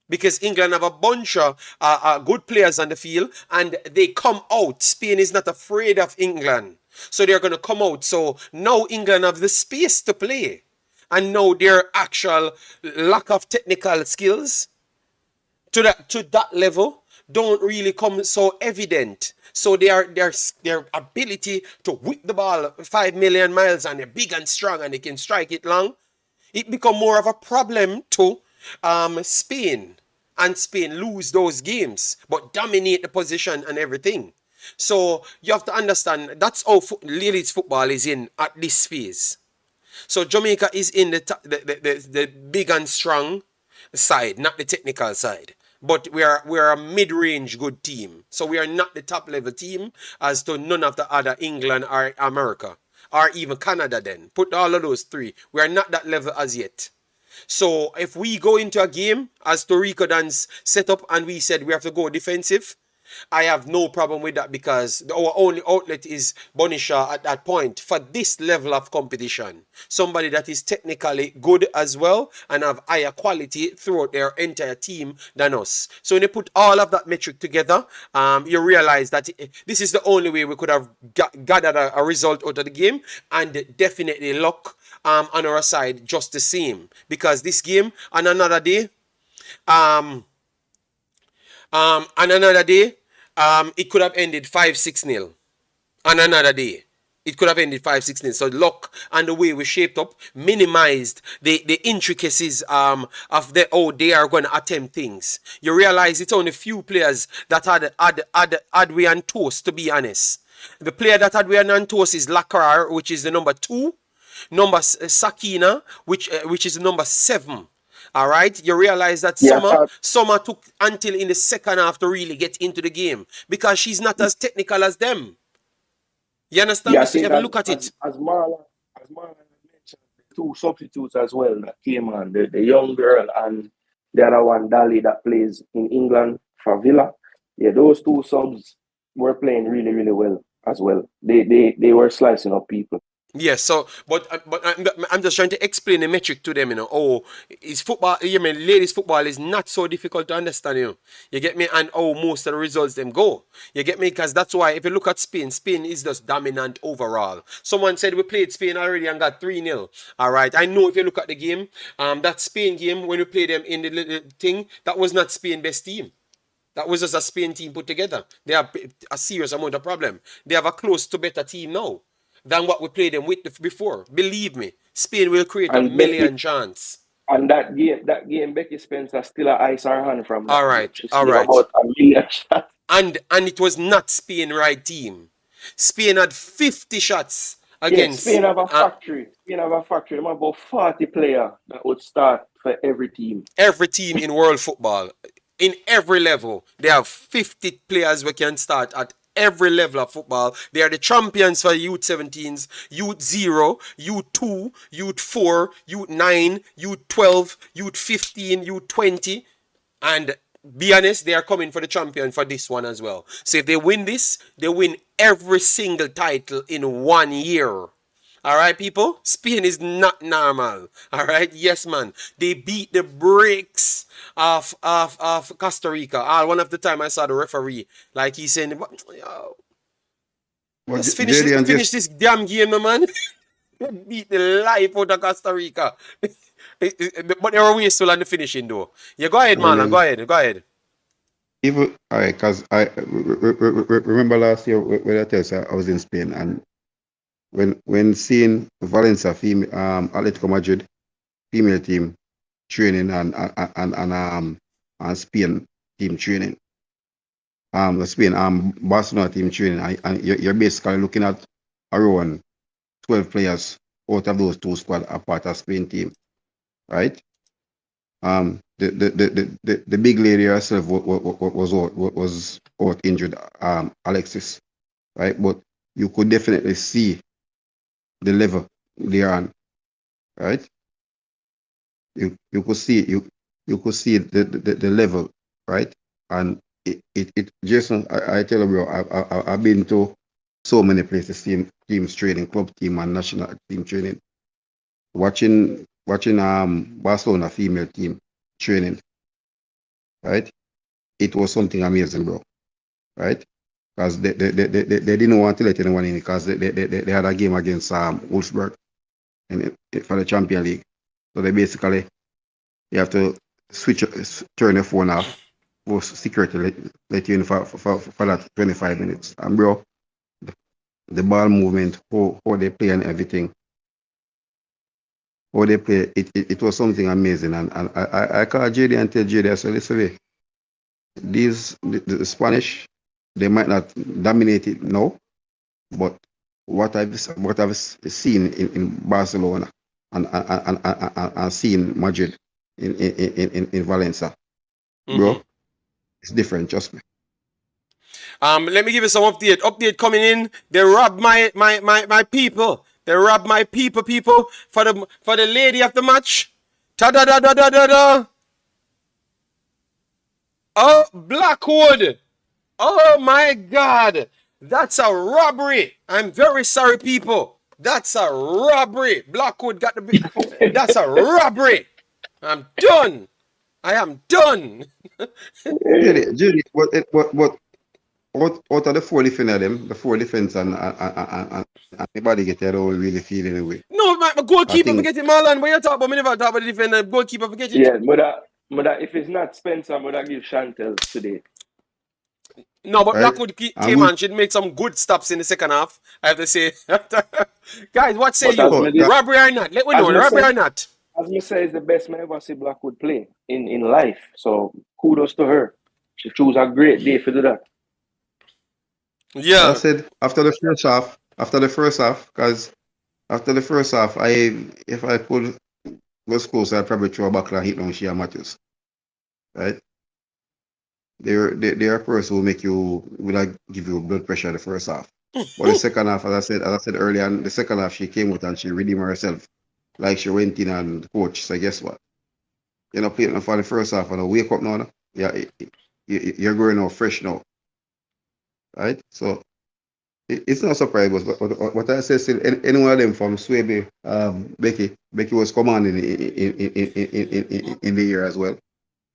Because England have a bunch of good players on the field and they come out. Spain is not afraid of England. So they're going to come out. So now England have the space to play. And now their actual lack of technical skills to that level don't really come so evident. So their ability to whip the ball 5 million miles and they're big and strong and they can strike it long, it become more of a problem to Spain. And Spain lose those games, but dominate the position and everything. So you have to understand that's how ladies football is in at this phase. So Jamaica is in the big and strong side, not the technical side. But we are a mid-range good team. So we are not the top level team as to none of the other England or America or even Canada then. Put all of those three. We are not that level as yet. So if we go into a game as Toriko Dan's set up and we said we have to go defensive, I have no problem with that because our only outlet is Bonisha at that point for this level of competition. Somebody that is technically good as well and have higher quality throughout their entire team than us. So when you put all of that metric together, you realize that this is the only way we could have gathered a result out of the game, and definitely luck on our side just the same. Because this game on another day, it could have ended 5-6-0. On another day, it could have ended 5-6-0. So luck and the way we shaped up minimized the intricacies of how they are going to attempt things. You realize it's only few players that had we on toast, to be honest. The player that had we on toast is Lacrar, which is the number 2. Number Sakina, which is the number 7. All right, you realize that Summer took until in the second half to really get into the game because she's not as technical as them. You understand? Yeah, You have a look at it. As Marlon mentioned, the 2 substitutes as well that came on, the young girl and the other one, Dali, that plays in England for Villa. Yeah, those 2 subs were playing really, really well as well. They were slicing up people. Yes, so but I'm just trying to explain the metric to them, you know. Oh, is football? You mean ladies football is not so difficult to understand, you know. You get me? And oh, most of the results them go. You get me? Because that's why if you look at Spain, Spain is just dominant overall. Someone said we played Spain already and got 3-0. All right, I know if you look at the game, that Spain game when we played them in the little thing, that was not Spain best team. That was just a Spain team put together. They have a serious amount of problem. They have a close to better team now than what we played them with before. Believe me, Spain will create a million chance. And that game, Becky Spencer still a ice her hand from that. All right. About a million shots. And it was not Spain right team. Spain had 50 shots against. Spain have a factory. Spain have a factory. They have about 40 players that would start for every team. Every team in world football, in every level, they have 50 players we can start at every level of football. They are the champions for Youth 17s, Youth 0, Youth 2, Youth 4, Youth 9, Youth 12, Youth 15, Youth 20. And be honest, they are coming for the champion for this one as well. So if they win this, they win every single title in 1 year. All right, people? Spain is not normal. All right? Yes, man. They beat the brakes of Costa Rica. One of the time I saw the referee, like he saying, But let's JD and finish this damn game, no, man. Beat the life out of Costa Rica. But they were wasteful on the finishing, though. Yeah, go ahead, Marlon. Go ahead. even all right, because I remember last year when I tell you I was in Spain, and when seeing Valencia Atletico Madrid female team training and Spain team training, the Spain Barcelona team training, and you're basically looking at around 12 players out of those two squad are part of Spain team, right? The big lady herself was out injured, Alexis, right? But you could definitely see the level they're on, right? You could see the level, right? And it Jason, I tell you, bro, I've been to so many places, teams training, club team and national team training, watching Barcelona female team training, right? It was something amazing, bro, right? Because they didn't want to let anyone in because they had a game against Wolfsburg for the Champions League. So they basically, you have to turn your phone off for security, let you in for that 25 minutes. And bro, the ball movement, how they play and everything, how they play, it was something amazing. And I call JD and tell JD, I said, listen, the Spanish, they might not dominate it now, but what I've seen in Barcelona and seen Madrid in Valencia, bro, it's different. Trust me. Let me give you some update. Update coming in. They robbed my people. They robbed my people for the lady of the match. Ta da da da da da da. Oh, Blackwood. Oh my God. That's a robbery. I'm very sorry, people. That's a robbery. Blackwood got the big. That's a robbery. I'm done. I am done. Judy, what out of the four defenders, the four defense and anybody get their own really feel anyway. No, my goalkeeper forget it, Marlon. When you talk about me, never talk about the defender. Goalkeeper forget it. Yeah, but if it's not Spencer, but I give Chantel today. No, but Right. Blackwood came on. She'd make some good stops in the second half. I have to say, guys, what say you? Robbery or not? Let me know. Robbery or not? As me say, it's the best man ever see Blackwood play in life. So kudos to her. She chose a great day for do that. Yeah. I said after the first half, because after the first half, if I could go close, I'd probably throw a back and hit on Shea Matthews. Right? They're a person who will give you blood pressure the first half. But the second half, as I said earlier, the second half she came out and she redeemed herself. Like she went in and coach. So guess what? You're not playing for the first half and wake up now. Yeah, you're going out fresh now. Right? So it's not surprising, but what I say still, any one of them from Swaby, Becky was commanding in the year as well.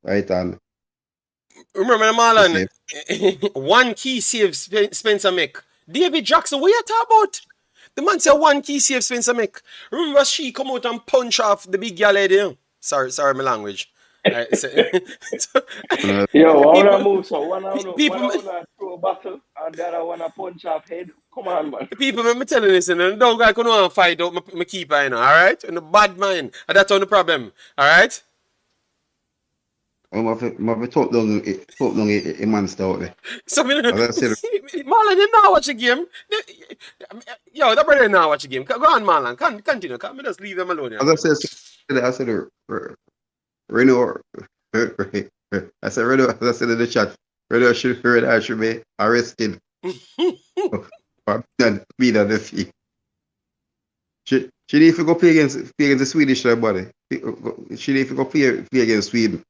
Right? And remember, Marlon, one key save Spencer make. David Jackson, what you talking about? The man said one key save Spencer make. Remember she come out and punch off the big girl lady? Sorry, my language. Yo, I wanna move, so one I wanna throw a battle and the other wanna punch off head. Come on, man. People, me telling you, listen, don't go and fight out my keeper, you know, alright? And the bad mind, and that's on the problem, alright? I'm talk down a monster out there. So, Marlon, you now watch the game. Yo, that brother now watch the game. Go on, Marlon, continue. Can't just leave them alone. As I said, Reno, I said in the chat, Reno should be arrested for being on the field. She need to go play against the Swedish body. She need to go play against Sweden.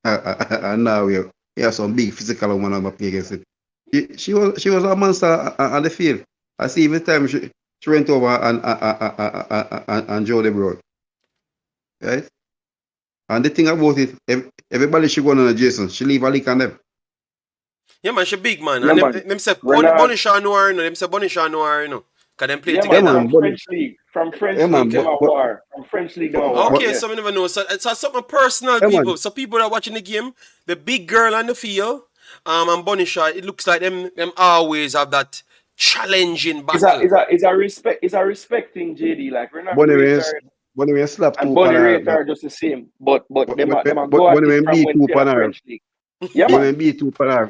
And now Yeah, some big physical woman I'm up against it. She was a monster on the field. I see every time she went over and Joe the Broad, right? And the thing about it, everybody she go on a Jason, she leave a lick on them. Yeah, man, she big man. Yeah, And man. them say Renard. Bonnie Shaw know her, you know. Them say Bonnie Shaw know her, you know. Cause them play Yeah, Yeah, man. together. man, From but, French League. From French yeah, League, man, them Okay. a war. From French League, them a war. Okay, but, Yeah. so we never know. So it's something personal, yeah, man, people. So people that are watching the game, the big girl on the field, and Bonnie Shaw, it looks like them always have that challenging It's a battle. it's a it's a respect. It's a respecting JD. Like we're not Bonnie rate when her Bonnie when slap and two Bonnie pan rate are just the same. But them a go at Bonnie it when from beat when two still a pan her. French League. Yeah, Bonnie man. when beat two pan her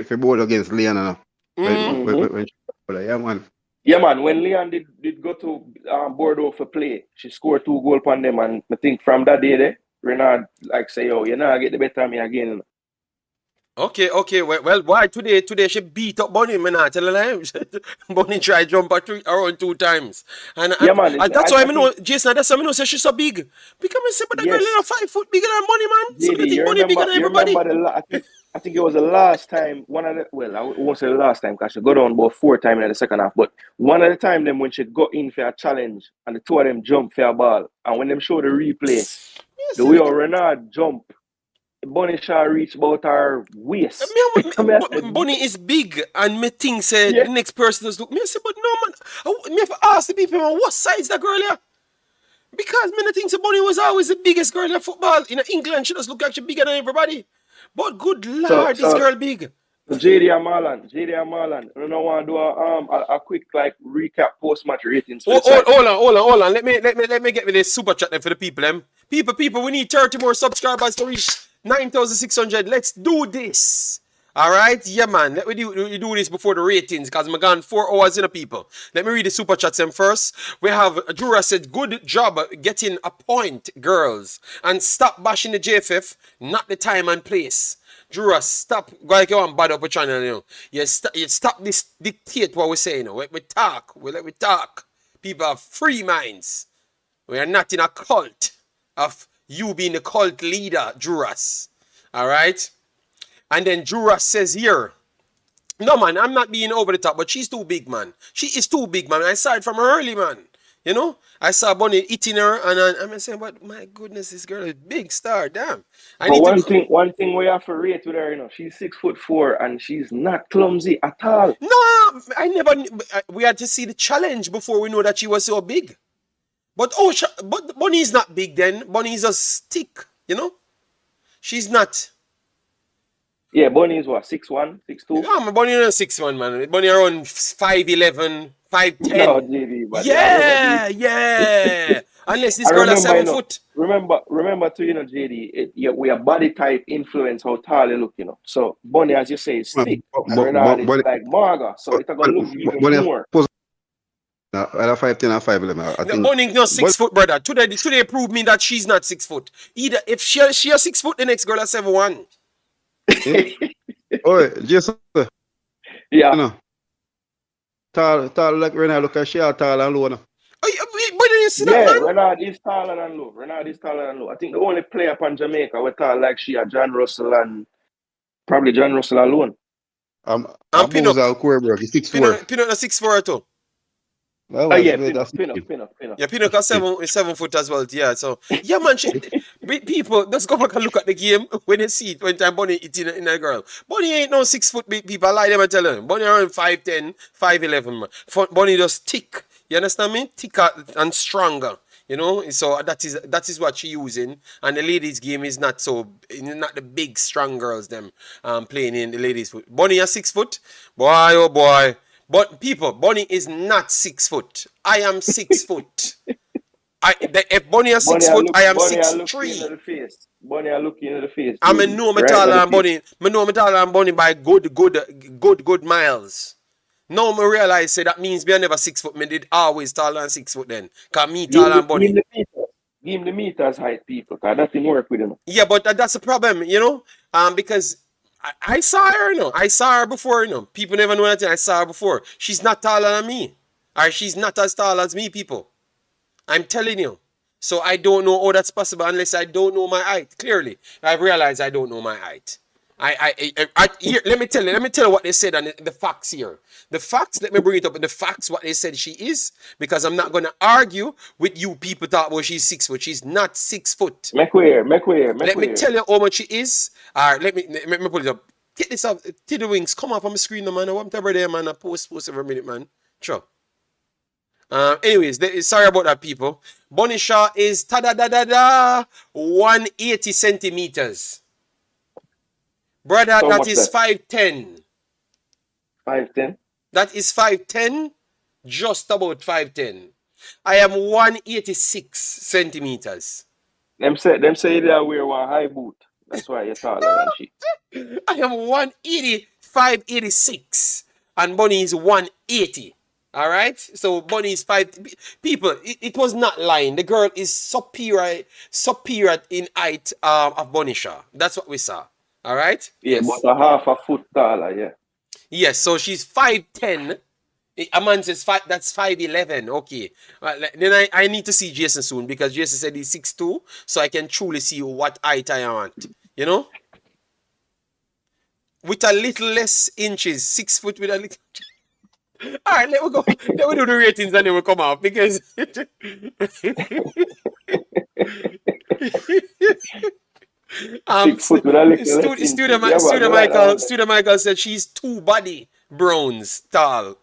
for board against Leon. Mm. When she, yeah, man. Yeah, man. When Leon did go to Bordeaux for play, she scored 2 goals on them, and I think from that day there, Renard like say, "Oh, you know, get the better of me again." Okay. Well, why today she beat up Bonnie, man. I tell her, Bonnie tried jump around 2 times, and, Yeah, and, man. and that's why I I know think Jason. That's why I know say she's so big. Because I say, but that girl yes. is 5 foot bigger than Bonnie, man. Somebody JD, think Bonnie bigger than you everybody. remember I think it was the last time one of the well, I won't say the last time because she got on about 4 times in the second half, but one of the time them when she got in for a challenge and the two of them jump for a ball and when them show the replay, Yes, the way how Renard jump, Bonnie Shaw reached about her waist. I mean, I said, Bonnie is big, and me think say yeah, the next person does look. Me I say, but no man, me have to ask the people, man, what size that girl here? Because me I think say Bonnie was always the biggest girl in football in England. She just look like she bigger than everybody. But good so lord, this so girl big. so JD and Marlon, I don't want to do a quick like recap post match ratings for the side. Hold on. Let me get with this super chat then for the people. People, we need 30 more subscribers to reach 9,600. Let's do this. All right, yeah, man. Let me do this before the ratings, because I'm gone 4 hours in the people. Let me read the super chats them first. We have Jura said, "Good job getting a point, girls, and stop bashing the JFF. Not the time and place." Jura, stop. Go like you want bad up a channel, you know. You stop this dictate what we say, you know. We talk. Let we talk. People have free minds. We are not in a cult of you being the cult leader, Juras. All right? And then Juras says here, no, man, I'm not being over the top, but she's too big, man. She is too big, man. I saw it from her early, man. You know? I saw Bonnie eating her, and I'm saying, but my goodness, this girl is a big star. Damn. I But need to. one thing we have to rate with her, she's 6'4" and she's not clumsy at all. No, I never. We had to see the challenge before we know that she was so big. But but Bonnie is not big then. Bonnie is a stick, you know? She's not. Yeah, Bonnie is what, 6'1", 6'2"? Yeah, my Bonnie is 6'1", man. Bonnie around 5'11", No, 5'10". JD, but they are overdo Yeah. Unless this I girl has remember, 7 foot. remember too, JD, we are body type influence how tall you look, So Bonnie, as you say, is thick, and Renard is like Marga, so it's gonna look even Bonnie more. either 5'10" or 5'11". I No, think. Bonnie is not 6 foot, brother. Today proved me that she's not 6 foot. Either if she has 6 foot, the next girl has 7'1". Oh, Jason, you Yeah. know, tall like Renard look at she are tall and low now. But then you see that, Yeah, man? Renard is taller than Low. I think the only player upon Jamaica we tall like she are John Russell and probably John Russell alone. I'm Pinnock. Bowser Coreberg, he's 6'4". Pinnock is 6'4" too. That Oh was yeah, that's Pinnock. Yeah, Pinnock has 7 foot as well. Yeah, so yeah, man. People, let's go back and look at the game when you see it when time Bonnie eating in a girl. Bonnie ain't no 6 foot big people. I lie them and tell them. Bonnie around 5'10", 5'11", man. Bonnie just thick. You understand me? Thicker and stronger. You know, so that is what she using. And the ladies' game is not not the big strong girls them playing in the ladies' foot. Bonnie is 6 foot, boy oh boy. But people, Bonnie is not 6 foot. I am 6 foot. If Bonnie is 6 foot, I am Bonnie are six looking into three. the face. Bonnie are looking into the face, I JD. know me Right taller into the than face. Bonnie. I know me taller than Bonnie by good miles. Now me realize say that means me I never 6 foot. Me did always taller than 6 foot then. Cause me taller than Bonnie. Give him the meters height, people, because that didn't work with him. Yeah, but that's the problem, because I saw her, I saw her before, People never know that I saw her before. She's not taller than me. Or she's not as tall as me, people. I'm telling you. So I don't know how that's possible unless I don't know my height. Clearly, I've realized I don't know my height. Here, let me tell you what they said and the facts here. The facts, let me bring it up. The facts, what they said she is, because I'm not gonna argue with you people talk about she's 6 foot. She's not 6 foot. Make way. Let me tell you how much she is. All right, let me put it up. Get this up. To the wings. Come up on my screen, man. I want every day, man. I post every minute, man. Sure. Anyways, sorry about that, people. Bonnie Shaw is 180 centimeters. Brother, So that much is that? 5'10". 5'10". That is 5'10", just about 5'10". I am 186 centimeters. Them say they wear one high boot. That's why you're taller than she. I am 180, 586, and Bunny is 180. All right, so Bunny is 5. People, it was not lying. The girl is superior in height of Bunny Shaw. That's what we saw. All right. Yeah, Yes. but a half a foot taller. Yeah. Yes. So she's 5'10". A man says that's 5'11". Okay. Then I need to see Jason soon because Jason said he's 6'2", so I can truly see what height I want. You know? With a little less inches, 6 foot with a little. All right, let me go. Let me do the ratings and then we'll come out because. Six foot with a little less inches. Student Michael said she's 2 body Browns tall.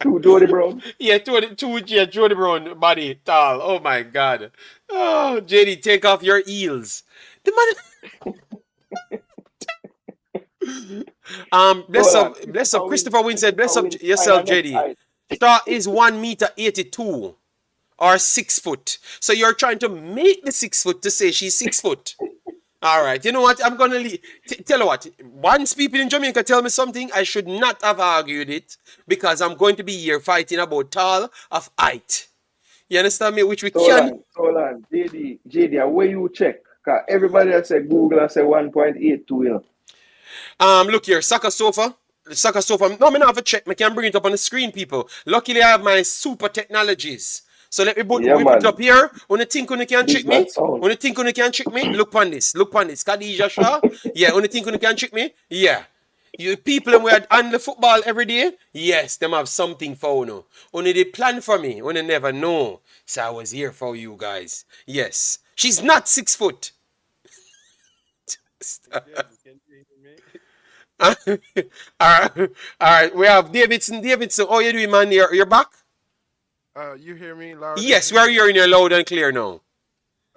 2 Jody Brown. Yeah, Jody Brown body tall. Oh my God. Oh, JD, take off your heels. The man. Bless up, Christopher Wynn said, bless up yourself, JD. Star is 1 meter 82 or 6 foot. So you're trying to make the 6 foot to say she's 6 foot. All right, you know what? I'm gonna tell you what. Once people in Jamaica tell me something, I should not have argued it because I'm going to be here fighting about tall of height. You understand me? Which we can. Hold on, JD, where you check? Cause everybody that say Google and say 1.82, you know. Look here, Soccer Sofa. No, I have a check. I can bring it up on the screen, people. Luckily, I have my super technologies. So let me put it up here. When you think you can trick me? When you think you can trick me? Look on this. Khadija Shaw. Yeah, when you think you can trick me? Yeah. You people who are on the football every day? Yes, them have something for you. Only they plan for me. Only never know. So I was here for you guys. Yes. She's not 6 foot. All right. We have Davidson. Oh, you doing, man? You're back? You hear me loud? Yes, we're hearing you loud and clear now.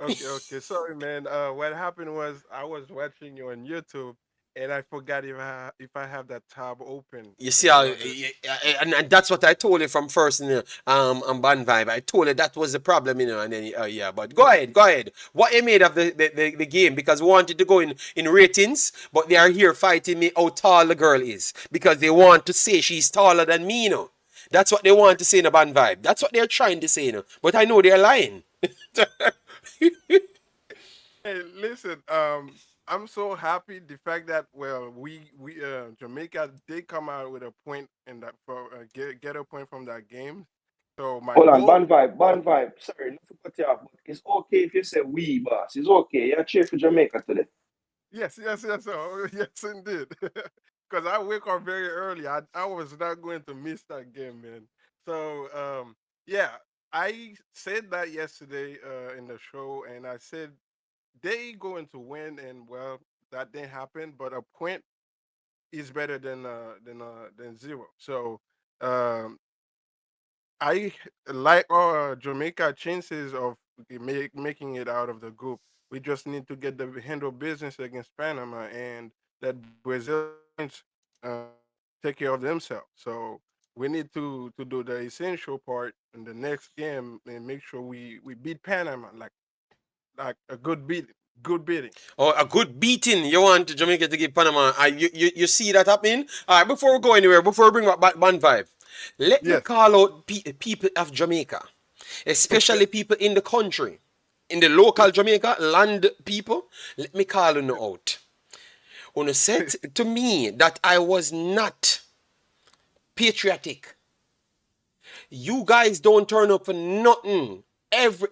Okay. Sorry, man. What happened was I was watching you on YouTube and I forgot if I have that tab open. You see and that's what I told you from first, on Band Vibe. I told you that was the problem, and then yeah. But go ahead. What you made of the game? Because we wanted to go in ratings, but they are here fighting me how tall the girl is because they want to say she's taller than me, That's what they want to say in the Band Vibe. That's what they're trying to say, But I know they're lying. Hey, listen. I'm so happy the fact that we Jamaica did come out with a point in that for get a point from that game. So hold on, Band Vibe. Sorry, not to cut you off, but it's okay if you say we, boss. It's okay. You're cheer for Jamaica today. Yes. Oh, yes, indeed. Because I wake up very early. I was not going to miss that game, man. So yeah, I said that yesterday in the show, and I said they going to win, and that didn't happen. But a point is better than 0. So I like our Jamaica chances of making it out of the group. We just need to get the handle business against Panama and let Brazilians take care of themselves. So we need to do the essential part in the next game and make sure we beat Panama like a good beating. Good beating. Oh, a good beating. You want Jamaica to give Panama. You see that happening? All right, before we go anywhere, before we bring back Band Vibe, let me call out people of Jamaica, especially people in the country, in the local Jamaica, land people. Let me call you out. When you said to me that I was not patriotic, you guys don't turn up for nothing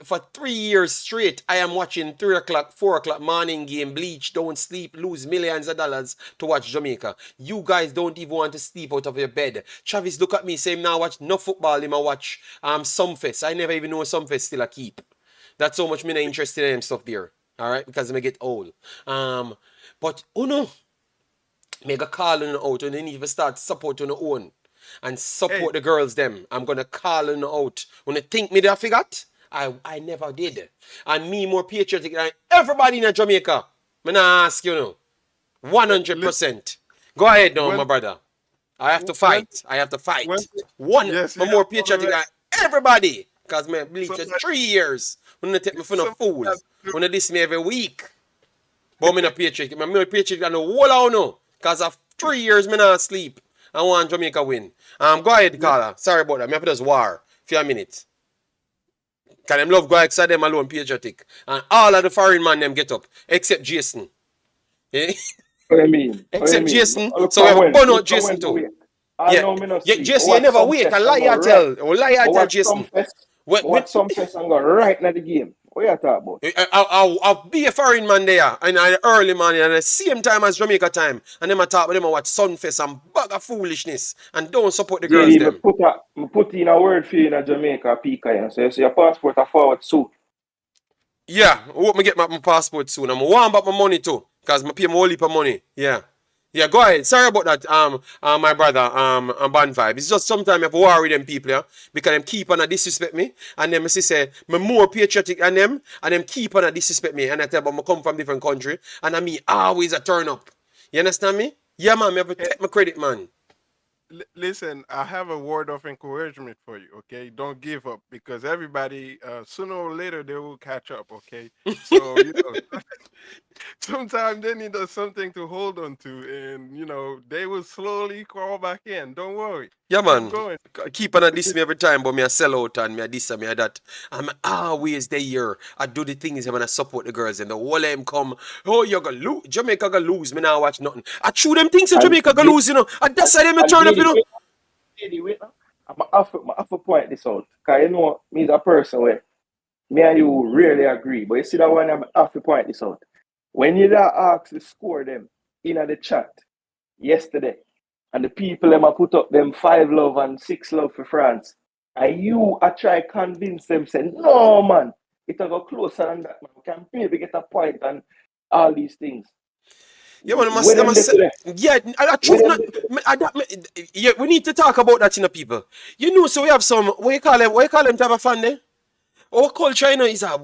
for 3 years straight, I am watching 3 o'clock, 4 o'clock morning game, bleach, don't sleep, lose millions of dollars to watch Jamaica. You guys don't even want to sleep out of your bed. Travis look at me, say him now watch no football, him I watch Sumfest. I never even know Sumfest still a keep. That's how much me not interested in stuff there. Alright, because I get old. But no, make a call on out and then even start support on your own. And support the girls them. I'm gonna call on out. When you think me there forgot, I never did. And me more patriotic than everybody in Jamaica. Me nah ask you know. 100%. Go ahead now, my brother. I have to fight. I have to fight. Yes, I'm more patriotic than everybody. Because me bleach for 3 years. When they take me for no fool. When they diss me every week. But me not patriotic. I'm more patriotic than the whole of no. Because of 3 years me not sleep. I want Jamaica win. Go ahead, Carla. Sorry about that. Me have to just war for a minute. Because them love go outside them alone patriotic. And all of the foreign man them get up. Except Jason. Eh? What do you mean? Except Jason. So we have a burn out Jason too. Jason, you never wait. A liar tell. Or liar tell Jason. What some fest and go right now the game. What you talk about? I'll be a foreign man there in the early morning and the same time as Jamaica time. And then I talk with them about Sunfest and bag of foolishness. And don't support the girls them. Put in a word for you in Jamaica, Pika. So you see your passport a forward soon. Yeah, I hope me get my passport soon. I'm warm up my money too. Because I pay my whole heap of money. Yeah. Yeah, go ahead. Sorry about that, my brother, Band 5. It's just sometimes I have to worry them people, yeah, because them keep on a disrespect me, and them say, I'm more patriotic than them, and them keep on a disrespect me, and I tell them I come from different country, and I mean always a turn up. You understand me? Yeah, man, I have to take my credit, man. Listen, I have a word of encouragement for you, okay? Don't give up, because everybody, sooner or later, they will catch up, okay? So, sometimes they need something to hold on to, and, they will slowly crawl back in. Don't worry. Yeah, man. Keep going. Keep on a diss me every time, but me a sell out and me a diss and me a that. I'm always there. I do the things and I support the girls and the whole of them come. Oh, you gonna lose. Jamaica gonna lose. Me now watch nothing. I chew them things that Jamaica gonna lose, And that's how they turn up, I'm off a point this out. Because me is a person where me and you really agree. But you see that one, I'm off to point this out. When you ask to score them in the chat yesterday, and the people them put up them 5 love and 6 love for France, and you try convince them, say, no man, it'll go closer than that, man. We can maybe get a point and all these things. Yeah, man, we need to talk about that, people. So we have some, what you call them type of fan there? Our culture, is a...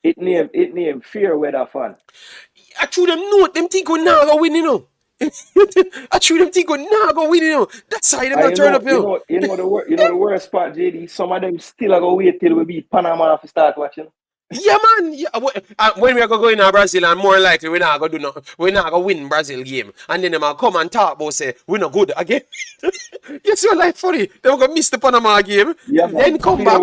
It name Fair Weather fan. I true them know, them think we not gonna win, I true them think we not gonna win, That's how them not turn up, You know the worst part, JD, some of them still are gonna wait till we beat Panama to start watching. Yeah, man. Yeah. When we are going to go in Brazil, and more likely we're not going to do nothing. We're not going to win Brazil game. And then they might come and talk about say we're not good again. Yes, you're like funny. They're going to miss the Panama game. Yeah, then come back.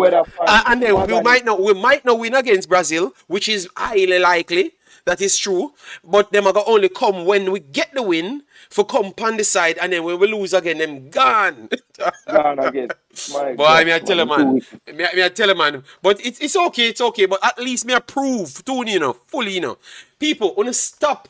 And then we might not win against Brazil, which is highly likely. That is true. But them are going to only come when we get the win for come on the side. And then when we lose again, them gone. Gone again. Boy, I tell you, man. I tell you, man. But it's okay. But at least me approve, too, fully, People, wanna stop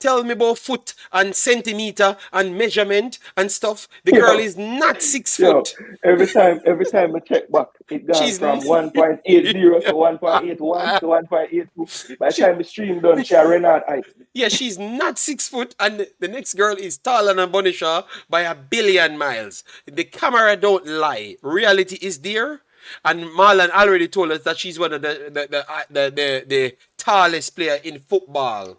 telling me about foot and centimeter and measurement and stuff. The girl is not 6 foot. Every time I check back, it goes from 1.80 to 1.81 to 1.82. By the time the stream done, she ran out height. Yeah, she's not 6 foot, and the next girl is taller than Bonnie Shaw by 1,000,000,000 miles. The camera don't lie. Reality is there. And Marlon already told us that she's one of the tallest player in football.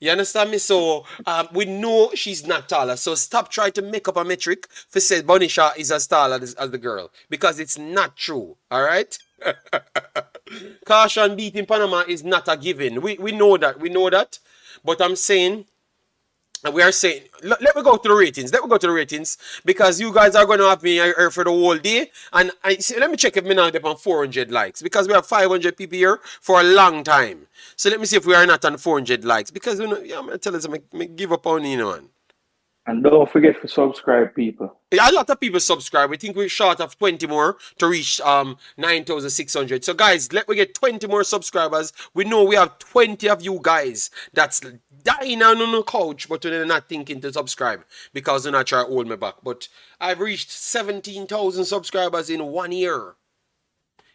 You understand me? So we know she's not taller. So stop trying to make up a metric for say Bonnie Shaw is as tall as the girl. Because it's not true. Alright? Caution beating Panama is not a given. We know that. We know that. But I'm saying... we are saying, let me go to the ratings. Because you guys are going to have me here for the whole day. And let me check if me now up on 400 likes. Because we have 500 people here for a long time. So let me see if we are not on 400 likes. Because, I'm going to tell us, I give up on man. And don't forget to subscribe, people. A lot of people subscribe. We think we're short of 20 more to reach 9,600. So guys, let me get 20 more subscribers. We know we have 20 of you guys that's dying on the couch, but they're not thinking to subscribe because they're not trying to hold me back. But I've reached 17,000 subscribers in 1 year.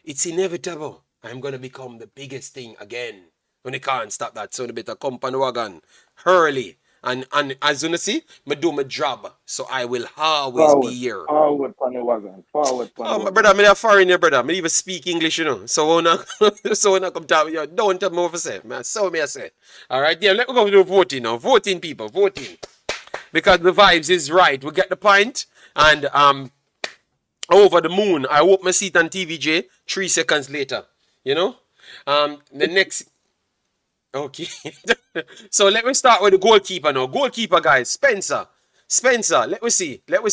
It's inevitable. I'm gonna become the biggest thing again. When they can't stop that, so they better come on the wagon early. And as you see, me do my job, so I will always be here. Forward on the wagon. Forward on the Oh, my wagon. brother, I'm a foreigner, brother. I even speak English, you know. So when I, so when I come to you, don't tell me what to say. Man, so me I say. All right, yeah, let's go to voting now. Voting, people, voting. Because the vibes is right. We get the point. And over the moon, I hope my seat on TVJ 3 seconds later. You know? The next... Okay. So let me start with the goalkeeper now. Goalkeeper, guys. Spencer. Let me see. Who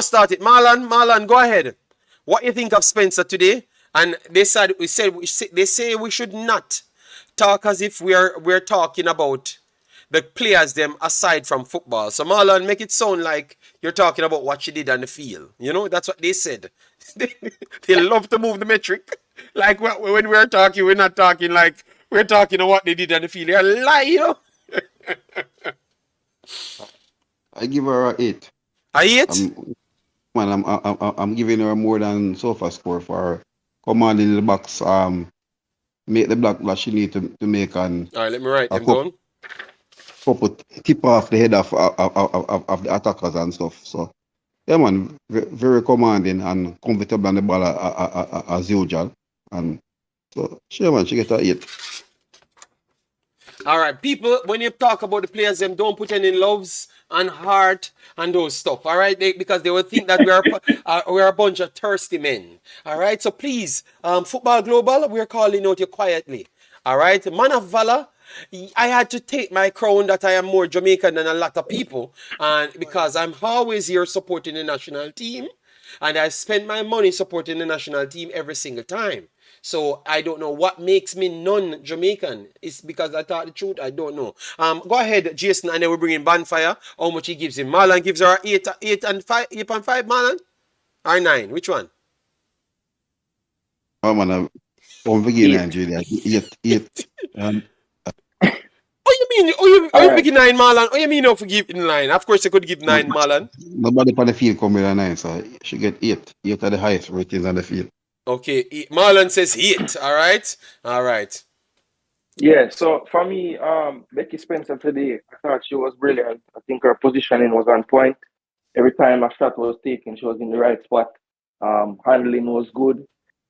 started? Marlon, go ahead. What you think of Spencer today? And they say we should not talk as if we're talking about the players them aside from football. So Marlon, make it sound like you're talking about what she did on the field. You know, that's what they said. They love to move the metric. Like when we're talking, we're not talking like we're talking about what they did on the field. They're lying, you know. I give her a 8. I hate. I'm giving her more than sofa score for her commanding the box. Make the block that she need to make and All right, let me write a them down. couple tip off the head of the attackers and stuff. So yeah, man, very commanding and comfortable on the ball as usual. And so sure, man, she get a 8. All right, people, when you talk about the players, them don't put any loves and heart and those stuff. All right, because they will think that we're a bunch of thirsty men. All right, so please, Football Global, we're calling out you quietly. All right, man of valor. I had to take my crown that I am more Jamaican than a lot of people, and because I'm always here supporting the national team, and I spend my money supporting the national team every single time. So I don't know what makes me non-Jamaican. It's because I thought the truth. I don't know. Go ahead, Jason, and then we bring in Bonfire. How much he gives him? Marlon gives her 8 and 5. 8.5, Marlon, or 9? Which one? Oh man, I'm forgetting Nigeria. 8. Oh, you mean? Oh, you picking 9, Marlon? Oh, you mean no forgive in 9? Of course, you could give 9, Marlon. Nobody on the field come with a 9, so she get 8. 8 are the highest ratings on the field. Okay, Marlon says 8. All right. Yeah, so for me, Becky Spencer today, I thought she was brilliant. I think her positioning was on point. Every time a shot was taken, she was in the right spot. Handling was good.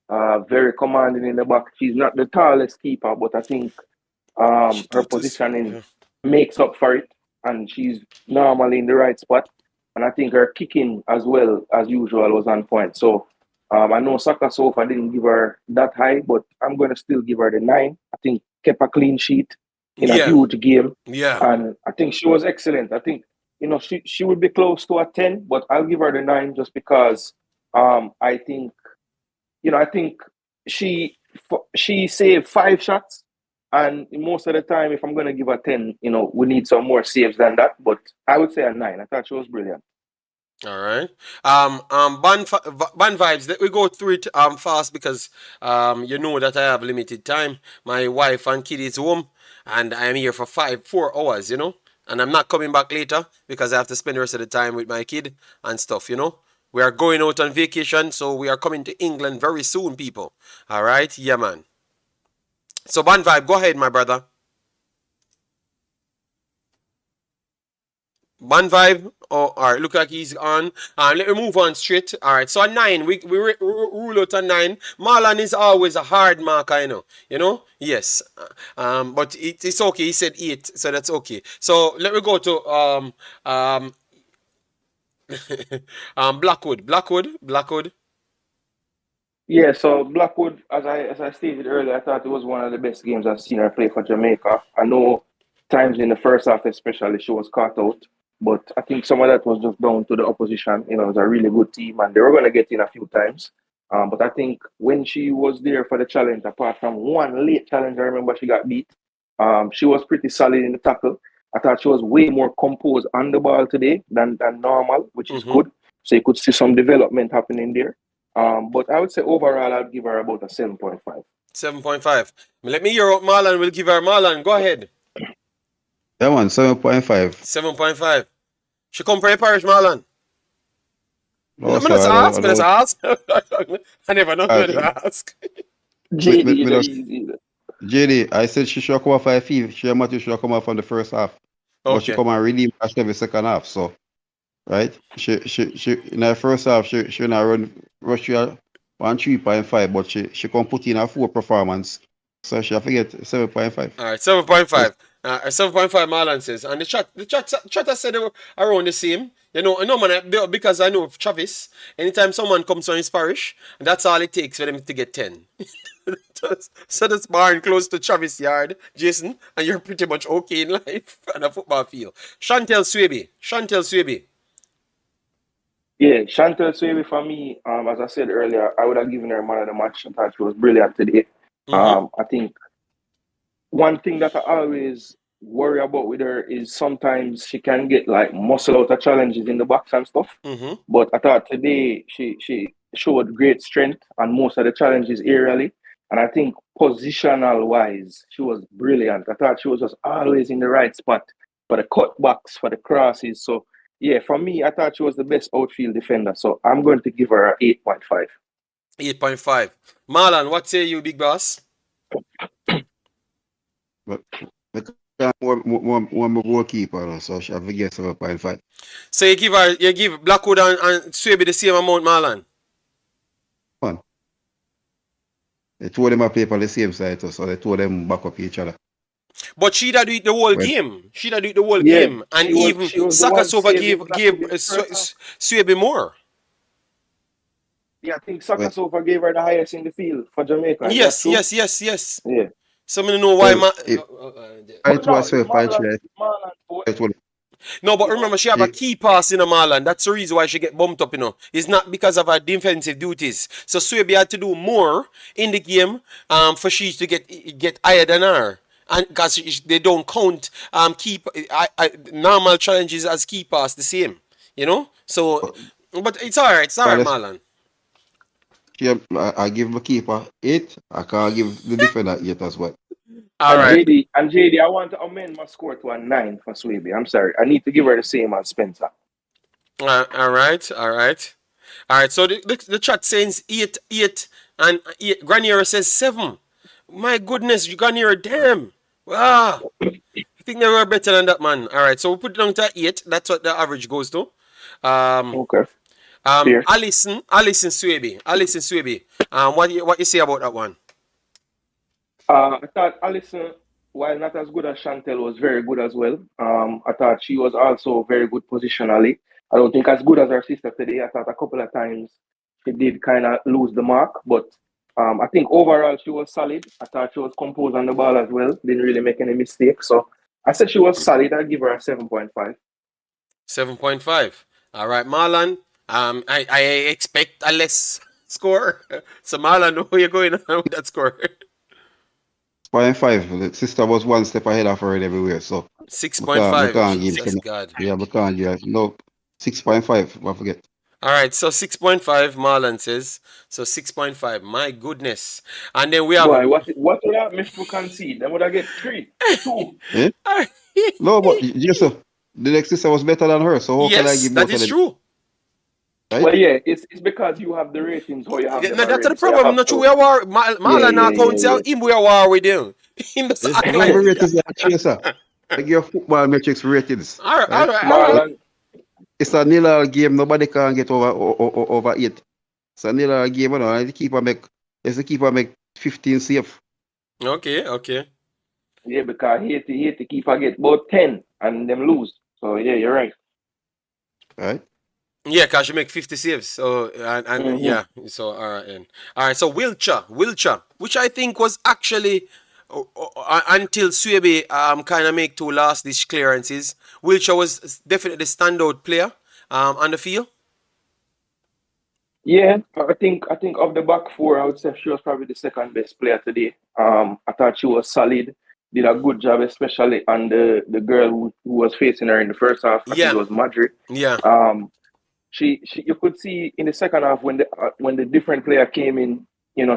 Very commanding in the back. She's not the tallest keeper, but I think her positioning makes up for it, and she's normally in the right spot. And I think her kicking as well as usual was on point. So I know Saka Sofa didn't give her that high, but I'm going to still give her the 9. I think kept a clean sheet in a huge game. Yeah. And I think she was excellent. I think, she would be close to a 10, but I'll give her the 9 just because I think she saved 5 shots. And most of the time, if I'm going to give her 10, we need some more saves than that. But I would say a 9. I thought she was brilliant. All right. Ban vibes. Let me go through it fast because you know that I have limited time. My wife and kid is home, and I'm here for 4 hours. And I'm not coming back later because I have to spend the rest of the time with my kid and stuff. We are going out on vacation, so we are coming to England very soon, people. All right. Yeah, man. So Ban vibe, go ahead, my brother. Ban vibe. Oh, all right. Look like he's on. Let me move on straight. All right. So a 9. We rule out a 9. Marlon is always a hard marker, Yes. But it's okay. He said 8, so that's okay. So let me go to Blackwood. Yeah, so Blackwood, as I stated earlier, I thought it was one of the best games I've seen her play for Jamaica. I know times in the first half especially she was caught out, but I think some of that was just down to the opposition. It was a really good team and they were going to get in a few times. But I think when she was there for the challenge, apart from one late challenge, I remember she got beat. She was pretty solid in the tackle. I thought she was way more composed on the ball today than normal, which is good. So you could see some development happening there. But I would say overall, I'd give her about a 7.5. 7.5. Let me hear what Marlon will give her. Marlon, go ahead. That one, 7.5. 7.5. She come from your parish, Marlon. No, I'm sir, not I ask. don't. I never know Uh, when to ask. JD, me the just, easy. JD, I said she should come off for FIFA. She and Matthew should come off from the first half. But she Okay. come and redeem after the second half. So, right? She in the first half, she not rush you 3.5, but she come put in a 4 performance. So she have to get 7.5. All right, 7.5. 7.5 Marlon says. And the chat has said they were around the same. You know, no man, because I know Travis, anytime someone comes from his parish, that's all it takes for them to get 10. So that's barn close to Travis yard, Jason, and you're pretty much okay in life on a football field. Chantel Swaby. Yeah, Chantel Swaby for me, as I said earlier, I would have given her man of the match. I thought she was brilliant today. I think one thing that I always worry about with her is sometimes she can get like muscle out of challenges in the box and stuff. But I thought today she showed great strength on most of the challenges aerially. And I think positional wise, she was brilliant. I thought she was just always in the right spot for the cutbacks, for the crosses. So yeah, for me, I thought she was the best outfield defender. So I'm going to give her a 8.5. 8.5. Marlon, what say you, big boss? But one more goalkeeper, so she have to get 7.5. So you give Blackwood and Swaby the same amount, Marlon? The two of them are play on the same side, so the two of them back up each other. But she that do it the whole Well, game. She that do it the whole game. And even she was the Saka one Sova saving gave Blackwood in the first half. Swaby more. Yeah, I think Sakasova gave her the highest in the field for Jamaica. Is that Yes. true? Yes. Yeah. So I don't know why. well, it But no, was it's 7.3. Marlon vote. It will No, but You know, remember, she have a key pass in a Marlon. That's the reason why she get bumped up, you know. It's not because of her defensive duties. So Swaby had to do more in the game for she to get higher than her. And because they don't count normal challenges as key pass the same. You know? So, but it's alright. It's alright, Marlon. I give the keeper 8. I can't give the defender 8 as well. Alright. JD, I want to amend my score to a 9 for Swaby. I'm sorry. I need to give her the same as Spencer. Alright. So the chat says 8, and 8. Granier says 7. My goodness, Granier, damn. Wow. I think they were better than that, man. Alright, so we put it down to 8. That's what the average goes to. Okay. Fair. Alison Swaby. What you say about that one? I thought Alison, while not as good as Chantel, was very good as well. I thought she was also very good positionally. I don't think as good as her sister today. I thought a couple of times she did kind of lose the mark, but I think overall she was solid. I thought she was composed on the ball as well. Didn't really make any mistakes. So I said she was solid. I'll give her a 7.5. 7.5. Alright, Marlon. I expect a less score. So Marlon, where you going on with that score? 0.5. The sister was one step ahead of her everywhere, so 6.5. give Jesus God. yeah, we can't give no 6.5. I forget. Alright, so 6.5, Marlon says. So 6.5. My goodness. And then we have. Boy, what would happen if we concede? Then would I get 3, 2? Eh? No, but just the next sister was better than her, so how can I Yes, give that both of is them? true. Right? Well, yeah, it's because you have the ratings or you have them No, that's the already. So you problem. have Not true. to. We are war. Marlon now counts out him. We are war with him. Him just act No, like. my ratings are chaser. I give football metrics ratings. Alright. Marlon, It's a nil game. Nobody can get over 8. It's a nil game, you know. And the keeper make 15 save. Okay. yeah, because Haiti keeper get about 10 and them lose. So yeah, you're right. Right? Yeah, cause you make 50 saves. So and yeah. So alright. So Wiltshire, which I think was actually until Swaby kind of make 2 last dish clearances. Wiltshire was definitely the standout player on the field. Yeah, I think of the back 4, I would say she was probably the second best player today. I thought she was solid. did a good job, especially on the girl who was facing her in the first half. I think Yeah, it was Madrid. yeah. Um, she you could see in the second half when the different player came in,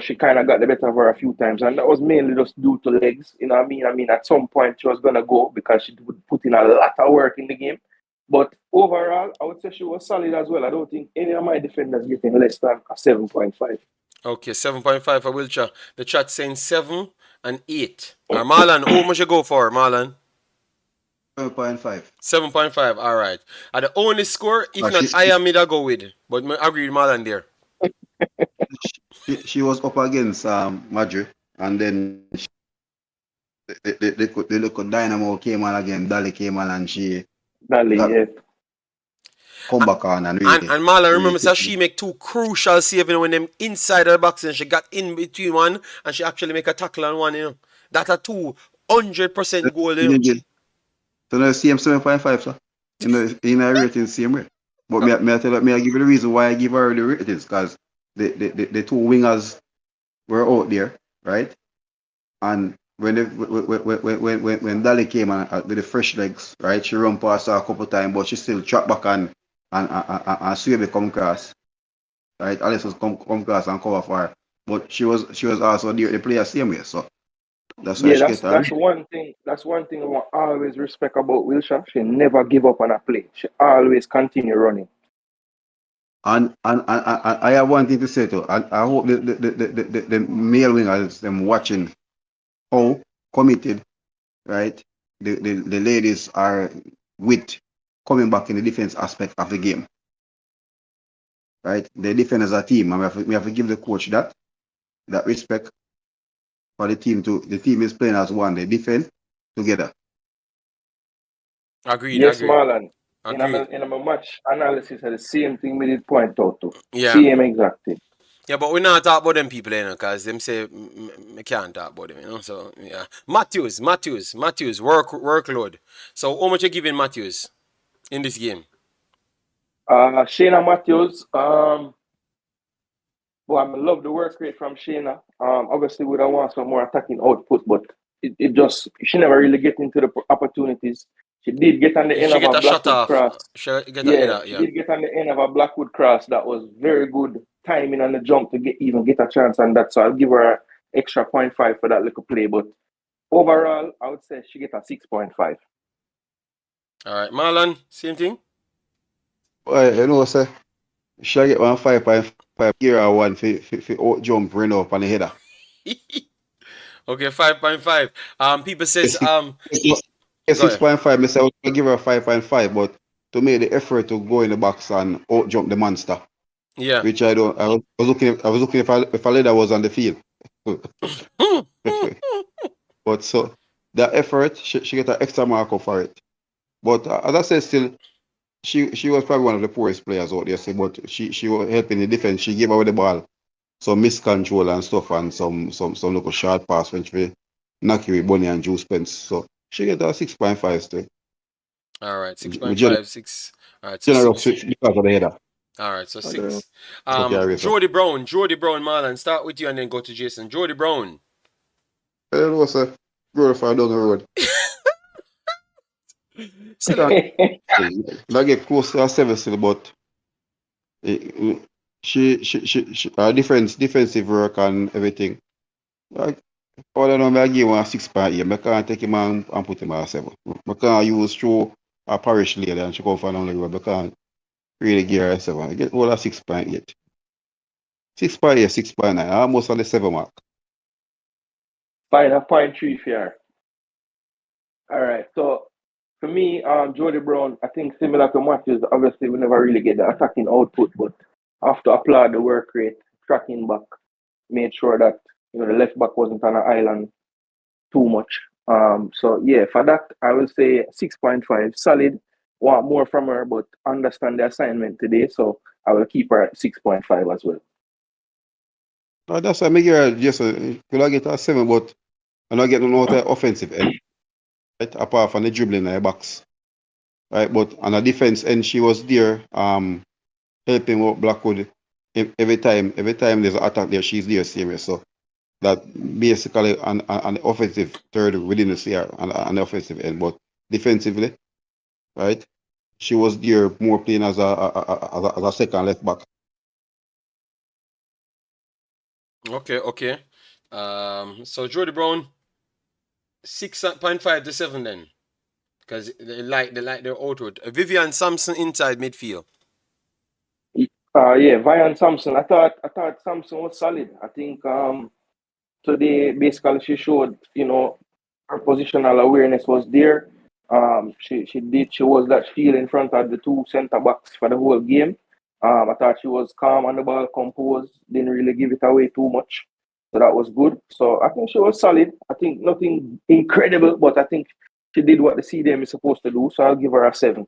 she kind of got the better of her a few times, and that was mainly just due to legs. You know what I mean? I mean, at some point she was gonna go because she would put in a lot of work in the game. But overall, I would say she was solid as well. I don't think any of my defenders getting less than a 7.5. Okay, 7.5 for Wiltshire. The chat saying 7 and 8. Marlon, how much you go for, Marlon? 7.5. 7.5, alright. The only score, if not She, I am mid I go with. But I agree with Marlon there. she was up against Madrid, and then the local Dynamo came on again. Dali came on, and she Dali, got yeah. come back on and And Marlon, really remember, so she make two crucial saves when them inside the box and she got in between one and she actually make a tackle on one, That a 200% goal, So now same 7.5, sir. In a rating same way. But I give you the reason why I give her the ratings, because the two wingers were out there, right? And when Dali came on with the fresh legs, right? She run past her a couple times, but she still track back and Suebe come across, right? Alice was come across and cover for her. But she was also there to play the same way, so that's why Yeah, she get her. that's one thing. That's one thing I always respect about Wilshire. She never give up on a play. She always continue running. And I have one thing to say too. I hope the male wingers them watching how committed, right? The ladies are with coming back in the defense aspect of the game, right? They defend as a team, and we have to give the coach that respect for the team. The team is playing as one. They defend together. Agreed, Yes, agreed, Marlon. agreed. In a match analysis, the same thing we did point out to. Yeah. Same exact thing. Yeah, but we not talk about them people, because them say me can't talk about them, So yeah, Matthews, workload. So how much you giving Matthews in this game? Shayna Matthews. Well, I love the work rate from Shayna. Obviously, we don't want some more attacking output, but it just she never really get into the opportunities. She did get on the end She of get a a shut Blackwood off. cross. She get a Yeah, header, she yeah. did get on the end of a Blackwood cross. That was very good timing on the jump to get a chance on that. So I'll give her an extra 0.5 for that little play. But overall, I would say she get a 6.5. All right, Marlon, same thing. Well, sir, she get 1.5 gear or one for out jump run up on the header. Okay, 5.5. People says go ahead. 6.5, I say I'll give her a 5.5, but to make the effort to go in the box and out jump the monster, Yeah. which I don't. I was looking if a leader was on the field. But so the effort, she get an extra mark for it. But as I said, still she was probably one of the poorest players out there. But she was helping the defense. She gave away the ball, some miscontrol and stuff, and some little short pass when she knock you with Bonnie and Juice Pence. So she get a 6.5 still. All right, 6.5, 6. All right, so General 6. because of the header. All right, so 6. Okay, Jody Brown, Marlon. Start with you and then go to Jason. Jody Brown. Hello, sir. Go far down the road. I get close to a 7 still, but she her defensive work and everything. Like, all I know, I give him a 6.8. I can't take him and put him at a 7. I can't use through a parish lady and she come from down the road. I can't really give her a 7. I get all a 6.8. 6.8, 6.9, almost on the 7 mark. Fine, a 0.3 for her. All right. So for me, Jody Brown, I think similar to Matthews, obviously we never really get the attacking output, but I have to applaud the work rate, tracking back, made sure that the left back wasn't on an island too much. So yeah, for that I will say 6.5, solid. Want more from her, but understand the assignment today, so I will keep her at 6.5 as well. That's why I make her just could I get a 7, but I'm not getting no offensive end, right? Apart from the dribbling in the box. Right, but on the defense end, she was there, helping out Blackwood every time there's an attack there, she's there serious. So that basically an offensive third within the CR on the offensive end, but defensively, right? She was there more playing as a second left back. Okay, okay. So Jody Brown, 6.5 to 7 then. Because they like their outward. Vivian Sampson inside midfield. Yeah, Vian Thompson. I thought Thompson was solid. I think today basically she showed, her positional awareness was there. She was that shield in front of the two centre backs for the whole game. I thought she was calm on the ball, composed, didn't really give it away too much. So that was good. So I think she was solid. I think nothing incredible, but I think she did what the CDM is supposed to do. So I'll give her a 7.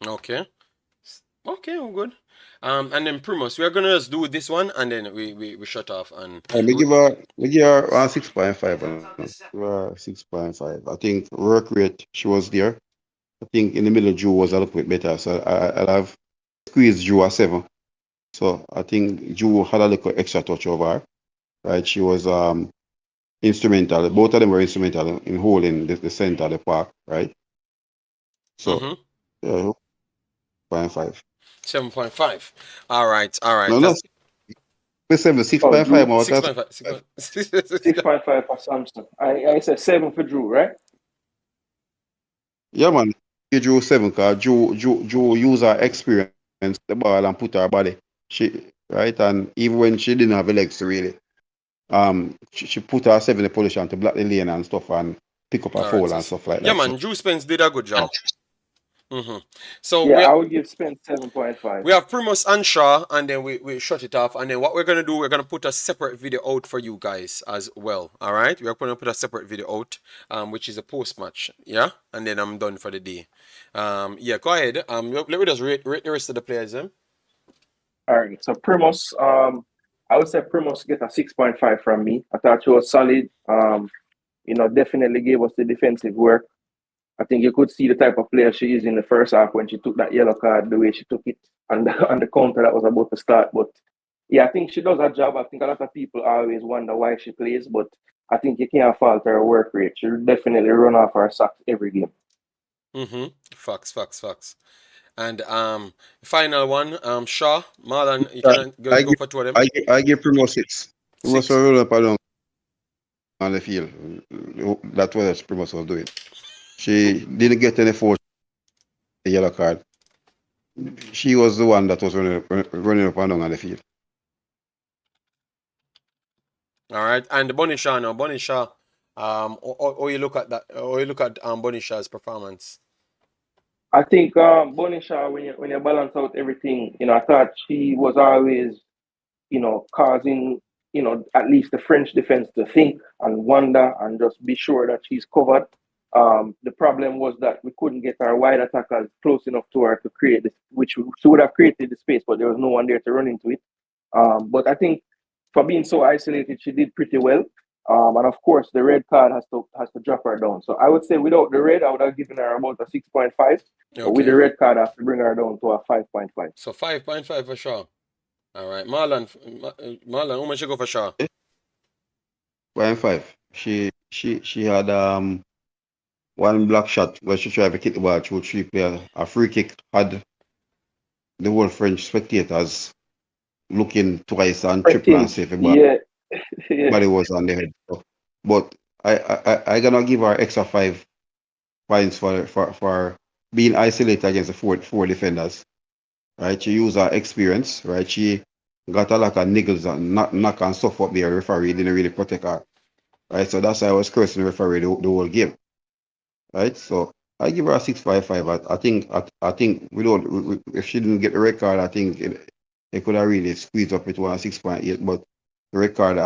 Okay. Okay, we're good. And then Primus, we are gonna just do this one and then we shut off and We give her 6.5. 6.5. I think work rate she was there. I think in the middle Drew was a little bit better, so I'll have squeezed Drew a 7. So I think Drew had a little extra touch over her, right? She was instrumental. Both of them were instrumental in holding the center of the park, right? So mm-hmm. 0.5. 7.5. All right, No, no, that's 7, Oh, 6.5 Drew, more. 6.5. 6.5 for Samson. I said 7 for Drew, right? Yeah, man. Give Drew 7 because Drew use her experience the ball and put her body. She right, and even when she didn't have the legs to really, she put herself in the position to block the lane and stuff and pick up a All right, foul so and stuff like yeah, that. So man, Drew Spence did a good job. Mm-hmm. So Yeah, I would give Spence 7.5. we have Primus and Shaw, and then we shut it off. And then what we're gonna do, we're gonna put a separate video out for you guys as well. All right, we're gonna put a separate video out, which is a post match. Yeah, and then I'm done for the day. Yeah, go ahead. Let me just rate the rest of the players. All right, so Primus, I would say Primus get a 6.5 from me. I thought she was solid. Definitely gave us the defensive work. I think you could see the type of player she is in the first half when she took that yellow card, the way she took it on the counter that was about to start. But yeah, I think she does her job. I think a lot of people always wonder why she plays, but I think you can't fault her work rate. She definitely run off her socks every game. Mm-hmm. Facts. And final one, Shaw, Marlon, you yeah, can I go give for two of them. I give Primo 6. Primo Six. roll up along on the field. That's what Primo was doing. She didn't get any force the yellow card. She was the one that was running up and down on the field. All right, and Bonnie Shaw now. Bonnie Shaw, or you look at that, or you look at Bonnie Shaw's performance. I think Bonisha, when you balance out everything, I thought she was always, causing, at least the French defense to think and wonder and just be sure that she's covered. The problem was that we couldn't get our wide attackers close enough to her to create this, which she would have created the space, but there was no one there to run into it. But I think for being so isolated, she did pretty well. And of course, the red card has to drop her down. So I would say without the red, I would have given her about a 6.5. But with the Okay, red card, I have to bring her down to a 5.5. so 5.5 for Shaw. All right, Marlon, how much you go for Shaw? 5. She had one block shot where she tried to kick the ball through 3 players. A free kick had the whole French spectators looking twice and triple and Fretting, see if the yeah, yeah. body was on the head. But I gonna give her extra 5 points for being isolated against the four defenders. Right? She used her experience, right? She got a lot of niggles and knock and stuff up there. Referee didn't really protect her. Right? So that's why I was cursing the referee the whole game. Right? So I give her a 6.5. I think if she didn't get the record, I think it could have really squeezed up it to a 6.8. But the record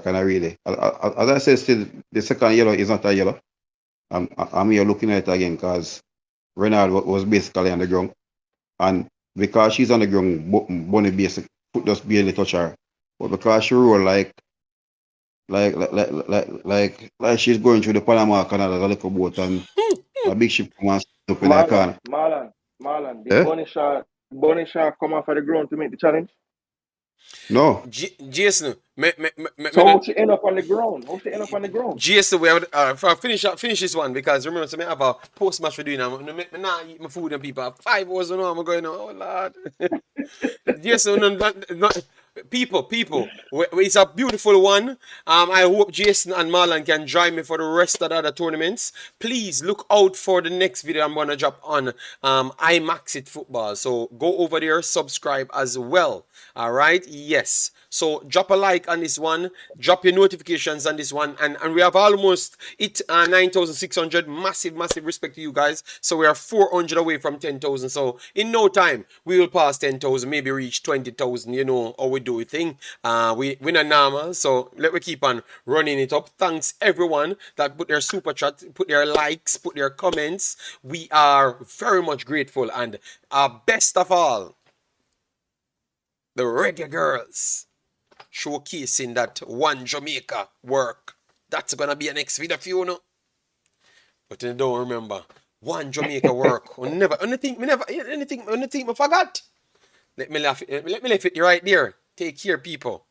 kind of really, as I said, still the second yellow is not a yellow. I'm here looking at it again because Renard was basically on the ground, and because she's on the ground, Bonnie basic foot just barely touch her, but because she roll like she's going through the Panama Canal as a little boat, and a big ship come and stand up in the Marlon, corner. Marlon, Marlon. Did Eh? Bonisha come off of the ground to make the challenge? No. Jason, So how she end up on the ground? How she end up on the ground? Jason, we have finish this one because remember, so I have a post match for doing. I'm not eat my food and people. 5 hours, you know, I'm going. Oh Lord. Jason, people, it's a beautiful one. I hope Jason and Marlon can join me for the rest of the other tournaments. Please look out for the next video I'm gonna drop on Imaxit Football. So go over there, subscribe as well. All right, yes. So drop a like on this one, drop your notifications on this one, and we have almost 9,600. Massive respect to you guys. So we are 400 away from 10,000. So in no time we will pass 10,000, maybe reach 20,000. You know how we do it thing. We're not normal, so let me keep on running it up. Thanks everyone that put their super chat, put their likes, put their comments. We are very much grateful, and best of all, the Reggae Girlz showcasing that one Jamaica work. That's gonna be a next video for you, know. But you don't remember one Jamaica work. Anything I forgot. Let me laugh it right there. Take care, people.